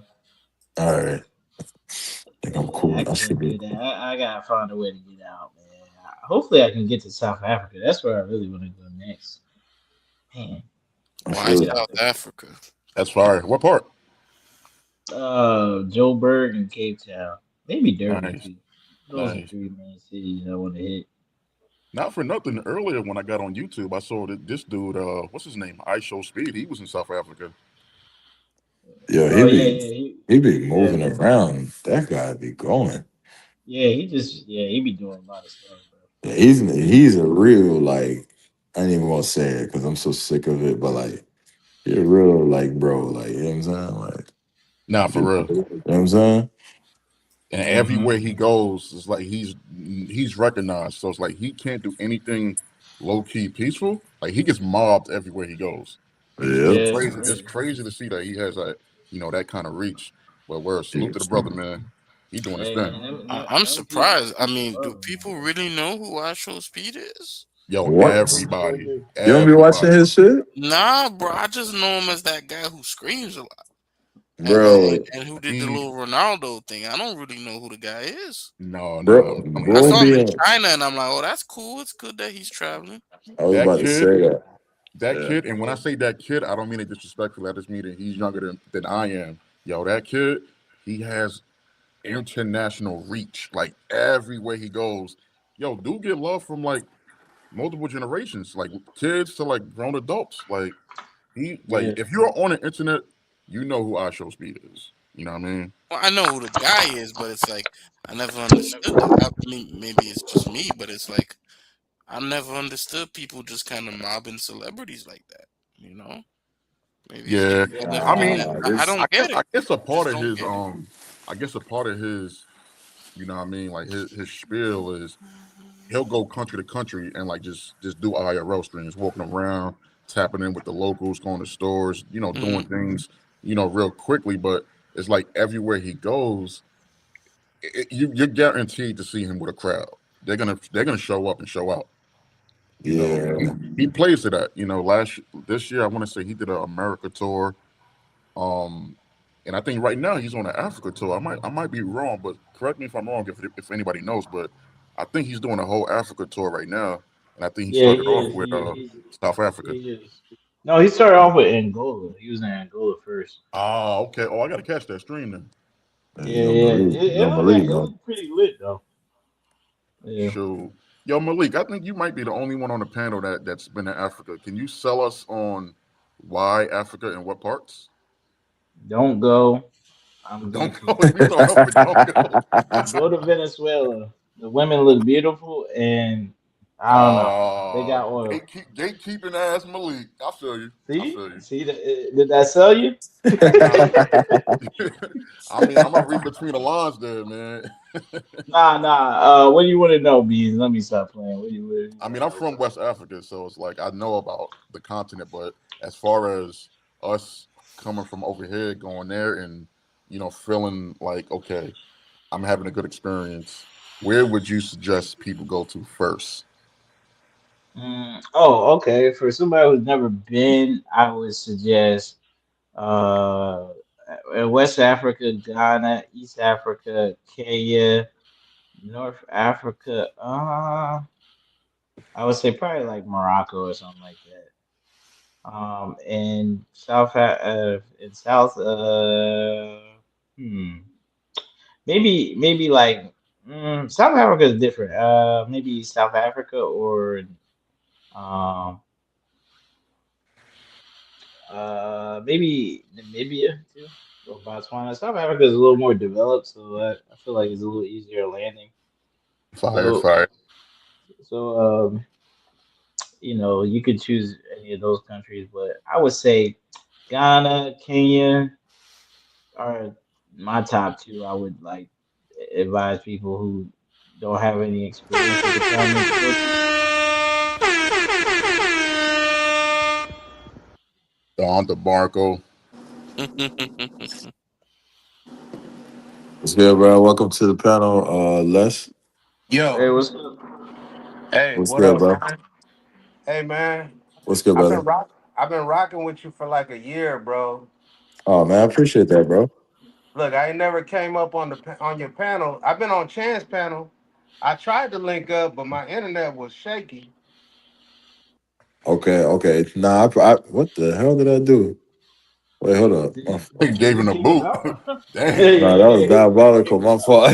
All right. I think I'm yeah, cool. I I should can't be. do that. I gotta find a way to get out, man. Hopefully, I can get to South Africa. That's where I really want to go next. Man, I I gotta Why feel get it. out South there. Africa? That's fire. What part? Joburg and Cape Town, maybe Durban Nice, too. Those are nice. three main cities I want to hit. Not for nothing. Earlier when I got on YouTube, I saw that this dude, what's his name? I Show Speed. He was in South Africa. Yo, Oh yeah, yeah, he be yeah, moving around. That guy be going. yeah. He be doing a lot of stuff, bro. Yeah, he's a real like. I ain't even gonna say it because I'm so sick of it. But like, he a real like bro. Like you know what I'm saying. Like Nah, for you real. know what I'm saying. And Mm-hmm. everywhere he goes, it's like he's recognized. So it's like he can't do anything low key peaceful. Like he gets mobbed everywhere he goes. It's Yep. Yeah, crazy. It's yeah. crazy to see that he has that that kind of reach. But we're salute to the brother, man. He doing his Hey thing. man, I'm them surprised. I people mean, do love him, man. people really know who I Show Speed is? Yo, What? They sure everybody, do. You don't be watching everybody. his shit, Nah, bro. I just know him as that guy who screams a lot bro. and who did the He little Ronaldo thing. I don't really know who the guy is. no, no. Bro, I'm telling I you, bro saw him be in in. China, and I'm like, oh, that's cool. It's good that he's traveling. I was that about to kid, say that. that Yeah. kid, and when I say that kid, I don't mean it disrespectfully. I just mean that he's younger than I am. Yo, that kid, he has international reach. Like everywhere he goes, yo, dude get love from like multiple generations, like kids to like grown adults. Like he, like Yeah, if you're on the internet, you know who I Show Speed is. You know what I mean? Well, I know who the guy is, but it's like I never understood that. I mean, maybe it's just me, but it's like I never understood people just kind of mobbing celebrities like that. You know, maybe it's just Yeah. me I living in mean, it. Nah, I this. don't get I it. guess a I part just of don't his get it. I guess a part of his, you know what I mean, like his spiel is he'll go country to country and like just do IRL streams, walking around, tapping in with the locals, going to stores, doing Hmm. things, real quickly. But it's like everywhere he goes, you're guaranteed to see him with a crowd. They're gonna show up and show out. He, Yeah. he plays to that. This year I want to say he did an America tour. Um, and I think right now he's on the Africa tour. I might be wrong, but correct me if I'm wrong if anybody knows. But I think he's doing a whole Africa tour right now, and I think he yeah, started he off is. with South Africa. He is. No, he started off with Angola. He was in Angola first. Ah, okay. Oh, I gotta catch that stream then. Yeah, Yo, yeah. Marie. Yo, Marie, It no. looked pretty lit though. Yeah. Shoot. Yo, Malik, I think you might be the only one on the panel that's been in Africa. Can you sell us on why Africa and what parts? Don't go. I'm Don't just go. You started off with don't go. go to Venezuela. The women look beautiful, and I don't know. They got oil. Gatekeeping ass Malik. I feel you. I See, feel you. did that sell you? Nah, I mean, I'm gonna read between the lines there, man. Nah, nah. What do you want to know, Beans? Let me stop playing. What do you I want mean, to I'm know? from West Africa, so it's like I know about the continent, but as far as us coming from over here, going there, and feeling like okay, I'm having a good experience. Where would you suggest people go to first? Oh, okay. For somebody who's never been, I would suggest uh West Africa, Ghana, East Africa, Kenya, North Africa. I would say probably like Morocco or something like that. And in South, hmm, maybe like South Africa is different. Maybe South Africa or um maybe Namibia too, or Botswana. South Africa is a little more developed, so I feel like it's a little easier landing. Fire, So, fire. so you could choose any of those countries, but I would say Ghana, Kenya are my top two. I would like advise people who don't have any experience with the continent to go to. Don DeBarco. What's good, bro? Welcome to the panel, Les. Hey, Yo, what's up? hey, What's what good, up, bro? man? Hey, man, What's good, I've been brother? rock, I've been rocking with you for like a year, bro. Oh man, I appreciate that, bro. Look, I ain't never came up on on your panel. I've been on Chance panel. I tried to link up, but my internet was shaky. Okay, okay. Nah, what the hell did I do? Wait, hold up. He gave Did him he a kick him boot. out? Damn. Nah, that was diabolical. My fault.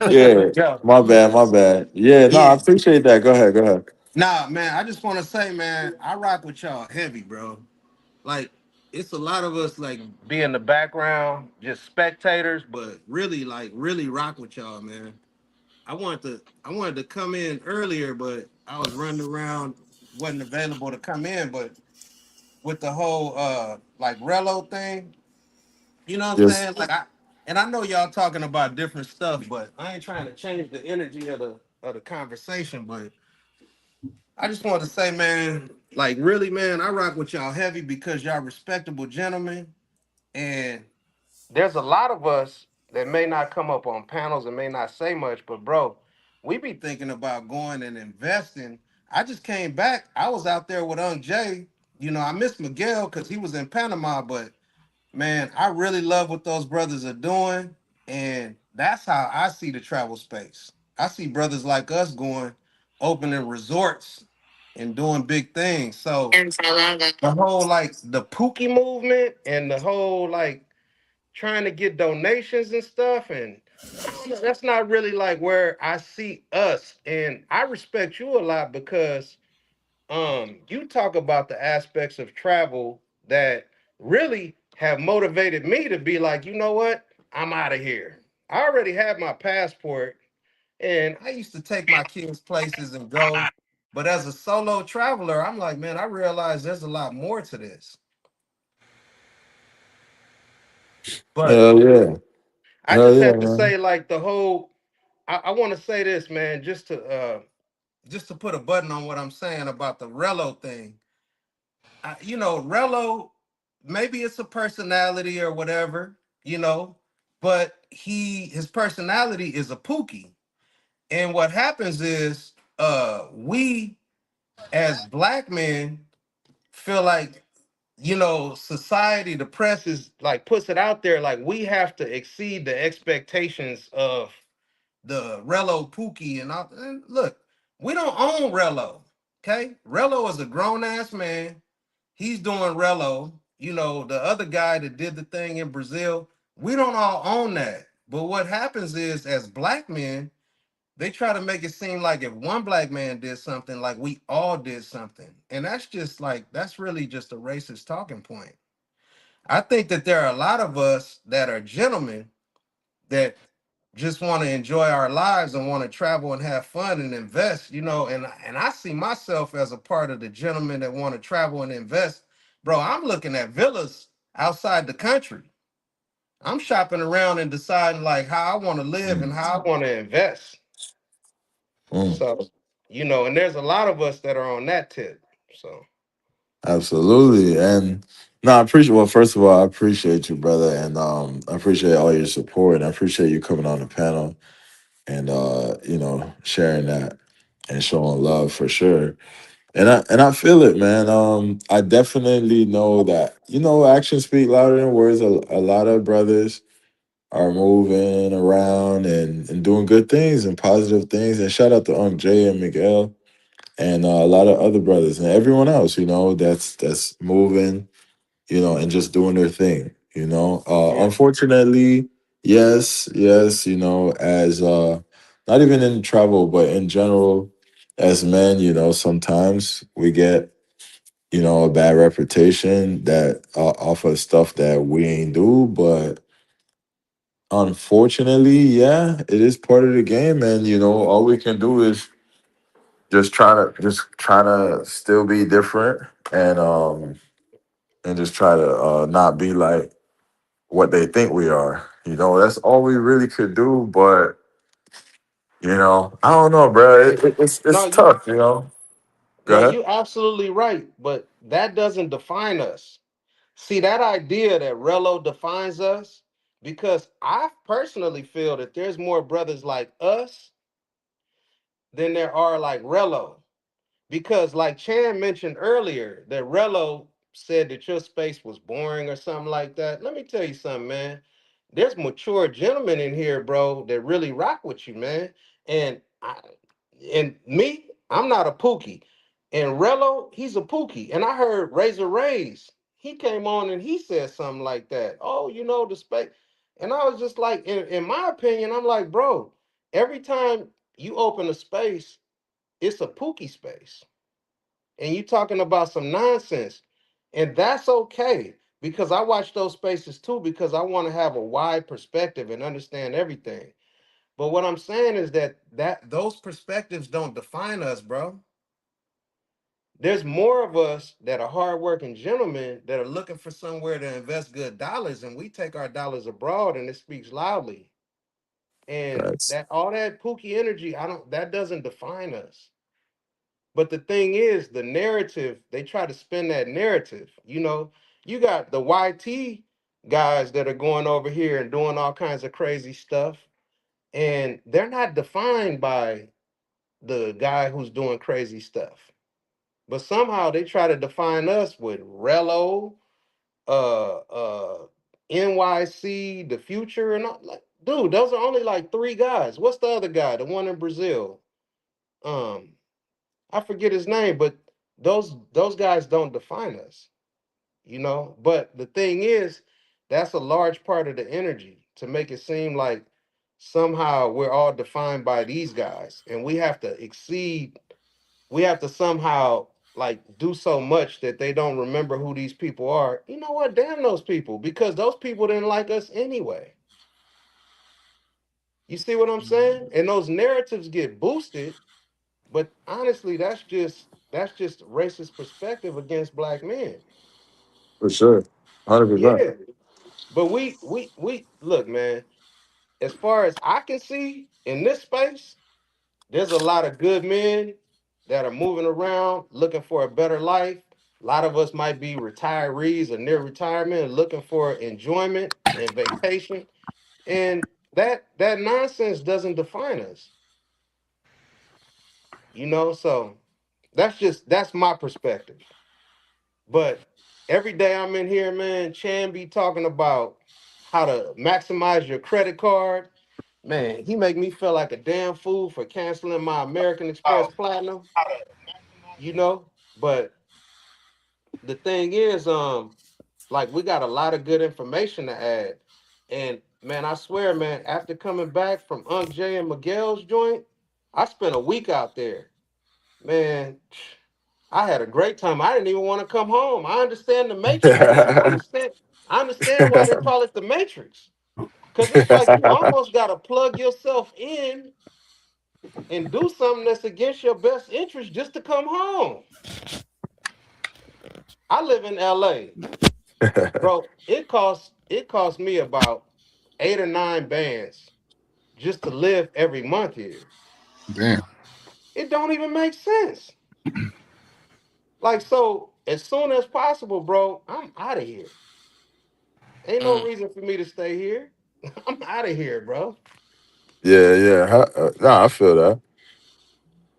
Yeah, Yeah. my bad, my bad. Yeah, no, I Yeah. appreciate that. Go ahead, go ahead. Nah, man, I just want to say, man, I rock with y'all heavy, bro. Like, it's a lot of us like be in the background, just spectators, but really, like, really rock with y'all, man. I wanted to come in earlier, but I was running around, wasn't available to come in. But with the whole like Rello thing, you know what I'm Yes. saying? And I know y'all talking about different stuff, but I ain't trying to change the energy of the conversation. But I just wanted to say, man, like really, man, I rock with y'all heavy because y'all respectable gentlemen. And there's a lot of us that may not come up on panels and may not say much, but bro, we be thinking about going and investing. I just came back. I was out there with Unc Jay. You know, I missed Miguel because he was in Panama, but man, I really love what those brothers are doing. And that's how I see the travel space. I see brothers like us going, opening resorts and doing big things. So the whole like the Pookie movement and the whole like trying to get donations and stuff, and I don't know, that's not really like where I see us. And I respect you a lot because you talk about the aspects of travel that really have motivated me to be like, you know what, I'm out of here. I already had my passport and I used to take my kids places and go, but as a solo traveler, I'm like, man, I realize there's a lot more to this. But Hell yeah. I Hell just yeah, have to man. say, like the whole, I want to say this, man, just to put a button on what I'm saying about the Rello thing. You know, Rello, maybe it's a personality or whatever, you know, but his personality is a Pookie. And what happens is we as black men feel like, you know, society, the press is like puts it out there like we have to exceed the expectations of the Rello Pookie and all. And look, we don't own Rello. Okay, Rello is a grown ass man. He's doing Rello. You know, the other guy that did the thing in Brazil. We don't all own that. But what happens is, as black men, they try to make it seem like if one black man did something, like we all did something, and that's just like that's really just a racist talking point. I think that there are a lot of us that are gentlemen that just want to enjoy our lives and want to travel and have fun and invest, you know, and I see myself as a part of the gentlemen that want to travel and invest. Bro, I'm looking at villas outside the country. I'm shopping around and deciding like how I want to live and Mm, how I want to invest. mm, So, you know, and there's a lot of us that are on that tip. So, absolutely. And no, I appreciate well, first of all, I appreciate you, brother, and I appreciate all your support and I appreciate you coming on the panel and you know, sharing that and showing love for sure. And I feel it, man. I definitely know that, you know, actions speak louder than words. A lot of brothers are moving around and doing good things and positive things. And shout out to Unc Jay and Miguel and a lot of other brothers and everyone else, you know, that's moving, you know, and just doing their thing, you know. yeah. Unfortunately, yes, yes, you know, as not even in travel, but in general, as men, you know, sometimes we get, you know, a bad reputation that off of stuff that we ain't do, but unfortunately, yeah, it is part of the game, and you know, all we can do is just try to still be different and just try to not be like what they think we are. You know, that's all we really could do. But you know, I don't know, bro. It's No, you tough. You know. Go no, ahead. you absolutely right, but that doesn't define us. See, that idea that Rello defines us, because I personally feel that there's more brothers like us than there are like Rello. Because, like Chan mentioned earlier, that Rello said that your space was boring or something like that. Let me tell you something, man. There's mature gentlemen in here, bro, that really rock with you, man. And and me, I'm not a Pookie. And Rello, he's a Pookie. And I heard Razor Rays. he came on and he said something like that. Oh, the space. And I was just like, in my opinion, I'm like, bro, every time you open a space, it's a pookie space. And you talking about some nonsense. And that's okay. Because I watch those spaces too, because I want to have a wide perspective and understand everything. But what I'm saying is that those perspectives don't define us, bro. There's more of us that are hardworking gentlemen that are looking for somewhere to invest good dollars, and we take our dollars abroad, and it speaks loudly. And That's that all that pookie energy, I don't that doesn't define us. But the thing is, the narrative, they try to spin that narrative. You got the YT guys that are going over here and doing all kinds of crazy stuff, and they're not defined by the guy who's doing crazy stuff. But somehow they try to define us with Rello, uh, uh, NYC, the future, and all. Like, dude, those are only like three guys. What's the other guy? The one in Brazil. Um, I forget his name, but those guys don't define us. But the thing is, that's a large part of the energy to make it seem like somehow we're all defined by these guys, and we have to somehow like do so much that they don't remember who these people are. You know what? Damn those people, because those people didn't like us anyway. You see what I'm saying? And those narratives get boosted, but honestly, that's just racist perspective against black men. for sure. 100%. Yeah. But we look, man, as far as I can see in this space, there's a lot of good men that are moving around looking for a better life. A lot of us might be retirees or near retirement and looking for enjoyment and vacation. And that nonsense doesn't define us. So that's my perspective. But every day I'm in here, man, Chan be talking about how to maximize your credit card. Man, he make me feel like a damn fool for canceling my American Express Platinum, you know. But the thing is, like we got a lot of good information to add. And man, I swear, man, after coming back from Unc Jay and Miguel's joint, I spent a week out there. Man, I had a great time. I didn't even want to come home. I understand the Matrix now. I understand why they call it the Matrix. Cause it's like you almost gotta plug yourself in and do something that's against your best interest just to come home. I live in LA. Bro, it costs me about 8 or 9 bands just to live every month here. Damn. It don't even make sense. Like, so as soon as possible, bro, I'm out of here. Ain't no Mm. reason for me to stay here. I'm out of here, bro. Yeah, yeah. Nah, I feel that.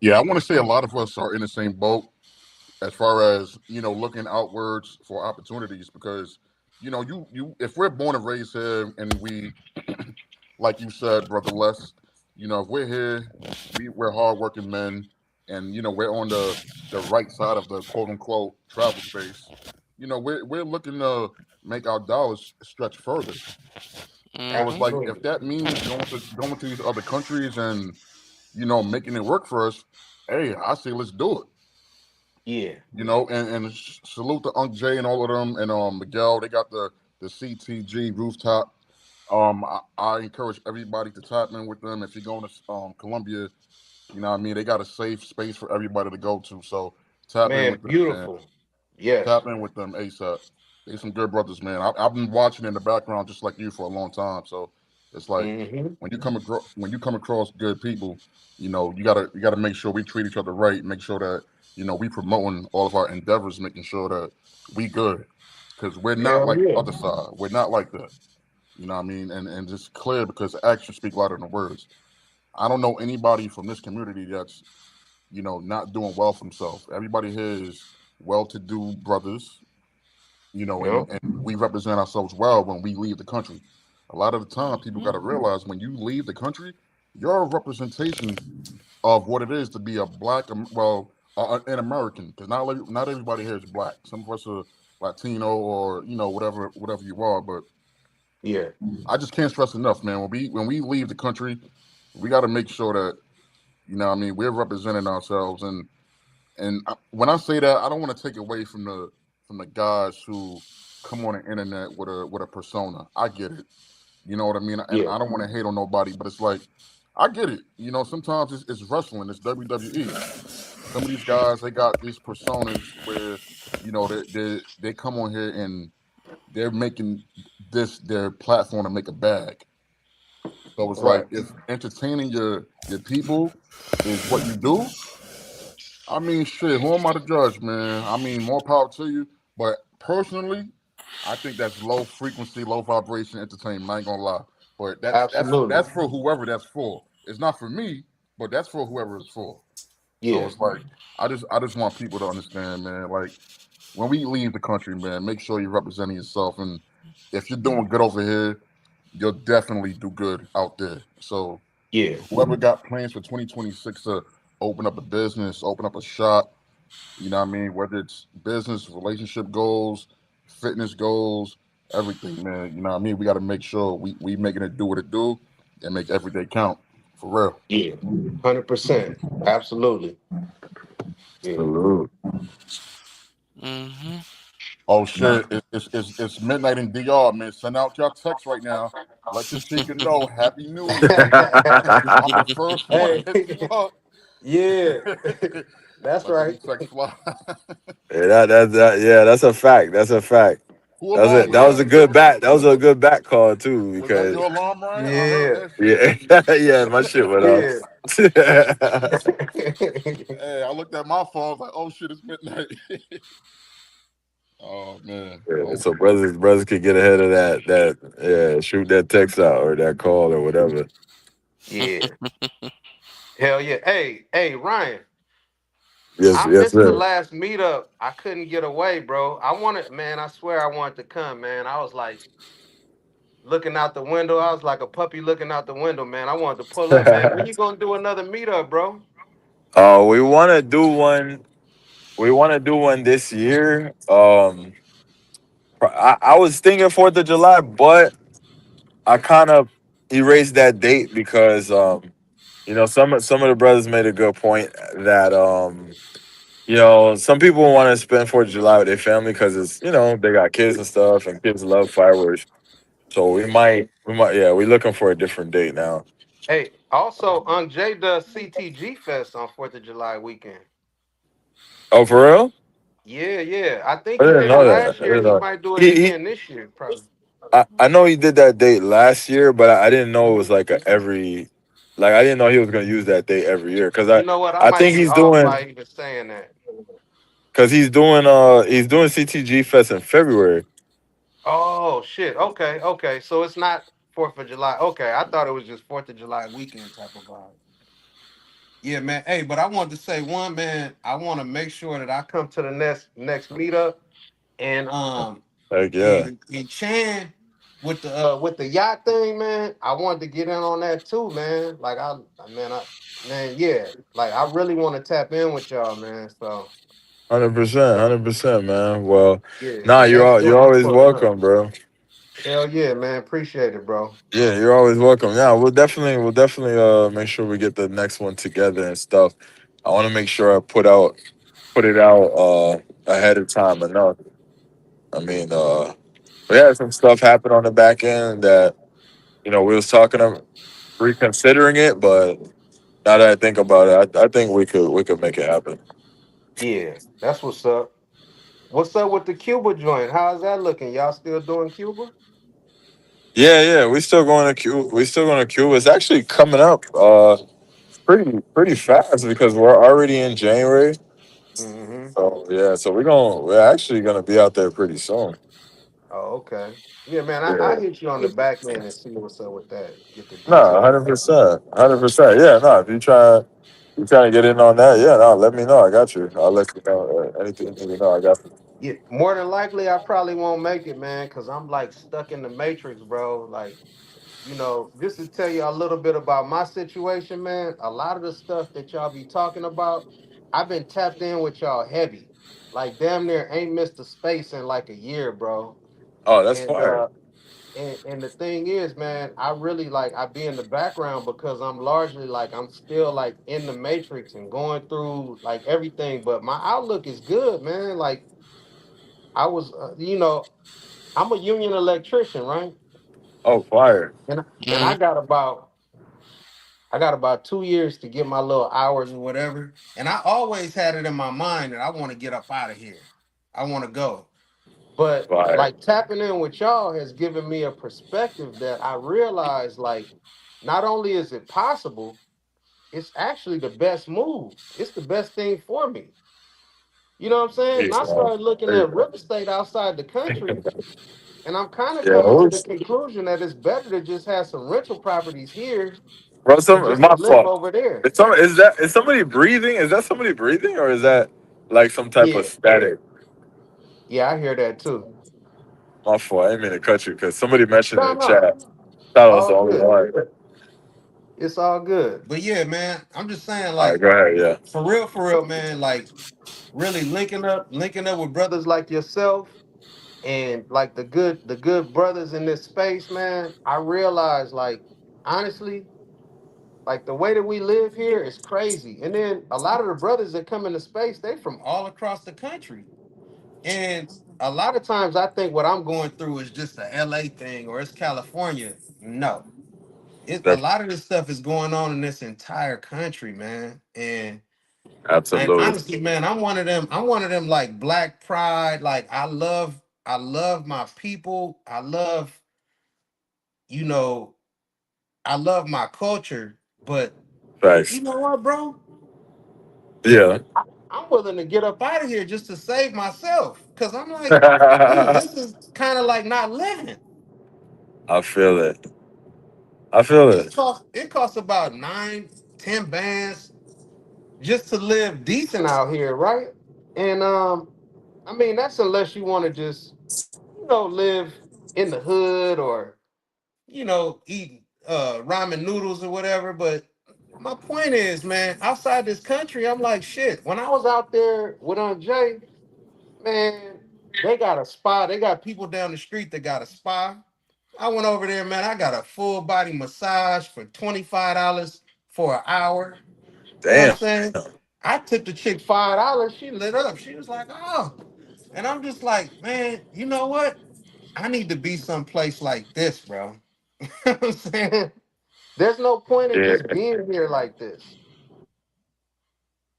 Yeah, I want to say a lot of us are in the same boat as far as looking outwards for opportunities because you if we're born and raised here and we like you said, brother Les, if we're here, we're hardworking men, and we're on the right side of the quote unquote travel space. We're looking to make our dollars stretch further. So it's Mm-hmm. like if Absolutely. that means going to these other countries and making it work for us, hey, I say let's do it. Yeah. And salute to Unc Jay and all of them and Miguel. They got the CTG rooftop. I encourage everybody to tap in with them. If you're going to Colombia, what I mean, they got a safe space for everybody to go to. So tap in Man, with them, man. beautiful. Yes. Tap in with them ASAP. They some good brothers, man. I've been watching in the background just like you for a long time. So it's like Mm-hmm. when you come across good people, you gotta make sure we treat each other right. Make sure that we promoting all of our endeavors, making sure that we good, because we're not Hell like the yeah. other side. We're not like that. You know what I mean? And just clear because actions speak louder than words. I don't know anybody from this community that's not doing well for himself. Everybody here is well-to-do brothers, Yeah. and we represent ourselves well when we leave the country. A lot of the time, people got to Mm-hmm. realize when you leave the country, you're a representation of what it is to be a black, an American, because not everybody here is black. Some of us are Latino, or whatever you are. But Yeah, I just can't stress enough, man. When we leave the country, we got to make sure that what I mean, we're representing ourselves. And when I say that, I don't want to take away from the guys who come on the internet with a persona. I get it. You know what I mean? And yeah, I don't want to hate on nobody, but it's like I get it. Sometimes it's wrestling, it's WWE. Some of these guys, they got these personas where they come on here and they're making this their platform to make a bag. So it's like right. if entertaining your people is what you do, I mean, shit, who am I to judge, man? I mean, more power to you. But personally, I think that's low frequency, low vibration entertainment. I ain't gonna lie. But that's Absolutely. for whoever that's for. It's not for me, but that's for whoever it's for. So Yeah, it's like I just want people to understand, man. Like when we leave the country, man, make sure you're representing yourself. And if you're doing good over here, you'll definitely do good out there. So yeah, whoever got plans for 2026 to open up a business, open up a shop, what I mean? Whether it's business, relationship goals, fitness goals, everything, man. You know what I mean? We got to make sure we making it do what it do and make every day count. For real. yeah. 100%. Absolutely. Yeah. Salute. Mm-hmm. Oh Nah. shit! It's midnight in DR, man. Send out your text right now. Let your chica know. Happy New Year. I'm the first one to Hey, hit you up. yeah, that's Let them right. text fly. Yeah, yeah, that's a fact. That's a fact. Who That was alarm it. was That was a that? good back. That was a good back call too, Was that because your alarm, Ryan? I heard Yeah, that shit. yeah, yeah, my shit went off. yeah. Hey, I looked at my phone. I was like, oh shit, it's midnight. Oh man. Yeah, Oh so brothers could get ahead of that yeah, shoot that text out or that call or whatever. Yeah. Hell yeah. Hey, Ryan. Yes, I yes, missed the sir. last meetup. I couldn't get away, bro. I wanted, man, I swear I wanted to come, man. I was like looking out the window. I was like a puppy looking out the window, man. I wanted to pull up, man. When you gonna do another meetup, bro? We want to do one. We want to do one this year. I was thinking 4th of July, but I kind of erased that date because some of the brothers made a good point that some people want to spend 4th of July with their family because it's they got kids and stuff, and kids love fireworks. So we might, yeah, we're looking for a different date now. Hey, also, Jay does CTG Fest on 4th of July weekend. Oh, for real? Yeah, yeah. I think I he didn't did it know that. last I year. didn't He know. might do it He again this year, probably. I know he did that date last year, but I didn't know it was like like I didn't know he was gonna use that date every year because You know what? I I might think be he's off doing by even saying that. he's doing CTG Fest in February. Oh shit. Okay, okay. So it's not 4th of July. Okay, I thought it was just 4th of July weekend type of vibe. Yeah, man. Hey, but I wanted to say one, man. I want to make sure that I come to the next meetup, and Like, yeah, and Chan with the yacht thing, man. I wanted to get in on that too, man. Like man, yeah. Like I really want to tap in with y'all, man. So 100%, 100%, man. Well, yeah, nah, next you're door, I'm always pulling up. welcome, bro. Hell yeah, man. Appreciate it, bro. Yeah, you're always welcome. Yeah, we'll definitely make sure we get the next one together and stuff. I want to make sure I put it out ahead of time enough. I mean, we had some stuff happen on the back end that we was talking of reconsidering it, but now that I think about it, I think we could make it happen. Yeah, that's what's up. What's up with the Cuba joint? How's that looking? Y'all still doing Cuba? Yeah, yeah, we still going to Cuba. We still going to Cuba. It's actually coming up pretty fast because we're already in January. Mm-hmm. So yeah, so we're actually gonna be out there pretty soon. Oh, okay. Yeah, man. I Yeah. hit you on the back end and see what's up with that. Get the No, details. 100%, 100%. Yeah, no. If you trying to get in on that, yeah, no. Let me know. I got you. I'll let you know anything you need to know. I got you. Yeah, more than likely, I probably won't make it, man, because I'm like stuck in the matrix, bro. Like, just to tell you a little bit about my situation, man. A lot of the stuff that y'all be talking about, I've been tapped in with y'all heavy. like damn near ain't missed a space in like a year, bro. Oh, that's And fire. and the thing is, man, I really like I be in the background because I'm largely like I'm still like in the matrix and going through like everything. But my outlook is good, man. Like I was, I'm a union electrician, right? Oh, fire. And Mm-hmm. I got about 2 years to get my little hours or whatever. And I always had it in my mind that I want to get up out of here. I want to go. But Fire. like tapping in with y'all has given me a perspective that I realize like not only is it possible, it's actually the best move. It's the best thing for me. You know what I'm saying? And Peace, I man. started looking There you at go. real estate outside the country, and I'm kind of Yeah, coming to the who's conclusion that it's better to just have some rental properties here bro? than Some just to my live fault. over there. Is somebody breathing? Is that somebody breathing, or is that like some type of Yeah. static? Yeah, I hear that too. My fault. I didn't mean to cut you because somebody mentioned in No, the no. chat. Thought I was All the only good. one. It's all good. But yeah, man, I'm just saying, All right, like, go ahead. Yeah, for real, man, like really linking up with brothers like yourself and like the good brothers in this space, man. I realize, like, honestly, like the way that we live here is crazy. And then a lot of the brothers that come into space, they from all across the country. And a lot of times I think what I'm going through is just a LA thing or it's California. No. A definitely, lot of this stuff is going on in this entire country, man. And absolutely. honestly, man, I'm one of them like black pride. Like I love my people. You know, I love my culture. But you Thanks. know what, bro? Yeah, I'm willing to get up out of here just to save myself. Cause I'm like, dude, this is kind of like not living. I feel it. I feel it. It costs about 9, 10 bands just to live decent out here, right? And I mean that's unless you want to just, live in the hood or, eat ramen noodles or whatever. But my point is, man, outside this country, I'm like shit. When I was out there with Aunt Jay, man, they got a spa. They got people down the street that got a spa. I went over there, man. I got a full body massage for $25 for an hour. You know what I'm Damn. saying? I tipped the chick $5. She lit up. She was like, "Oh," and I'm just like, man, you know what? I need to be someplace like this, bro. You know what I'm saying? There's no point in Yeah, just being here like this.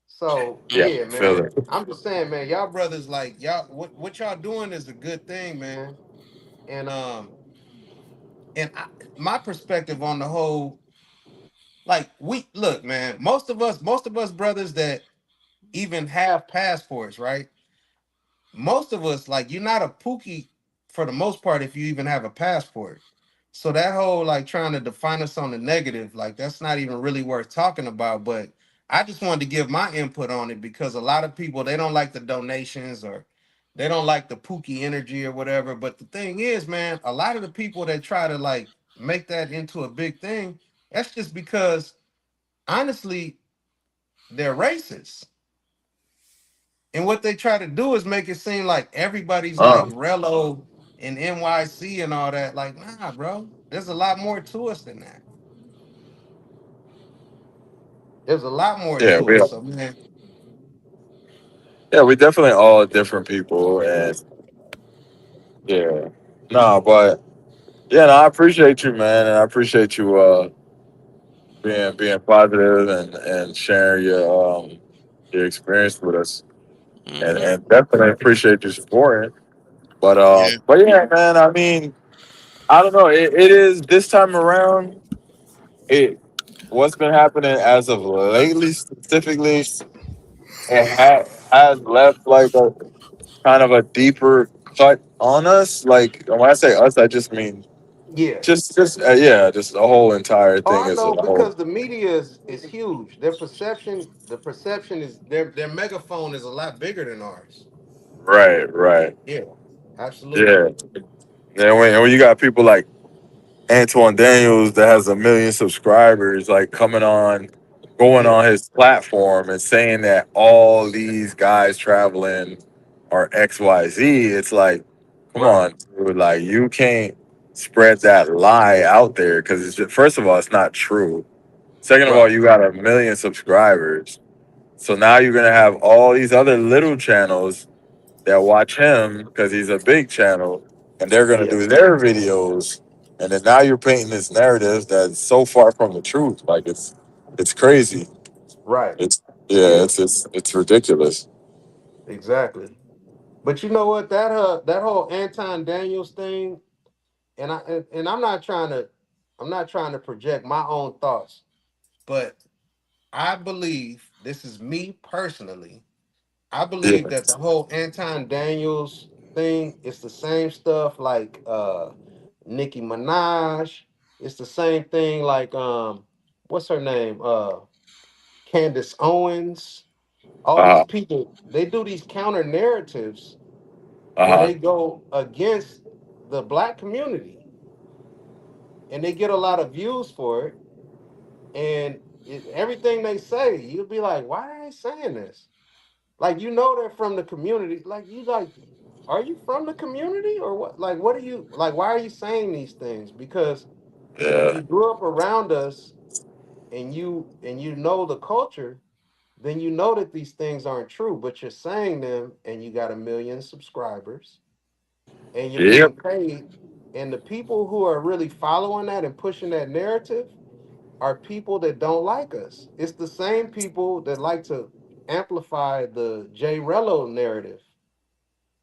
So yeah. yeah, I feel man. it. I'm just saying, man, y'all brothers like y'all what y'all doing is a good thing, man. And my perspective on the whole, like we look, man, most of us brothers that even have passports, right? Most of us, like, you're not a pookie for the most part if you even have a passport. So that whole like trying to define us on the negative, like that's not even really worth talking about. But I just wanted to give my input on it because a lot of people they don't like the donations or they don't like the pookie energy or whatever. But the thing is, man, a lot of the people that try to like make that into a big thing, that's just because honestly, they're racist. And what they try to do is make it seem like everybody's like Uh, Rello and NYC and all that. Like, nah, bro. There's a lot more to us than that. There's a lot more yeah, to us. So man, we definitely all different people, and yeah, no, but yeah, no, I appreciate you, man, and I appreciate you being positive and sharing your experience with us, Mm-hmm. and definitely appreciate you supporting. Yeah. But yeah, man, I mean, I don't know. It is this time around. It what's been happening as of lately, specifically, has left like a kind of a deeper cut on us. Like when I say us, I just mean yeah. just the whole entire Oh, thing I as a know whole. because the media is huge. The perception is their megaphone is a lot bigger than ours. Right, right, Yeah, absolutely. yeah. And when you got people like Antoine Daniels that has 1 million subscribers, like coming on, going Yeah. on his platform and saying that all these guys traveling are XYZ. It's like, come Right. on, dude. Like, you can't spread that lie out there because it's just, first of all, it's not true. Second of all, Right. you got a million subscribers. So now you're gonna have all these other little channels that watch him because he's a big channel, and they're gonna Yeah. do their videos, and then now you're painting this narrative that's so far from the truth. Like it's crazy. Right. It's yeah, Yeah. it's ridiculous. Exactly. But you know what? That whole Anton Daniels thing, and I'm not trying to project my own thoughts, but I believe this is me personally. I believe Yeah, that the whole Anton Daniels thing is the same stuff like Nicki Minaj. It's the same thing like what's her name? Candace Owens. All these uh people, they do these counter narratives where huh, they go against the black community and they get a lot of views for it. And everything they say, you'll be like, why are they saying this? Like, you know, they're from the community. Like, you like, are you from the community or what? Like, what are you like? Why are you saying these things? Because if yeah, you grew up around us and you know the culture, then you know that these things aren't true. But you're saying them, and you got a million subscribers, and you're yep, being paid. And the people who are really following that and pushing that narrative are people that don't like us. It's the same people that like to amplify the J Rello narrative.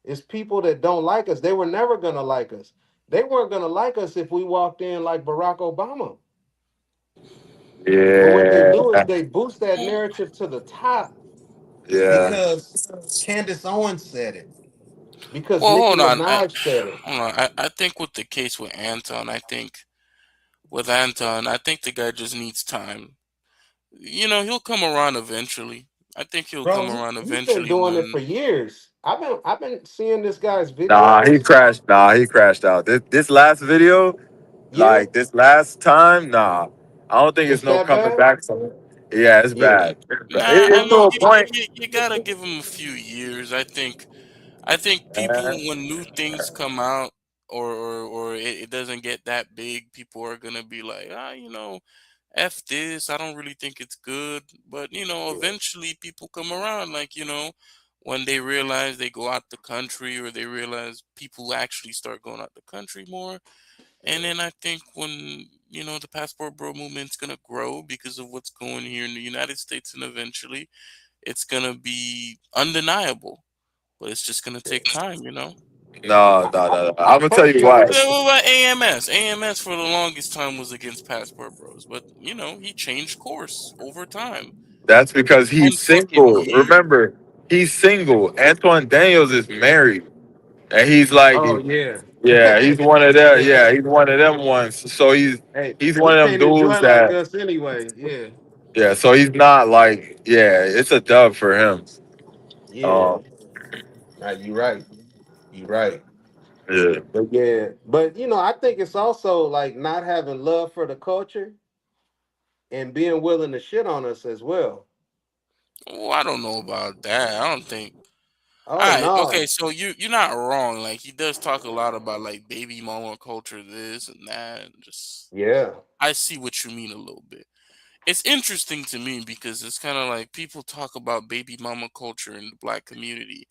It's people that don't like us. They were never gonna like us. They weren't gonna like us if we walked in like Barack Obama. But what they do is yeah, they boost that narrative to the top yeah, because Candace Owens said it, because Well, Nicki hold on. Minaj said it. Hold on. I think with the case with Anton, I think the guy just needs time. He'll come around eventually. I think he'll come Bro, around he's been eventually doing it when. for years. I've been seeing this guy's Nah, he videos. crashed. Nah, he crashed out. This last video, Yeah, like this last time, nah, I don't think it's it's no that coming bad. back from it. Yeah, it's Yeah. bad. Nah, I It's to mean, a you, point. you, you gotta give him a few years. I think people, Man. when new things come out, or it doesn't get that big, people are gonna be like, F this. I don't really think it's good. But eventually people come around. Like, when they realize they go out the country, or they realize people actually start going out the country more. And then I think when, the passport bro movement's gonna grow because of what's going here in the United States, and eventually it's gonna be undeniable. But it's just gonna take time. No, no, no, no. I'm I gonna tell you why. personally, What about AMS? AMS for the longest time was against passport bros, but he changed course over time. That's because he's 10 fucking single. years. Remember, he's single. Antoine Daniels is married, and he's like, oh yeah. yeah, he's one of them. Yeah. Yeah, he's one of them ones. So Hey, he's he one of them can't dudes enjoy like that, us anyway. Yeah. yeah. So he's not like, yeah, it's a dub for him. Yeah. Um, Nah, you right. You right. yeah. But yeah. But I think it's also like not having love for the culture and being willing to shit on us as well. Oh, I don't know about that. I don't think. All Oh right, okay. no. So you're not wrong. Like, he does talk a lot about like baby mama culture, this and that. And just Yeah. I see what you mean a little bit. It's interesting to me because it's kind of like people talk about baby mama culture in the black community,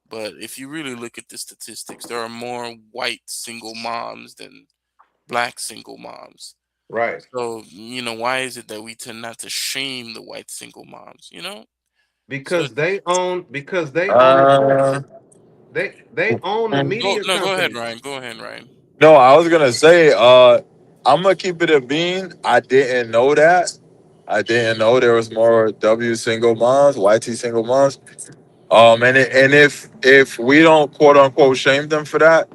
but if you really look at the statistics, there are more white single moms than black single moms. Right. So, why is it that we tend not to shame the white single moms, So, Because they own the Uh, culture. They own the media go ahead, companies. Ryan. Go ahead, Ryan. no, I was gonna say, I'm gonna keep it a bean. I didn't know that. I didn't know there was more W single moms, YT single moms. And if we don't quote unquote shame them for that,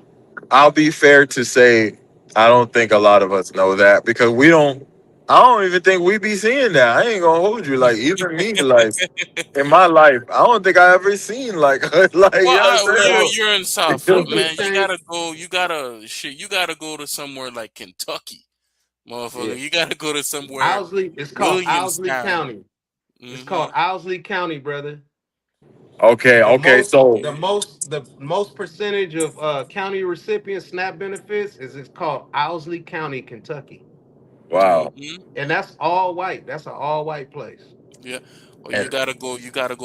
I'll be fair to say I don't think a lot of us know that because we don't. I don't even think we be seeing that. I ain't gonna hold you. Like even me, like in my life, I don't think I ever seen like you Well, know what I'm saying? you're in Southfield, It Well, just man. You changed. gotta go. You gotta go to somewhere like Kentucky, Yeah. motherfucker. You gotta go to somewhere Owsley. It's called Owsley Williamstown. County. It's called Mm-hmm. Owsley County, brother. Okay, The okay. most, So the most percentage of county recipients SNAP benefits is it's called Owsley County, Kentucky, wow. Mm-hmm. and that's all white. That's an all white place. Yeah. Or And you gotta go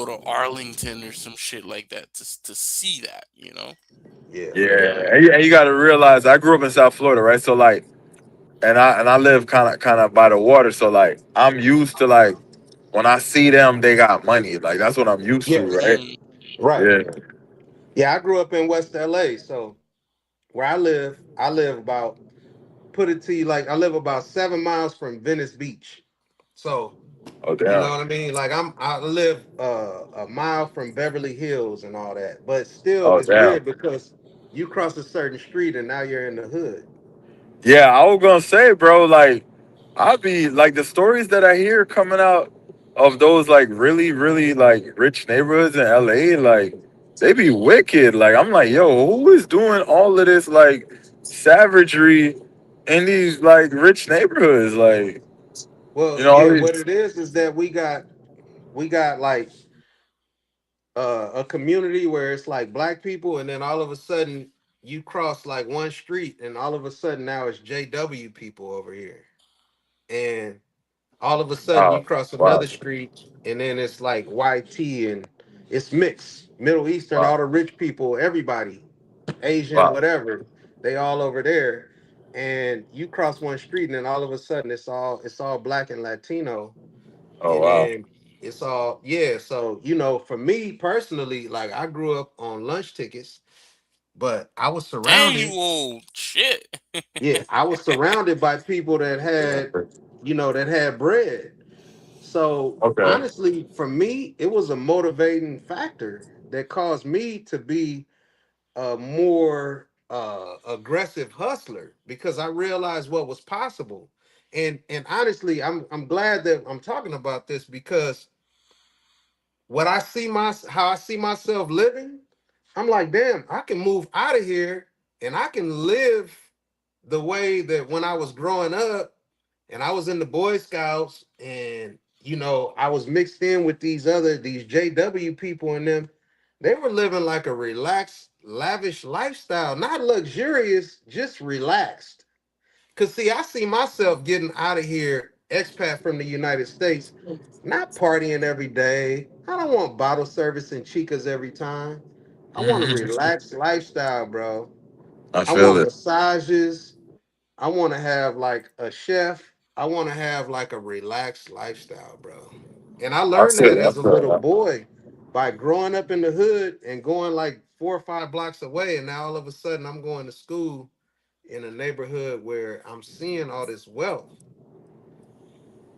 to Arlington or some shit like that to see that, you know? Yeah. yeah, and you got to realize I grew up in South Florida, right? So like, and I live kind of by the water, so like I'm used to like when I see them, they got money. Like that's what I'm used to, Yes. right? Mm, Right. Yeah. Yeah, I grew up in West LA, so where I live about put it to you like I live about 7 miles from Venice Beach. So Oh you know damn. what I mean? Like I live a mile from Beverly Hills and all that. But still Oh it's damn. weird because you cross a certain street and now you're in the hood. Yeah, I was gonna say, bro, like I'll be like the stories that I hear coming out of those like really, really like rich neighborhoods in LA, like they be wicked. Like I'm like, yo, who is doing all of this like savagery in these like rich neighborhoods? Like, Well, you know, all yeah, these what it is that we got like a community where it's like black people, and then all of a sudden you cross like one street, and all of a sudden now it's JW people over here, and all of a sudden you wow, cross wow, another street, and then it's like YT, and it's mixed, Middle Eastern, all wow, the rich people, everybody, Asian, wow. whatever, they all over there, and you cross one street, and then all of a sudden it's all black and Latino, Oh and wow. then it's all yeah. So for me personally, like I grew up on lunch tickets, but I was dang, you surrounded. old shit. Yeah, I was surrounded by people that had, that had bread. So Okay. honestly, for me, it was a motivating factor that caused me to be a more aggressive hustler because I realized what was possible. And honestly, I'm glad that I'm talking about this because what I see how I see myself living, I'm like, damn, I can move out of here and I can live the way that when I was growing up and I was in the Boy Scouts and I was mixed in with these JW people and them, they were living like a relaxed, lavish lifestyle, not luxurious, just relaxed. Cause see, I see myself getting out of here, expat from the United States, not partying every day. I don't want bottle service and chicas every time. I want a relaxed lifestyle, bro. I I feel want it. massages. I want to have like a chef. I want to have like a relaxed lifestyle, bro. And I I learned feel that it. I as a feel little it. boy by growing up in the hood and going like 4 or 5 blocks away. And now all of a sudden I'm going to school in a neighborhood where I'm seeing all this wealth.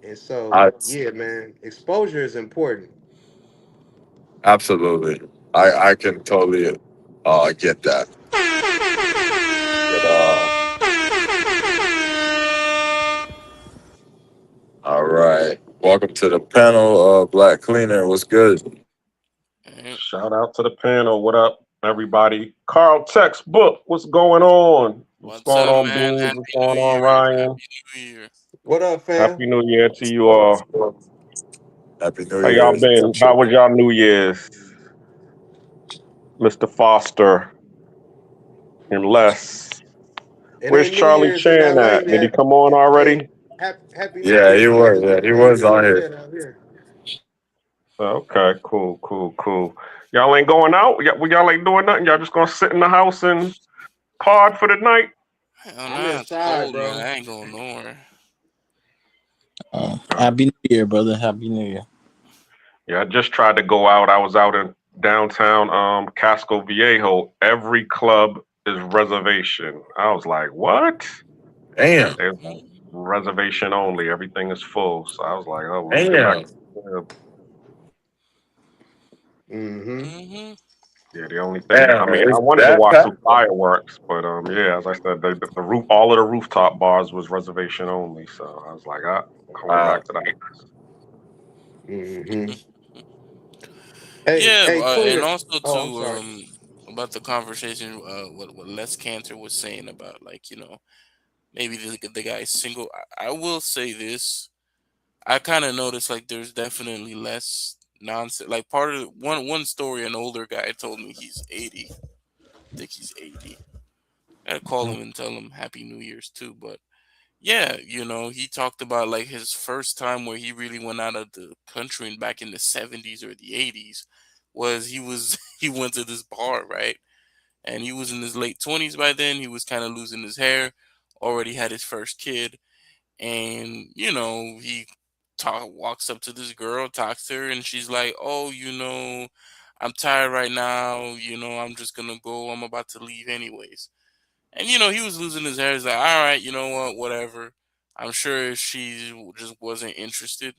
And so, I yeah, man, exposure is important. absolutely. I can totally get that. But, all right. Welcome to the panel, Black Cleaner. What's good? Eh, Shout out to the panel. What up, everybody? Carl Textbook, what's going on? What's what's going up, on, man? Beans? Happy What's New going on, Year. Ryan? Happy New Year. What up, fam? Happy New Year to you all. Happy New How y'all Year's. been? How was y'all New Year's, Mr. Foster and Les? It Where's ain't New Charlie Year's in Chan LA at? Did he yet. come on Hey, already? happy New Yeah, he Year's was. next Yeah, week, he man. was It's on not here. yet out here. Okay, cool, cool, cool. Y'all ain't going out? Y'all ain't doing nothing? Y'all just gonna sit in the house and pod for the night? Hell I'm nah, it's inside, cold, man. bro. I ain't going nowhere. Okay. Happy New Year, brother. Happy New Year. Yeah, I just tried to go out. I was out in downtown Casco Viejo. Every club is reservation. I was like, what? Damn. There's like reservation only. Everything is full. So I was like, oh, let me get back Damn. to the crib. Mm-hmm. Mm-hmm. Yeah, the only thing, I Damn. mean, I It's wanted to that watch some packed? fireworks, but yeah, as I said, the roof, all of the rooftop bars was reservation only. So I was like, I'm going Wow. back to the Mm-hmm. Hey, Yeah, hey, and cleaner. also Oh, I'm too, sorry. about the conversation, what Les Cantor was saying about, like, maybe the guy's single. I will say this: I kind of noticed like there's definitely less nonsense. Like part of one story, an older guy told me he's 80. I think he's 80. I gotta call him and tell him Happy New Year's too. But yeah, he talked about like his first time where he really went out of the country and back in the 70s or the 80s was he went to this bar, right? And he was in his late 20s by then. He was kind of losing his hair, already had his first kid, and he walks up to this girl, talks to her, and she's like, "Oh, I'm tired right now. I'm just gonna go. I'm about to leave anyways." And he was losing his hair. He's like, "All right, you know what? Whatever." I'm sure if she just wasn't interested,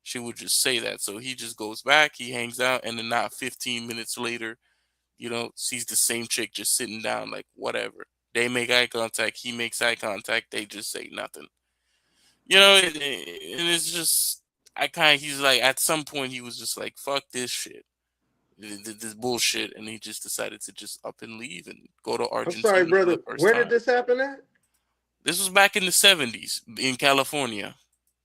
she would just say that. So he just goes back, he hangs out, and then not 15 minutes later, sees the same chick just sitting down, like whatever. They make eye contact. He makes eye contact. They just say nothing. And it's just I kind of he's like at some point he was just like fuck this shit, this bullshit, and he just decided to just up and leave and go to I'm sorry, Argentina for the brother. first Where did time. this happen at? This was back in the 70s in California.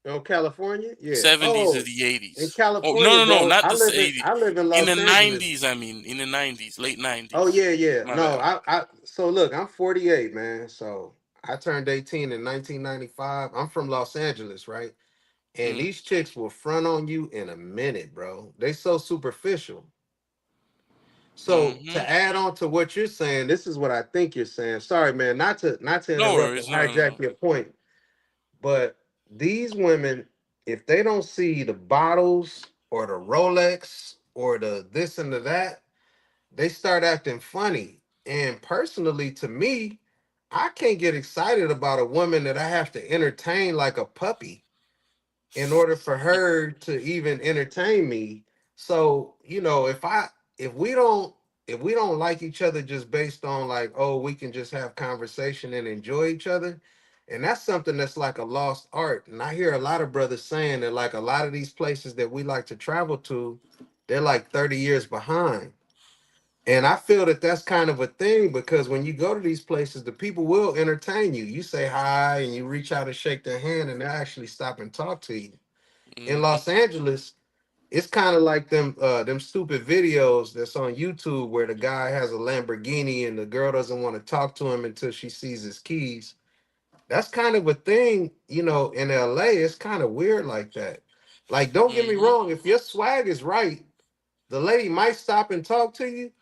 Oh, California. Yeah. 70s or Oh, the in 80s. Oh California, no, bro. not the 80s. I live in In the Los Angeles. 90s, I mean, in the 90s, late Oh 90s. yeah, yeah. My No, bad. I so look, I'm 48, man. So I turned 18 in 1995. I'm from Los Angeles, right? And Mm, these chicks will front on you in a minute, bro. They so superficial. So mm-hmm. to add on to what you're saying, this is what I think you're saying. Sorry, man, not to No interrupt and worries. No, no, no. hijack your point, but these women, if they don't see the bottles or the Rolex or the this and the that, they start acting funny. And personally, to me, I can't get excited about a woman that I have to entertain like a puppy in order for her to even entertain me. So, if we don't if we don't like each other just based on like, oh, we can just have conversation and enjoy each other, and that's something that's like a lost art. And I hear a lot of brothers saying that like a lot of these places that we like to travel to, they're like 30 years behind. And I feel that that's kind of a thing because when you go to these places, the people will entertain you. You say hi and you reach out and shake their hand, and they actually stop and talk to you. In Mm-hmm. Los Angeles, it's kind of like them stupid videos that's on YouTube where the guy has a Lamborghini and the girl doesn't want to talk to him until she sees his keys. That's kind of a thing, in LA. It's kind of weird like that. Like, don't get me Mm-hmm. wrong, if your swag is right, the lady might stop and talk to you,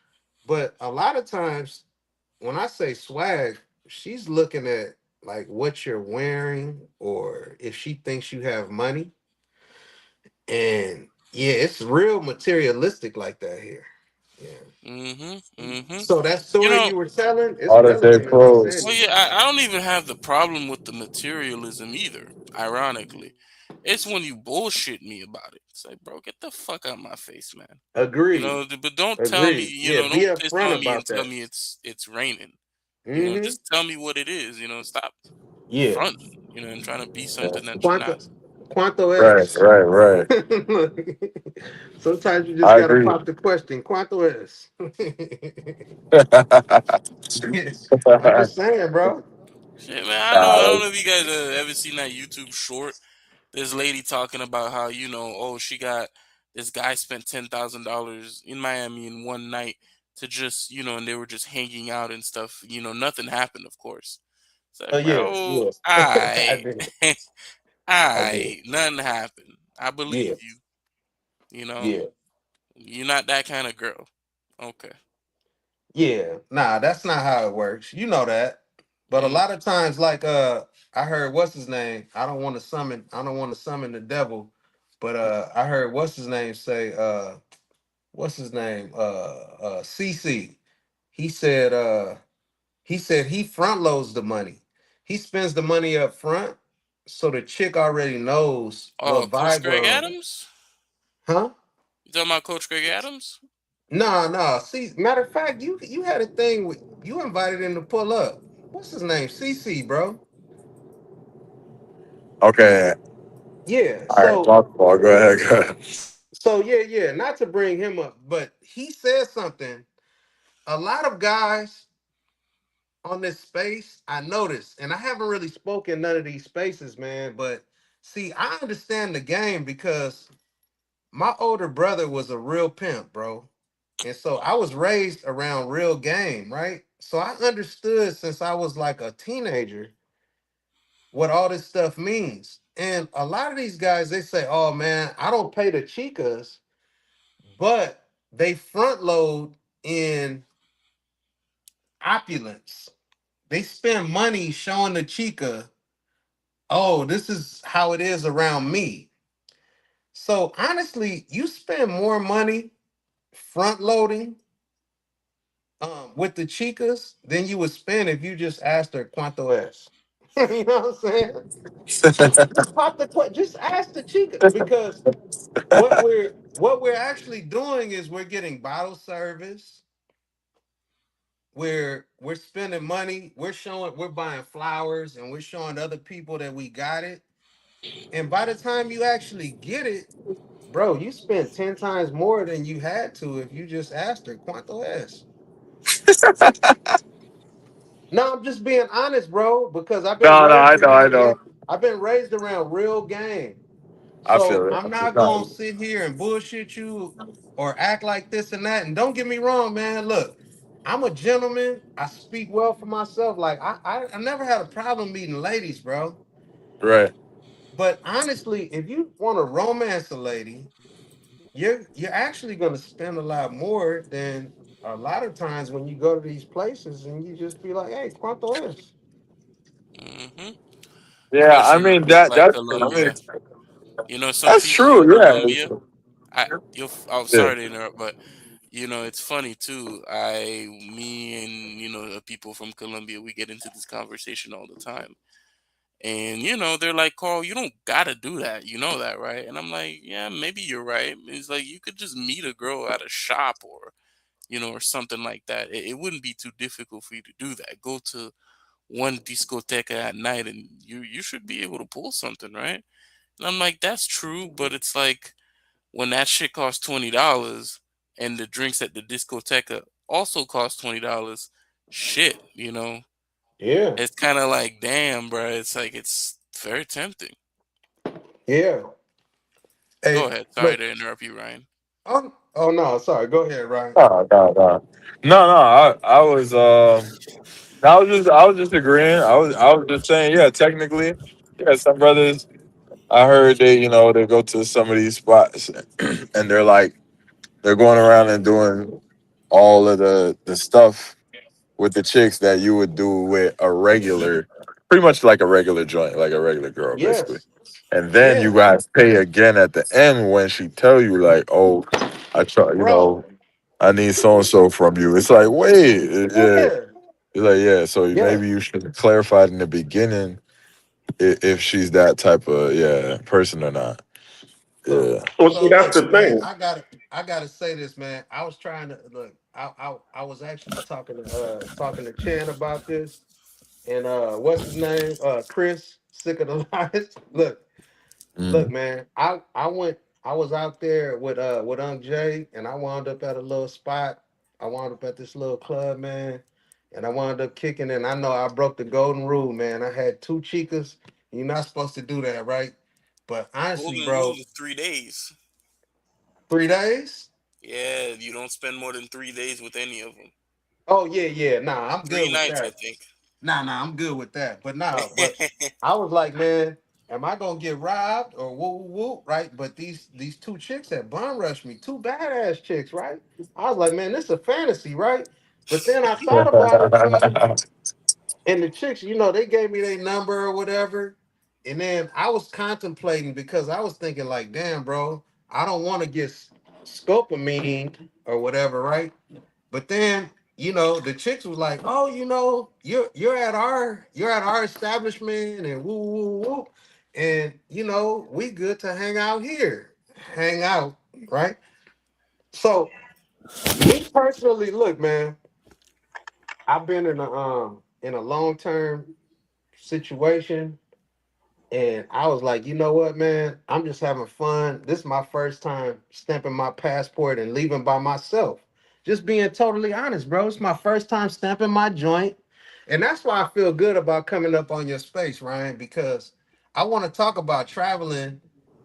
but a lot of times when I say swag, she's looking at like what you're wearing or if she thinks you have money. And yeah, it's real materialistic like that here. Yeah. Mm-hmm. Mm-hmm. So that You story know, you were telling is Modern day relevant in Los well, pros. yeah, Angeles. I don't even have the problem with the materialism either. Ironically, it's when you bullshit me about it. It's like, bro, get the fuck out of my face, man. Agreed. But don't tell me, Agreed. Yeah, be don't piss upfront on me and about tell that. me it's raining. Mm-hmm. Just tell me what it is. Stop Yeah. fronting, and trying to be something that you're Quanto not. Quanto Right, es. right, right. Sometimes you just I gotta agree. pop the question. Quanto es. I'm just saying, bro. Shit, man, I Nah, don't know if you guys ever seen that YouTube short. This lady talking about how oh, she got this guy spent $10,000 in Miami in one night to just and they were just hanging out and stuff. Nothing happened, of course. It's Oh like, yeah, bro, yeah. I I, did. I did. I, nothing happened. I Yeah, believe you. You know, yeah. you're not that kind of girl. Okay. Yeah, nah, that's not how it works. You know that. But a Mm, lot of times, like I heard what's his name? I don't want to summon the devil, but I heard what's his name say, what's his name? CC. He said he front loads the money. He spends the money up front, so the chick already knows what Coach vibe Greg we're on. Adams. Huh? You talking about Coach Greg Adams? Nah, nah. See, matter of fact, you had a thing with you invited him to pull up. What's his name? CC, bro. okay. Yeah. All right, my fault. Go ahead. Go ahead. Yeah, yeah. Not to bring him up, but he said something. A lot of guys on this space, I noticed, and I haven't really spoken none of these spaces, man. But See, I understand the game because my older brother was a real pimp, bro. And so I was raised around real game, right? So I understood since I was like a teenager what all this stuff means. And a lot of these guys, they say, oh man, I don't pay the chicas, but they front load in opulence. They spend money showing the chica, oh, this is how it is around me. So honestly, you spend more money front loading with the chicas than you would spend if you just asked her cuánto es. You know what I'm saying? Just pop the just ask the chica because what we're actually doing is we're getting bottle service. We're spending money. We're buying flowers and we're showing other people that we got it. And by the time you actually get it, bro, you spent 10 times more than you had to if you just asked her cuánto es. No, I'm just being honest, bro, because I've been No, no, raised I know, I around game. know. I've been raised around real game. I So feel it. I'm I feel not gonna no. sit here and bullshit you or act like this and that. And don't get me wrong, man. Look, I'm a gentleman. I speak well for myself. Like I never had a problem meeting ladies, bro. Right. But honestly, if you want to romance a lady, you're actually gonna spend a lot more than a lot of times when you go to these places and you just be like, hey, ¿cuánto es? Hmm. Yeah, I Especially in a mean place like I mean Colombia. You know, some that's people in true, Colombia. yeah. I'm Yeah. sorry to interrupt, but you know, it's funny too. Me, and the people from Colombia, we get into this conversation all the time. And they're like, Carl, you don't gotta do that. You know that, right? And I'm like, yeah, maybe you're right. It's like you could just meet a girl at a shop or or something like that. It wouldn't be too difficult for you to do that. Go to one discoteca at night, and you should be able to pull something, right? And I'm like, that's true, but it's like when that shit costs $20 and the drinks at the discoteca also cost $20, shit, Yeah, it's kind of like, damn, bro. It's like it's very tempting. yeah. Go Hey, ahead. Sorry look. to interrupt you, Ryan. Oh no, sorry. Go ahead, Ryan. No, no, no. No, no, I was just agreeing. I was just saying, yeah, technically, yeah, some brothers I heard they go to some of these spots and they're going around and doing all of the stuff with the chicks that you would do with a regular, pretty much like a regular joint, like a regular girl, basically. Yes. And then you Yeah, guys pay again at the end when she tell you like, oh, I try, bro. I need so and so from you. It's like, wait, yeah. Yeah. It's like, yeah. So maybe Yes. you should clarify it in the beginning if she's that type of person or not. So Yeah. Well, see, so that's look, the man, thing. I gotta say this, man. I was trying to look. I was actually talking to Chan about this, and what's his name? Chris, sick of the lies. Look, Mm. man. I was out there with Jay, and I wound up at a little spot. I wound up at this little club, man, and I wound up kicking. And I know I broke the golden rule, man. I had two chicas. You're not supposed to do that, right? But honestly, Golden rule bro, is 3 days. 3 days. Yeah, you don't spend more than 3 days with any of them. Oh yeah, yeah. Nah, I'm Three good with nights, I that. think. Nah, I'm good with that. But nah, but I was like, man, am I gonna get robbed or woo woo woo? Right? But these two chicks that bum rushed me, two badass chicks, right? I was like, man, this is a fantasy, right? But then I thought about it, right? And the chicks, they gave me their number or whatever. And then I was contemplating because I was thinking, like, damn, bro, I don't want to get scopolamine or whatever, right? But then, the chicks was like, "Oh, you're at our establishment and woo woo woo, and we good to hang out here, hang out, right?" So, me personally, look, man, I've been in a long term situation. And I was like, you know what, man? I'm just having fun. This is my first time stamping my passport and leaving by myself. Just being totally honest, bro. It's my first time stamping my joint. And that's why I feel good about coming up on your space, Ryan, because I want to talk about traveling,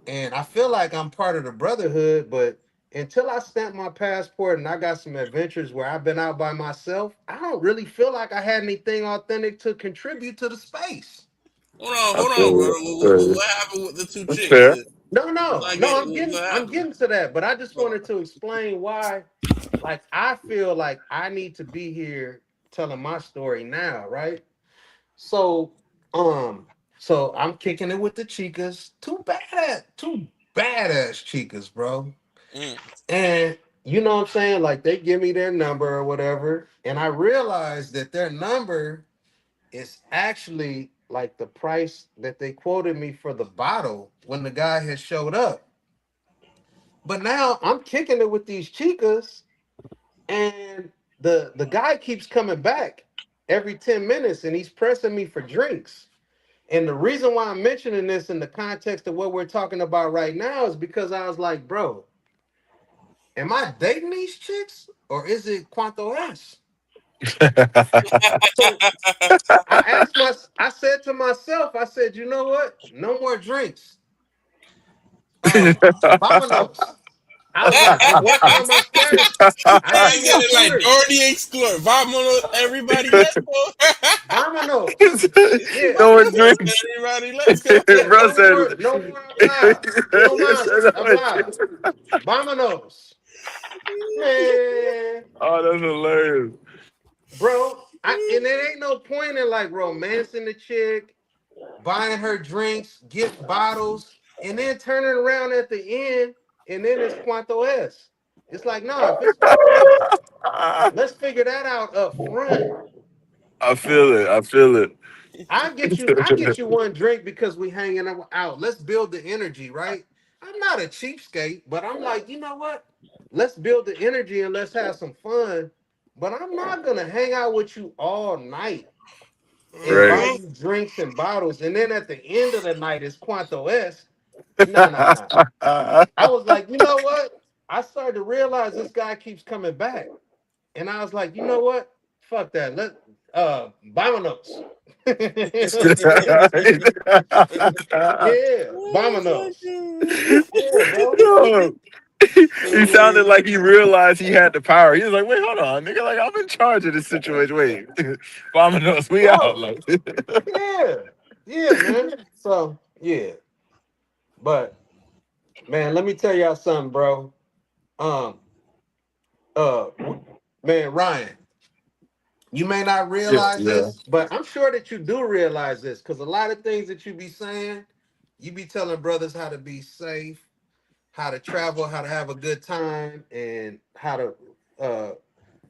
and I feel like I'm part of the brotherhood, but until I stamp my passport and I got some adventures where I've been out by myself, I don't really feel like I had anything authentic to contribute to the space. I Hold on, feel brother. it. Feel you. What happened with the two That's chicks? fair. No, no, Like, no. what I'm happened? getting to that, but I just wanted to explain why. Like, I feel like I need to be here telling my story now, right? So, um, so I'm kicking it with the chicas. Two badass chicas, bro. Mm. And you know what I'm saying? Like, they give me their number or whatever, and I realized that their number is actually like the price that they quoted me for the bottle when the guy had showed up. But now I'm kicking it with these chicas, and the guy keeps coming back every 10 minutes, and he's pressing me for drinks. And the reason why I'm mentioning this in the context of what we're talking about right now is because I was like, bro, am I dating these chicks or is it Quanto S? So I said to myself, I said, you know what? No more drinks. Vámonos. I was like, I'm working on my Spanish. I Hey, got you new got it like tutors. Dorothy Explorer. Vámonos, everybody, let's go. Vámonos. Yeah. No one Vámonos, drinks. everybody, let's go. Bro said. No more hablar. No más hablar. Vámonos. Man, Oh, that's hilarious. bro. And it ain't no point in like romancing the chick, buying her drinks, gift bottles, and then turning around at the end, and then it's Quanto S. It's like, no, if it's Quanto S, let's figure that out up front. I feel it. I feel it. I get you one drink because we hanging out. Let's build the energy, right? I'm not a cheapskate, but I'm like, you know what? Let's build the energy and let's have some fun. But I'm not gonna hang out with you all night and buy Right. Mm-hmm. you drinks and bottles, and then at the end of the night it's Quanto S. No, no, no. I was like, you know what? I started to realize this guy keeps coming back. And I was like, you know what? Fuck that. Let Vamonos. Yeah, Vamonos. Yeah, bro. Yo, he sounded like he realized he had the power. He was like, "Wait, hold on, nigga. Like I'm in charge of this situation. Wait, Vominos, we out." Bro. Like, Yeah. Yeah, man. So yeah. But man, let me tell y'all something, bro. Um, man, Ryan, you may not yeah, realize yeah, this, but I'm sure that you do realize this because a lot of things that you be saying, you be telling brothers how to be safe, how to travel, how to have a good time, and how to uh,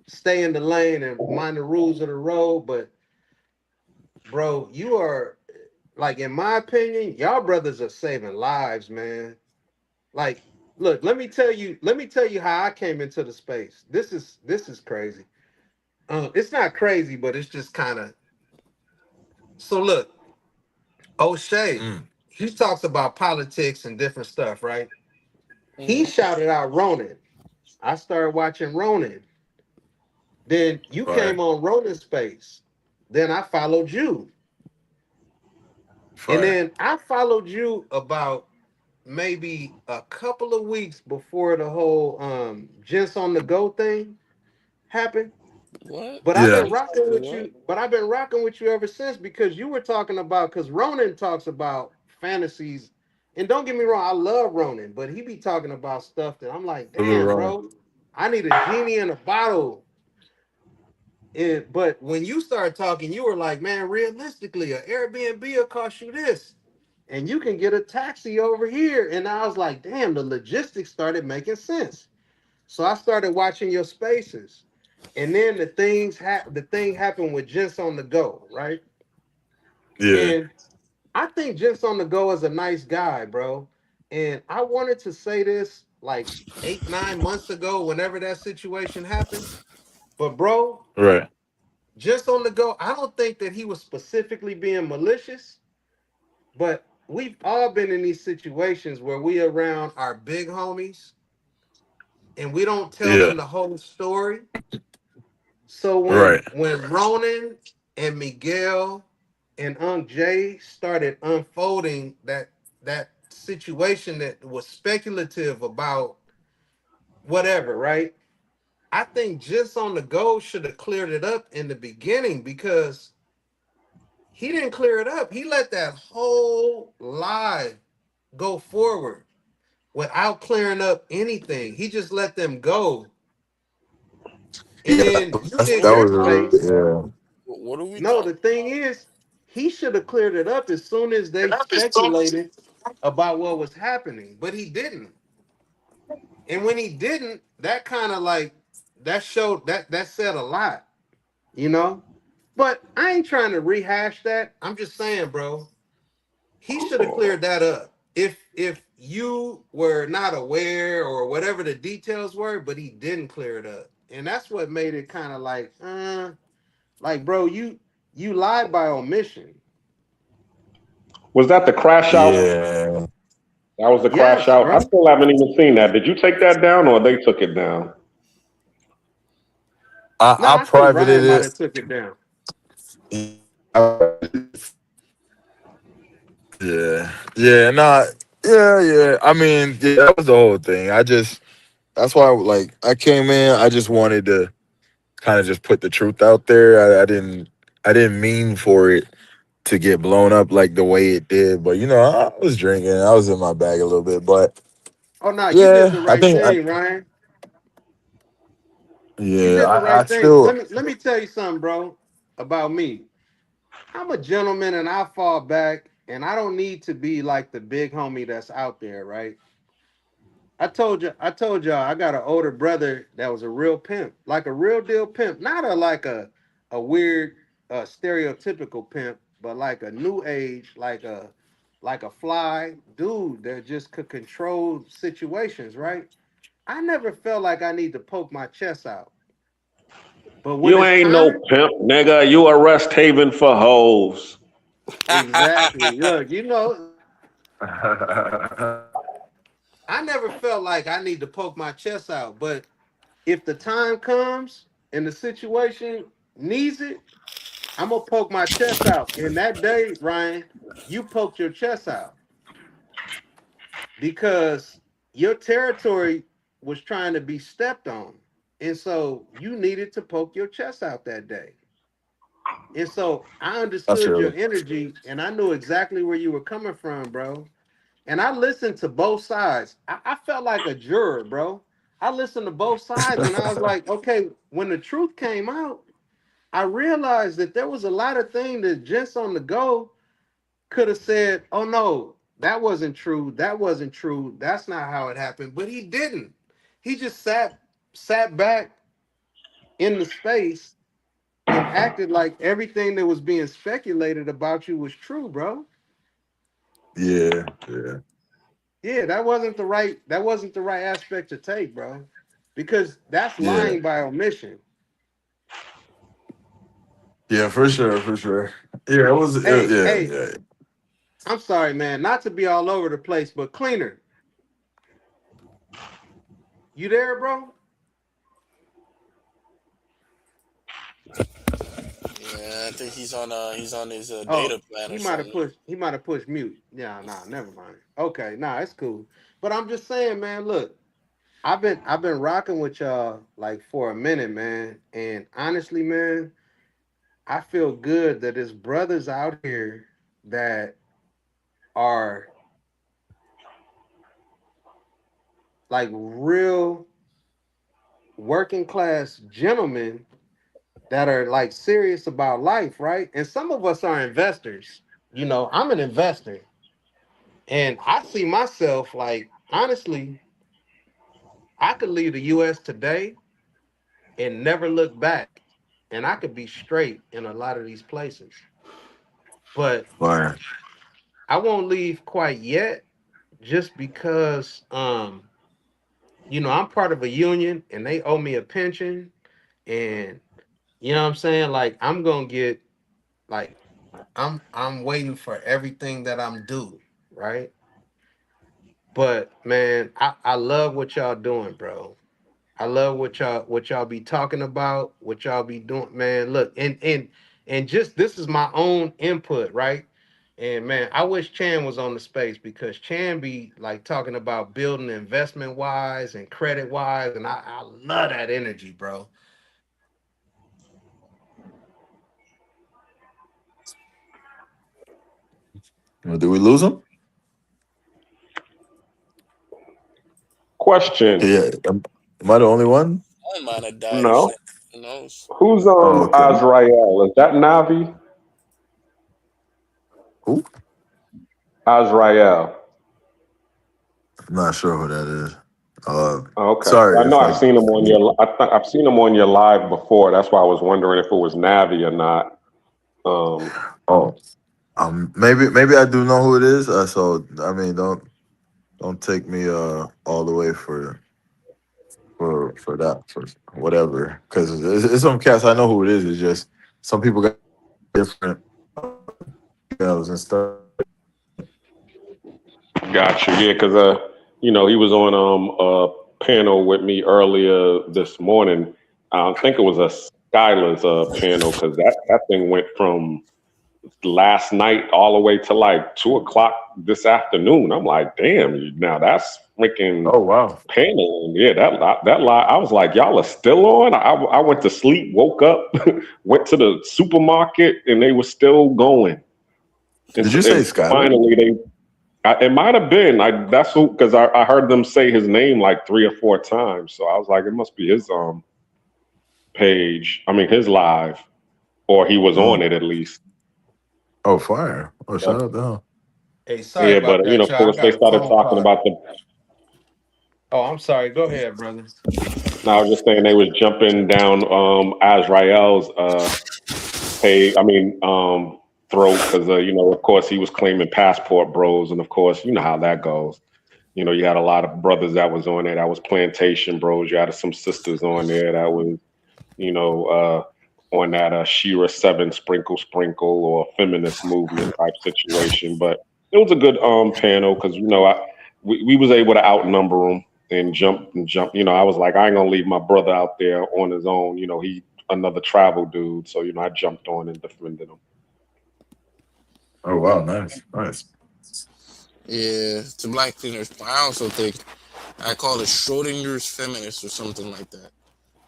stay in the lane and mind the rules of the road. But bro, you are like, in my opinion, y'all brothers are saving lives, man. Like, look, let me tell you how I came into the space. This is crazy. It's not crazy, but it's just kind of so. Look, O'Shea, Mm, he talks about politics and different stuff, right? He Mm-hmm. shouted out Ronan. I started watching Ronan. Then you right, came on Ronan's space. Then I followed you. And right. then I followed you about maybe a couple of weeks before the whole Gents on the Go thing happened. What? But I've Yeah, been rocking with What? you. But I've been rocking with you ever since because you were talking about because Ronan talks about fantasies. And don't get me wrong, I love Ronan, but he be talking about stuff that I'm like, a little damn, wrong. bro, I need a genie in a bottle. But when you start talking, you were like, man, realistically, an Airbnb will cost you this. And you can get a taxi over here. And I was like, damn, the logistics started making sense. So I started watching your spaces. And then the thing happened with Gents on the Go, right? Yeah, And I think Gents on the Go is a nice guy, bro. And I wanted to say this like 8, 9 months ago, whenever that situation happened. But bro, right. Just on the Go, I don't think that he was specifically being malicious, but we've all been in these situations where we around our big homies and we don't tell Yeah, them the whole story. So right. when Ronan and Miguel and Jay started unfolding that situation that was speculative about whatever, right? I think just on the go should have cleared it up in the beginning because he didn't clear it up. He let that whole lie go forward without clearing up anything. He just let them go. And Yeah, then you did that your was a real, space. yeah. What are we No, talking? the thing is, he should have cleared it up as soon as they speculated about what was happening, but he didn't. And when he didn't, that kind of like that showed that said a lot, you know. But I ain't trying to rehash that. I'm just saying, bro, he should have cleared that up. If you were not aware or whatever the details were, but he didn't clear it up, and that's what made it kind of like, bro, you lied by omission. Was that the crash out? Yeah. That was the crash Yes, out. I bro. still haven't even seen that. Did you take that down or they took it down? I Nah, I think privated Ryan might have it. took it down. Yeah. Yeah, nah. Yeah, yeah. I mean, yeah, that was the whole thing. That's why like I came in, I just wanted to kind of just put the truth out there. I didn't mean for it to get blown up like the way it did. But I was drinking. I was in my bag a little bit. But Oh no, you did the yeah, I right think thing, Ryan. You yeah, did the I right thing. still Let me tell you something, bro, about me. I'm a gentleman and I fall back and I don't need to be like the big homie that's out there, right? I told y'all I got an older brother that was a real pimp, like a real deal pimp, not a weird stereotypical pimp, but like a new age, like a fly dude that just could control situations, right? I never felt like I need to poke my chest out. But when You it's ain't no time, pimp, nigga. You a rest haven for hoes. exactly. Look, I never felt like I need to poke my chest out, but if the time comes and the situation needs it, I'm gonna poke my chest out. And that day, Ryan, you poked your chest out because your territory was trying to be stepped on. And so you needed to poke your chest out that day. And so I I understood feel your it. energy and I knew exactly where you were coming from, bro. And I listened to both sides. I felt like a juror, bro. I listened to both sides and I was like, okay, when the truth came out, I realized that there was a lot of things that just on the go could have said, oh no, that wasn't true. That wasn't true. That's not how it happened. But he didn't. He just sat back in the space and acted like everything that was being speculated about you was true, bro. Yeah, yeah, Yeah, that wasn't the right aspect to take, bro. Because that's yeah, lying by omission. yeah, for sure, for sure. Yeah, Hey, yeah, hey, yeah. I'm sorry, man, not to be all over the place, but cleaner, you there, bro? Yeah, I think he's on his Oh, data plan he or might have something. pushed he might have pushed mute. Yeah, nah, never mind. Okay, nah, it's cool. But I'm just saying, man, look, I've been rocking with y'all like for a minute, man. And honestly, man, I feel good that there's brothers out here that are like real working class gentlemen that are like serious about life, right? And some of us are investors. I'm an investor and I see myself like honestly, I could leave the US today and never look back. And I could be straight in a lot of these places. But Fire. I won't leave quite yet just because I'm part of a union and they owe me a pension and you know what I'm saying? Like I'm gonna get like I'm waiting for everything that I'm due, right? But man, I love what y'all doing, bro. I love what y'all be talking about, what y'all be doing, man. Look, and And just this is my own input, right? And man, I wish Chan was on the space because Chan be like talking about building investment wise and credit wise, and I love that energy, bro. Well, did we lose him? Question. Yeah. Am I the only one? I might have died or No. something. Who knows? Who's Oh, okay. Azrael? Is that Navi? Who? Azrael. I'm not sure who that is. Okay. I Sorry know if I. I've seen him on your. I've seen him on your live before. That's why I was wondering if it was Navi or not. Um, Oh, maybe I do know who it is. So I mean, don't take me all the way for that for whatever because it's some cats I know who it is. It's just some people got different emails and stuff. Got you. Yeah, because he was on a panel with me earlier this morning. I think it was a Skylar's panel because that thing went from last night all the way to like 2 o'clock this afternoon. I'm like, damn, now that's freaking Oh wow! panel. Yeah, that lie. I was like, y'all are still on. I went to sleep, woke up, went to the supermarket, and they were still going. Did you say And Skylar? finally, it might have been. That's who because I heard them say his name like 3 or 4 times. So I was like, it must be his page. I mean, his live, or he was on Oh, it at least. oh, fire! Oh, Yep. shout out to him. Hey, sorry Yeah, about but that, of y'all. I course they got a started phone talking call. about the. Oh, I'm sorry. Go ahead, brother. Now I was just saying they was jumping down Azrael's pay. I mean throat because of course he was claiming passport bros, and of course you know how that goes. You had a lot of brothers that was on there that was plantation bros. You had some sisters on there that was on that Shira Seven Sprinkle Sprinkle or feminist movement type situation. But it was a good panel because we was able to outnumber them and jump and jump. I was like, I ain't gonna leave my brother out there on his own. He another travel dude, so I jumped on and defended him. Oh wow, nice, nice. Yeah, to black cleaners. I also think I call it Schrodinger's feminist or something like that.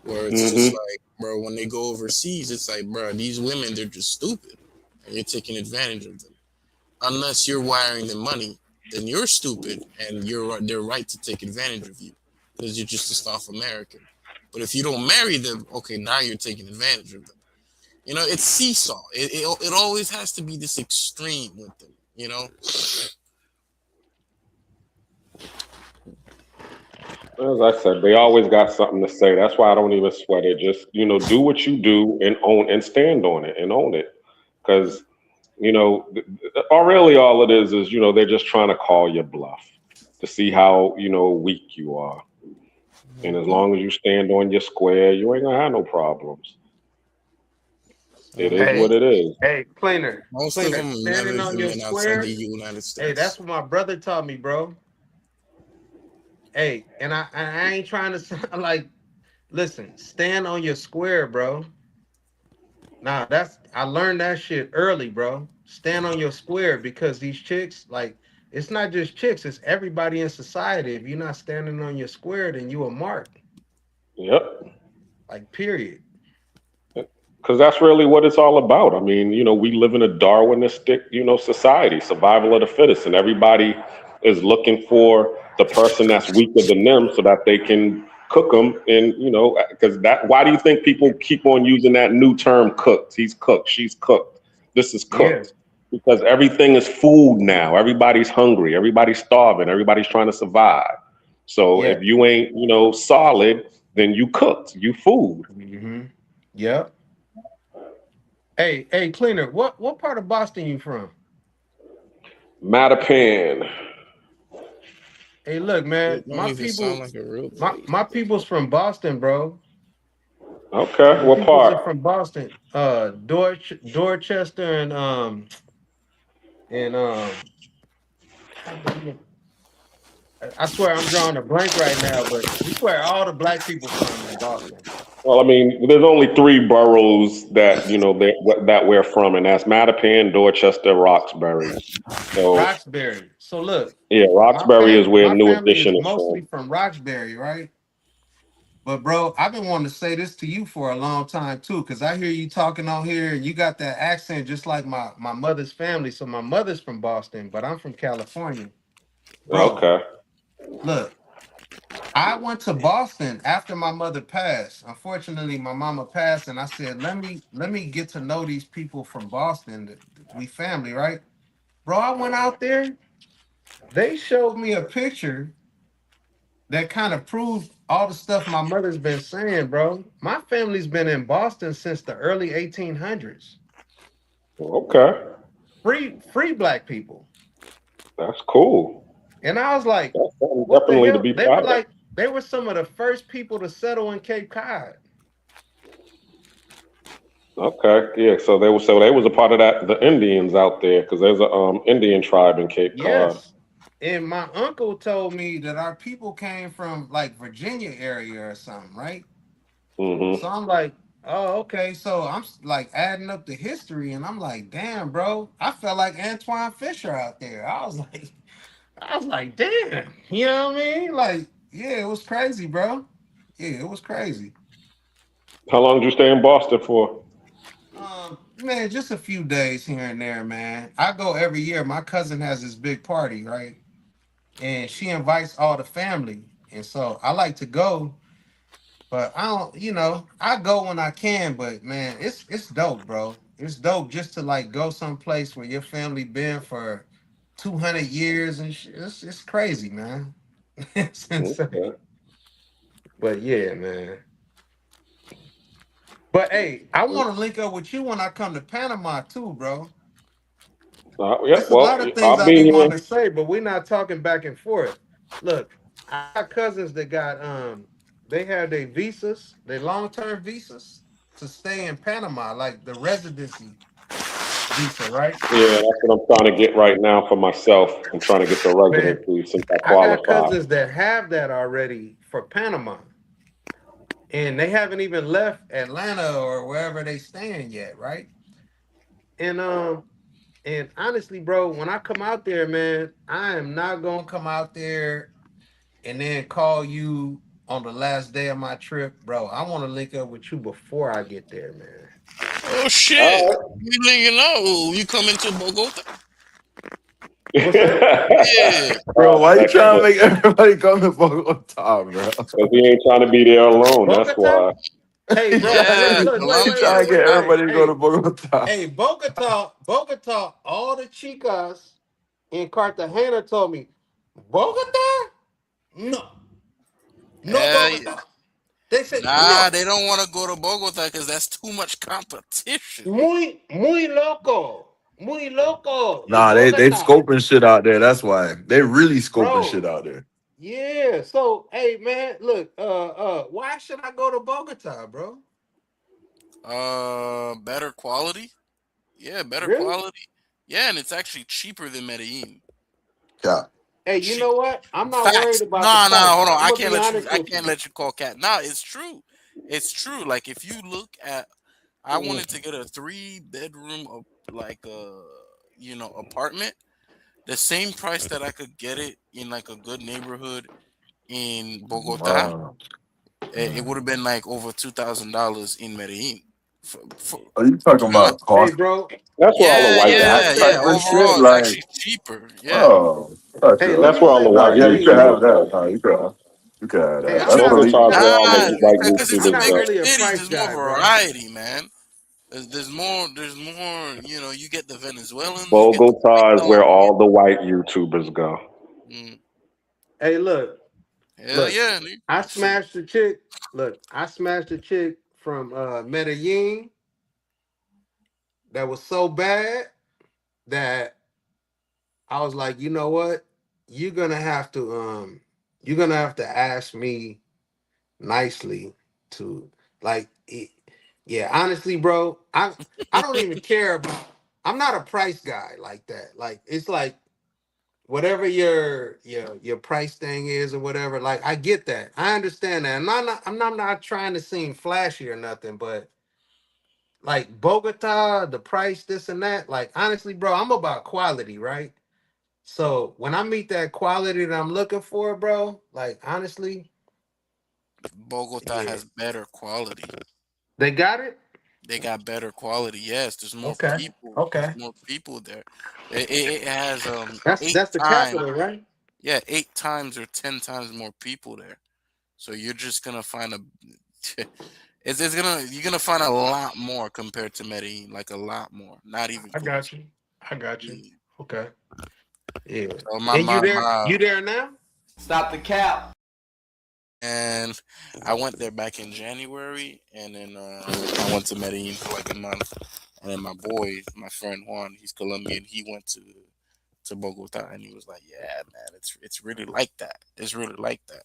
Where it's just Hmm. like, bro, when they go overseas, it's like, bro, these women, they're just stupid. And you're taking advantage of them. Unless you're wiring them money, then you're stupid and they're right to take advantage of you because you're just a South American. But if you don't marry them, okay, now you're taking advantage of them. It's seesaw. It always has to be this extreme with them. As I said, they always got something to say. That's why I don't even sweat it. Just do what you do and own and stand on it and own it. Because or really all it is they're just trying to call your bluff to see how weak you are. And as Mhm. long as you stand on your square, you ain't gonna have no problems. It is Hey, what it is. hey, cleaner, Most of cleaner, them never standing on even your been outside the square. United Hey, that's States. what my brother taught me, bro. Hey, and I ain't trying to sound like. Listen, stand on your square, bro. Nah, I learned that shit early, bro. Stand on your square because these chicks, like, it's not just chicks, it's everybody in society. If you're not standing on your square, then you a mark. Yep. Like, period. Because that's really what it's all about. I mean, we live in a Darwinistic, society, survival of the fittest, and everybody is looking for the person that's weaker than them so that they can cook them. And because that, why do you think people keep on using that new term, cooked? He's cooked, she's cooked, this is Yeah, cooked, because everything is food now. Everybody's hungry, everybody's starving, everybody's trying to survive. So yeah. if you ain't, solid, then you cooked, you food. Mm-hmm. Yep. Hey, cleaner, what part of Boston you from? Mattapan. Hey, look, man, It don't even sound like a real place. my people's from Boston, bro. Okay, My what peoples are part? from Boston. Dorchester and God damn it. I swear I'm drawing a blank right now, but it's where all the black people from in Boston. Well, I mean, there's only three boroughs that that we're from, and that's Mattapan, Dorchester, Roxbury. So Roxbury. So look, yeah, Roxbury is where my New family is Edition is mostly from. from Roxbury, right? But bro, I've been wanting to say this to you for a long time too, because I hear you talking on here and you got that accent just like my mother's family. So my mother's from Boston, but I'm from California. Bro, Okay. look, I went to Boston after my mother passed. Unfortunately, my mama passed, and I said, let me get to know these people from Boston. We family, right? Bro, I went out there. They showed me a picture that kind of proved all the stuff my mother's been saying, bro. My family's been in Boston since the early 1800s. Okay. Free black people. That's cool. And I was like, That's something what the definitely to hell? be They were proud of. like, they were some of the first people to settle in Cape Cod. Okay. Yeah. So they was a part of that the Indians out there because there's a Indian tribe in Cape Cod. Yes. And my uncle told me that our people came from like Virginia area or something, right? So Hmm. I'm like, oh, okay. So like adding up the history, and I'm like, damn, bro, I felt like Antoine Fisher out there. I was like, damn, you know what I mean? Like, yeah, it was crazy, bro. Yeah, it was crazy. How long did you stay in Boston for? Man, just a few days here and there, man. I go every year. My cousin has this big party, right? And she invites all the family, and so I like to go. But I don't, I go when I can, but man, it's dope, bro. It's dope just to like go someplace where your family been for 200 years and shit. It's crazy, man. It's insane. Okay. But yeah, man. But hey, I want to link up with you when I come to Panama too, bro. Yeah. It's a Well, lot of things I'll I be be here. wanting to say, but we're not talking back and forth. Look, I got cousins that got they have their visas, their long-term visas to stay in Panama, like the residency visa, right? Yeah, that's what I'm trying to get right now for myself. I'm trying to get the Man, residency since I I got qualify. cousins that have that already for Panama, and they haven't even left Atlanta or wherever they staying yet, right? And honestly, bro, when I come out there, man, I am not gonna come out there and then call you on the last day of my trip, bro. I want to link up with you before I get there, man. Oh shit! All You know, you coming to Bogota? What's that? right. Yeah. Bro, why you trying to Excellent. make everybody come to Bogota, bro? Because he ain't trying to be there alone. That's Bogota? why. Hey, bro, look, Yeah, look, wait, You wait, Colombia. trying wait, to get wait. Hey, everybody to go to hey, Bogota? hey, Bogota, all the chicas in Cartagena told me, Bogota? No, no Yeah. Bogota. They said, Nah, no, they don't want to go to Bogota because that's too much competition. muy loco, Nah, they Bogota, scoping shit out there. That's why they really scoping shit bro. out there. Yeah. So, hey, man, look, why should I go to Bogota, bro? Better quality. Yeah, better Really? quality. Yeah, and it's actually cheaper than Medellin. Yeah. Hey, you Cheap. know what? I'm not worried Facts. about the Nah, price. nah, hold on. I'm gonna be honest I with can't you. let you call cat. Nah, it's true. It's true. Like if you look at, I Mm. wanted to get a 3 bedroom of like apartment, the same price that I could get it in like a good neighborhood in Bogota. Wow. It would have been like over $2,000 in Medellin. Are you talking For about Hey, cost? bro. That's where all the yeah, white Hey, I yeah, guys. yeah. said, Type of shit, Overall, it's like, actually cheaper. Yeah. oh, gotcha. hey, let That's me where all say, the Nah, white bro. yeah, you Hey, could have YouTubers. look. that. Nah, you could have Hey, that. I'm That's not. Bogota's believable. where all Nah, the Hey, white because it's I'm a YouTubers not go. bigger really a cities. price There's more guy, bro. variety, man. There's more. There's more. You get the Venezuelans. You get the Bogota is white where Colombians. all the white YouTubers go. Mm, Hey, look, hell look. yeah, nigga. I Shit. smashed the chick. Look, I smashed a chick from Medellin that was so bad that I was like, you know what? You're gonna have to you're gonna have to ask me nicely to like yeah, honestly, bro, I don't even care about I'm not a price guy like that. Like it's like whatever your price thing is or whatever. Like I get that, I understand that. I'm not trying to seem flashy or nothing, but like Bogota, the price, this and that. Like honestly, bro, I'm about quality, right? So when I meet that quality that I'm looking for, bro, like honestly, Bogota yeah, has better quality. they got it. They got better quality. Yes, there's more Okay, people. There's okay, more people there. It has eight that's the times. capital, right? Yeah, 8 times or 10 times more people there. So you're just gonna find a. It's gonna you're gonna find a lot more compared to Medellin, like a lot more, not even I close. got you. I got you. Yeah. Okay. Yeah. So And you there? You there now? Stop the cap. and I went there back in January, and then I went to Medellin for like a month, and then my boy, my friend Juan, he's Colombian, he went to Bogota, and he was like, "Yeah, man, it's really like that. It's really like that."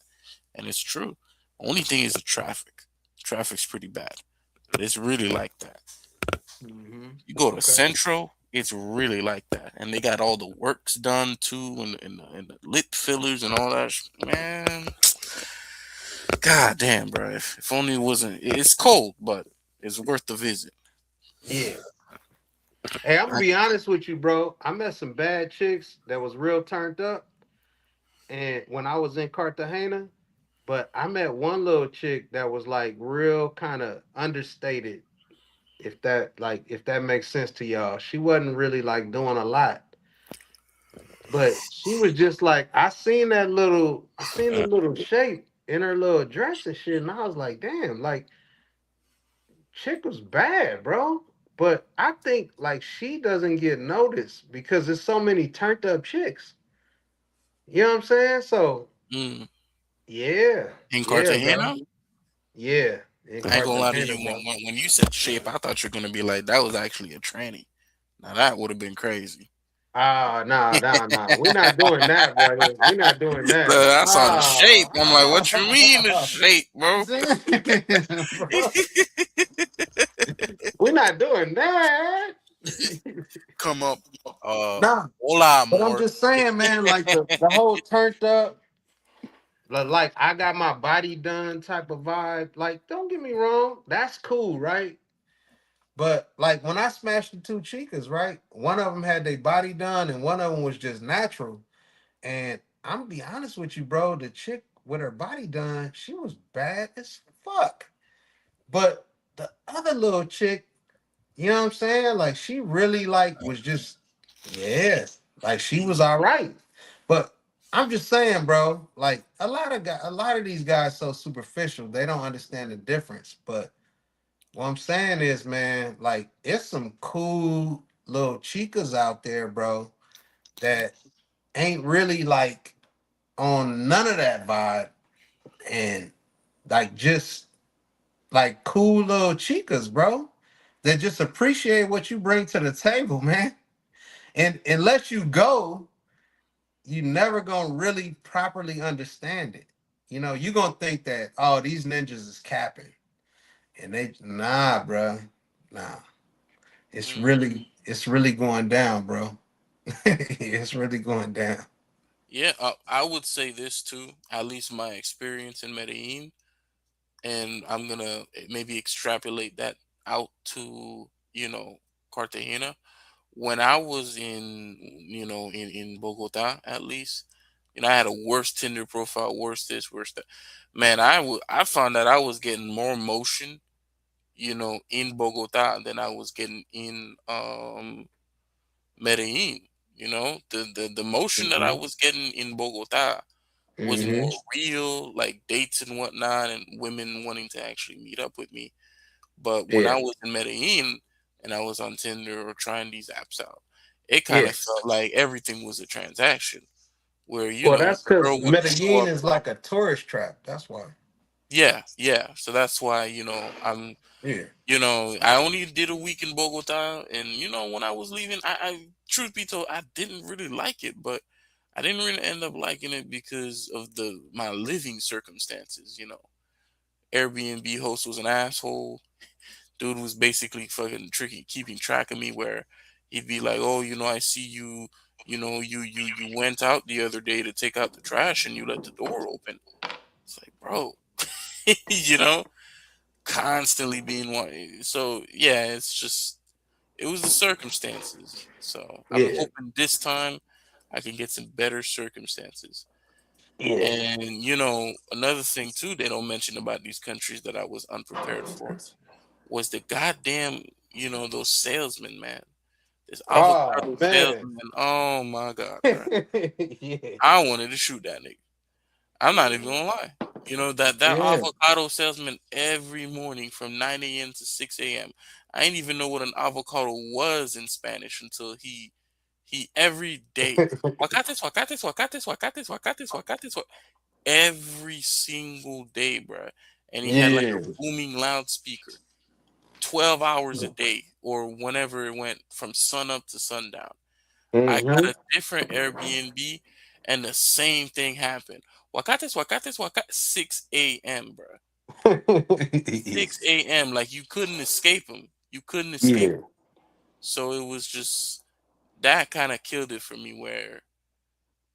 And it's true. Only thing is the traffic. Traffic's pretty bad, but it's really like that. Mm-hmm. You go to Okay. Central, it's really like that, and they got all the works done too, and the lip fillers and all that. Man, god damn, bro. If only it wasn't. It's cold, but it's worth the visit. Yeah. Hey, I'm gonna I, be honest with you, bro. I met some bad chicks that was real turned up, and when I was in Cartagena, but I met one little chick that was like real kind of understated. If that makes sense to y'all, she wasn't really like doing a lot, but she was just like I seen the little shape in her little dress and shit, and I was like, damn, like chick was bad, bro. But I think like she doesn't get noticed because there's so many turned up chicks. You know what I'm saying? So mm, yeah, in yeah, bro. Cartagena, Yeah, in I ain't gonna lie to Cartagena, you. bro. When you said shape, I thought you're gonna be like that was actually a tranny. Now that would have been crazy. Ah, nah, nah, nah. We're not doing that, brother. We're not doing that. I saw the shape. I'm like, what you mean the Ah, shape, bro? damn, bro. We're not doing that. Come up, uh, Nah, hola, but I'm amor. just saying, man, like the whole turned up, like I got my body done type of vibe. Like, don't get me wrong, that's cool, right? But like when I smashed the two chicas, right? One of them had their body done, and one of them was just natural. And I'm gonna be honest with you, bro. The chick with her body done, she was bad as fuck. But the other little chick, you know what I'm saying? Like she really like was just, yeah, like she was all right. But I'm just saying, bro, like a lot of these guys so superficial, they don't understand the difference. But what I'm saying is, man, like it's some cool little chicas out there, bro, that ain't really like on none of that vibe and like just like cool little chicas, bro, that just appreciate what you bring to the table, man. And unless you go, you never gonna really properly understand it. You know, you gonna think that, oh, these ninjas is capping. And they nah, bro. Nah. Mm. It's really going down, bro. It's really going down. Yeah, I would say this too. At least my experience in Medellin, and I'm gonna maybe extrapolate that out to Cartagena. When I was in Bogota, at least, I had a worse Tinder profile, worse this, worse that. Man, I found that I was getting more motion, in Bogota than I was getting in Medellin. The motion that I Hmm. was getting in Bogota was Hmm. more real, like dates and whatnot, and women wanting to actually meet up with me. But when I Yeah. was in Medellin and I was on Tinder or trying these apps out, it kind Yeah. of felt like everything was a transaction where, Well, the that's because girl would show Medellin up. is like a tourist trap. That's why. Yeah, yeah. So that's why, Yeah. I only did a week in Bogota, and when I was leaving, truth be told, I didn't really like it, but I didn't really end up liking it because of my living circumstances. Airbnb host was an asshole. Dude was basically fucking tricky, keeping track of me. Where he'd be like, "Oh, I see you you went out the other day to take out the trash and you let the door open. It's like, bro, you know, constantly being one. So yeah, it's just it was the circumstances. So I'm Yeah. hoping this time I can get some better circumstances. Yeah. And another thing too they don't mention about these countries that I was unprepared for was the goddamn, those salesmen, man. This Oh avocado man. salesman. Oh my god, bro. Yeah. I wanted to shoot that nigga. I'm not even gonna lie. That Yeah. avocado salesman every morning from 9 a.m. to 6 a.m. I didn't even know what an avocado was in Spanish until he every day. Huacates, huacates, huacates, huacates, huacates, huacates, every single day, bruh. And he had like Yeah. a booming loudspeaker, 12 hours a day, or whenever it went from sun up to sundown. I got Mm-hmm. a different Airbnb, and the same thing happened. Huacates, huacates, huacates, 6 a.m., bruh. 6 a.m. Like you couldn't escape him. You couldn't escape. Yeah. So it was just that kind of killed it for me. Where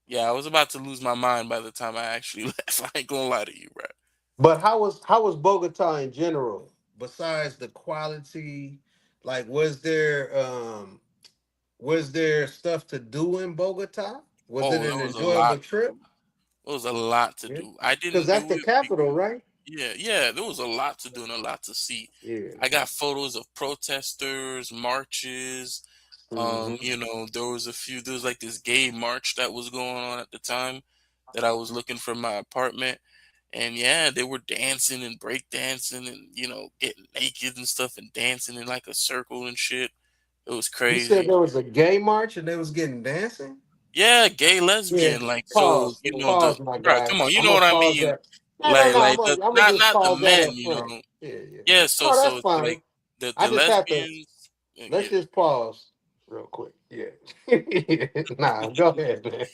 yeah, I was about to lose my mind by the time I actually left. I ain't gonna lie to you, bruh. But how was Bogota in general? Besides the quality, like was there stuff to do in Bogota? Was it Oh, an there was a lot enjoyable to trip? do. There was a lot to Yeah. do. I Because didn't that's do the it. capital, right? Yeah, yeah, there was a lot to do and a lot to see. Yeah. I got photos of protesters, marches. Hmm. There was a few. There was like this gay march that was going on at the time that I was looking for my apartment, and yeah, they were dancing and break dancing and getting naked and stuff and dancing in like a circle and shit. It was You said crazy. there was a gay march and they was getting dancing? Yeah, gay, Yeah. lesbian, like so. Pause. The Pause, my bro, guy. come on, you I'm know gonna what I pause mean. that. No, no, no. I'm The gonna not just not the pause that men, up front. Yeah, yeah. Yeah, so No, that's so it's like fine. I the just have to. lesbians. Let's Yeah. just pause real quick. Yeah. Nah, go ahead, man.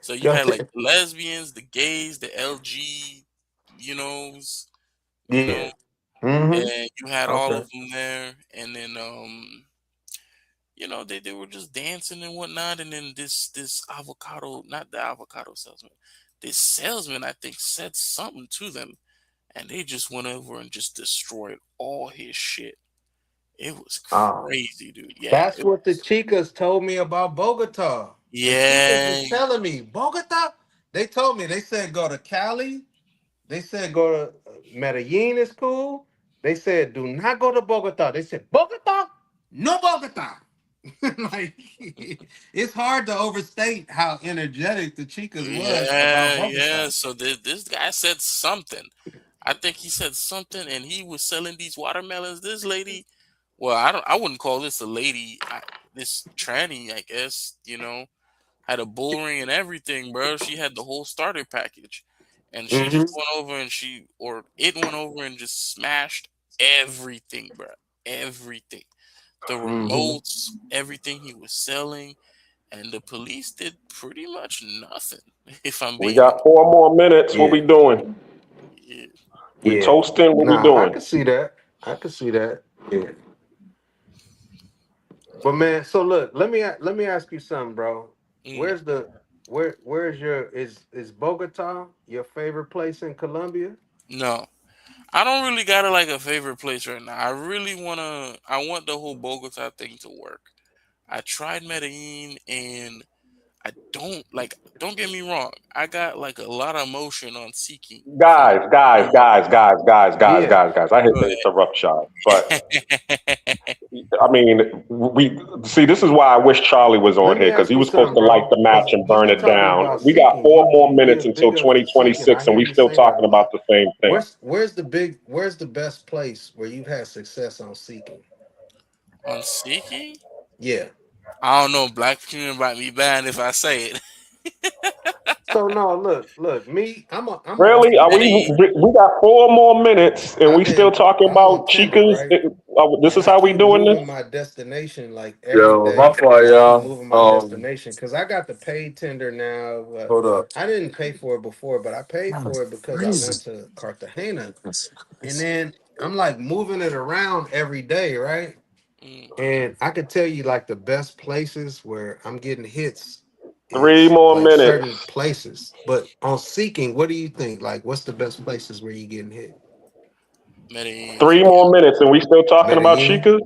So you Go had like ahead. the lesbians, the gays, the LG, you knows, you Yeah. know, Mm-hmm. and you had all Okay. of them there, and then they were just dancing and whatnot, and then this avocado, not the avocado salesman, this salesman I think said something to them, and they just went over and just destroyed all his shit. It was Ah. crazy, dude. Yeah, That's it what the was. chicas told me about Bogota. The chicas Yeah, was telling me Bogota. They told me. They said go to Cali. They said go to Medellin is cool. They said do not go to Bogota. They said Bogota, no Bogota. Like it's hard to overstate how energetic the chicas was about yeah, Bogota. yeah. So this guy said something. I think he said something, and he was selling these watermelons. This lady, well, I wouldn't call this a lady. This tranny, I guess, had a bull ring and everything, bro. She had the whole starter package, and she Hmm. just went over and it went over and just smashed everything, bro. Everything, the Hmm. remotes, everything he was selling, and the police did pretty much nothing. If I'm We being got honest, 4 more minutes. What we Yeah, doing? yeah. We yeah. toasting. What we Nah, I doing? can see that. I can see that. Yeah. But man, so look, let me ask you something, bro. Mm. Where's the where's your is Bogota your favorite place in Colombia? No, I don't really got like a favorite place right now. I really I want the whole Bogota thing to work. I tried Medellin and I don't like. Don't get me wrong. I got like a lot of emotion on seeking from. Guys, guys, guys, guys, guys, guys, Yeah. guys, guys. I hate Go to interrupt y'all, but ahead. I mean, we see. This is why I wish Charlie was on Let me here because ask he you was supposed something, to light bro. the match Because and you burn be it talking down. about We got seeking. four more You minutes give until big ups to seeking. 2026, I and hear we you still say that a talking about lot. the same thing. Where's the best place where you've had success on seeking? On seeking, Yeah. I don't know. Black people might be banned if I say it. So no, look, me, I'm a Really? Are we? Medellin. We got 4 more minutes, and we still talking I'm on about Tinder, chicas. right? This And is I how we keep doing moving this. my destination like every Yo, my day. fault, I keep y'all. moving my destination because I got the paid Tinder now. But Hold up. I didn't pay for it before, but I paid for it because I went to Cartagena. And then I'm like moving it around every day, right? Mm, And I could tell you like the best places where I'm getting hits Three is more like minutes. certain places. But on seeking, what do you think? Like, what's the best places where you getting hit? Medellin for Three me. more minutes, and we still talking about Medellin? chicas.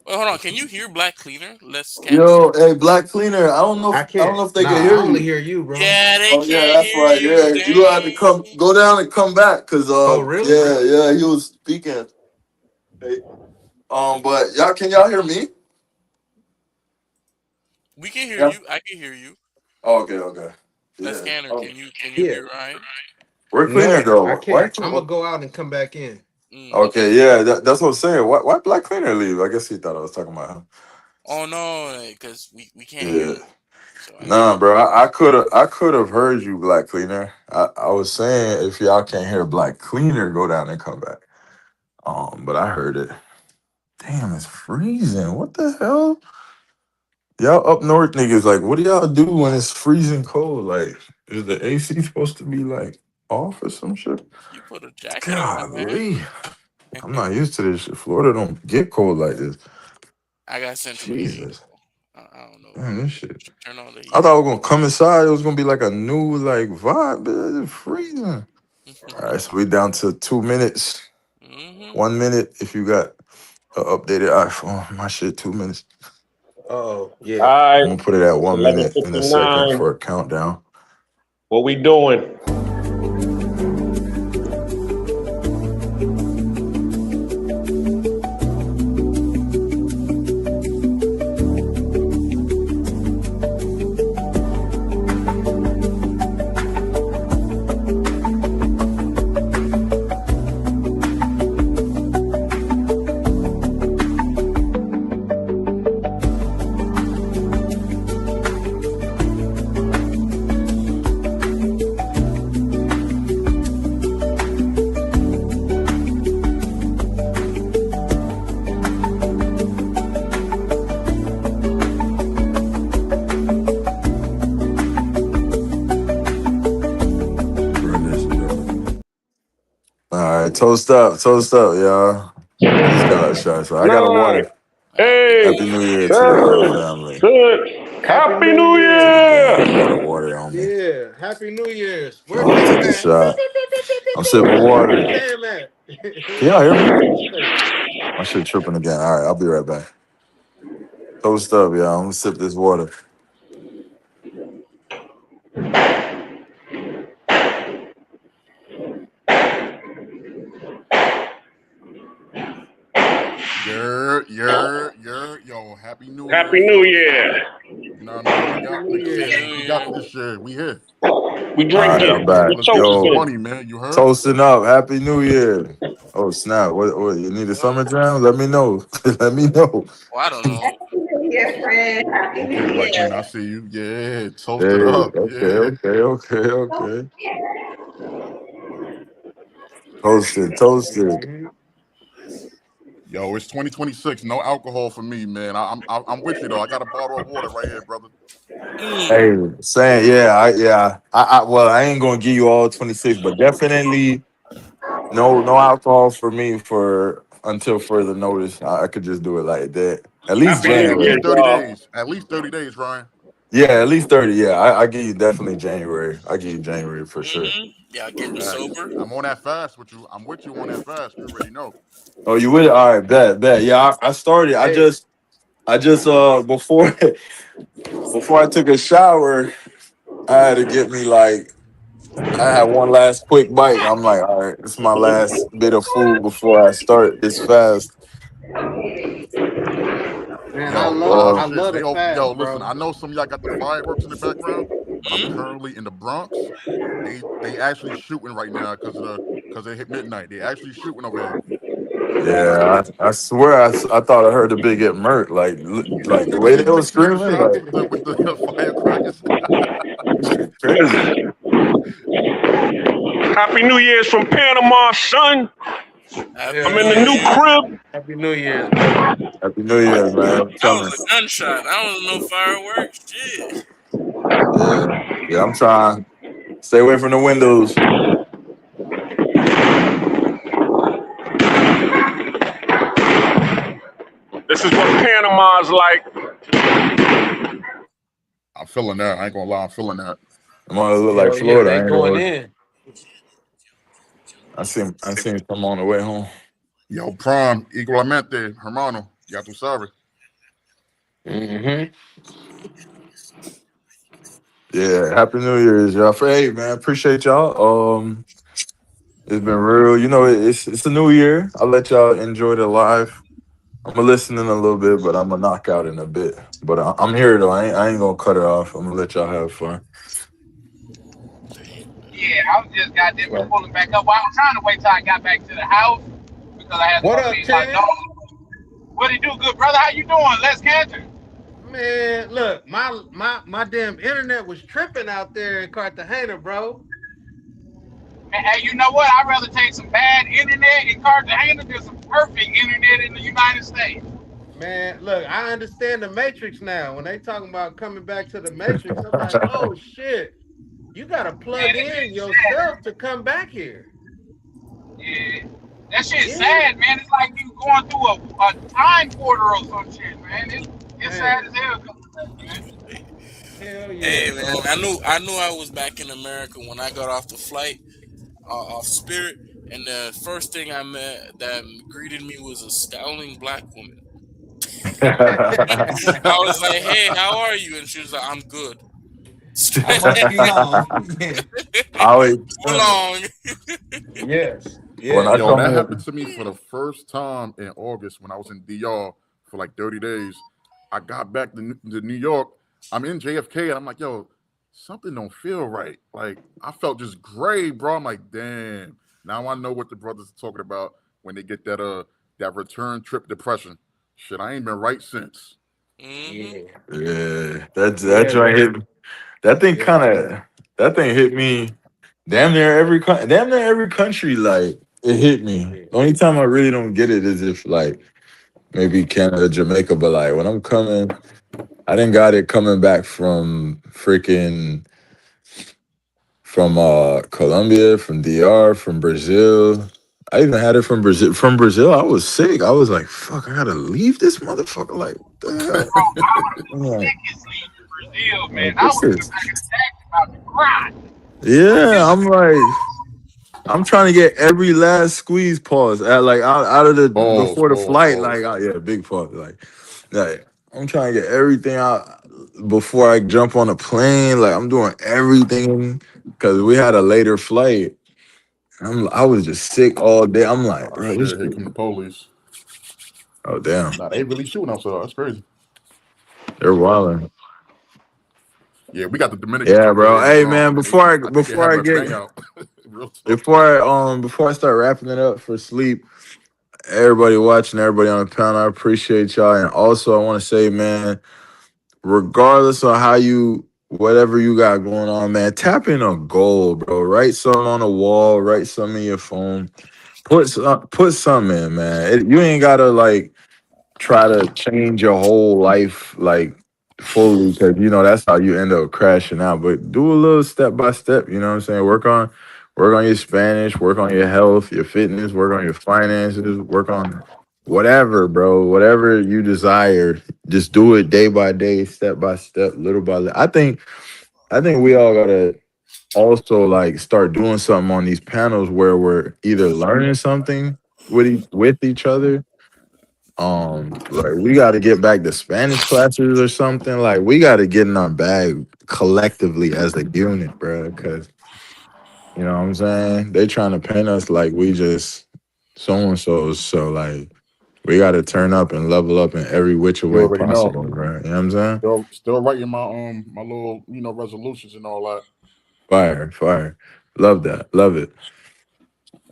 Wait, hold on. Can you hear Black Cleaner? Let's cancel. Yo, hey, Black Cleaner. I I don't can't. know if they can Nah, hear I only you. hear you, bro. Yeah, they Oh yeah, can't that's hear right. you. Yeah, you had to come, Dang. go down and come back, cause Oh, really? yeah, he was speaking. Hey, but can y'all hear me? We can hear Yeah. you. I can hear you. Oh, okay. Let's Yeah. scanner. Can you Yeah. hear Ryan? Where Cleaner No, I go? Why? can't. I'm gonna go out and come back in. Okay. Okay, yeah, that's what I'm saying. Why Black Cleaner leave? I guess he thought I was talking about him. Oh no, because we can't hear Yeah. you. So I Nah, think. bro. I could have heard you, Black Cleaner. I was saying if y'all can't hear Black Cleaner, go down and come back. But I heard it. Damn, it's freezing. What the hell? Y'all up north niggas, like, what do y'all do when it's freezing cold? Like, is the AC supposed to be like off or some shit? You put a jacket on, man. Golly. I'm not used to this shit. Florida don't get cold like this. I got central heating, Jesus. so I don't know. Man, this shit. Turn on the I heat. thought I was gonna come inside. It was gonna be like a new like vibe, but it's freezing. All right, so we down to 2 minutes. hmm 1 minute if you got an updated iPhone. My shit, 2 minutes. Oh, All yeah. right, I'm gonna put it at it's 1 minute in a second 11:59. for a countdown. What we doing? Burn this shit up. All right, toast up, y'all. I just got a shot, so I got a Nine, water. Happy eight, Happy New New Year to the seven, Year. family, six. Happy Happy New New to the Year. gang. I got a Year! water on me. Yeah. Happy New Year's. Where I'm gonna Cam take a at? Beep, shot. beep, beep, beep, beep, beep, I'm beep, sipping beep. Where water. Cam at? Can y'all hear me? Hey, My shit tripping again. All right, I'll be right back. Toast up, y'all. I'm gonna sip this water. Yo, Happy New Year, Happy New fellas. Year! You know what I mean? We Happy got New Happy Year. New we got Year. this shit. We here. We All right, I'm drinking. back. We Let's get this Yo, toasting. money, man. You heard? toasting up. Happy New Year. Oh snap! What? You need a Yup. summer jam? Let me know. Let me know. Well, I don't know. Happy New Year, friend. Happy Okay, New Black Year. Queen, I see you. Yeah, toast it Hey, up. Yeah. okay. Toasted. Mhm. Yo, it's 2026. No alcohol for me, man. I'm with you though. I got a bottle of water right here, brother. Mm. Hey, saying well, I ain't gonna give you all 26, but definitely no alcohol for me for until further notice. I could just do it like that. At least Happy New At Year, least January. 30 y'all. days. At least 30 days, Ryan. Yeah, at least 30. Yeah, I give you definitely January. I give you January for sure. Y'all getting Facts. sober? I'm on that fast with you. I'm with you on that fast. You already know. Oh, you with it? All right, bet. Yeah, I started. Hey, I just before before I took a shower, I had to get me like I had one last quick bite. I'm like, all right, this is my last bit of food before I start this fast. man, Yo, nah, I Uh, love they the open. Yo, fast, listen. bro. I know some of y'all got the fireworks in the background, but I'm Hmm? currently in the Bronx. They actually shooting right now because they hit midnight. They actually shooting over here. yeah, I swear I thought I heard the big get murked. Like the way they were With the screaming, shots, like with the firecrackers. this shit crazy. Happy New Year's from Panama, son. Happy I'm Hell in New the new yeah. Year. crib. Happy New Year's, brother. Happy New Year, man. I'm That was coming. a gunshot. That was no fireworks. Shit. Yeah, I'm trying. Stay away from the windows. This is what Panama's like. feeling that. I ain't gonna lie, I'm feeling that. I'm gonna look like Hell yeah, Florida. they I ain't gonna going hold you. in. I seen some on the way home. Yo, Prime, igualmente, hermano. Ya tú sabes. Mm-hmm. Yeah, Happy New Year's, y'all. Hey man, appreciate y'all. It's been real. You know, it's a new year. I'll let y'all enjoy the live. I'm gonna listen in a little bit, but I'm gonna knock out in a bit. But I'm here though. I ain't gonna cut it off. I'm gonna let y'all have fun. Yeah, I was just goddamn it pulling back up. Well, I was trying to wait till I got back to the house because I had to What go up, feed my dog. Ted? What it do, good brother? How you doing? Let's catch it. Man, look, my damn internet was tripping out there in Cartagena, bro. And hey, you know what? I'd rather take some bad internet in Cartagena than some perfect internet in the United States. Man, look, I understand the Matrix now. When they talking about coming back to the Matrix, I'm like, oh shit, you gotta Man, plug that in shit's sad. yourself to come back here. Yeah. That shit's Yeah, sad, man. It's like you going through a time portal or some shit, man. It's sad man. as hell coming back, man. Hell yeah, Hey man, bro. I knew I was back in America when I got off the flight off Spirit, and the first thing I met that greeted me was a scowling black woman. I was like, "Hey, how are you?" And she was like, "I'm good." I must be home. I always Too long. Yes, when yes. I Yo, come that happened in. to me for the first time in August when I was in DR for like 30 days. I got back to New York. I'm in JFK and I'm like, yo, something don't feel right. Like I felt just gray, bro. I'm like, damn. Now I know what the brothers are talking about when they get that return trip depression. Shit, I ain't been right since. Hmm. Yeah, Yeah, that yeah, joint man. hit. That thing Yeah, kind of that thing hit me. Damn near every country like it hit me. yeah. The only time I really don't get it is if like maybe Canada, Jamaica, but like when I'm coming, I didn't got it coming back from freaking from Colombia, from DR, from Brazil. I even had it from Brazil. From Brazil, I was sick. I was like, "Fuck, I gotta leave this motherfucker." Like, what the hell? Bro, I would have I'm been like, sick as sleep in Brazil, man. I this would have been is back in the taxi about to cry. I'm yeah. telling I'm like, I'm trying to get every last squeeze pause at like out of the Pause, before the pause, flight. pause. Like, yeah, big pause. Like I'm trying to get everything out before I jump on a plane. Like, I'm doing everything because we had a later flight. I was just sick all day. I'm like, Oh bro, this shit, here shit. come the police. Oh damn, Nah, they really shooting outside. That's crazy. they're wilding. Yeah, we got the Dominicans Yeah, over bro. here in the Hey man, and I think they're having a bang out. Real talk. before I start wrapping it up for sleep, everybody watching, everybody on the panel, I appreciate y'all. And also I want to say, man, regardless of how you whatever you got going on, man, tap in a goal, bro. Write something on the wall, write something in your phone. Put something in, man. You ain't gotta like try to change your whole life like fully because you know that's how you end up crashing out. But do a little step by step, you know what I'm saying? Work on your Spanish, work on your health, your fitness, work on your finances, work on whatever, bro. Whatever you desire. Just do it day by day, step by step, little by little. I think we all gotta also like start doing something on these panels where we're either learning something with each other. Like we got to get back to Spanish classes or something. Like we got to get in our bag collectively as a unit, bro. Because you know what I'm saying, they trying to paint us like we just so and so. So like we got to turn up and level up in every which You way already know. possible, bro. You know what I'm saying? Still writing my little resolutions and all that. Fire, fire. Love that. Love it.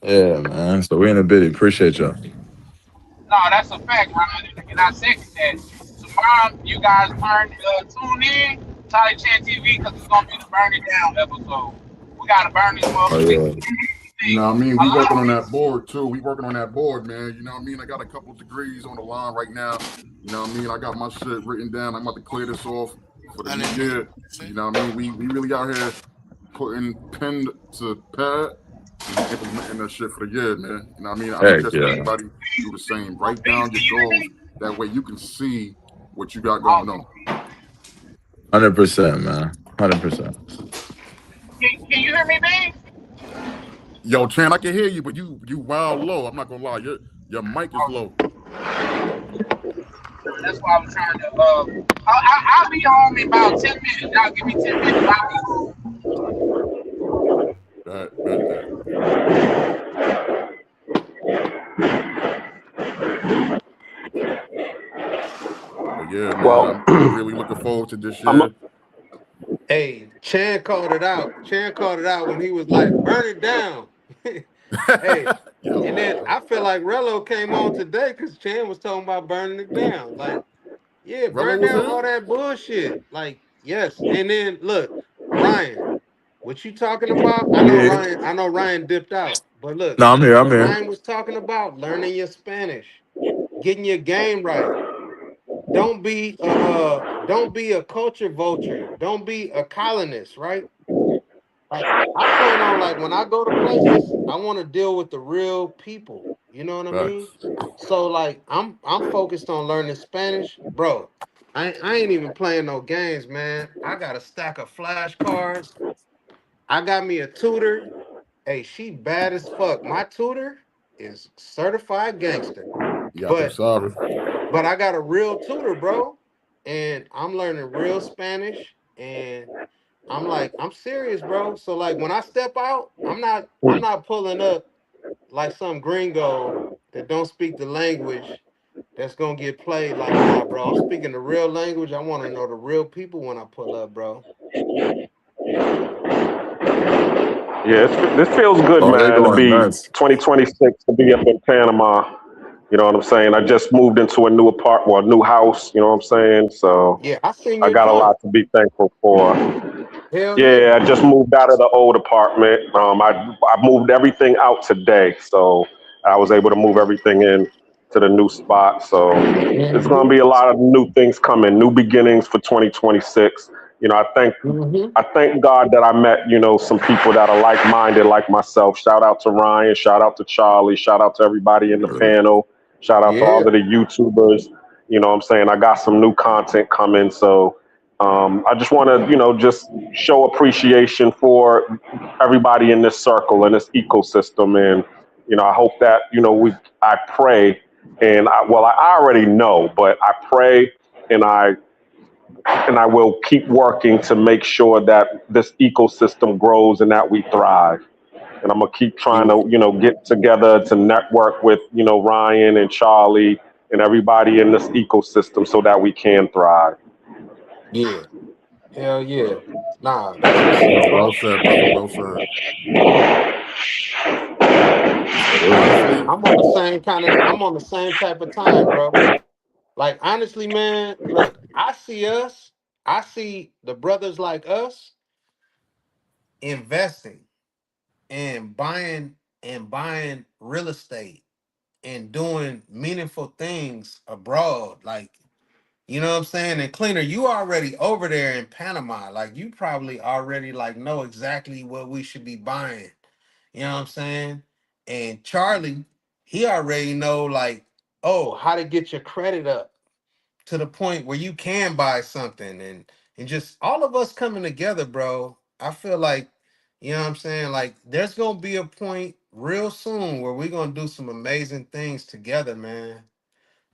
Yeah, man. So we in a bit. Appreciate y'all. no, that's a fact, Ryan, and I second that. Tomorrow, you guys tune in, Charlie Chan TV, because it's gonna be the Burn It Down episode. We gotta burn this Oh motherfucker. yeah. You know what I mean? A We lot working of on people. that board too. We working on that board, man. You know what I mean? I got a couple degrees on the line right now. You know what I mean? I got my shit written down. I'm about to clear this off for the I new didn't know what year. you say. You know what I mean? We really out here putting pen to pad and we implementing that shit for the year, man. You know what I mean? I Heck suggest yeah. everybody do the same. Oh, Write peace, down can your you hear goals. me? That way you can see what you got going on. Awesome. 100%, man. 100%. Can you hear me, B? Yo, Chan, I can hear you, but you wild low. I'm not gonna lie. Your mic is low. That's why I was trying to. I'll be home in about 10 minutes. Y'all give me 10 minutes. I'll be home. That. But yeah, man, Well, I'm really looking forward to this I'm year. Hey, Chan called it out. Chan called it out when he was like, "Burn it down." Hey, and then Yo, I feel like Rello came on today because Chan was talking about burning it down. Like, yeah, Rello burn was down all here. that bullshit. Like, yes. And then look, Ryan, what you talking about? I know Yeah. Ryan. I know Ryan dipped out, but look, No, I'm here. I'm what here. Ryan was talking about, learning your Spanish, getting your game right. Don't be a culture vulture. Don't be a colonist, right? Like I plan on like when I go to places, I want to deal with the real people. You know what I mean? Facts. So like I'm focused on learning Spanish, bro. I ain't even playing no games, man. I got a stack of flashcards. I got me a tutor. Hey, she bad as fuck. My tutor is certified gangster. Yeah, tú But sabes. but I got a real tutor, bro. And I'm learning real Spanish. And I'm like, I'm serious, bro. So like when I step out, I'm not pulling up like some gringo that don't speak the language that's gonna get played. Like, nah, bro. I'm speaking the real language. I want to know the real people when I pull up, bro. Yeah, this feels good, Oh, they man, to going be nuts. 2026 to be up in Panama. You know what I'm saying? I just moved into a new well, new house. You know what I'm saying? So Yeah, I seen I your got a lot joint. to be thankful for. Hell yeah. Yeah, I just moved out of the old apartment. I moved everything out today, so I was able to move everything in to the new spot. So it's going to Mm-hmm. be a lot of new things coming, new beginnings for 2026. You know, Mm-hmm. I thank God that I met, some people that are like minded like myself. Shout out to Ryan, shout out to Charlie, shout out to everybody in the panel, shout out to all Yeah. of the YouTubers. You know what I'm saying? I got some new content coming. So I just want to, just show appreciation for everybody in this circle and this ecosystem. And, I hope that, I pray I already know, but I pray and I will keep working to make sure that this ecosystem grows and that we thrive. And I'm gonna keep trying Yeah. to, get together to network with, Ryan and Charlie and everybody in this ecosystem so that we can thrive. Yeah. Hell yeah. Nah, that's what's Yo, up, well bro. said, brother. Well said. For real. Honestly, I'm on the same type of time, bro. Like honestly, man, look, I see the brothers like us investing and buying real estate and doing meaningful things abroad. Like, you know what I'm saying? And cleaner, you already over there in Panama. Like you probably already like know exactly what we should be buying. You know what I'm saying? And Charlie, he already know like, oh, how to get your credit up to the point where you can buy something and just all of us coming together, bro. I feel like, you know what I'm saying? Like there's gonna be a point real soon where we're gonna do some amazing things together, man.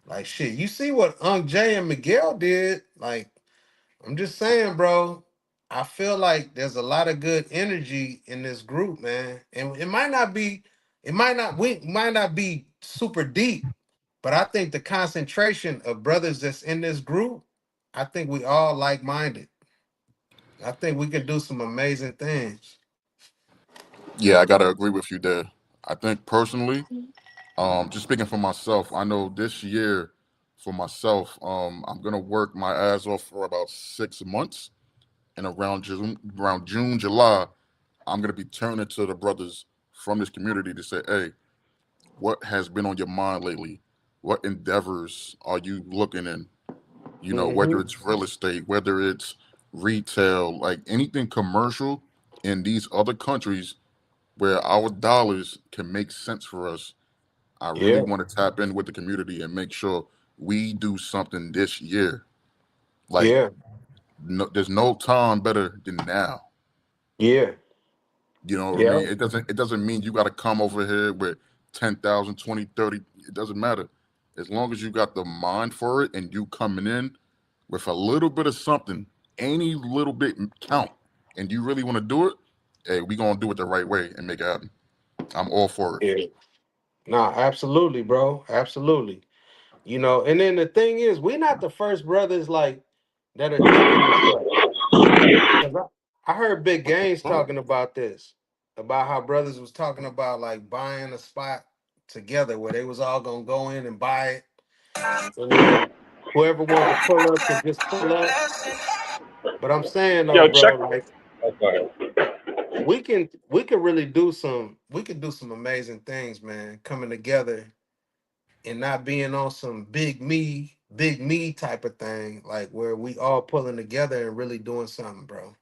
Like shit, you see what Unc Jay and Miguel did? Like, I'm just saying, bro. I feel like there's a lot of good energy in this group, man. And we might not be super deep, but I think the concentration of brothers that's in this group, I think we all like-minded. I think we can do some amazing things. yeah, I gotta agree with you there. I think personally, just speaking for myself, I know this year for myself, I'm gonna work my ass off for about 6 months, and around June, July, I'm gonna be turning to the brothers from this community to say, hey, what has been on your mind lately? What endeavors are you looking in? Whether Hmm. it's real estate, whether it's retail, like anything commercial in these other countries where our dollars can make sense for us. I really Yeah, want to tap in with the community and make sure we do something this year. Like yeah, No, there's no time better than now. Yeah. You know what I Yeah. mean? It doesn't mean you got to come over here with 10,000, 20, 30. It doesn't matter. As long as you got the mind for it and you coming in with a little bit of something, any little bit count, and you really want to do it, hey, we gonna do it the right way and make it happen. I'm all for it. Yeah. Nah, absolutely, bro. Absolutely. You know, and then the thing is, we're not the first brothers like that are thinking this way. 'Cause I heard Big Gaines talking about this, about how brothers was talking about like buying a spot together where they was all gonna go in and buy it, and then whoever wanted to pull up could just pull up. But I'm saying though, Yo, bro, check. like Oh, go ahead. we could really do some amazing things, man, coming together and not being on some big me type of thing, like where we all pulling together and really doing something, bro.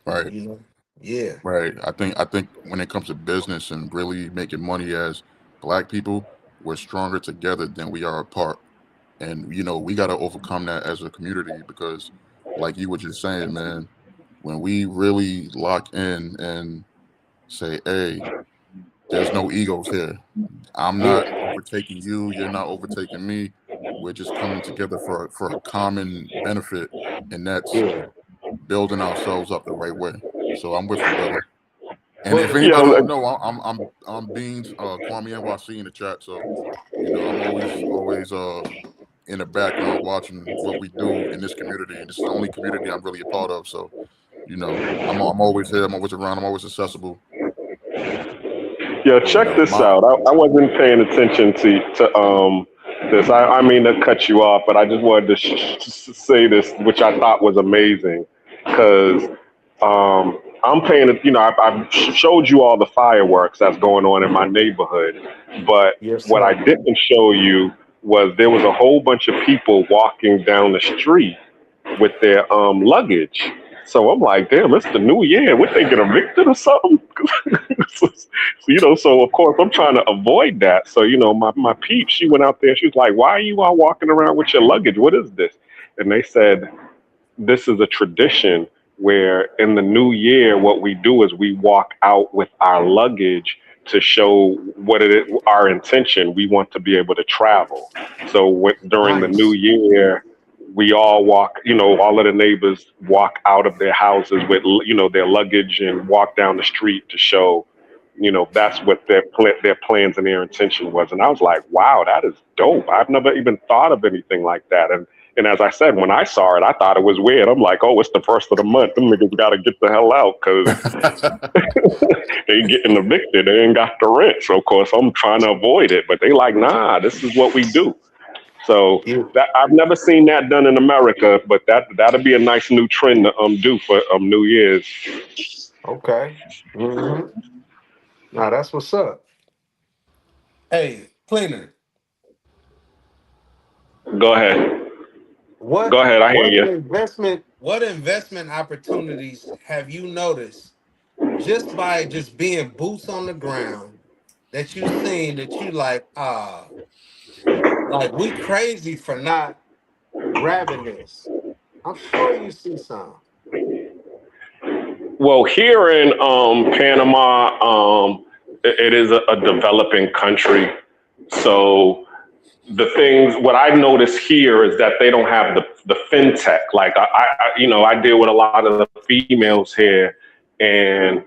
Right. You know? Yeah. Right. I think when it comes to business and really making money as black people, we're stronger together than we are apart. And we got to overcome that as a community because, like you were just saying, man, when we really lock in and say, "Hey, there's no egos here. I'm not overtaking you. You're not overtaking me. We're just coming together for a common benefit, and that's Yeah. building ourselves up the right way." So I'm with you, brother. And if Well, anybody Yo, don't know, I'm Beans, Kwame NYC in the chat. So, I'm always in the background watching what we do in this community, and this is the only community I'm really a part of. So, I'm always here. I'm always around. I'm always accessible. yo, And check this my out. I wasn't paying attention to this. I mean to cut you off, but I just wanted to say this, which I thought was amazing, because I'm paying. I've showed you all the fireworks that's going on in my neighborhood, but yes, what I sir. didn't show you was there was a whole bunch of people walking down the street with their luggage. So I'm like, damn, it's the new year. What, they get evicted or something? so, so of course I'm trying to avoid that. So, my peep, she went out there. She was like, why are you all walking around with your luggage? What is this? And they said, this is a tradition where in the new year, what we do is we walk out with our luggage to show what it is, our intention. We want to be able to travel. So during the new Nice. year, we all walk, all of the neighbors walk out of their houses with, their luggage and walk down the street to show, that's what their plans and their intention was. And I was like, wow, that is dope. I've never even thought of anything like that. And as I said, when I saw it, I thought it was weird. I'm like, oh, it's the first of the month. Them niggas got to get the hell out because they getting evicted. They ain't got the rent. So, of course, I'm trying to avoid it. But they like, nah, this is what we do. So Yeah. that I've never seen that done in America, but that'll be a nice new trend to do for New Year's. Okay. Mm-hmm. Now that's what's up. Hey, cleaner. Go ahead. What Go ahead. I hear what you. investment opportunities have you noticed just by just being boots on the ground that you seen that you like we crazy for not grabbing this? I'm sure you see some. Well, here in Panama, it is a developing country. So what I notice here is that they don't have the fintech. Like I deal with a lot of the females here, and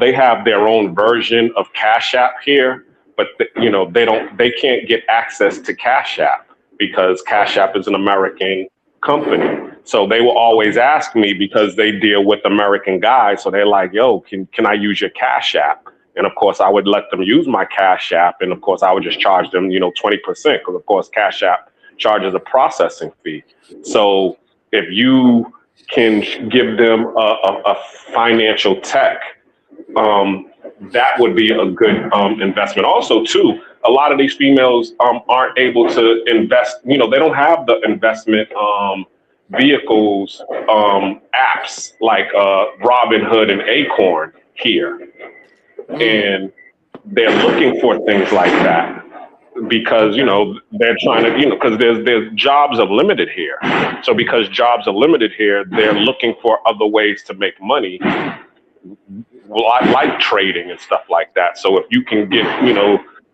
they have their own version of Cash App here, but they can't get access to Cash App because Cash Okay. App is an American company. So they will always ask me because they deal with American guys. So they're like, "Yo, can I use your Cash App?" And of course, I would let them use my Cash App, and of course, I would just charge them, 20%, because of course, Cash App charges a processing fee. So if you can give them a financial tech, um, that would be a good investment. Also, too, a lot of these females aren't able to invest. They don't have the investment vehicles, apps like Robinhood and Acorn here, Mm. and they're looking for things like that. because Okay. they're trying to because there's jobs are limited here. So because jobs are limited here, they're looking for other ways to make money, like trading and stuff like that. So if you can get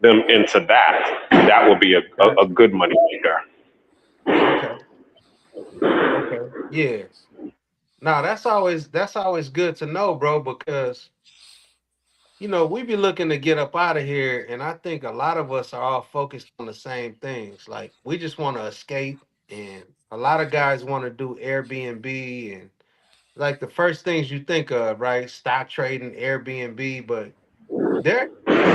them into that, that will be Okay. a good money maker. Okay. Okay. Yes. Now that's always good to know, bro, because we be looking to get up out of here, and I think a lot of us are all focused on the same things. Like we just want to escape, and a lot of guys want to do Airbnb and like the first things you think of, right? Stock trading, Airbnb, but there,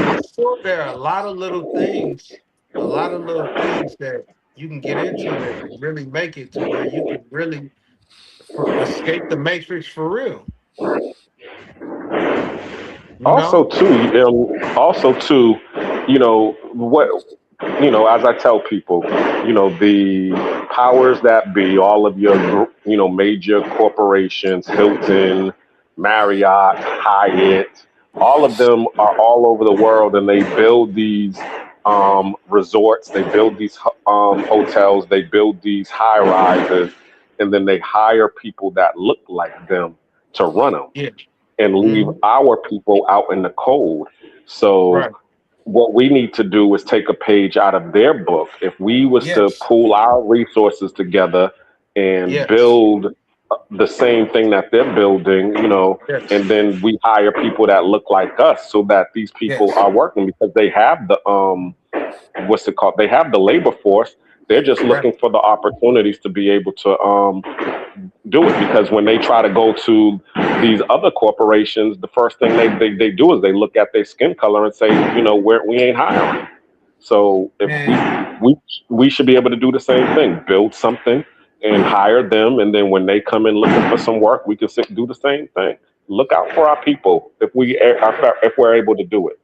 I'm sure there are a lot of little things that you can get into that can really make it to where you can really escape the matrix for real. You Also, know? too, what as I tell people, the powers that be, all of your major corporations, Hilton, Marriott, Hyatt, all of them are all over the world, and they build these resorts, they build these hotels, they build these high rises, and then they hire people that look like them to run them Yeah. and leave Mhm. our people out in the cold. So Right. what we need to do is take a page out of their book. If we was to Yes. pool our resources together and Yes. build the same thing that they're building, Yes. and then we hire people that look like us so that these people Yes. are working because they have the what's it called? They have the labor force. They're just Right. looking for the opportunities to be able to do it because when they try to go to these other corporations, the first thing they do is they look at their skin color and say, we ain't hiring. So if Man. we should be able to do the same thing, build something and hire them, and then when they come in looking for some work, we can do the same thing. Look out for our people if we're able to do it.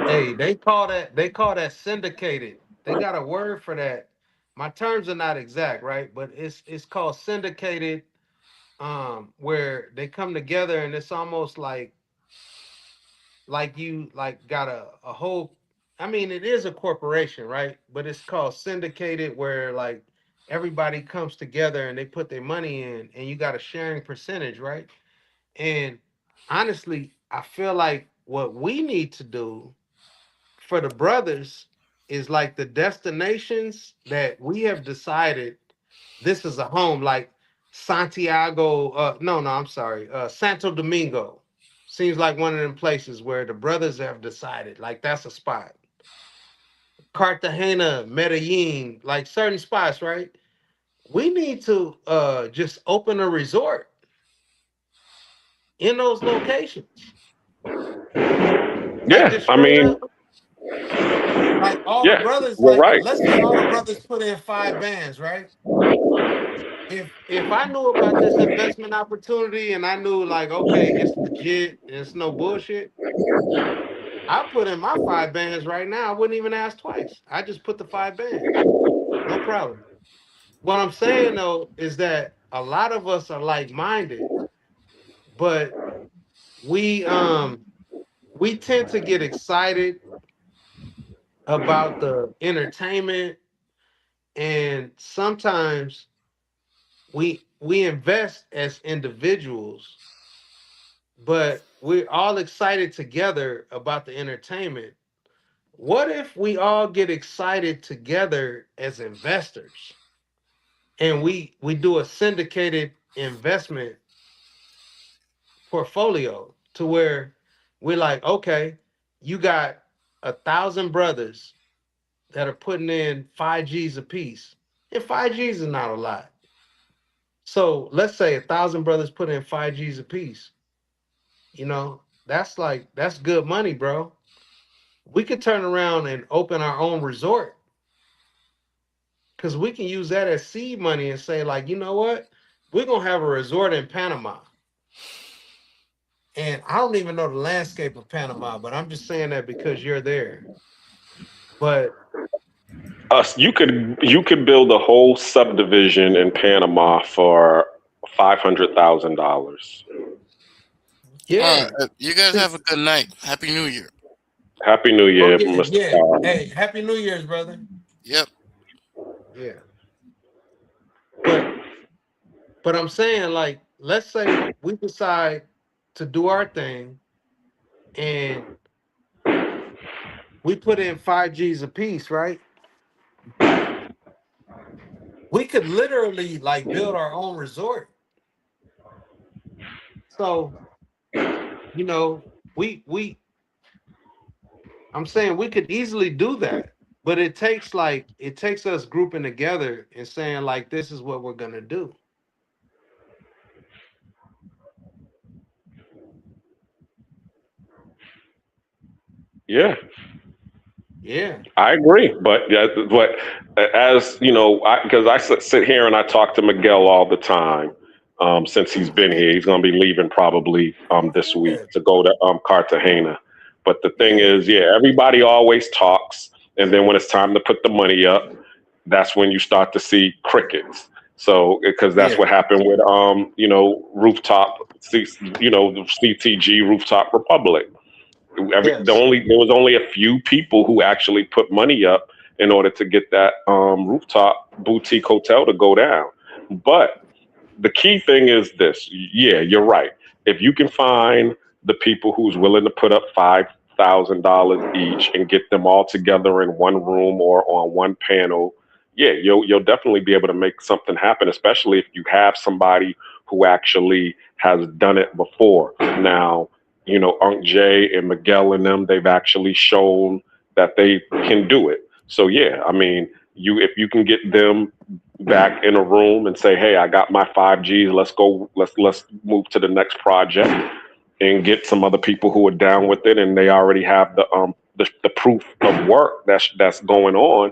Hey, they call that syndicated. They got a word for that. My terms are not exact, right? But it's called syndicated, where they come together and it's almost like you like got a whole, I mean it is a corporation, right? But it's called syndicated where like everybody comes together and they put their money in and you got a sharing percentage, right? And honestly, I feel like what we need to do for the brothers is like the destinations that we have decided this is a home, like Santiago, no, I'm sorry, Santo Domingo seems like one of them places where the brothers have decided like that's a spot. Cartagena, Medellin, like certain spots, right? We need to just open a resort in those locations, like Yeah, just I straight mean, up. Like all the yeah, brothers, you're like right. let's say all the brothers put in 5 bands, right? If I knew about this investment opportunity and I knew like okay, it's legit, it's no bullshit, I put in my 5 bands right now. I wouldn't even ask twice. I just put the 5 bands. No problem. What I'm saying though is that a lot of us are like minded, but we tend to get excited about the entertainment, and sometimes we invest as individuals, but we're all excited together about the entertainment. What if we all get excited together as investors and we do a syndicated investment portfolio to where we're like, okay, you got 1,000 brothers that are putting in 5 G's a piece. And 5 G's is not a lot. So let's say 1,000 brothers put in 5 G's a piece. That's good money, bro. We could turn around and open our own resort because we can use that as seed money and say, like, you know what? We're gonna have a resort in Panama. And I don't even know the landscape of Panama, but I'm just saying that because you're there. But Us, you could build a whole subdivision in Panama for $500,000. All yeah, right, you guys have a good night. Happy New Year. Happy New Oh Year, yeah, Mr. yeah. Carl. Hey, happy New Year's, brother. Yep. Yeah. But I'm saying, like, let's say we decide to do our thing and we put in 5Gs a piece, right? We could literally like build our own resort. So, you know, we I'm saying we could easily do that. But it takes us grouping together and saying like this is what we're gonna do. Yeah, Yeah. I agree, but yeah, but as you know, because sit here and I talk to Miguel all the time. Since he's been here, he's going to be leaving probably this week Yeah. to go to Cartagena. But the thing Yeah. is, yeah, everybody always talks, and then when it's time to put the money up, that's when you start to see crickets. So because that's Yeah. what happened with rooftop, the CTG Rooftop Republic. Yes. There was only a few people who actually put money up in order to get that rooftop boutique hotel to go down. But the key thing is this. Yeah, you're right. If you can find the people who's willing to put up $5,000 each and get them all together in one room or on one panel, yeah, you'll definitely be able to make something happen. Especially if you have somebody who actually has done it before. Now, Unc Jay and Miguel and them, they've actually shown that they can do it. So yeah, I mean, if you can get them back in a room and say, "Hey, I got my 5Gs. Let's go. Let's move to the next project and get some other people who are down with it, and they already have the proof of work that's going on."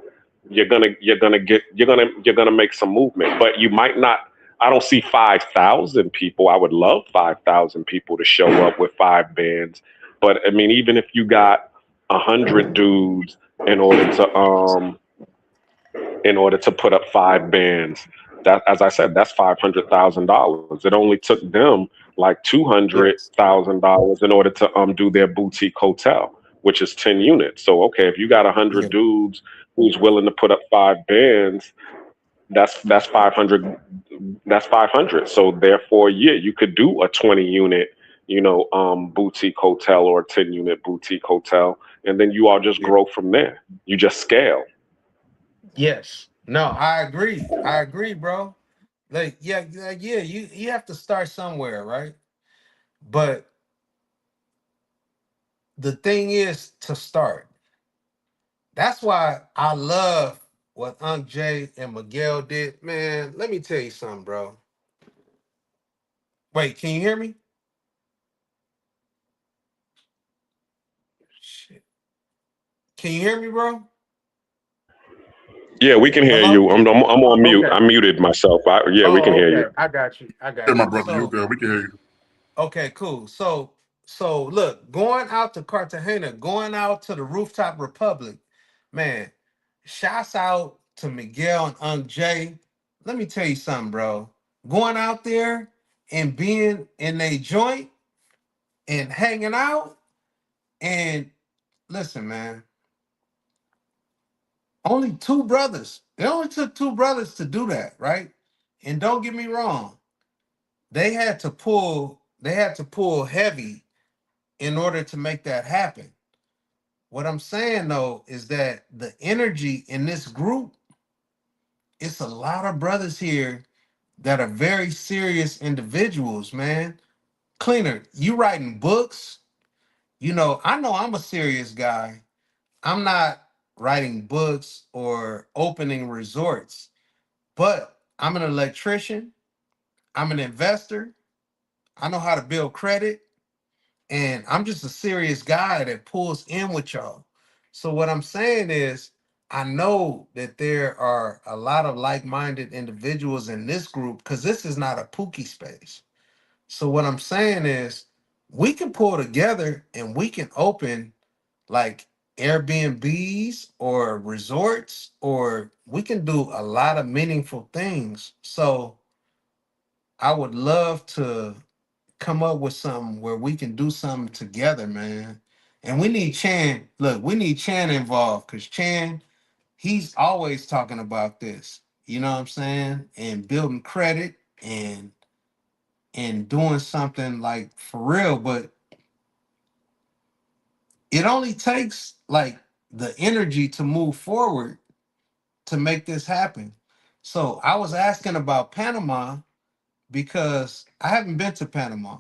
You're gonna make some movement, but you might not. I don't see 5,000 people. I would love 5,000 people to show up with five bands, but I mean, even if you got 100 dudes in order to put up five bands. That, as I said, that's $500,000. It only took them like two hundred Yes. thousand dollars in order to do their boutique hotel, which is 10 units. So okay, if you got a Yeah. hundred dudes who's willing to put up five bands, that's 500. That's 500. So therefore, yeah, you could do a 20 unit, boutique hotel or a 10 unit boutique hotel, and then you all just Yeah. grow from there. You just scale. Yes. No, I agree. I agree, bro. Like, yeah, yeah, you have to start somewhere, right? But the thing is to start. That's why I love what Unc Jay and Miguel did. Man, let me tell you something, bro. Wait, can you hear me? Shit. Can you hear me, bro? Yeah, we can hear Hello? you. I'm on mute. Okay. I muted myself. Yeah, we can Oh, hear okay. you. I got you. I Yeah, got my you. brother, you good? We can hear you. Okay, cool. So look, going out to Cartagena, going out to the Rooftop Republic, man, shouts out to Miguel and Unc Jay. Let me tell you something, bro. Going out there and being in a joint and hanging out and listen, man, only two brothers. It only took two brothers to do that, right? And don't get me wrong, they had to pull heavy in order to make that happen. What I'm saying though is that the energy in this group, it's a lot of brothers here that are very serious individuals, man. Cleaner, you writing books, I know I'm a serious guy. I'm not writing books or opening resorts, but I'm an electrician, I'm an investor, I know how to build credit, and I'm just a serious guy that pulls in with y'all. So what I'm saying is, I know that there are a lot of like-minded individuals in this group because this is not a pookie space. So what I'm saying is, we can pull together and we can open like Airbnbs or resorts, or we can do a lot of meaningful things. So I would love to come up with something where we can do something together, man. And we need Chan. Look, we need Chan involved because Chan, he's always talking about this. You know what I'm saying? And building credit and doing something like for real. But it only takes like the energy to move forward to make this happen. So I was asking about Panama because I haven't been to Panama,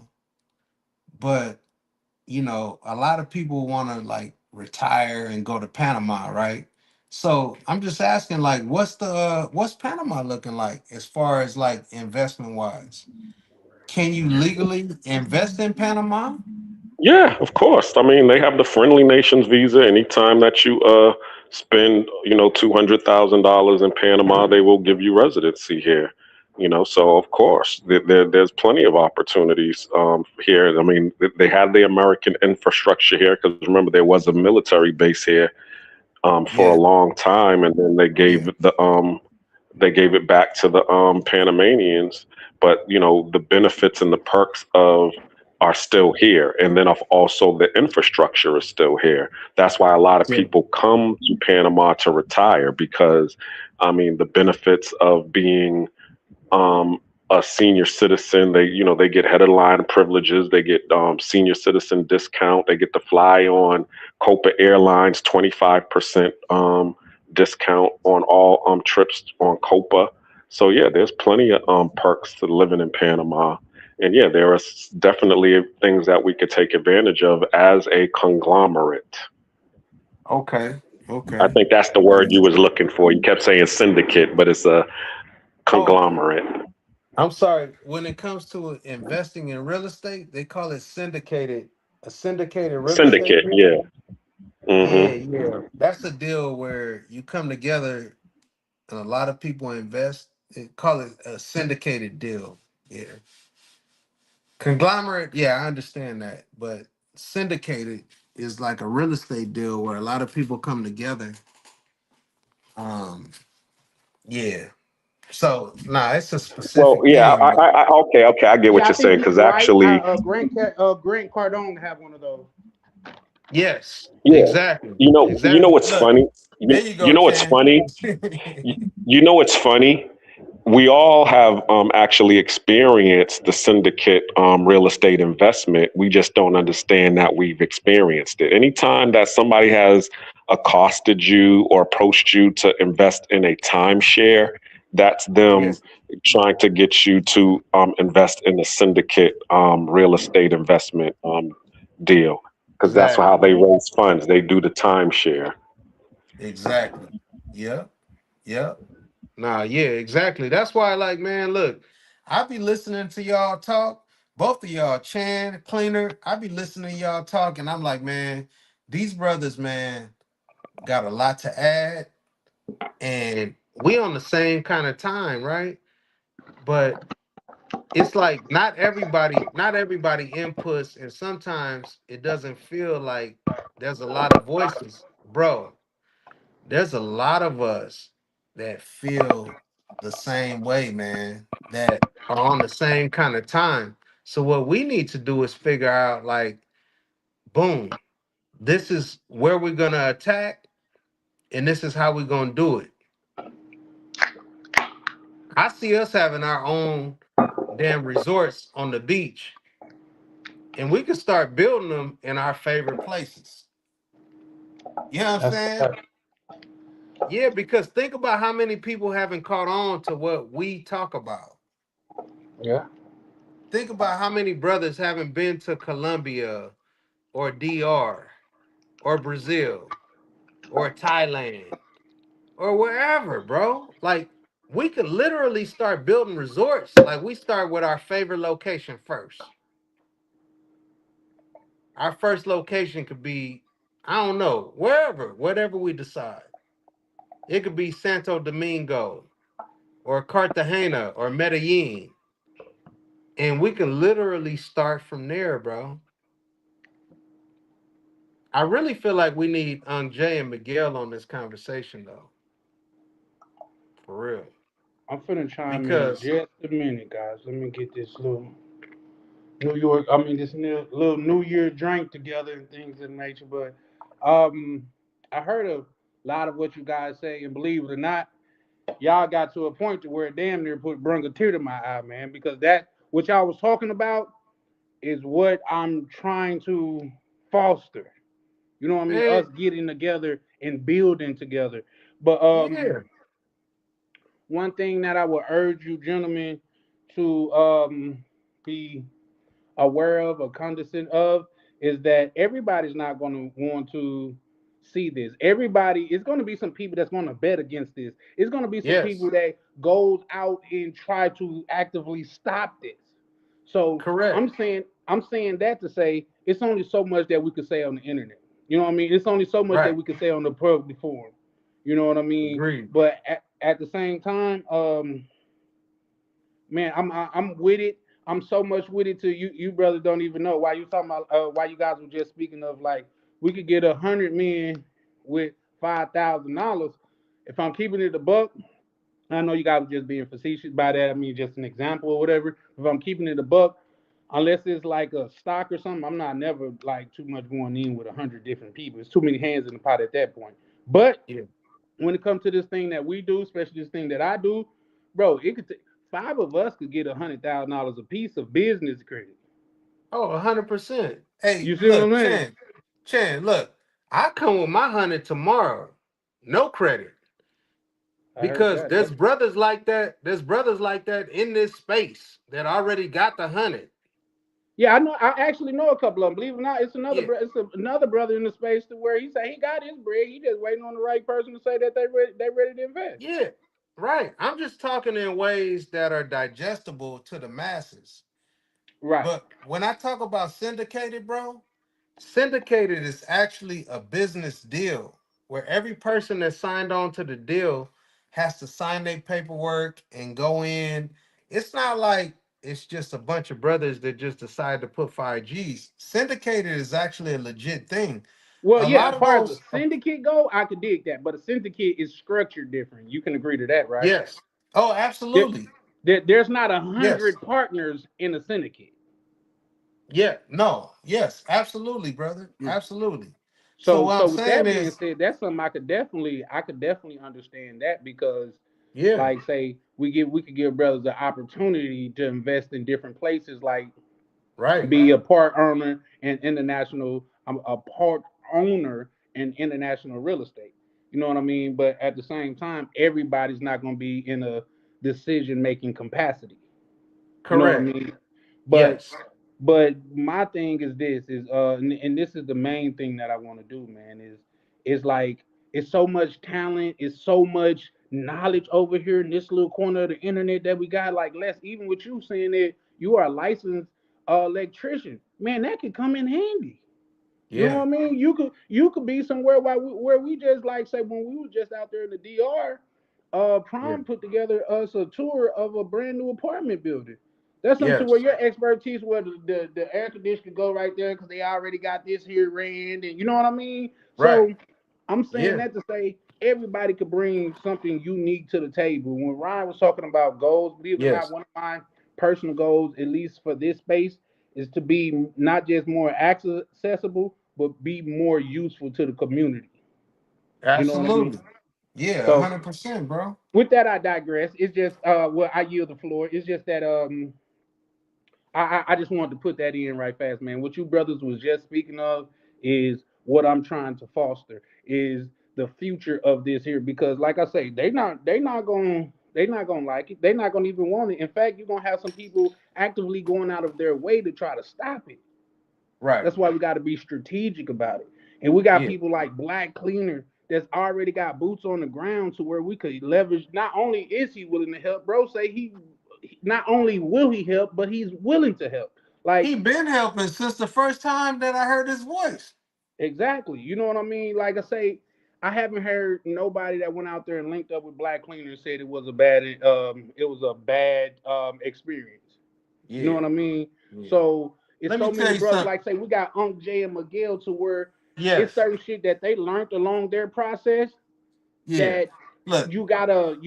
but a lot of people want to like retire and go to Panama, right? So I'm just asking, like, what's Panama looking like as far as like investment wise? Can you legally invest in Panama? Yeah, of course. I mean, they have the friendly nations visa. Anytime that you spend, $200,000 in Panama, they will give you residency here. So of course, there's plenty of opportunities here. I mean, they have the American infrastructure here because remember there was a military base here for a Yeah, long time, and then yeah, they gave it back to the Panamanians. But the benefits and the perks of are still here, and then of also the infrastructure is still here. That's why a lot of yeah, people come to Panama to retire because, I mean, the benefits of being um, a senior citizen. They get head of line privileges. They get senior citizen discount. They get to fly on Copa Airlines 25% discount on all trips on Copa. So yeah, there's plenty of perks to living in Panama. And yeah, there are definitely things that we could take advantage of as a conglomerate. okay, I okay. think that's the word you was looking for. You kept saying syndicate, but it's a Oh, conglomerate. I'm sorry. When it comes to investing in real estate, they call it a syndicated real estate Syndicate, deal. yeah. Yeah, Hmm. yeah. That's a deal where you come together and a lot of people invest. They call it a syndicated deal. Yeah. Conglomerate, yeah, I understand that. But syndicated is like a real estate deal where a lot of people come together. Um, yeah. So nah, it's a Well, specific yeah, thing. But okay, I get what Yeah, I you're think saying he's because right. actually, Grant Cardone have one of those. yes, yeah, exactly. you know Exactly. what's Look, funny? there You, you you go, know what's Chan. funny? You know what's funny? We all have actually experienced the syndicate real estate investment. We just don't understand that we've experienced it. Anytime that somebody has accosted you or approached you to invest in a timeshare, that's them Yes, trying to get you to invest in a syndicate real estate investment deal because that's how exactly. they raise funds. They do the timeshare. Exactly. Yep. Yep. Nah, yeah, exactly. That's why, like, man, look, I be listening to y'all talk, both of y'all, Chan, Cleaner. I be listening to y'all talk, and I'm like, man, these brothers, man, got a lot to add, and we on the same kind of time, right? But it's like not everybody inputs, and sometimes it doesn't feel like there's a lot of voices, bro. There's a lot of us that feel the same way, man, that are on the same kind of time. So what we need to do is figure out like, boom, this is where we're gonna attack, and this is how we're gonna do it. I see us having our own damn resorts on the beach, and we can start building them in our favorite places. You know what I'm That's a saying? fact. Yeah, because think about how many people haven't caught on to what we talk about. Yeah. Think about how many brothers haven't been to Colombia or DR or Brazil or Thailand or wherever, bro. Like we could literally start building resorts. Like we start with our favorite location first. Our first location could be, I don't know, wherever, whatever we decide. It could be Santo Domingo or Cartagena or Medellin. And we can literally start from there, bro. I really feel like we need Jay and Miguel on this conversation though, for real. I'm finna chime in Because just a minute, guys. Let me get this little New York. I mean, this little New Year drink together and things of the nature. But um, I heard a lot of what you guys say, and believe it or not, y'all got to a point to where it damn near brung a tear to my eye, man, because that what y'all was talking about is what I'm trying to foster. You know what I mean? Man, Us getting together and building together. But yeah, one thing that I would urge you gentlemen to be aware of or cognizant of is that everybody's not going to want to see this. Everybody is going to be some people that's going to bet against this. It's going to be some yes, people that goes out and try to actively stop this. So correct, I'm saying that to say it's only so much that we could say on the internet. You know what I mean? It's only so much that right, we could say on the public forum. You know what I mean? agreed. But at the same time, man, I'm with it. I'm so much with it to you brothers don't even know why you talking about why you guys were just speaking of like we could get 100 men with $5,000. If I'm keeping it a buck, I know you guys were just being facetious by that. I mean just an example or whatever. If I'm keeping it a buck, unless it's like a stock or something, I'm not never like too much going in with 100 different people. It's too many hands in the pot at that point. But Yeah. when it comes to this thing that we do, especially this thing that I do, bro, it could five of us could get $100,000 a piece of business credit. Oh, 100%. Hey, You see what I'm look, saying? Chan, look, I come with my 100 tomorrow. No credit. I heard Because that. there's brothers like that in this space that already got the 100. Yeah, I know. I actually know a couple of them. Believe it or not, it's Yeah. another brother in the space to where he say he got his bread. He just waiting on the right person to say that they ready to invest. Yeah. Right. I'm just talking in ways that are digestible to the masses. Right. But when I talk about syndicated, bro, syndicated is actually a business deal where every person that signed on to the deal has to sign their paperwork and go in. It's not like it's just a bunch of brothers that just decide to put 5Gs. Syndicated is actually a legit thing. Well, A yeah, lot as of far as the those, syndicate go, I could dig that. But a syndicate is structured different. You can agree to that, right? yes. Oh, There, absolutely. there's not a Yes. hundred partners in a syndicate. Yeah. No. Yes. Absolutely, brother. Mm. Absolutely. So So what I'm so with saying that being is, said, that's something I could definitely understand that because yeah, like say we could give brothers the opportunity to invest in different places like right. be a part owner in international a part owner in international real estate. You know what I mean? But at the same time, everybody's not going to be in a decision making capacity. You know what I Correct. mean? But Yes. but my thing is this is and this is the main thing that I want to do, man, is like it's so much talent, it's so much knowledge over here in this little corner of the internet that we got. Like less even with you saying that you are a licensed electrician, man, that could come in handy. You know what Yeah. I mean? You could be somewhere where we just like say when we was just out there in the DR, Yeah. Prime put together us a tour of a brand new apartment building. That's something to where Yes. your expertise, where the air conditioner could go right there because they already got this here ran, and you know what I mean. Right. So I'm saying Yeah. that to say everybody could bring something unique to the table. When Ryan was talking about goals, believe it or not, Yes. one of my personal goals, at least for this space, is to be not just more accessible, but be more useful to the community. You know what I mean? Absolutely. Yeah. So 100%, bro. with that, I digress. It's just well, I yield the floor. It's just that I just wanted to put that in right fast, man. What you brothers was just speaking of is what I'm trying to foster is the future of this here because like I say, they not gonna like it. They're not gonna even want it. In fact, you're gonna have some people actively going out of their way to try to stop it. Right. That's why we got to be strategic about it. And we got Yeah. people like Black Cleaner that's already got boots on the ground to where we could leverage. Not only is he willing to help, bro, say not only will he help, but he's willing to help. Like He been helping since the first time that I heard his voice. exactly, you know what I mean? Like I say, I haven't heard nobody that went out there and linked up with Black Cleaner and said it was a bad experience. You know Yeah. what I mean? Yeah. So it's Let me so tell many you brothers. something. Like say we got Unc Jay and Miguel to where it's Yes. certain shit that they learned along their process Yeah. that Look. you gotta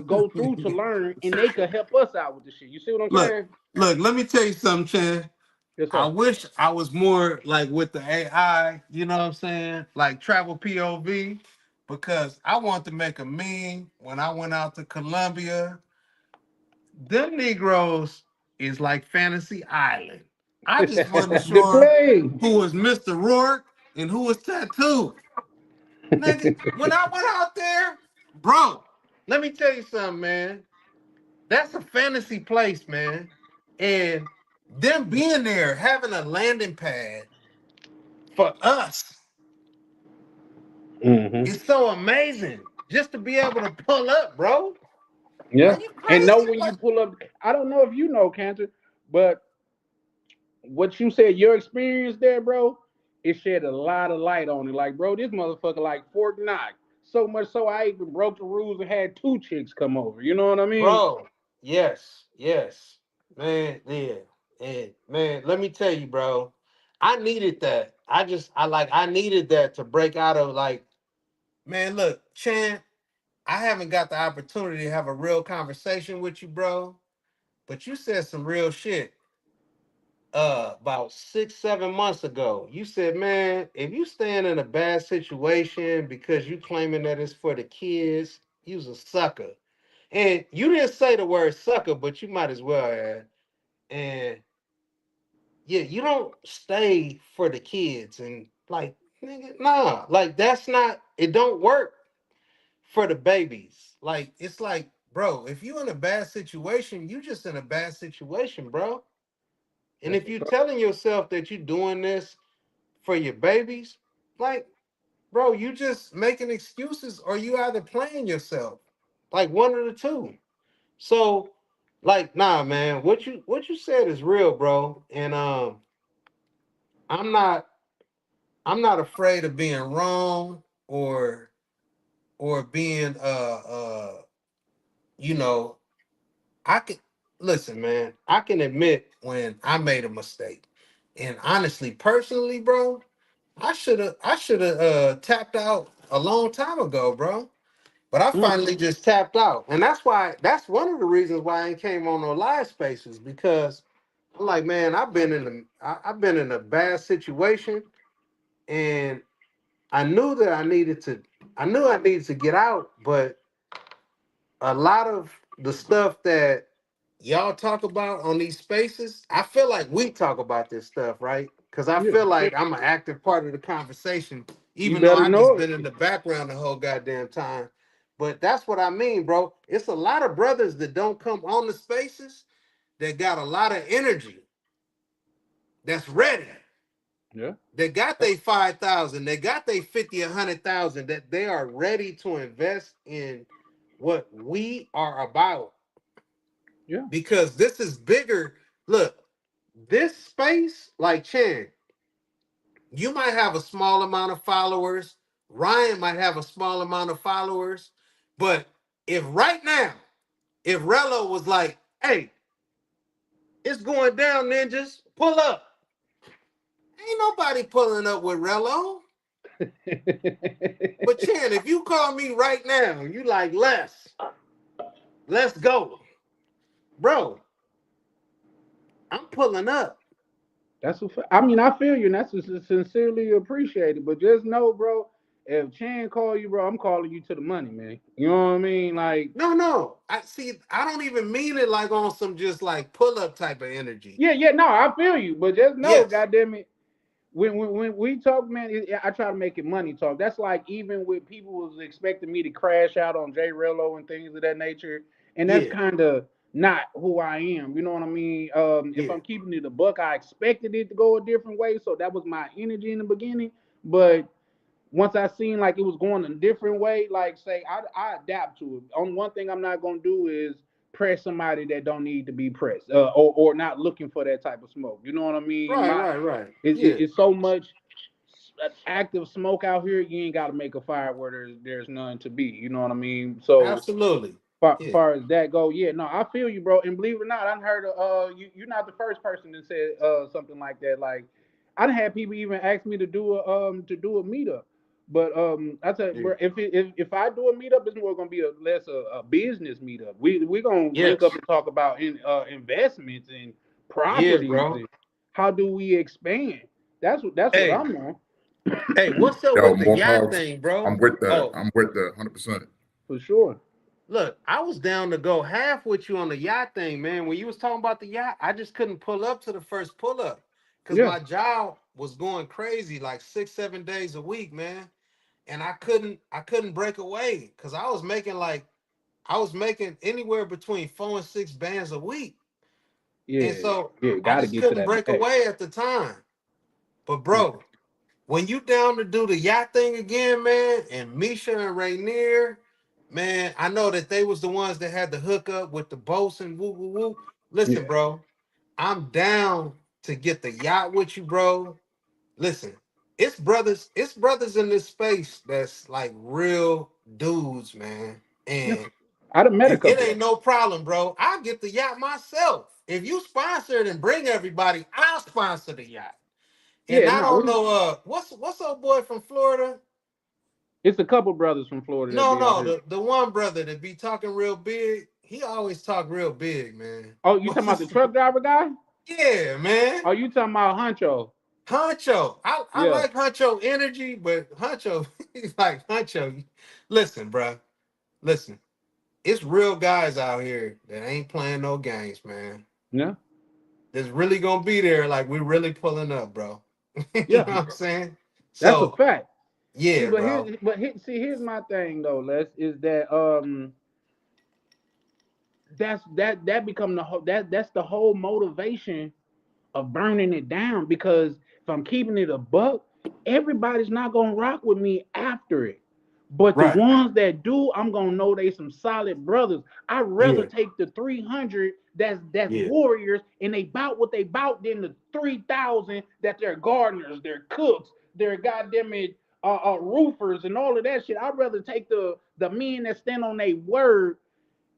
go through to learn, and they could help us out with the shit. You see what I'm Look. saying? Look. Let me tell you something, Chan. Yes, I sir. wish I was more like with the AI, you know what I'm saying? Like travel POV, because I want to make a meme when I went out to Colombia. Them Negroes is like Fantasy Island. I just wasn't The sure play. who was Mr. Rourke and who was Tattoo. Nigga, when I went out there, bro, let me tell you something, man. That's a fantasy place, man. And them being there, having a landing pad for us Hmm. is so amazing. Just to be able to pull up, bro. Are Yeah. you And know crazy? when you Like, pull up, I don't know if you know, Cantor, but what you said, your experience there, bro, it shed a lot of light on it. Like, bro, this motherfucker like Fort Knox. So much so I even broke the rules and had two chicks come over. You know what I mean? bro, yes, yes. Man, yeah. And man, let me tell you, bro. I needed that. I needed that to break out of like, man, look, Chan, I haven't got the opportunity to have a real conversation with you, bro. But you said some real shit about 6 7 months ago. You said, man, if you stand in a bad situation because you claiming that it's for the kids, you's a sucker. And you didn't say the word sucker, but you might as well have. And yeah, you don't stay for the kids and like, nigga, nah, like that's not, it don't work for the babies. Like it's like, bro, if you in a bad situation, you just in a bad situation, bro. And That's if a you're fact. telling yourself that you're doing this for your babies, like, bro, you just making excuses or you either playing yourself. Like one of the two. So, like, nah, man, what you said is real, bro. And I'm not I'm not afraid of being wrong or being you know, I can listen, man. I can admit when I made a mistake. And honestly, personally, bro, I should have tapped out a long time ago, bro. But I Mm, finally just tapped out. And that's one of the reasons why I ain't came on no live spaces because I'm like, man, I've been in a bad situation and I knew that I knew I needed to get out, but a lot of the stuff that y'all talk about on these spaces, I feel like we talk about this stuff, right? Because I yeah. feel like I'm an active part of the conversation, You even though better I just know been it. in the background the whole goddamn time. But that's what I mean, bro. It's a lot of brothers that don't come on the spaces that got a lot of energy, that's ready. Yeah. They got Yeah. their 5,000, they got their 50, 100,000, that they are ready to invest in what we are about Yeah. because this is bigger. Look, this space, like Chan, you might have a small amount of followers. Ryan might have a small amount of followers. But if right now, if Rello was like, hey, it's going down, ninjas, pull up. Ain't nobody pulling up with Rello. But Chan, if you call me right now, you like, let's go. Bro, I'm pulling up. I mean, I feel you, and that's sincerely appreciated. But just know, bro, if Chan call you, bro, I'm calling you to the money, man. You know what I mean? Like, No, no. I see. I don't even mean it like on some just like pull up type of energy. yeah, yeah, no, I feel you. But just know, Yes. goddamn it, when we talk, man, I try to make it money talk. That's like even with people was expecting me to crash out on J Rello and things of that nature, and that's Yeah. kind of not who I am. You know what I mean? If Yeah. I'm keeping it a buck, I expected it to go a different way, so that was my energy in the beginning. But once I seen like it was going a different way, like say I adapt to it. On one thing I'm not gonna do is press somebody that don't need to be pressed, or not looking for that type of smoke. You know what I mean? Right. Right. Right. Yeah. It's so much active smoke out here. You ain't got to make a fire where there's none to be. You know what I mean? So Absolutely. Yeah. far as that go, yeah, no, I feel you, bro. And believe it or not, I heard you're not the first person that said something like that. Like I done had people even ask me to do a meetup. But I tell you, Yeah. bro, if I do a meetup, it's more gonna be less a business meetup. We gonna link up Yes. and talk about investments and Yeah, properties bro. and how do we expand? That's what Hey, I'm on hey, what's up Yo, with the more yacht power. thing, bro? I'm with that. Oh, I'm with that 100%. for sure. look, I was down to go half with you on the yacht thing, man. When you was talking about the yacht, I just couldn't pull up to the first pull up because Yeah, my job was going crazy like 6, 7 days a week, man. And I couldn't break away because I was making anywhere between 4 and 6 bands a week. And yeah, so yeah. I Got to just get to couldn't that break bag. away at the time. But Mm. bro, when you down to do the yacht thing again, man, and Misha and Rainier, man, I know that they was the ones that had the hookup with the boats and woo woo woo. Listen, Yeah, bro, I'm down to get the yacht with you, bro. Listen, it's brothers in this space that's like real dudes, man. yeah. And I done met a it couple of ain't them. no problem, bro. I'll get the yacht myself. If you sponsor it and bring everybody, I'll sponsor the yacht. And Yeah, I no, don't know, what's old boy from Florida? it's a couple brothers from Florida that No, be out no, here. the one brother that be talking real big. He always talk real big, man. Oh, you talking What's about the his? truck driver guy? Yeah, man. Oh, you talking about Huncho? Huncho. I Yeah, like Huncho energy, but Huncho, he's like Huncho. Listen, bro. Listen. It's real guys out here that ain't playing no games, man. yeah, That's really gonna be there, like we really pulling up, bro. You know yeah. what I'm saying? That's a So fact. See, yeah, but bro. here's my thing though, Les, is that that become the whole that's the whole motivation of burning it down because if I'm keeping it a buck, everybody's not gonna rock with me after it. But the Right. ones that do, I'm gonna know they some solid brothers. I'd rather Yeah. take the 300 that's Yeah. warriors and they bout what they bout than the 3,000 that they're gardeners, they're cooks, they're goddamn it roofers and all of that shit. I'd rather take the men that stand on their word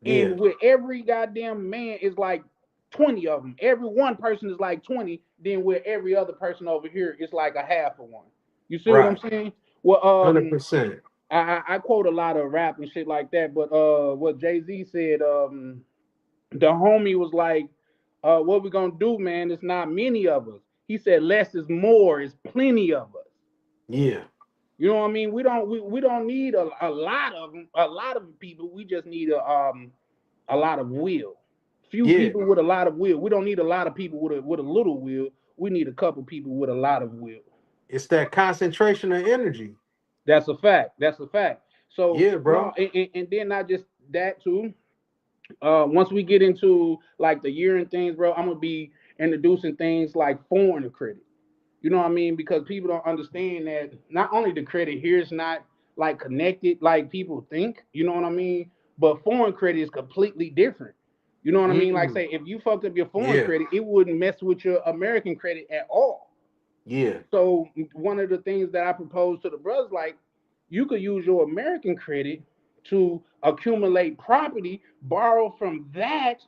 Yeah. and with every goddamn man is like 20 of them. Every one person is like 20. Then with every other person over here, it's like a half of one. You see what I'm Right. saying? Well, 100%. I quote a lot of rap and shit like that, but what Jay Z said, the homie was like, "What we gonna do, man? It's not many of us." He said, "Less is more. It's plenty of us." Yeah. You know what I mean? We don't need a lot of them, a lot of people. We just need a lot of will. Few Yeah. people with a lot of will. We don't need a lot of people with a little will. We need a couple people with a lot of will. It's that concentration of energy. That's a fact. That's a fact. So Yeah, no, bro. and then not just that too. Once we get into like the year and things, bro, I'm gonna be introducing things like foreign credit. You know what I mean? Because people don't understand that not only the credit here is not like connected like people think, you know what I mean? But foreign credit is completely different. You know what I mean? Like Mm. say if you fucked up your foreign Yeah. credit, it wouldn't mess with your American credit at all. Yeah. So one of the things that I propose to the brothers, like you could use your American credit to accumulate property, borrow from that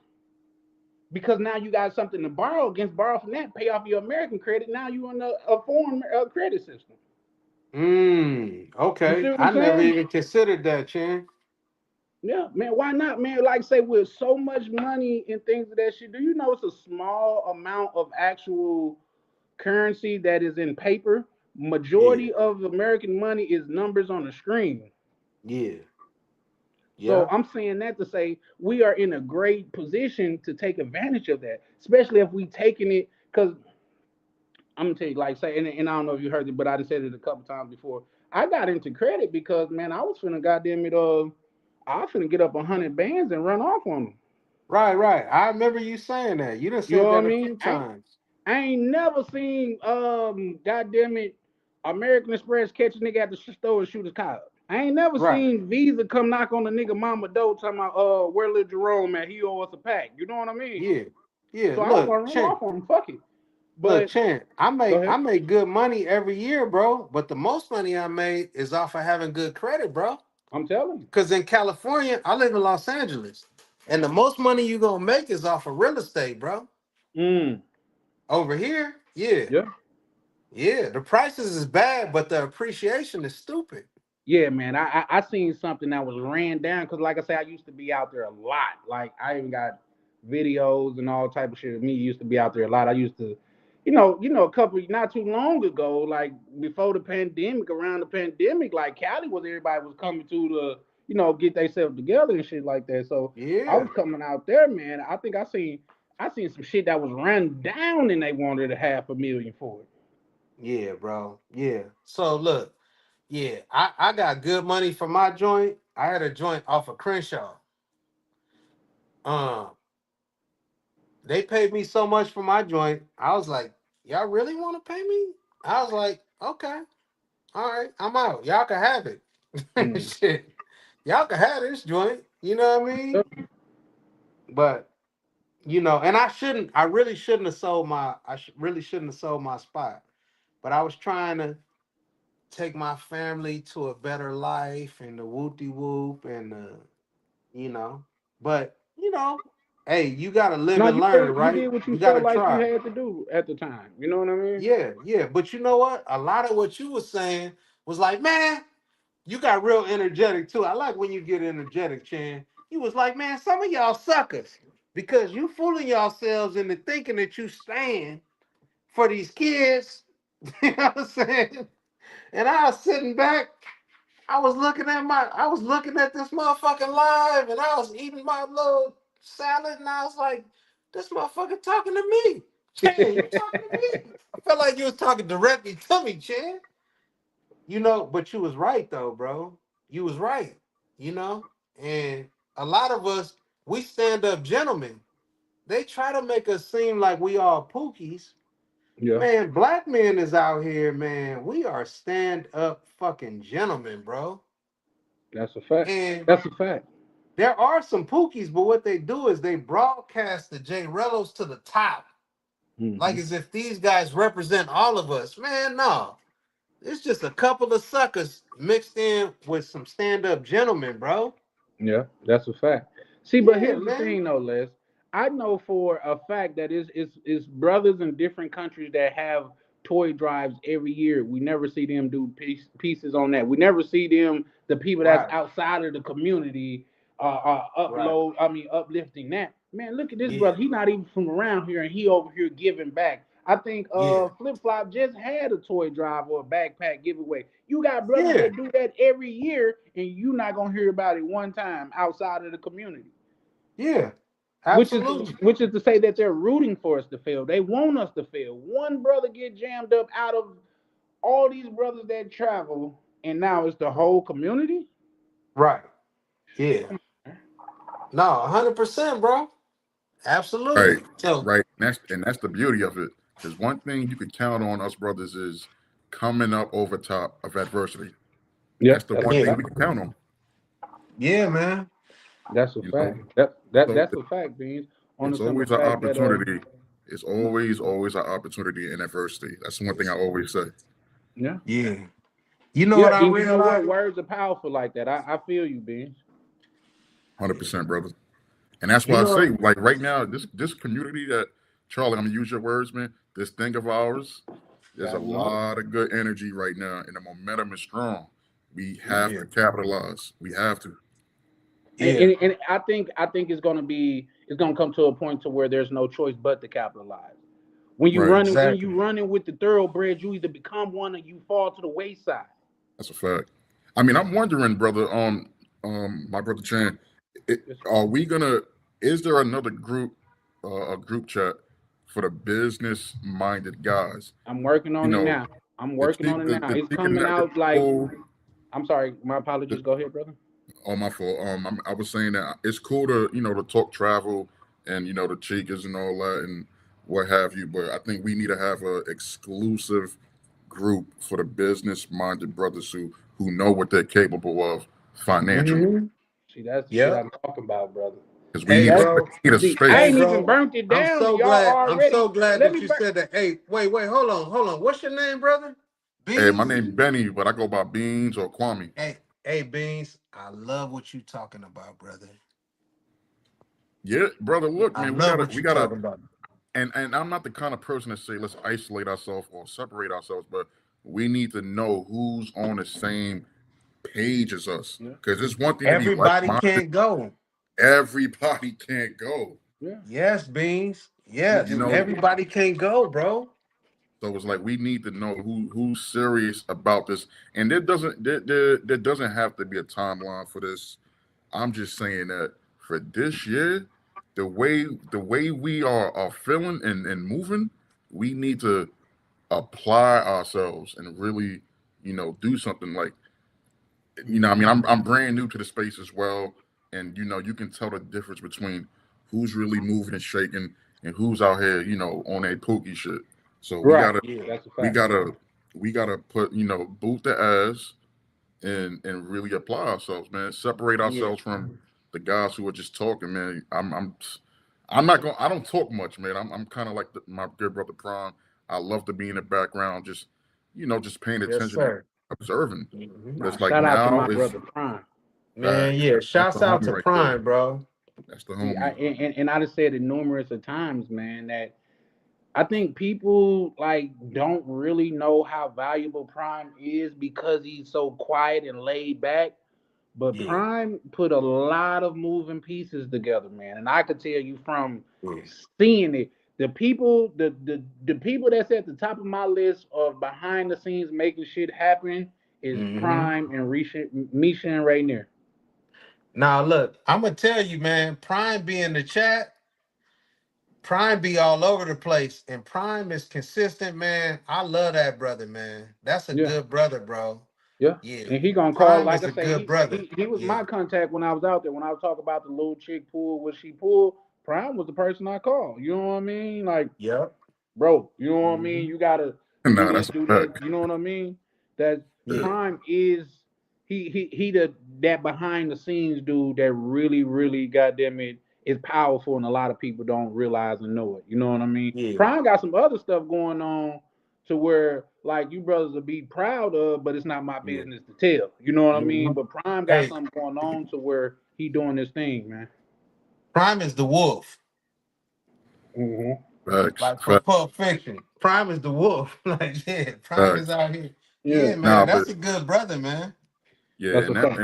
because now you got something to borrow against, borrow from that, pay off your American credit. Now you in a foreign credit system. You see Okay. what I'm I never saying? even considered that, Chan. Yeah, man. Why not, man? Like say with so much money and things of that shit. Do you know it's a small amount of actual currency that is in paper? Yeah. Majority of American money is numbers on the screen. Yeah. So Yeah. I'm saying that to say we are in a great position to take advantage of that, especially if we taking it because I'm gonna tell you, like, say, and I don't know if you heard it, but I done said it a couple times before. I got into credit because, man, I was finna goddamn it, I was finna get up 100 bands and run off on them. Right, right. I remember you saying that. You done You know said what I that a few mean? times. I ain't never seen, goddamn it, American Express catch a nigga at the store and shoot his car up. I ain't never Right. seen Visa come knock on the nigga mama door talking about, where Lil Jerome at? He owe us a pack. You know what I mean? Yeah. Yeah. So I was Look, gonna run Chan. off on him. Fuck it. Look, But Chan. go I ahead. make good money every year, bro. But the most money I made is off of having good credit, bro. I'm telling you. Because in California, I live in Los Angeles, and the most money you gonna make is off of real estate, bro. Mm, Over here, yeah, yeah. yeah. The prices is bad, but the appreciation is stupid. Yeah, man. I seen something that was ran down because, like I said, I used to be out there a lot. Like I even got videos and all type of shit. Me used to be out there a lot. I used to. a couple not too long ago, like before the pandemic, around the pandemic, like Cali was everybody was coming to get themselves together and shit like that. So I Yeah. was coming out there, man. I think I seen some shit that was run down and they wanted a 500,000 for it. Yeah, bro. Yeah. So look, yeah, I got good money for my joint. I had a joint off of Crenshaw. Um, they paid me so much for my joint. I was like, y'all really want to pay me? I was like, okay, all right, I'm out. Y'all can have it. Mm. Shit. Y'all can have this joint. You know what I mean? But and I really shouldn't have sold really shouldn't have sold my spot. But I was trying to take my family to a better life and the whoopty whoop and you know. But hey, you gotta live No, and you learn, did you right? did what you You felt gotta like you try. had to do at the time. You know what I mean? Yeah, yeah. But you know what? A lot of what you was saying was like, man, you got real energetic too. I like when you get energetic, Chan. You was like, man, some of y'all suckers because you fooling yourselves into thinking that you stand for these kids. You know what I'm saying? And I was sitting back. I was looking at this motherfucking live, and I was eating my little salad, and I was like, this motherfucker talking to me. Chan, you talking to me? I felt like you was talking directly to me, Chan. But you was right though, bro. You was right. You know, and a lot of us, we stand up gentlemen. They try to make us seem like we all pookies. Yeah, Man, black men is out here, man. We are stand up fucking gentlemen, bro. that's a fact. And That's a fact. there are some pookies, but what they do is they broadcast the J Rellos to the top, like Hmm. as if these guys represent all of us. Man, no. It's just a couple of suckers mixed in with some stand-up gentlemen, bro. Yeah, that's a fact. See, but Yeah, here's the man. thing, though, Les. I know for a fact that it's brothers in different countries that have toy drives every year. We never see them do pieces on that. We never see them, the people that's Right, outside of the community, right. uplifting that. Man, look at this Yeah, brother. He not even from around here, and he over here giving back. I think yeah, Flip Flop just had a toy drive or a backpack giveaway. You got brothers yeah, that do that every year, and you not gonna hear about it one time outside of the community. yeah. Which is Absolutely. which is to say that they're rooting for us to fail. They want us to fail. One brother get jammed up out of all these brothers that travel, and now it's the whole community. Right. Yeah. Come on, No, 100%, bro. Right, Absolutely. So, right. And that's the beauty of it. Because one thing you can count on us brothers is coming up over top of adversity. yeah, That's the that's a one yeah, thing we fact. can count on. yeah, man. That's a You know, fact. That's so a fact, Beans. On the it's simple always an fact that opportunity. It's always an opportunity in adversity. That's one thing I always say. yeah. Yeah. You know Yeah, what I and you know what? realized? Words are powerful like that. I feel you, Beans. 100%, brother. And that's You why I know, say, like right now, this community that Charlie, I'm gonna use your words, man. This thing of ours, there's a Gotta know. lot of good energy right now, and the momentum is strong. We Yeah. have yeah, to capitalize. We have to. And, yeah, and, and I think it's gonna come to a point to where there's no choice but to capitalize. Right. When exactly. you running with the thoroughbreds, you either become one or you fall to the wayside. That's a fact. I mean, I'm wondering, brother, my brother Chan, it, Yes, are we gonna? Is there another group, a group chat for the business-minded guys? I'm working You on it know, now. I'm the working cheap, on it the, now. the It's chicken coming that the out like people. I'm sorry, my apologies. Go ahead, brother. Oh, my fault. I was saying that it's cool to to talk travel and the chicas and all that and what have you, but I think we need to have a exclusive group for the business-minded brothers who know what they're capable of financially, Mm-hmm. See, that's the shit Yep. I'm talking about, brother. because we Hey, need a That's space. bro. We need a see, I Hey, space. ain't even bro. burnt it down, and y'all I'm so already glad let that me you burn. said that. Hey, wait, hold on. What's your name, brother? Hey, my Beans? name's Benny, but I go by Beans or Kwame. Hey, Beans. I love what you talking about, brother. Yeah, brother. Look, I man, we love gotta what we you gotta talking about. and I'm not the kind of person to say let's isolate ourselves or separate ourselves, but we need to know who's on the same page as us. Yeah, Because it's one thing to be like Everybody minded. can't go. Everybody can't go. yeah. Yes, Beans. You Yes. know, Everybody can't go, bro. So it's like we need to know who's serious about this, and there doesn't have to be a timeline for this. I'm just saying that for this year, the way we are feeling and moving, we need to apply ourselves and really, do something like, I mean, I'm brand new to the space as well, and you can tell the difference between who's really moving and shaking and who's out here, on a pookie shit. So Right. Yeah. That's a we fact. gotta we gotta put, boot the ass and really apply ourselves, man. Separate Yeah. ourselves from the guys who are just talking, man. I'm not going. I don't talk much, man. I'm kind of like my good brother Prime. I love to be in the background, just paying Yes, attention and sir. observing. Hmm. But Nah, it's like shout out to now my it's brother Prime. Man, facts. yeah. That's the Shouts out homie to right there. Prime, bro. That's the See, I homie. and I just said it numerous of times, man, that I think people like don't really know how valuable Prime is because he's so quiet and laid back. But Yeah. Prime put a lot of moving pieces together, man. And I could tell you from Yeah. seeing it, the people that's at the top of my list of behind the scenes making shit happen is Hmm. Prime and Misha and Rainier. Now look, I'm gonna tell you, man. Prime be in the chat. Prime be all over the place, and Prime is consistent, man. I love that brother, man. That's a Yeah. good brother, bro. Yeah, Yeah. and he gonna call. Prime Like is I a say, good he brother. he he was Yeah. my contact when I was out there. When I was talking about the little chick pool, what she pulled, Prime was the person I called. You know what I mean? Like, Yep. bro, you know what I mean? Hmm. You gotta do Nah, this, that's a do this. fact. You know what I mean? That Yeah. Yeah. Prime is he the that behind the scenes dude that really goddamn it is powerful and a lot of people don't realize and know it. You know what I mean? Yeah. Prime got some other stuff going on to where like you brothers will be proud of, but it's not my Yeah. business to tell. You know what I mean? Hmm. But Prime got Hey, something going on to where he doing this thing, man. Prime is the wolf. Hmm. Facts. Like from Facts. Pulp Fiction. Prime is the wolf. Like, yeah, Prime is Facts. out here. Yeah, Yeah, man. Nah, but That's a good brother, man. yeah, that's a and that fact.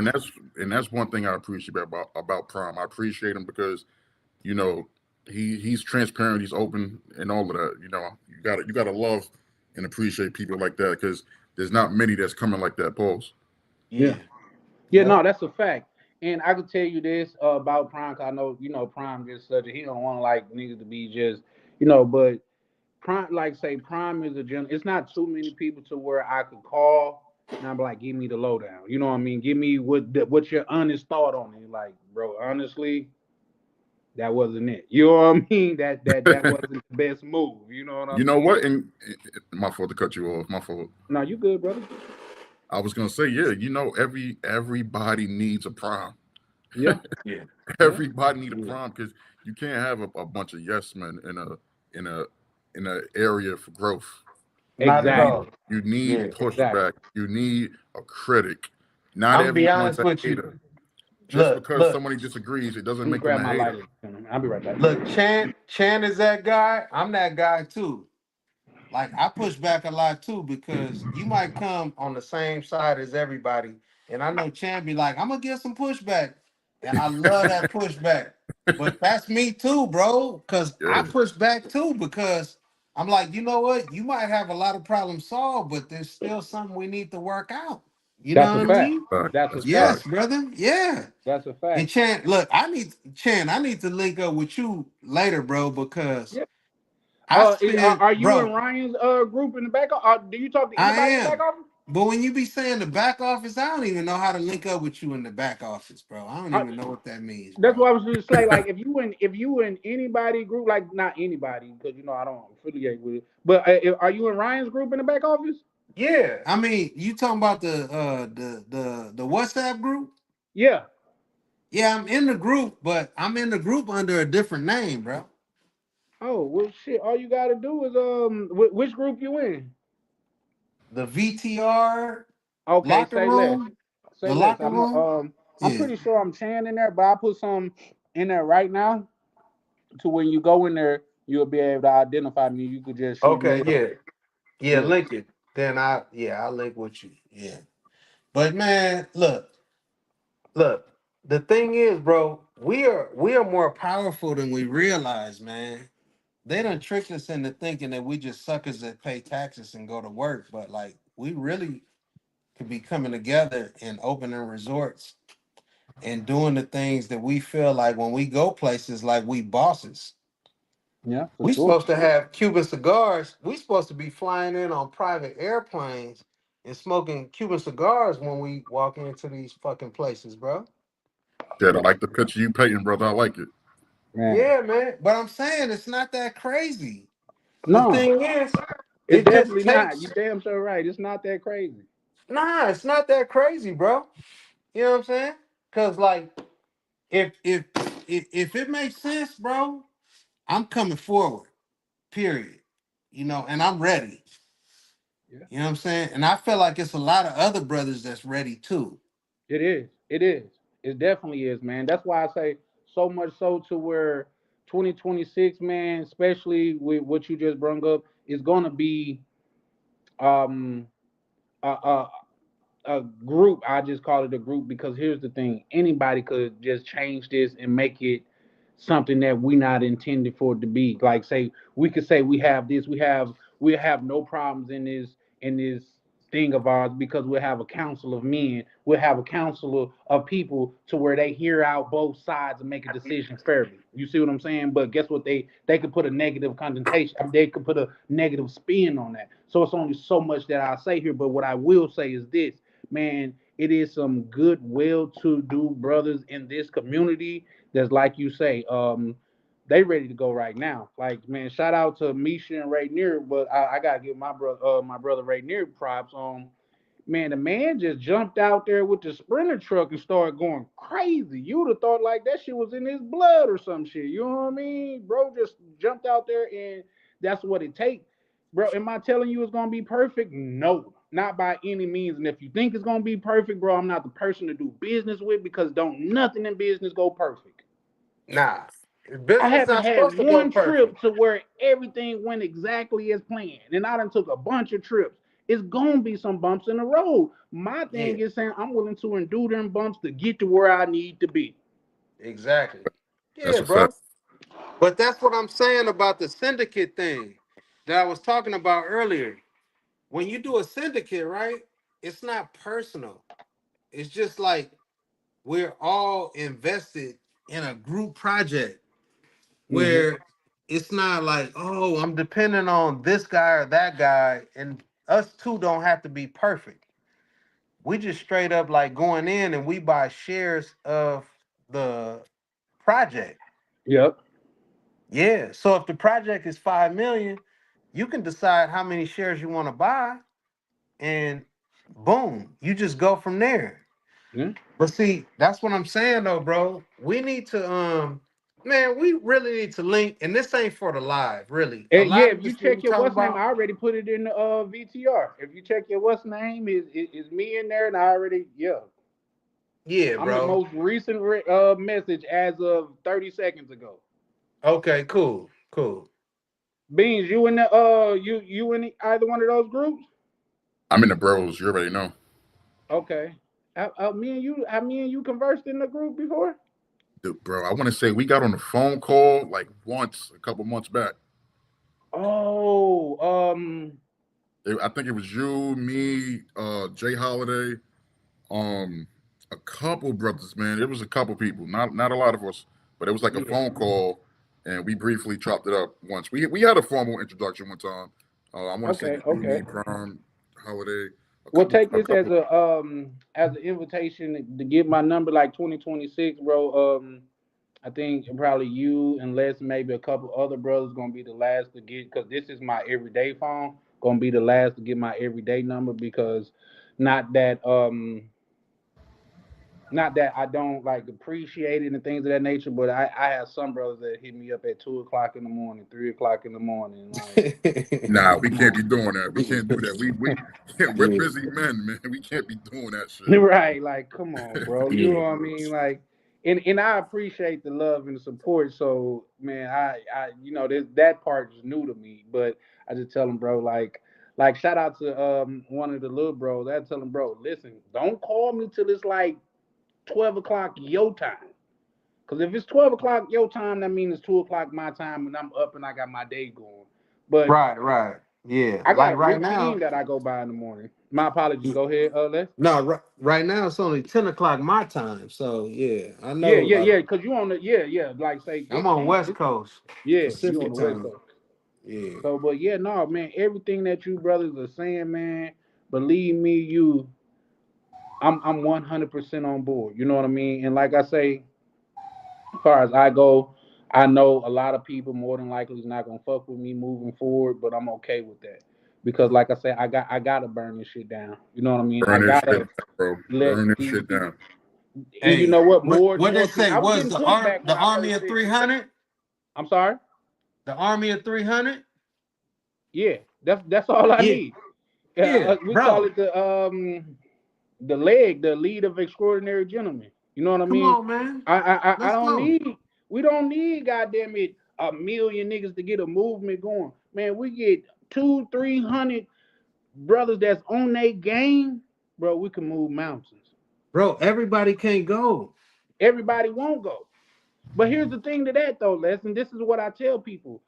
and that's one thing I appreciate about Prime. I appreciate him because you know he's transparent, he's open, and all of that. You gotta love and appreciate people like that because there's not many that's coming like that. Pause. Yeah. Yeah. Yeah, Yep. no, that's a fact. And I can tell you this about Prime, 'cause I know Prime just such a he don't want like niggas to be just but Prime like say Prime is a gen. It's not too many people to where I could call and I'm like, give me the lowdown. You know what I mean? Give me what's your honest thought on it. Like, bro, honestly, that wasn't it. You know what I mean? That wasn't the best move. You know what I You know mean? what? And my fault to cut you off. My fault. No, you good, brother. I was gonna say, yeah. Everybody needs a Prime. Yeah, Yeah. Yeah. Everybody need a Yeah. Prime because you can't have a bunch of yes men in a in a area for growth. Not at You need exactly. all. you need Yeah. pushback. Exactly. You need a critic. Not I'm gonna be everyone's honest a with you. hater. Just Look, because look, somebody disagrees, it doesn't Let me make them grab a my hater. lighter. I'll be right back. look. Chan is that guy. I'm that guy too. Like I push back a lot too because you might come on the same side as everybody, and I know Chan be like, I'm gonna get some pushback, and I love that pushback. But that's me too, bro. Cause I Yeah, push back too because I'm like, you know what? You might have a lot of problems solved, but there's still something we need to work out. You know That's what a I fact. mean? fact. That's a That's fact. Yes, fact. brother. Yeah. That's a And fact. Chan, look, I need to link up with you later, bro, because Yeah. I Are, spend, are you in bro. Ryan's group in the back? Do you talk to I anybody in the back am. office? But when you be saying the back office, I don't even know how to link up with you in the back office, bro. I don't Uh, even know what that means, that's bro. what I was just say. Like, if you in anybody group, like not anybody, because I don't affiliate with it. But are you in Ryan's group in the back office? Yeah, I mean, you talking about the WhatsApp group? Yeah. Yeah, I'm in the group, but I'm in the group under a different name, bro. Oh well, shit. All you gotta do is which group you in? The VTR Okay, locker say less. room, Say the less. locker room. I'm Yeah. pretty sure I'm Chan in there, but I put some in there right now to when you go in there, you'll be able to identify me. You could just shoot me Okay. up. Yeah. Yeah. Yeah. Link it. Then I'll link with you. Yeah. But man, look. The thing is, bro, we are more powerful than we realize, man. they done tricked us into thinking that we just suckers that pay taxes and go to work, but like we really could be coming together and opening resorts and doing the things that we feel like when we go places like we bosses. Yeah, for We sure. supposed to have Cuban cigars. We supposed to be flying in on private airplanes and smoking Cuban cigars when we walk into these fucking places, bro. Shit, I like the picture you painting, brother. I like it. Man. Yeah, man. But I'm saying it's not that crazy. The No, thing is, it's it just definitely not. You takes. damn sure right. It's not that crazy. Nah, it's not that crazy, bro. You know what I'm saying? Cause like, if if if it makes sense, bro, I'm coming forward. Period. You know, and I'm ready. Yeah. You know what I'm saying? And I feel like it's a lot of other brothers that's ready too. It is. It is. It definitely is, man. That's why I say so much so to where 2026, man, especially with what you just brung up, is gonna be um a, a group. I just call it a group because here's the thing: anybody could just change this and make it something that we not intended for it to be. Like say we could say we have this, we have no problems in this thing of ours because we'll have a council of men, we'll have a council of people to where they hear out both sides and make a decision fairly. You see what I'm saying? But guess what? They could put a negative connotation. I mean, they could put a negative spin on that. So it's only so much that I say here. But what I will say is this: man, it is some good, well-to-do brothers in this community that's like you say, they ready to go right now. Like man, shout out to Misha and Ray Near, but I gotta give my brother Ray Near props on. Man, the man just jumped out there with the sprinter truck and started going crazy. You'd have thought like that shit was in his blood or some shit. You know what I mean? Bro just jumped out there and that's what it takes. Bro, am I telling you it's gonna be perfect? No, not by any means. And if you think it's gonna be perfect, bro, I'm not the person to do business with because don't nothing in business go perfect. Nah. I Business haven't not had supposed to go one perfect. trip to where everything went exactly as planned. And I done took a bunch of trips. It's gonna be some bumps in the road. My Yeah, thing is saying I'm willing to endure them bumps to get to where I need to be. exactly. That's Yeah, a fact. bro. But that's what I'm saying about the syndicate thing that I was talking about earlier. When you do a syndicate, right? It's not personal. It's just like we're all invested in a group project Hmm. where it's not like, oh, I'm depending on this guy or that guy, and us two don't have to be perfect. We just straight up like going in and we buy shares of the project. Yep. Yeah. So if the project is 5 million, you can decide how many shares you want to buy, and boom, you just go from there. Yeah. But see, that's what I'm saying though, bro. We need to man, we really need to link, and this ain't for the live, really. A And yeah, lot if of you this what we check your talk what's name, I about. already put it in the VTR. If you check your what's name, is me in there, and I already yeah. Yeah, I'm the bro. most recent message as of 30 seconds ago. Okay, cool, cool. Beans, you in the you in either one of those groups? I'm in the bros. You already know. Okay. Me and you conversed in the group before. Dude, bro, I want to say we got on a phone call like once a couple months back. Oh, I think it was you, me, Jay Holiday, um, a couple brothers, man. It was a couple people, not a lot of us, but it was like a yeah. phone call, and we briefly chopped it up once. We had a formal introduction one time. I want to say it Okay, was you, me, okay. Prime, Holiday, We'll take a this couple. as an invitation to get my number like 2026, bro. I think probably you and Les, maybe a couple other brothers, gonna be the last to get because this is my everyday phone. Gonna be the last to get my everyday number because not that not that I don't like appreciate it and things of that nature, but I have some brothers that hit me up at 2 o'clock in the morning, 3 o'clock in the morning, like, Nah, we come can't on. be doing that. We can't do that. We we're Yeah, busy men, man. We can't be doing that shit. Right, like come on, bro. You know yeah. what I mean? Like and I appreciate the love and the support. So man, that part is new to me. But I just tell them, bro, like shout out to one of the little bros. I tell him, bro, listen, don't call me till it's like 12 o'clock your time. Because if it's 12 o'clock your time, that means it's 2 o'clock my time, and I'm up and I got my day going. But Right, right. Yeah. I got Like a right routine now. that I go by in the morning. My apologies. Go ahead, Les. No, right now it's only 10 o'clock my time. So yeah, I Yeah, know. yeah, Like yeah. Because you on the yeah. Like say I'm it, on damn. West Coast Yeah, you on Pacific the West time. Coast. Yeah. So, but yeah, no, man. Everything that you brothers are saying, man. Believe me, I'm 100% on board. You know what I mean? And like I say, as far as I go, I know a lot of people more than likely is not gonna fuck with me moving forward, but I'm okay with that because, like I said, I gotta burn this shit down. You know what I mean? I Burn this shit gotta down, bro. let Burn this these shit people. down. And you Hey, know what? what they More people. say I was was getting pushback the when I army first of said this. 300? I'm sorry. The army of 300? Yeah, that's all I Yeah. need. Yeah, We call bro. it the leg, the lead of extraordinary gentlemen. You know what I Come mean? on, man. I Let's don't go. need. We don't need goddamn it a million niggas to get a movement going. Man, we get 200-300 brothers that's on their game, bro. We can move mountains. Bro, everybody can't go. Everybody won't go. But here's the thing to that though, Les, and this is what I tell people.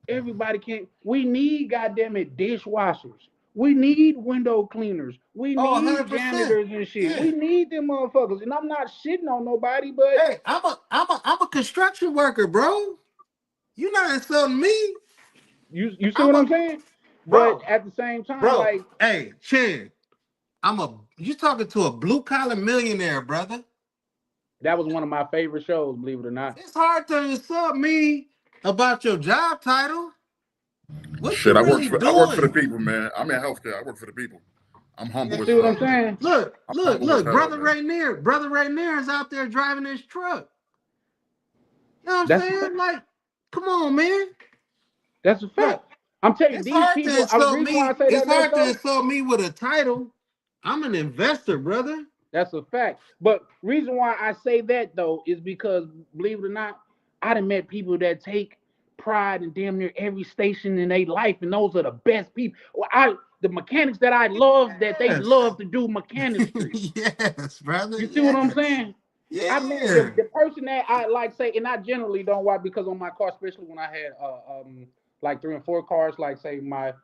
Everybody can't. We need goddamn it dishwashers. We need window cleaners. We Oh, need 100%. janitors and shit. Yeah. We need them motherfuckers. And I'm not shitting on nobody, but Hey, I'm a construction worker, bro. You not insulting me. you see I'm what a I'm saying? But bro, at the same time, bro. like Hey, Chin, you talking to a blue collar millionaire, brother. that was one of my favorite shows, believe it or not. It's hard to insult me about your job title. What Shit, you really I work for the doing? people, man. I'm in healthcare. I work for the people. I'm You humble as see what fuck. I'm saying? Look, I'm look, humble as look, hell, man. Brother Rainier is out there driving his truck. You know what I'm That's a fact. saying? Like, come on, man. That's a Look, fact. I'm telling you, it's these hard to people. The insult reason why I me. say It's that, let's hard to go. insult me with a title. I'm an investor, brother. That's a fact. But reason why I say that though is because believe it or not, I done met people that take pride in damn near every station in their life, and those are the best people. Well, the mechanics that I love that they Yes. love to do mechanistry. Yes, brother. You see what I'm Yes. saying? I met Yeah. the person that I like say, and I generally don't watch because on my car, especially when I had like 3 and 4 cars, like say my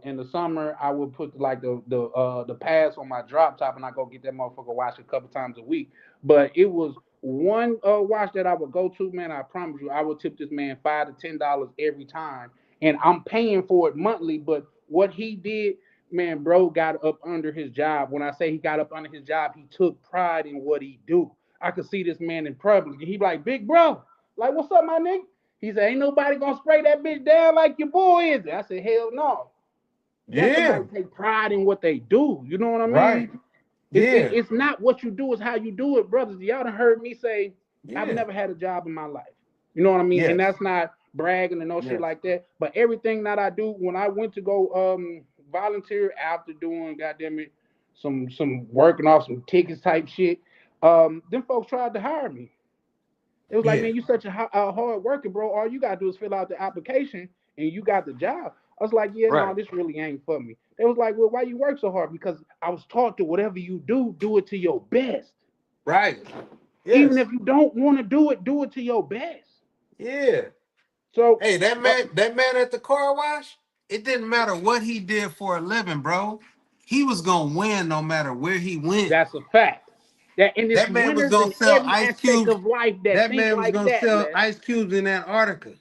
in the summer I would put like the pads on my drop top and I go get that motherfucker washed a couple times a week. But it was one wash that I would go to, man. I promise you, I would tip this man $5 to $10 every time, and I'm paying for it monthly. But what he did, man, bro got up under his job. When I say he got up under his job, he took pride in what he do. I could see this man in public. He be like, big bro, like, what's up, my nigga? He said, ain't nobody gonna spray that bitch down like your boy is. I said, hell no. That's Yeah. somebody take pride in what they do. You know what I Right. mean? Yeah. It's not what you do, it's how you do it, brothers. Y'all done heard me say, I've Yeah. never had a job in my life. You know what I mean? And Yes. that's not bragging and no shit Yes. like that. But everything that I do, when I went to go volunteer after doing goddamn it, some working off some tickets type shit, them folks tried to hire me. It was like, Yeah. man, you such a hard worker, bro. All you gotta do is fill out the application and you got the job. I was like, yeah, no, Right. this really ain't for me. They was like, well, why you work so hard? Because I was taught to whatever you do it to your best. Right. Even Yes. if you don't want to do it to your best. Yeah. So Hey, that man at the car wash, it didn't matter what he did for a living, bro. He was gonna win no matter where he went. that's a fact. That and it's That man was winners gonna in sell every ice aspect cubes. of life that That think man was like gonna that, sell Les. ice cubes in Antarctica.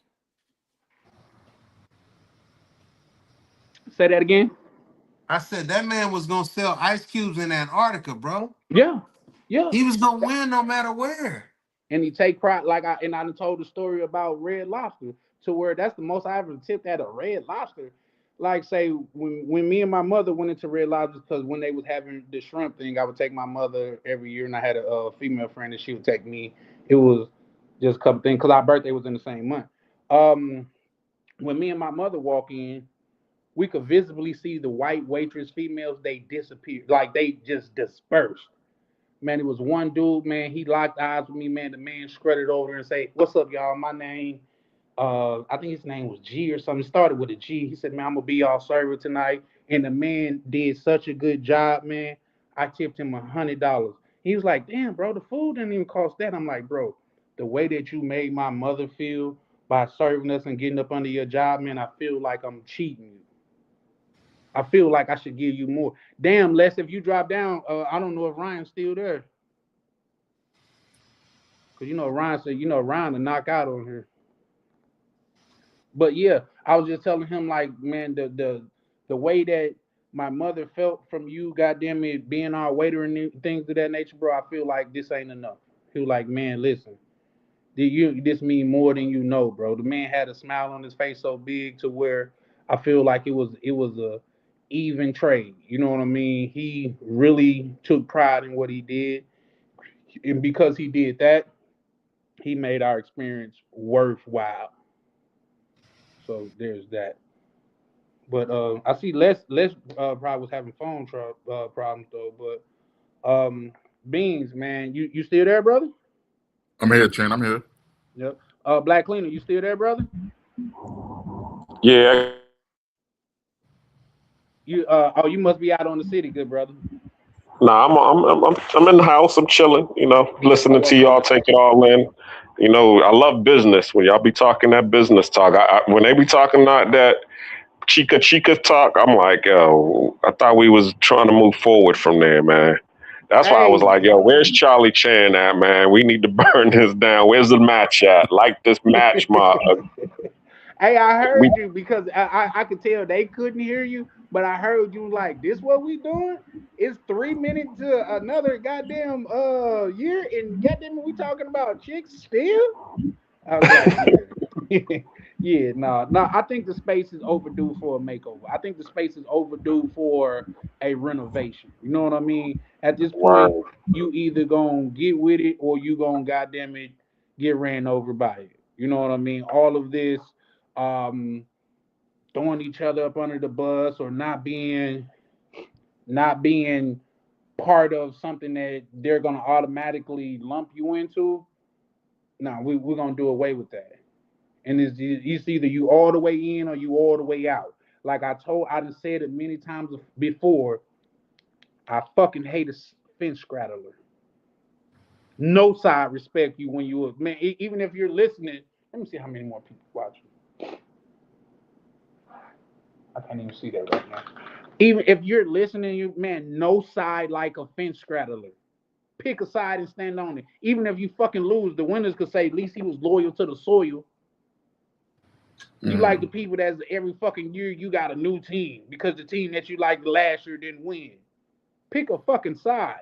Say that again. I said that man was gonna sell ice cubes in Antarctica, bro. Yeah, yeah. He was gonna win no matter where. And he take pride like I done told the story about Red Lobster to where that's the most I ever tipped at a Red Lobster. Like say when me and my mother went into Red Lobster because when they was having the shrimp thing, I would take my mother every year, and I had a female friend and she would take me. It was just a couple things because our birthday was in the same month. Um, when me and my mother walk in, we could visibly see the white waitress females. They disappeared, like they just dispersed. Man, it was one dude, man. He locked eyes with me, man. The man strutted over and say, "What's up, y'all? My name, I think his name was G or something. It started with a G." He said, "Man, I'm gonna be y'all server tonight." And the man did such a good job, man. I tipped him $100. He was like, "Damn, bro, the food didn't even cost that." I'm like, "Bro, The way that you made my mother feel by serving us and getting up under your job, man, I feel like I'm cheating you. I feel like I should give you more. Damn, Les, if you drop down, I don't know if Ryan's still there. Cause Ryan said, Ryan to knock out on here. But yeah, I was just telling him like, man, the way that my mother felt from you, goddamn it, being our waiter and things of that nature, bro. I feel like this ain't enough. He was like, man, listen, this mean more than you know, bro. The man had a smile on his face so big to where I feel like it was a even trade. You know what I mean? He really took pride in what he did, and because he did that, he made our experience worthwhile. So there's that. But I see Les probably was having problems though. But Beans, man, you still there, brother? I'm here, Chan. I'm here. Yep. Black Cleaner, you still there, brother? Yeah. You must be out on the city, good brother. Nah, I'm in the house. I'm chilling. Listening to Okay. y'all, take it all in. I love business. When y'all be talking that business talk, when they be talking that chica chica talk, I'm like, yo, I thought we was trying to move forward from there, man. That's why I was Hey, like, yo, where's Charlie Chan at, man? We need to burn this down. Where's the match at? Like this match, hey, I we heard you because I could tell they couldn't hear you, but I heard you like this. What we doing? It's 3 minutes to another goddamn year, and goddamn, we talking about chicks still. I was like, yeah, yeah, no, no. I think the space is overdue for a makeover. I think the space is overdue for a renovation. You know what I mean? At this point, word. you either gonna get with it or you gonna goddamn it get ran over by it. You know what I mean? All of this, um, throwing each other up under the bus or not being part of something that they're gonna automatically lump you into. No, we're gonna do away with that. And it's either you all the way in or you all the way out. Like I done said it many times before. I fucking hate a fence straddler. No side respect you when you man. Even if you're listening, let me see how many more people watching. I can't even see that right now. Even if you're listening, you man, no side like a fence straddler. Pick a side and stand on it. Even if you fucking lose, the winners could say at least he was loyal to the soil. You like the Mm, people that's every fucking year you got a new team because the team that you liked last year didn't win. Pick a fucking side.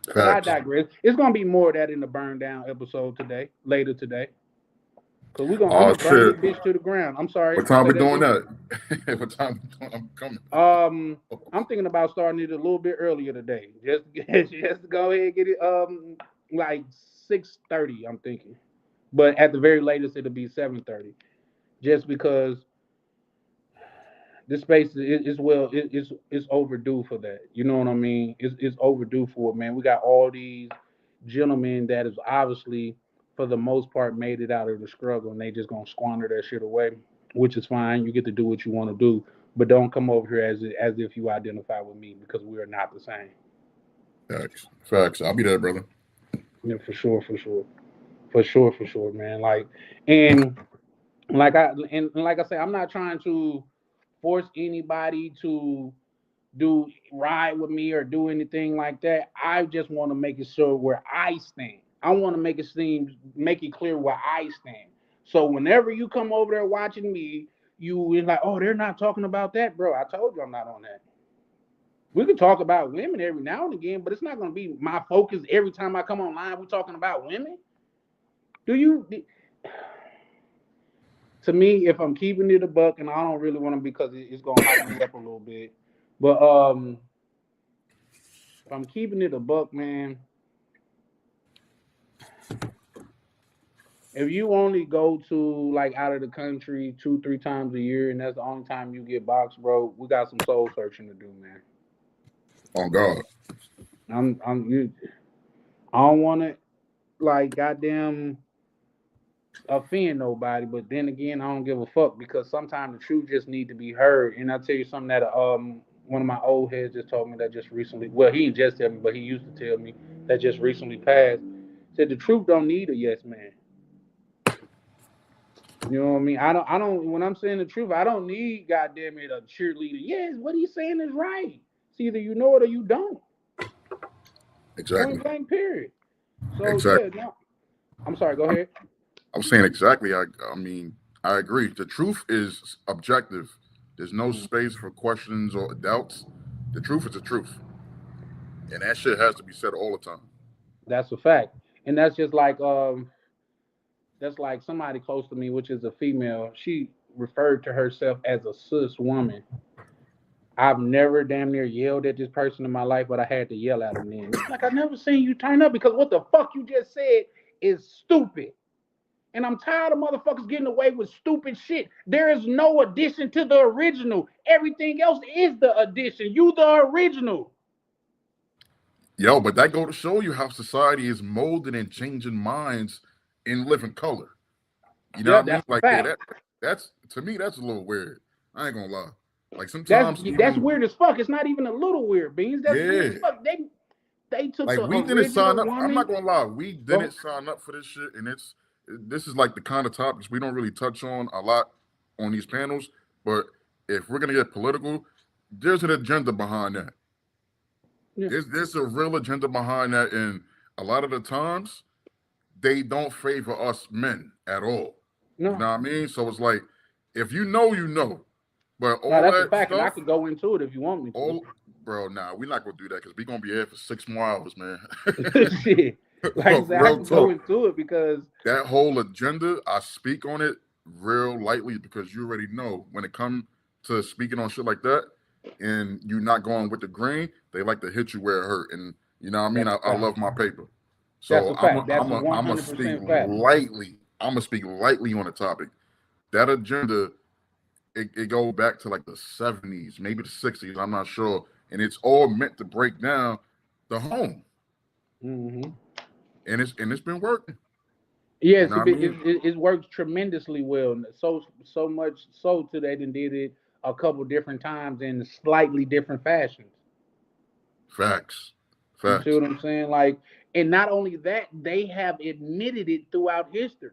But I facts. digress. It's gonna be more of that in the burn down episode today, later today. Cause I'm Oh gonna burn shit. this bitch to the ground. I'm sorry. What time Say we that doing again. that? What time we doing? I'm coming. I'm thinking about starting it a little bit earlier today. Just to go ahead and get it like 6:30. I'm thinking, but at the very latest it'll be 7:30. Just because this space is well it's overdue for that. You know what I mean? It's overdue for it, man. We got all these gentlemen that is obviously for the most part made it out of the struggle and they just gonna squander that shit away, which is fine. You get to do what you want to do, but don't come over here as if you identify with me because we are not the same. Facts. Facts. I'll be there, brother. Yeah, for sure, for sure, for sure, for sure, man. And like I say, I'm not trying to force anybody to do ride with me or do anything like that. I just want to make it sure where I stand. I want to make it clear where I stand. So whenever you come over there watching me, you is like, oh, they're not talking about that, bro. I told you I'm not on that. We can talk about women every now and again, but it's not going to be my focus every time I come online. We're talking about women. Do you? To me, if I'm keeping it a buck, and I don't really want to because it's going to hype me up a little bit, but if I'm keeping it a buck, man, if you only go to like out of the country 2, 3 times a year, and that's the only time you get boxed, bro, we got some soul searching to do, man. On God. I'm I don't want to like goddamn offend nobody, but then again, I don't give a fuck because sometimes the truth just need to be heard. And I'll tell you something that one of my old heads just told me that just recently. Well, he didn't just tell me, but he used to tell me that just recently passed. Said the truth don't need a yes man. You know what I mean? I don't when I'm saying the truth, I don't need goddamn it a cheerleader. Yes, what he's saying is right. It's either you know it or you don't. Point Exactly. blank period. So Exactly. yeah, no. I'm sorry, go ahead. I'm saying exactly. I mean, I agree. The truth is objective. There's no Mhm. space for questions or doubts. The truth is the truth, and that shit has to be said all the time. That's a fact. And that's like somebody close to me, which is a female. She referred to herself as a cis woman. I've never damn near yelled at this person in my life, but I had to yell at them then. It's like I never seen you turn up because what the fuck you just said is stupid. And I'm tired of motherfuckers getting away with stupid shit. There is no addition to the original. Everything else is the addition. You the original. Yo, but that go to show you how society is molding and changing minds in living color. You know Yeah, what I mean? that's a Like fact. that's to me that's a little weird. I ain't gonna lie. Like That's sometimes that's even weird as fuck. It's not even a little weird, beans. That's weird yeah. as fuck. They took Like the we didn't sign original up. I'm woman. not gonna lie, we Go didn't sign up for this shit, and it's this is like the kind of topics we don't really touch on a lot on these panels. But if we're gonna get political, there's an agenda behind that. yeah, There's a real agenda behind that, and a lot of the times they don't favor us men at all. You no, know what I mean? So it's like if you know, you know. But no, all that's a that fact, and I stuff, could go into it if you want me to. all bro, nah, we're not gonna do that because we're gonna be here for 6 more hours, man. Shit, like I But said, I real could go talk, into it because that whole agenda, I speak on it real lightly because you already know when it comes to speaking on shit like that and you not going with the grain, they like to hit you where it hurt. And you know what I mean? that's a I fact. love my paper. That's So a fact. That's a one I'm a hundred speak percent fact. lightly. I'm gonna speak lightly on the topic. That agenda, it goes back to like the 70s, maybe the 60s, I'm not sure. And it's all meant to break down the home. Hmm. And it's been working. You Yes, know what I mean? it works tremendously well. So much so to they done did it a couple different times in slightly different fashions. Facts. You see Facts. what I'm saying? Like, and not only that, they have admitted it throughout history.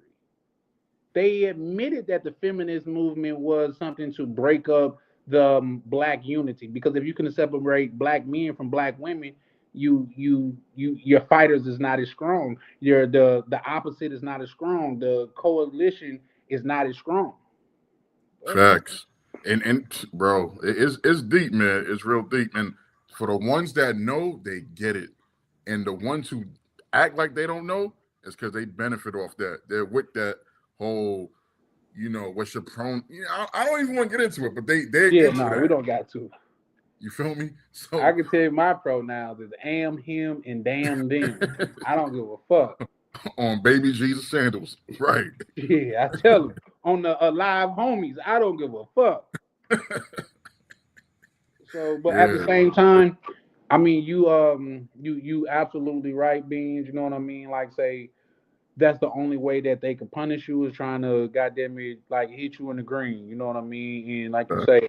They admitted that the feminist movement was something to break up the black unity. Because if you can separate black men from black women, your fighters is not as strong. Your the opposite is not as strong. The coalition is not as strong. But Facts. And bro, it's deep, man. It's real deep. And for the ones that know, they get it. And the ones who act like they don't know, it's because they benefit off that. They're with that whole, what's your prone. I don't even want to get into it, but they're yeah, into no, we that. don't got to. You feel me? I So can tell you my pronouns is am him and damn them. I don't give a fuck. on baby Jesus sandals, right? Yeah, I tell them on the alive homies, I don't give a fuck. So, but at the Yeah, same time, I mean, you absolutely right, Beans. You know what I mean? Like, say that's the only way that they can punish you is trying to goddamn it, like hit you in the green. You know what I mean? And like you uh, say,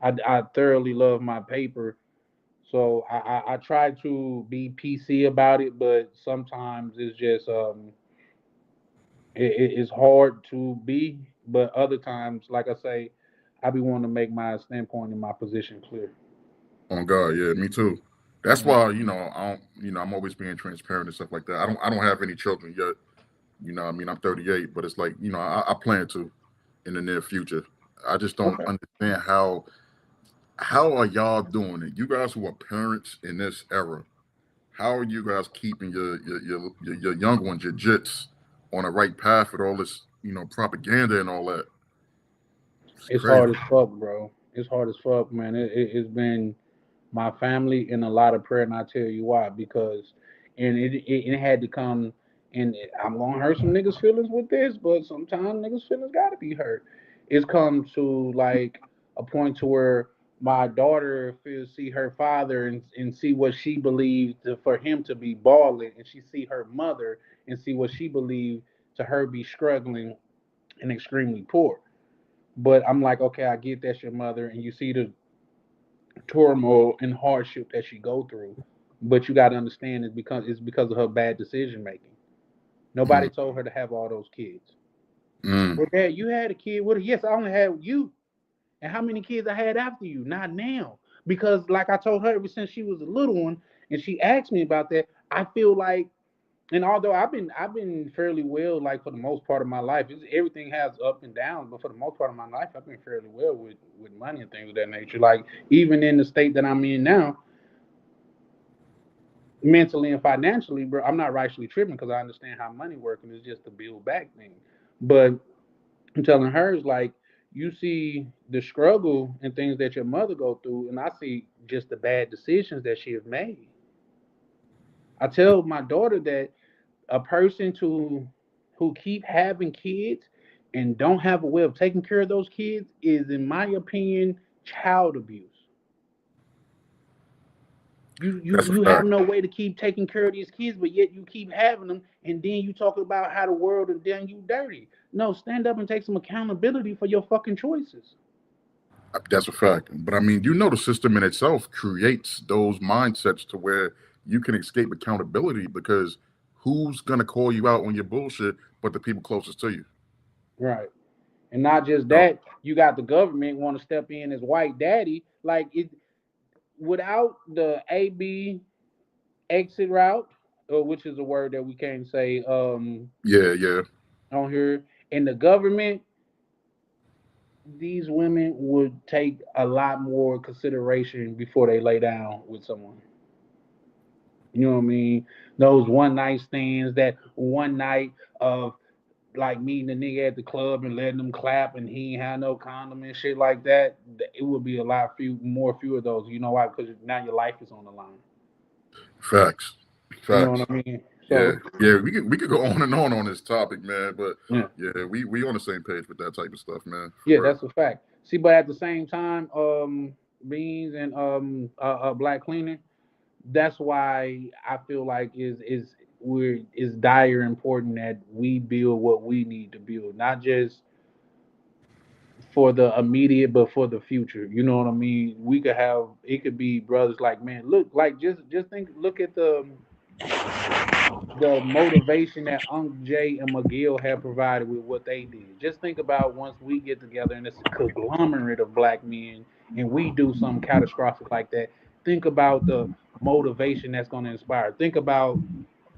I thoroughly love my paper. So I try to be PC about it, but sometimes it's just it's hard to be. But other times, like I say, I be wanting to make my standpoint and my position clear. on God, yeah, me too. That's Mm. why I don't. I'm always being transparent and stuff like that. I don't have any children yet. You know, what I mean, I'm 38, but it's like, I plan to in the near future. I just don't Okay. understand how are y'all doing it? You guys who are parents in this era, how are you guys keeping your young ones, your jits, on the right path with all this, propaganda and all that? It's It's crazy. hard as fuck, bro. It's hard as fuck, man. It's been my family and a lot of prayer, and I tell you why. Because, and it had to come, and I'm gonna hurt some niggas' feelings with this, but sometimes niggas' feelings gotta be hurt. It's come to like a point to where my daughter feels see her father and see what she believed for him to be balling, and she see her mother and see what she believed to her be struggling and extremely poor. But I'm like, okay, I get that's your mother, and you see the turmoil and hardship that she go through. But you got to understand it's because of her bad decision making. Nobody told her to have all those kids. Mm. Well, Dad, you had a kid with her. Yes, I only had you. And how many kids I had after you? Not now. Because like I told her ever since she was a little one, and she asked me about that, I feel like, and although I've been fairly well, like for the most part of my life, everything has up and downs, but for the most part of my life, I've been fairly well with money and things of that nature. Like even in the state that I'm in now, mentally and financially, bro, I'm not rightfully tripping because I understand how money works and it's just a build back thing. But I'm telling her it's like you see the struggle and things that your mother go through, and I see just the bad decisions that she has made. I tell my daughter that a person to who keep having kids and don't have a way of taking care of those kids is, in my opinion, child abuse. You you That's a you have fact. no way to keep taking care of these kids, but yet you keep having them, and then you talk about how the world has done you dirty. No, stand up and take some accountability for your fucking choices. That's a fact. But I mean, the system in itself creates those mindsets to where you can escape accountability because who's gonna call you out on your bullshit but the people closest to you? Right. And not just No. that, you got the government want to step in as white daddy. Like it without the AB exit route, which is a word that we can't say Yeah, yeah. on here, in the government, these women would take a lot more consideration before they lay down with someone. You know what I mean? Those one night stands, that one night of like meeting a nigga at the club and letting them clap and he ain't had no condom and shit like that. It would be a lot few of those. You know why? Because now your life is on the line. Facts. You know what Facts. I mean? Yeah, So yeah. We could go on this topic, man. But yeah, yeah, we on the same page with that type of stuff, man. yeah, For real. that's a fact. See, but at the same time, beans and black cleaner. That's why I feel like is dire important that we build what we need to build, not just for the immediate, but for the future. You know what I mean? We could have it could be brothers like man, look like just think look at the motivation that Unc Jay and McGill have provided with what they did. Just think about once we get together and it's a conglomerate of black men and we do something catastrophic like that. Think about the motivation that's going to inspire. Think about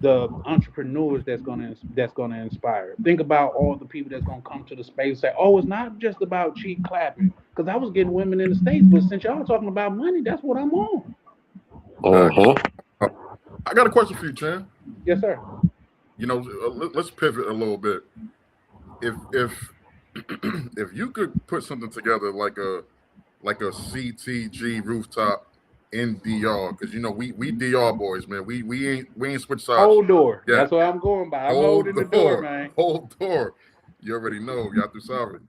the entrepreneurs that's gonna inspire. Think about all the people that's gonna come to the space and say, "Oh, it's not just about cheap clapping." Because I was getting women in the states, but since y'all talking about money, that's what I'm on. Facts. Uh-huh. Uh, I got a question for you, Chan. Yes, sir. Let's pivot a little bit. If if you could put something together like a CTG rooftop in DR, because we DR boys, man. We ain't switch sides Hold door. yet. That's what I'm going by. I'm Hold holding the door, door, man. hold door. You already know, y'all through sorry.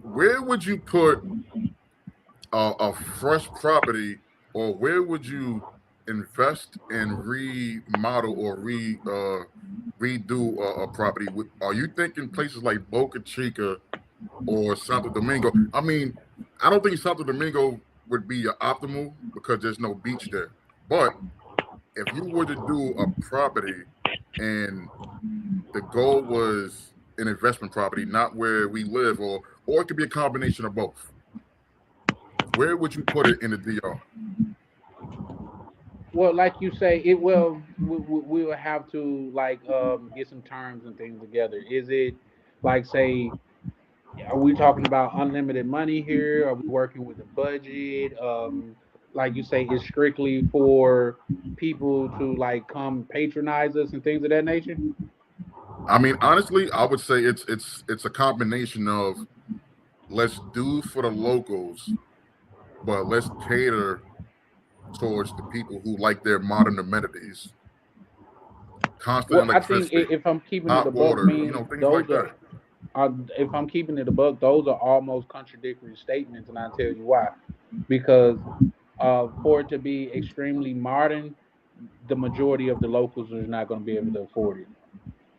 Where would you put a fresh property, or where would you invest and remodel or redo a property? Are you thinking places like Boca Chica or Santo Domingo? I mean, I don't think Santo Domingo would be your optimal because there's no beach there. But if you were to do a property and the goal was an investment property, not where we live, or it could be a combination of both. Where would you put it in the DR? Well, like you say, it will we will have to like get some terms and things together. Is it like say are we talking about unlimited money here? Are we working with a budget? Like you say, it's strictly for people to like come patronize us and things of that nature. I mean, honestly, I would say it's a combination of let's do for the locals, but let's cater towards the people who like their modern amenities, constant Well, I think electricity, if I'm keeping it hot a buck, water, means things those like that. are if I'm keeping it a buck, those are almost contradictory statements, and I'll tell you why. Because for it to be extremely modern, the majority of the locals are not going to be able to afford it,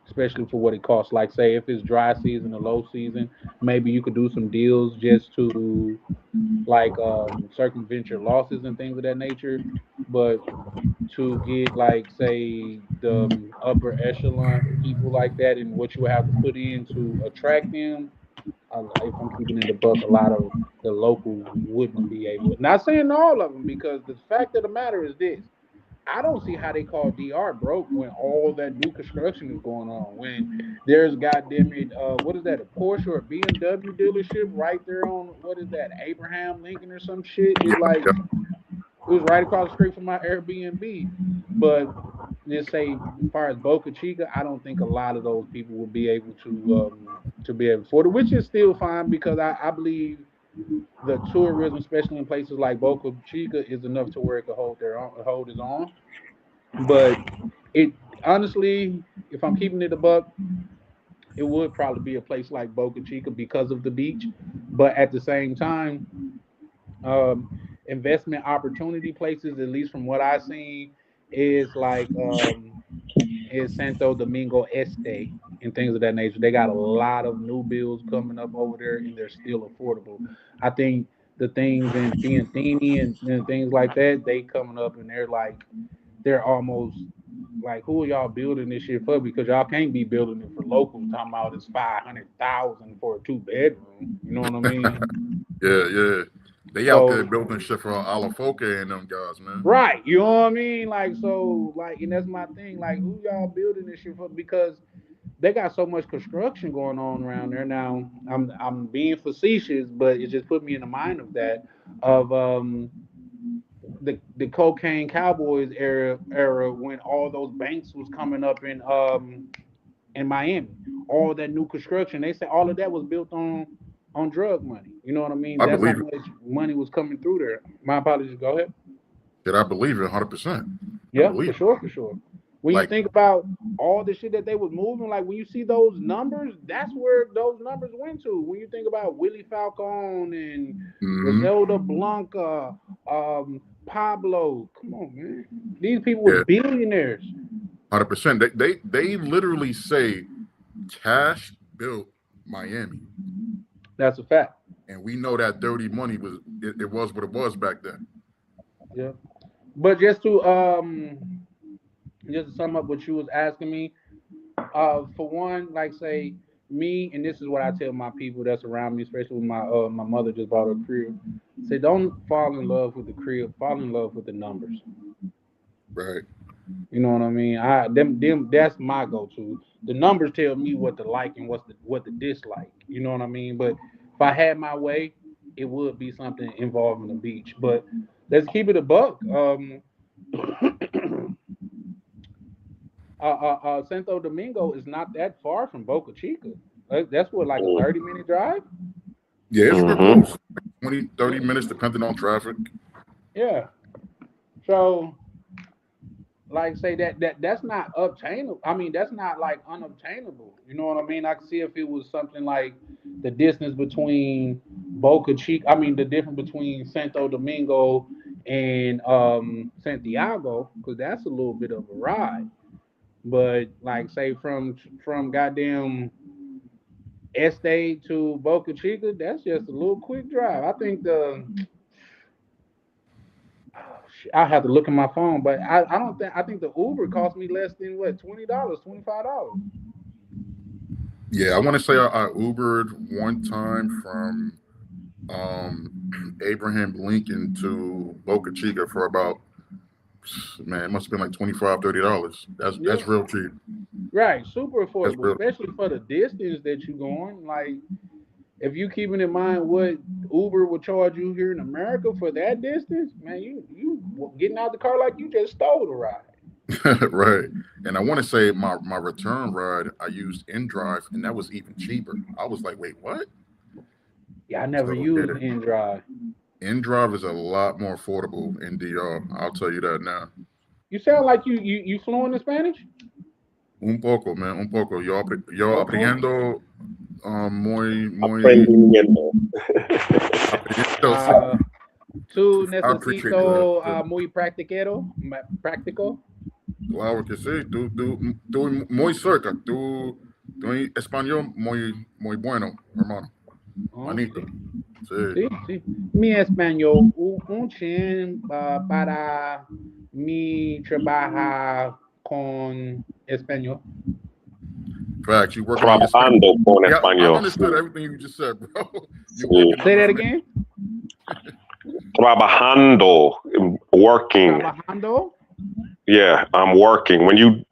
especially for what it costs. Like, say, if it's dry season or low season, maybe you could do some deals just to like circumvent your losses and things of that nature. But to get like say the upper echelon people like that, and what you would have to put in to attract them. If I'm keeping it a buck, a lot of the locals wouldn't be able. Not saying all of them, because the fact of the matter is this: I don't see how they call DR broke when all that new construction is going on. When there's goddamn it, what is that? A Porsche or a BMW dealership right there on what is that? Abraham Lincoln or some shit. It's Yeah, like yeah. it was right across the street from my Airbnb. But let's say, as far as Boca Chica, I don't think a lot of those people will be able to be able to afford it, which is still fine because I believe the tourism, especially in places like Boca Chica, is enough to where it could hold its own. But it honestly, if I'm keeping it a buck, it would probably be a place like Boca Chica because of the beach. But at the same time, um, investment opportunity places, at least from what I've seen, is like is Santo Domingo Este and things of that nature. They got a lot of new builds coming up over there, and they're still affordable. I think the things in Fiantini and things like that, they coming up and they're almost like, who are y'all building this shit for? Because y'all can't be building it for locals. Talking about it's 500,000 for a 2 bedroom. You know what I mean? Yeah, yeah. They out there So building shit for Alafoque and them guys, man. right, you know what I mean? Like so, like, and that's my thing. Like, who y'all building this shit for? Because they got so much construction going on around there now. I'm being facetious, but it just put me in the mind of that of the cocaine cowboys era when all those banks was coming up in Miami. All that new construction, they say all of that was built on drug money. You know what I mean? I That's how believe it. much money was coming through there. My apologies. Go ahead. Did I believe it 100%? I Yeah, for believe it. sure, for sure. When you Like, think about all the shit that they was moving, like when you see those numbers, that's where those numbers went to. When you think about Willie Falcone and hmm Griselda Blanca, Pablo, come on, man. These people was yeah, billionaires. 100%. They literally say Cash built Miami, That's a fact. and we know that dirty money it was what it was back then. Yeah. But just to sum up what you was asking me, for one, like say me, and this is what I tell my people that's around me, especially when my mother just bought a crib. Say, don't fall in love with the crib, fall in love with the numbers. Right. You know what I mean? Them that's my go-to. The numbers tell me what to like and what the dislike. You know what I mean? But if I had my way, it would be something involving the beach. But let's keep it a buck. Santo Domingo is not that far from Boca Chica. That's what, like a 30-minute drive. Yeah, it's real Mm-hmm. close. 20, 30 minutes, depending on traffic. Yeah. So, like, say that's not obtainable. I mean, that's not like unobtainable. You know what I mean? I can see if it was something like the distance between Boca Chica. I mean, the difference between Santo Domingo and Santiago, because that's a little bit of a ride. But like, say from goddamn Este to Boca Chica, that's just a little quick drive. I think I have to look at my phone, but I don't think I think the Uber cost me less than what, $20, $25. Yeah, I want to say I Ubered one time from um, Abraham Lincoln to Boca Chica for about, man, it must have been like $25, $30. That's Yeah, real cheap. right, super That's affordable, real. especially for the distance that you're going. Like if you keeping in mind what Uber will charge you here in America for that distance, man, you getting out the car like you just stole the ride. Right. And I want to say my return ride, I used InDrive, and that was even cheaper. I was like, wait, what? Yeah, I never So yeah, used InDrive. InDrive is a lot more affordable in DR. I'll tell you that now. You sound like you fluent in Spanish. Un poco, man, un poco. Yo Okay. aprendo muy Aprendimiento. aprendiendo, sí. Uh, tú I appreciate that. necesito Yeah. muy práctico. Claro que sí. Tú muy cerca. Tú español muy bueno, hermano. Oh, Manito. sí, Sí. sí, sí. Mi español, un chin para Mi trabaja con español. Facts. You working on your Spanish. Trabajando con Yeah, I español. understood everything you just said, bro. You're Sí. working on Say that learning. again. Trabajando, working. Trabajando. Yeah, I'm working.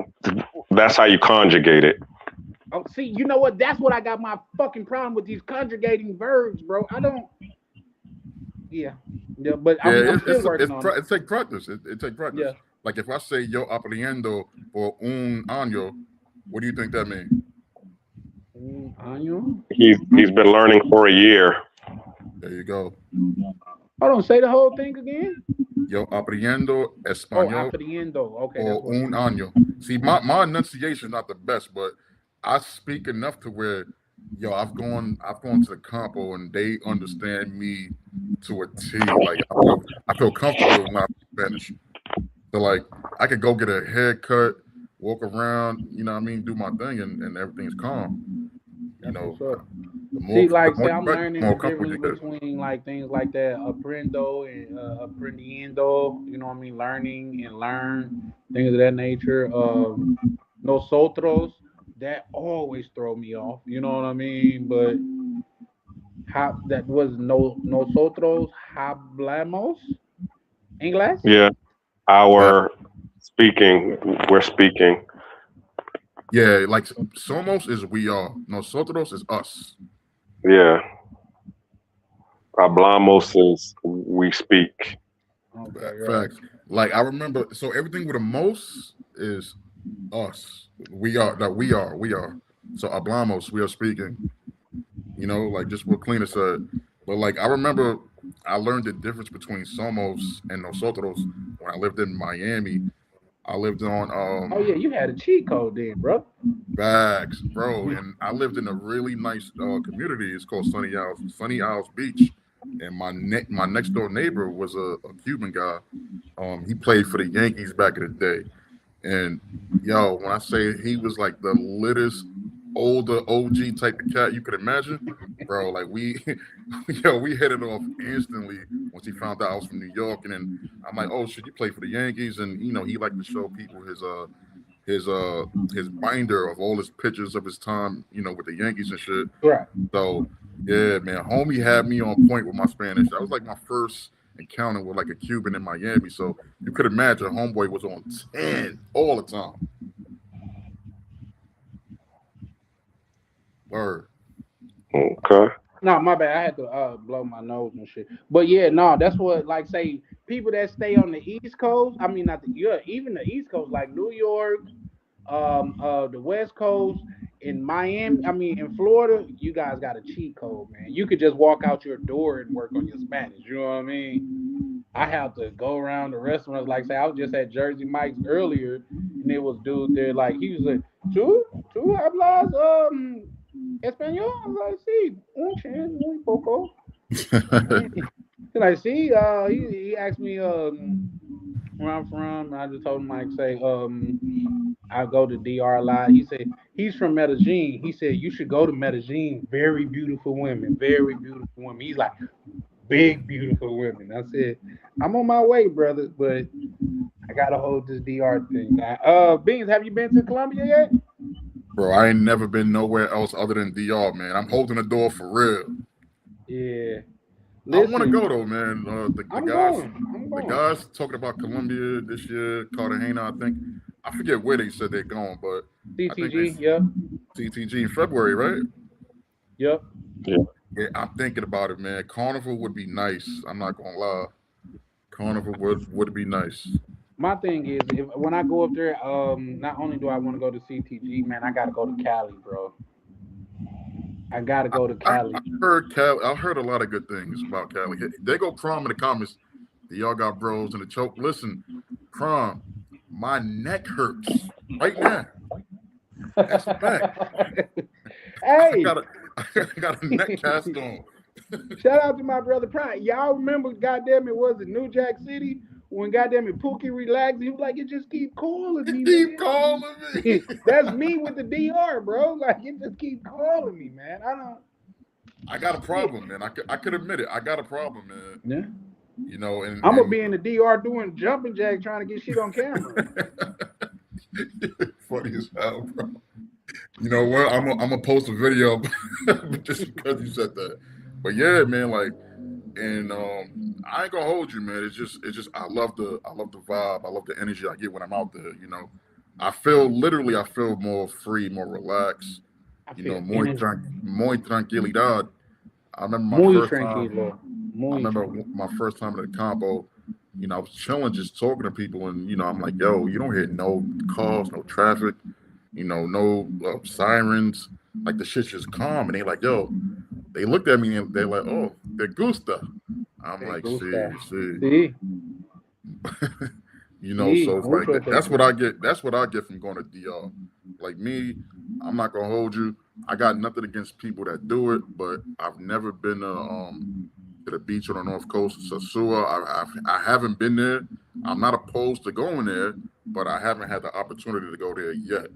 That's how you conjugate it. Oh, see, you know what? That's what I got my fucking problem with these conjugating verbs, bro. I don't. Yeah, yeah, but Yeah, I'm still working on it. it take practice. It take practice. Yeah. Like if I say yo aprendiendo por un año, what do you think that means? Un año. He's been learning for a year. There you go. Hold on, say the whole thing again. Yo aprendiendo Oh, español aprendiendo. Okay, that's por what. un año. See, my enunciation not the best, but I speak enough to where yo I've gone to the campo and they understand me to a T. Like I feel comfortable when I speak Spanish. So like I could go get a haircut, walk around, you know what I mean, do my thing and everything's calm. You That's know, what's up. the See, like, more say you I'm practice, the learning more the comfortable difference you get. between like things like that, aprendo and aprendiendo. You know what I mean? Learning and learn things of that nature. Nosotros, that always throw me off. You know what I mean? But how that was no nosotros hablamos inglés. Yeah, But our speaking. We're speaking. yeah, like somos is we are. Nosotros is us. Yeah, hablamos is we speak. Okay, right. Facts. Like I remember, so everything with a most is us. We are that we are. So hablamos, we are speaking. You know, like just what Cleaner said. But like I remember I learned the difference between somos and nosotros when I lived in Miami. I lived on Oh yeah, you had a cheat code then, bro. Bags, bro. And I lived in a really nice community. It's called Sunny Isles Beach. And my next door neighbor was a Cuban guy. He played for the Yankees back in the day. And yo, when I say he was like the littest, older OG type of cat you could imagine, bro. Like we hit it off instantly once he found out I was from New York. And then I'm like, oh shit, you play for the Yankees, and you know he liked to show people his uh his binder of all his pictures of his time, you know, with the Yankees and shit. Right. So yeah, man, homie had me on point with my Spanish. That was like my first encounter with like a Cuban in Miami. So you could imagine homeboy was on 10 all the time. Word. Okay. No, my bad. I had to blow my nose and shit. But yeah, no, that's what like say people that stay on the East Coast. I mean, not the yeah, even the East Coast, like New York, the West Coast, in Miami. I mean, in Florida, you guys got a cheat code, man. You could just walk out your door and work on your Spanish. You know what I mean? I have to go around the restaurants. Like say, I was just at Jersey Mike's earlier, and there was dude there. Like he was like, "Tú hablas español?" I was like, "Sí, un chin, muy poco." And he's like, "See," he asked me where I'm from. I just told him like, say, I go to DR a lot. He said he's from Medellin. He said you should go to Medellin. Very beautiful women, very beautiful women. He's like big beautiful women. I said I'm on my way, brother, but I gotta hold this DR thing down. Beans, have you been to Colombia yet? Bro, I ain't never been nowhere else other than DR, man. I'm holding the door for real. Yeah. I want to Listen, go though, man. I'm going. I'm The going. guys talking about Colombia this year, Cartagena, I think. I forget where they said they're going, but I think they CTG. Yep. CTG in February, right? Yep. Yeah. Yeah, I'm thinking about it, man. Carnival would be nice. I'm not gonna lie. Carnival would be nice. My thing is, if when I go up there, not only do I want to go to CTG, man, I gotta go to Cali, bro. I gotta go to I Cali. heard Cali. I heard a lot of good things about Cali. They go prom in the comments. Y'all got bros in the choke. Listen, prom. My neck hurts right now. That's a fact. I Hey, got a I got a neck cast on. shout out to my brother Prime. Y'all remember, goddamn it, was it New Jack City when goddamn it Pookie relaxed? He was like, it just keep calling me, Keep man. calling me. That's me with the DR, bro. Like it just keep calling me, man. I don't. I got a Shit. problem, man. I could admit it. I got a problem, man. Yeah. and I'm gonna be in the DR doing jumping jack trying to get shit on camera. funny as hell, bro. You know what? I'm gonna post a video just because you said that. But yeah, man, like, and I ain't gonna hold you, man. It's just I love the vibe. I love the energy I get when I'm out there. I feel more free, more relaxed. I feel Muy energy. muy tranquilidad. I remember my Muy first time. tranquilo. I Muy remember tranquilo. my first time at a combo. I was chilling, just talking to people, and I'm like, yo, you don't hear no calls, no traffic, no sirens. Like the shit's just calm, and they like, yo. They looked at me and they're like, oh, de gusta. I'm Te like, gusta. see. Sí, sí, So it's like mucho te that's what gusta. I get. That's what I get from going to DR. Like me, I'm not gonna hold you. I got nothing against people that do it, but I've never been to the beach on the north coast of Sasua. I haven't been there. I'm not opposed to going there, but I haven't had the opportunity to go there yet.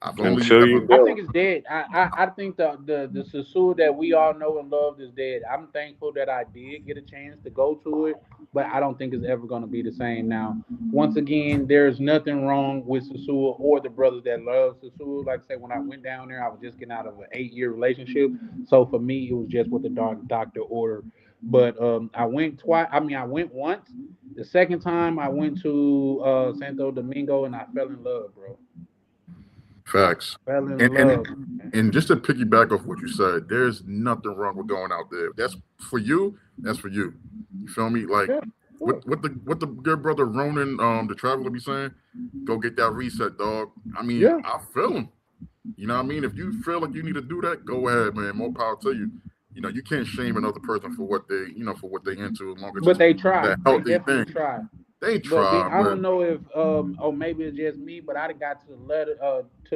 I've only Until ever you I do. think it's dead. I think the Sasua that we all know and loved is dead. I'm thankful that I did get a chance to go to it, but I don't think it's ever going to be the same now. Once again, there's nothing wrong with Sasua or the brothers that love Sasua. Like I said, when I went down there, I was just getting out of an 8 year relationship, so for me, it was just what the doctor ordered. But I went twice. I mean, I went once. The second time, I went to Santo Domingo, and I fell in love, bro. facts. Fell And in and love. and just to piggyback off what you said, there's nothing wrong with going out there. That's for you. That's for you. You feel me? Like Yeah, of course. what the good brother Ronan, the traveler, be saying. Go get that reset, dog. I mean, Yeah, I feel him. You know what I mean? If you feel like you need to do that, go ahead, man. More power to you. You can't shame another person for what they into, as long as but it's they try. that They healthy definitely thing. try. They But then try, I but don't know if or maybe it's just me, but I got to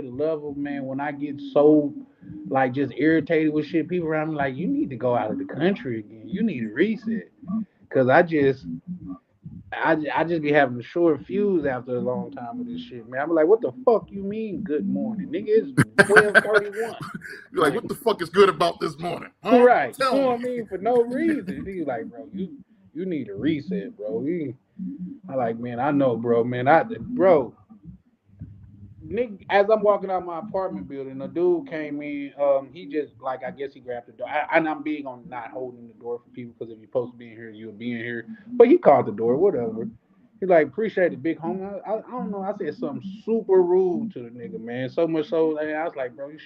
the level, man, when I get so like just irritated with shit, people around me like, you need to go out of the country again. You need to reset. Cause I just be having a short fuse after a long time of this shit, man. I'm like, what the fuck you mean good morning? Nigga, it's 12:31. you're like, Like, what the fuck is good about this morning, huh? right. You Tell know me. what I mean? For no reason. Nigga like, bro, you need a reset, bro. I like, man, I know, bro, man. Bro, Nick, as I'm walking out my apartment building, a dude came in. He just like I guess he grabbed the door. And I'm big on not holding the door for people because if you're supposed to be in here, you'll be in here. But he called the door, whatever. He like appreciate the big homie. I don't know. I said something super rude to the nigga, man. So much so, like, I was like, bro, you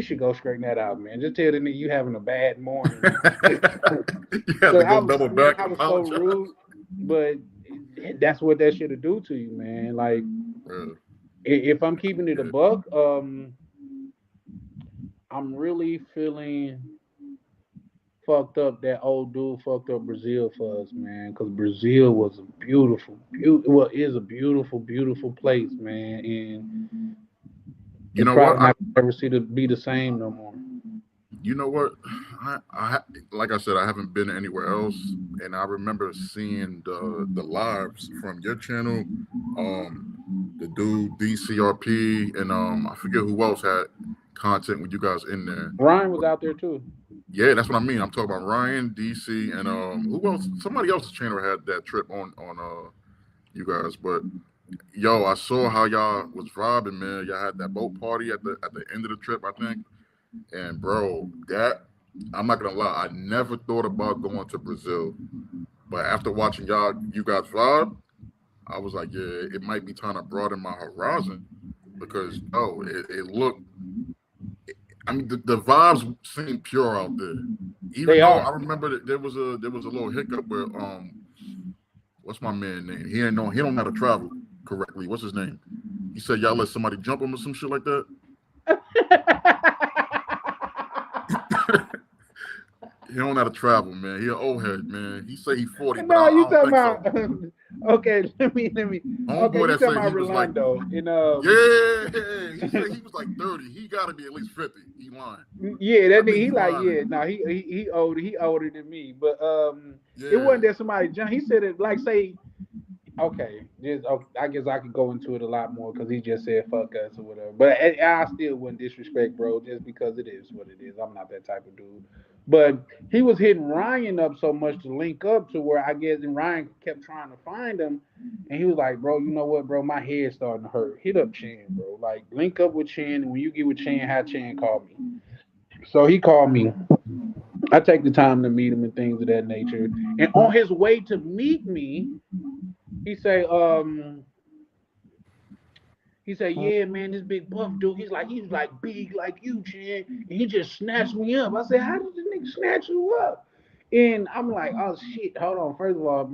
should go straighten that out, man. Just tell the nigga you having a bad morning. You have Cause to go double back I and was so apologize. rude, but that's what that should do to you, man. Like Bro, if I'm keeping it a yeah. buck, I'm really feeling fucked up that old dude fucked up Brazil for us, man. Cause Brazil was a well, is a beautiful place, man, and You it's know what? probably not gonna ever be the same no more. You know what? Like I said, I haven't been anywhere else, and I remember seeing the lives from your channel, um, the dude DCRP, and I forget who else had content with you guys in there. Ryan was out there too. Yeah, that's what I mean. I'm talking about Ryan, DC, and who else? Somebody else's channel had that trip on you guys. But yo, I saw how y'all was vibing, man. Y'all had that boat party at the end of the trip, I think. And bro, that I'm not gonna lie, I never thought about going to Brazil. But after watching you guys vibe, I was like, yeah, it might be time to broaden my horizon because yo, it looked. I mean, the vibes seem pure out there. Even They though are. I remember that there was a little hiccup where what's my man name? He don't know how to travel correctly. What's his name? He said y'all let somebody jump him or some shit like that. He don't know how to travel, man. He an old head, man. He say he 40, but No, I you don't talking think so. about? Okay, let me. Okay, Homeboy you that talking said about he was like, Rolando? In yeah, he said he was like 30. He got to be at least 50. He lying. yeah, I that nigga. think He he like lying. yeah. No, he older than me. But it Yeah, wasn't that somebody jumped. He said it like say okay. Just okay, I guess I could go into it a lot more because he just said fuck us or whatever. But I still wouldn't disrespect, bro, just because it is what it is. I'm not that type of dude. But he was hitting Ryan up so much to link up to where I guess and Ryan kept trying to find him, and he was like, "Bro, you know what, bro? My head's starting to hurt. Hit up Chan, bro. Like link up with Chan, and when you get with Chan, have Chan call me." So he called me. I take the time to meet him and things of that nature. And on his way to meet me, he say, yeah, man, this big buff dude, he's like big like you, Chan. And he just snatched me up. I said, how did this nigga snatch you up? And I'm like, oh shit, hold on. First of all,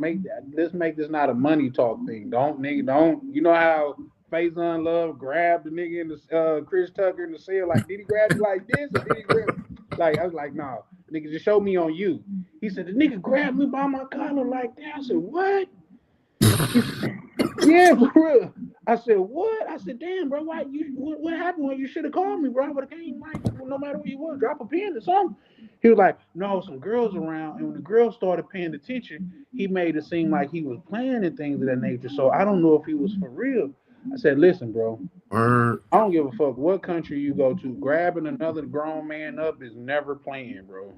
let's make this not a money talk thing. Don't nigga, don't you know how Faison Love grabbed the nigga in the Chris Tucker in the cell? Like, did he grab you like this or did he grab like I was like, no, nigga, just show me on you. He said, the nigga grabbed me by my collar like that. I said, what? He said, yeah, for real. I said, what? I said, damn, bro, why what happened when you should have called me, bro? I would have came, like, no matter where you was, drop a pin or something. He was like, no, some girls around, and when the girls started paying attention, he made it seem like he was playing and things of that nature. So I don't know if he was for real. I said, listen, bro, Word. I don't give a fuck what country you go to. Grabbing another grown man up is never playing, bro.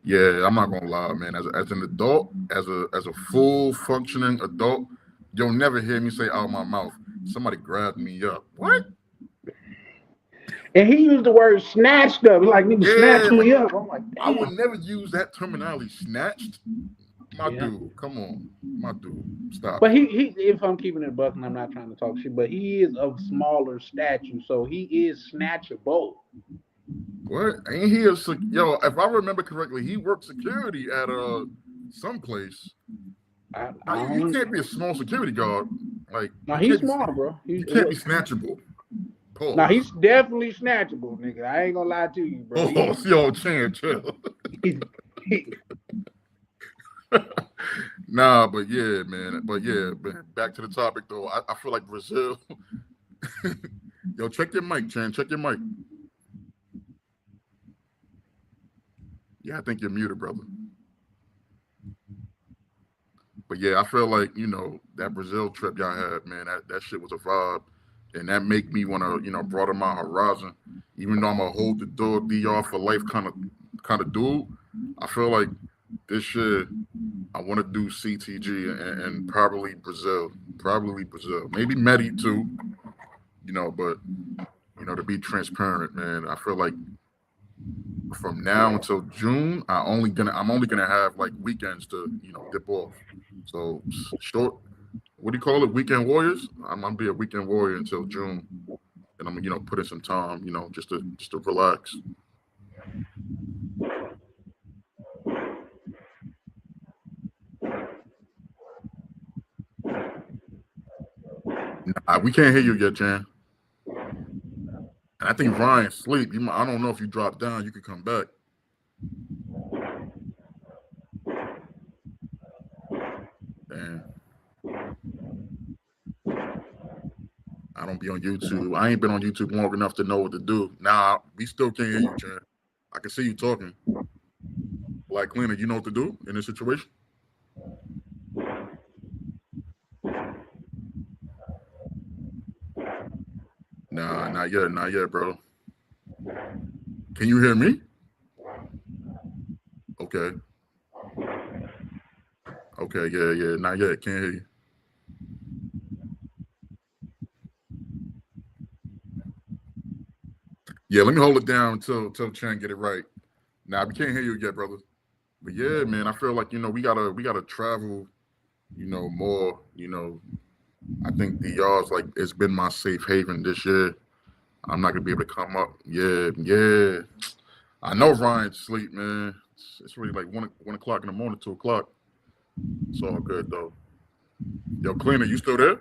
Yeah, I'm not gonna lie, man. As an adult, as a full functioning adult, you'll never hear me say out of my mouth, somebody grabbed me up. What? And he used the word snatched up. Like, nigga, snatch Yeah, like me up. I'm like, I would damn. never use that terminology. Snatched, my Yeah. dude. Come on, my dude. Stop But it. he if I'm keeping it a buck and I'm not trying to talk shit, but he is of smaller stature, so he is snatchable. What? Ain't he a yo? If I remember correctly, he worked security at someplace. Now I you don't. can't be a small security guard. Like Now he's small, bro. you can't be snatchable. Now Pause. he's definitely snatchable, nigga. I ain't gonna lie to you, bro. Oh, yo, Chan, chill. He, he, Nah, but yeah, man. But yeah, man, back to the topic though. I feel like Brazil. Yo, check your mic, Chan. Check your mic. Yeah, I think you're muted, brother. But yeah, I feel like, that Brazil trip y'all had, man, that shit was a vibe. And that make me wanna, broaden my horizon. Even though I'm a hold the door DR for life kind of dude, I feel like this shit I want to do CTG and probably Brazil. Probably Brazil. Maybe Medi too, but to be transparent, man, I feel like from now until June, I'm only gonna have like weekends to, dip off. So short, what do you call it? Weekend warriors. I'm gonna be a weekend warrior until June, and I'm put in some time, just to relax. Nah, we can't hear you yet, Jan. And I think Ryan's asleep. I don't know if you drop down, you could come back. Damn. I don't be on YouTube. I ain't been on YouTube long enough to know what to do. Nah, we still can't hear you, Jan. I can see you talking. Black Cleaner, you know what to do in this situation? Nah, not yet, bro. Can you hear me? Okay. Okay, yeah, not yet. Can't hear you. Yeah, let me hold it down until Chan get it right. Nah, we can't hear you yet, brother. But yeah, man, I feel like we gotta travel, more. I think DR's like it's been my safe haven this year. I'm not gonna be able to come up. Yeah, yeah. I know Ryan's asleep, man. It's really like 1 o'clock in the morning, 2 o'clock. It's all good though. Yo, Cleaner, you still there?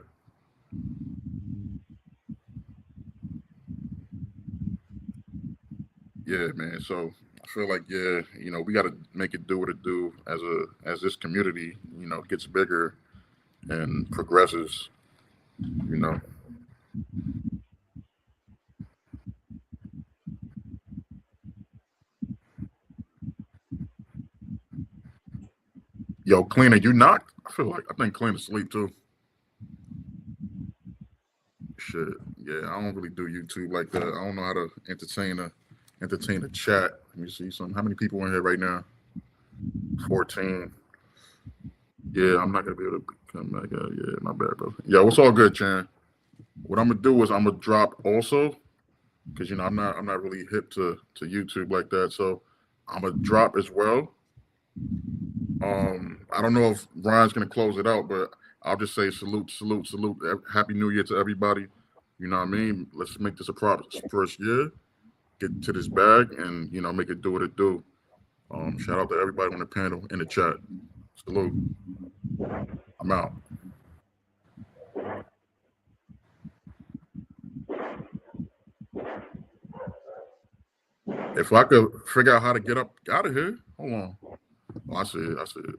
Yeah, man. So I feel like we got to make it do what it do as this community, gets bigger and progresses. You know, yo, Cleaner, you knocked. I think Cleaner's asleep too. Shit, yeah. I don't really do YouTube like that. I don't know how to entertain entertain the chat. Let me see some. How many people in here right now? 14. Yeah, I'm not gonna be able to come back. Yeah, my bad, bro. Yeah, what's all good, Chan? What I'm gonna do is I'm gonna drop also because I'm not really hip to YouTube like that. So I'm gonna drop as well. I don't know if Ryan's gonna close it out, but I'll just say salute, salute, salute. Happy New Year to everybody. You know what I mean? Let's make this a prosperous year. Get to this bag and make it do what it do. Shout out to everybody on the panel in the chat. Salute. I'm out. If I could figure out how to get up out of here, hold on. Oh, I see it. I see it.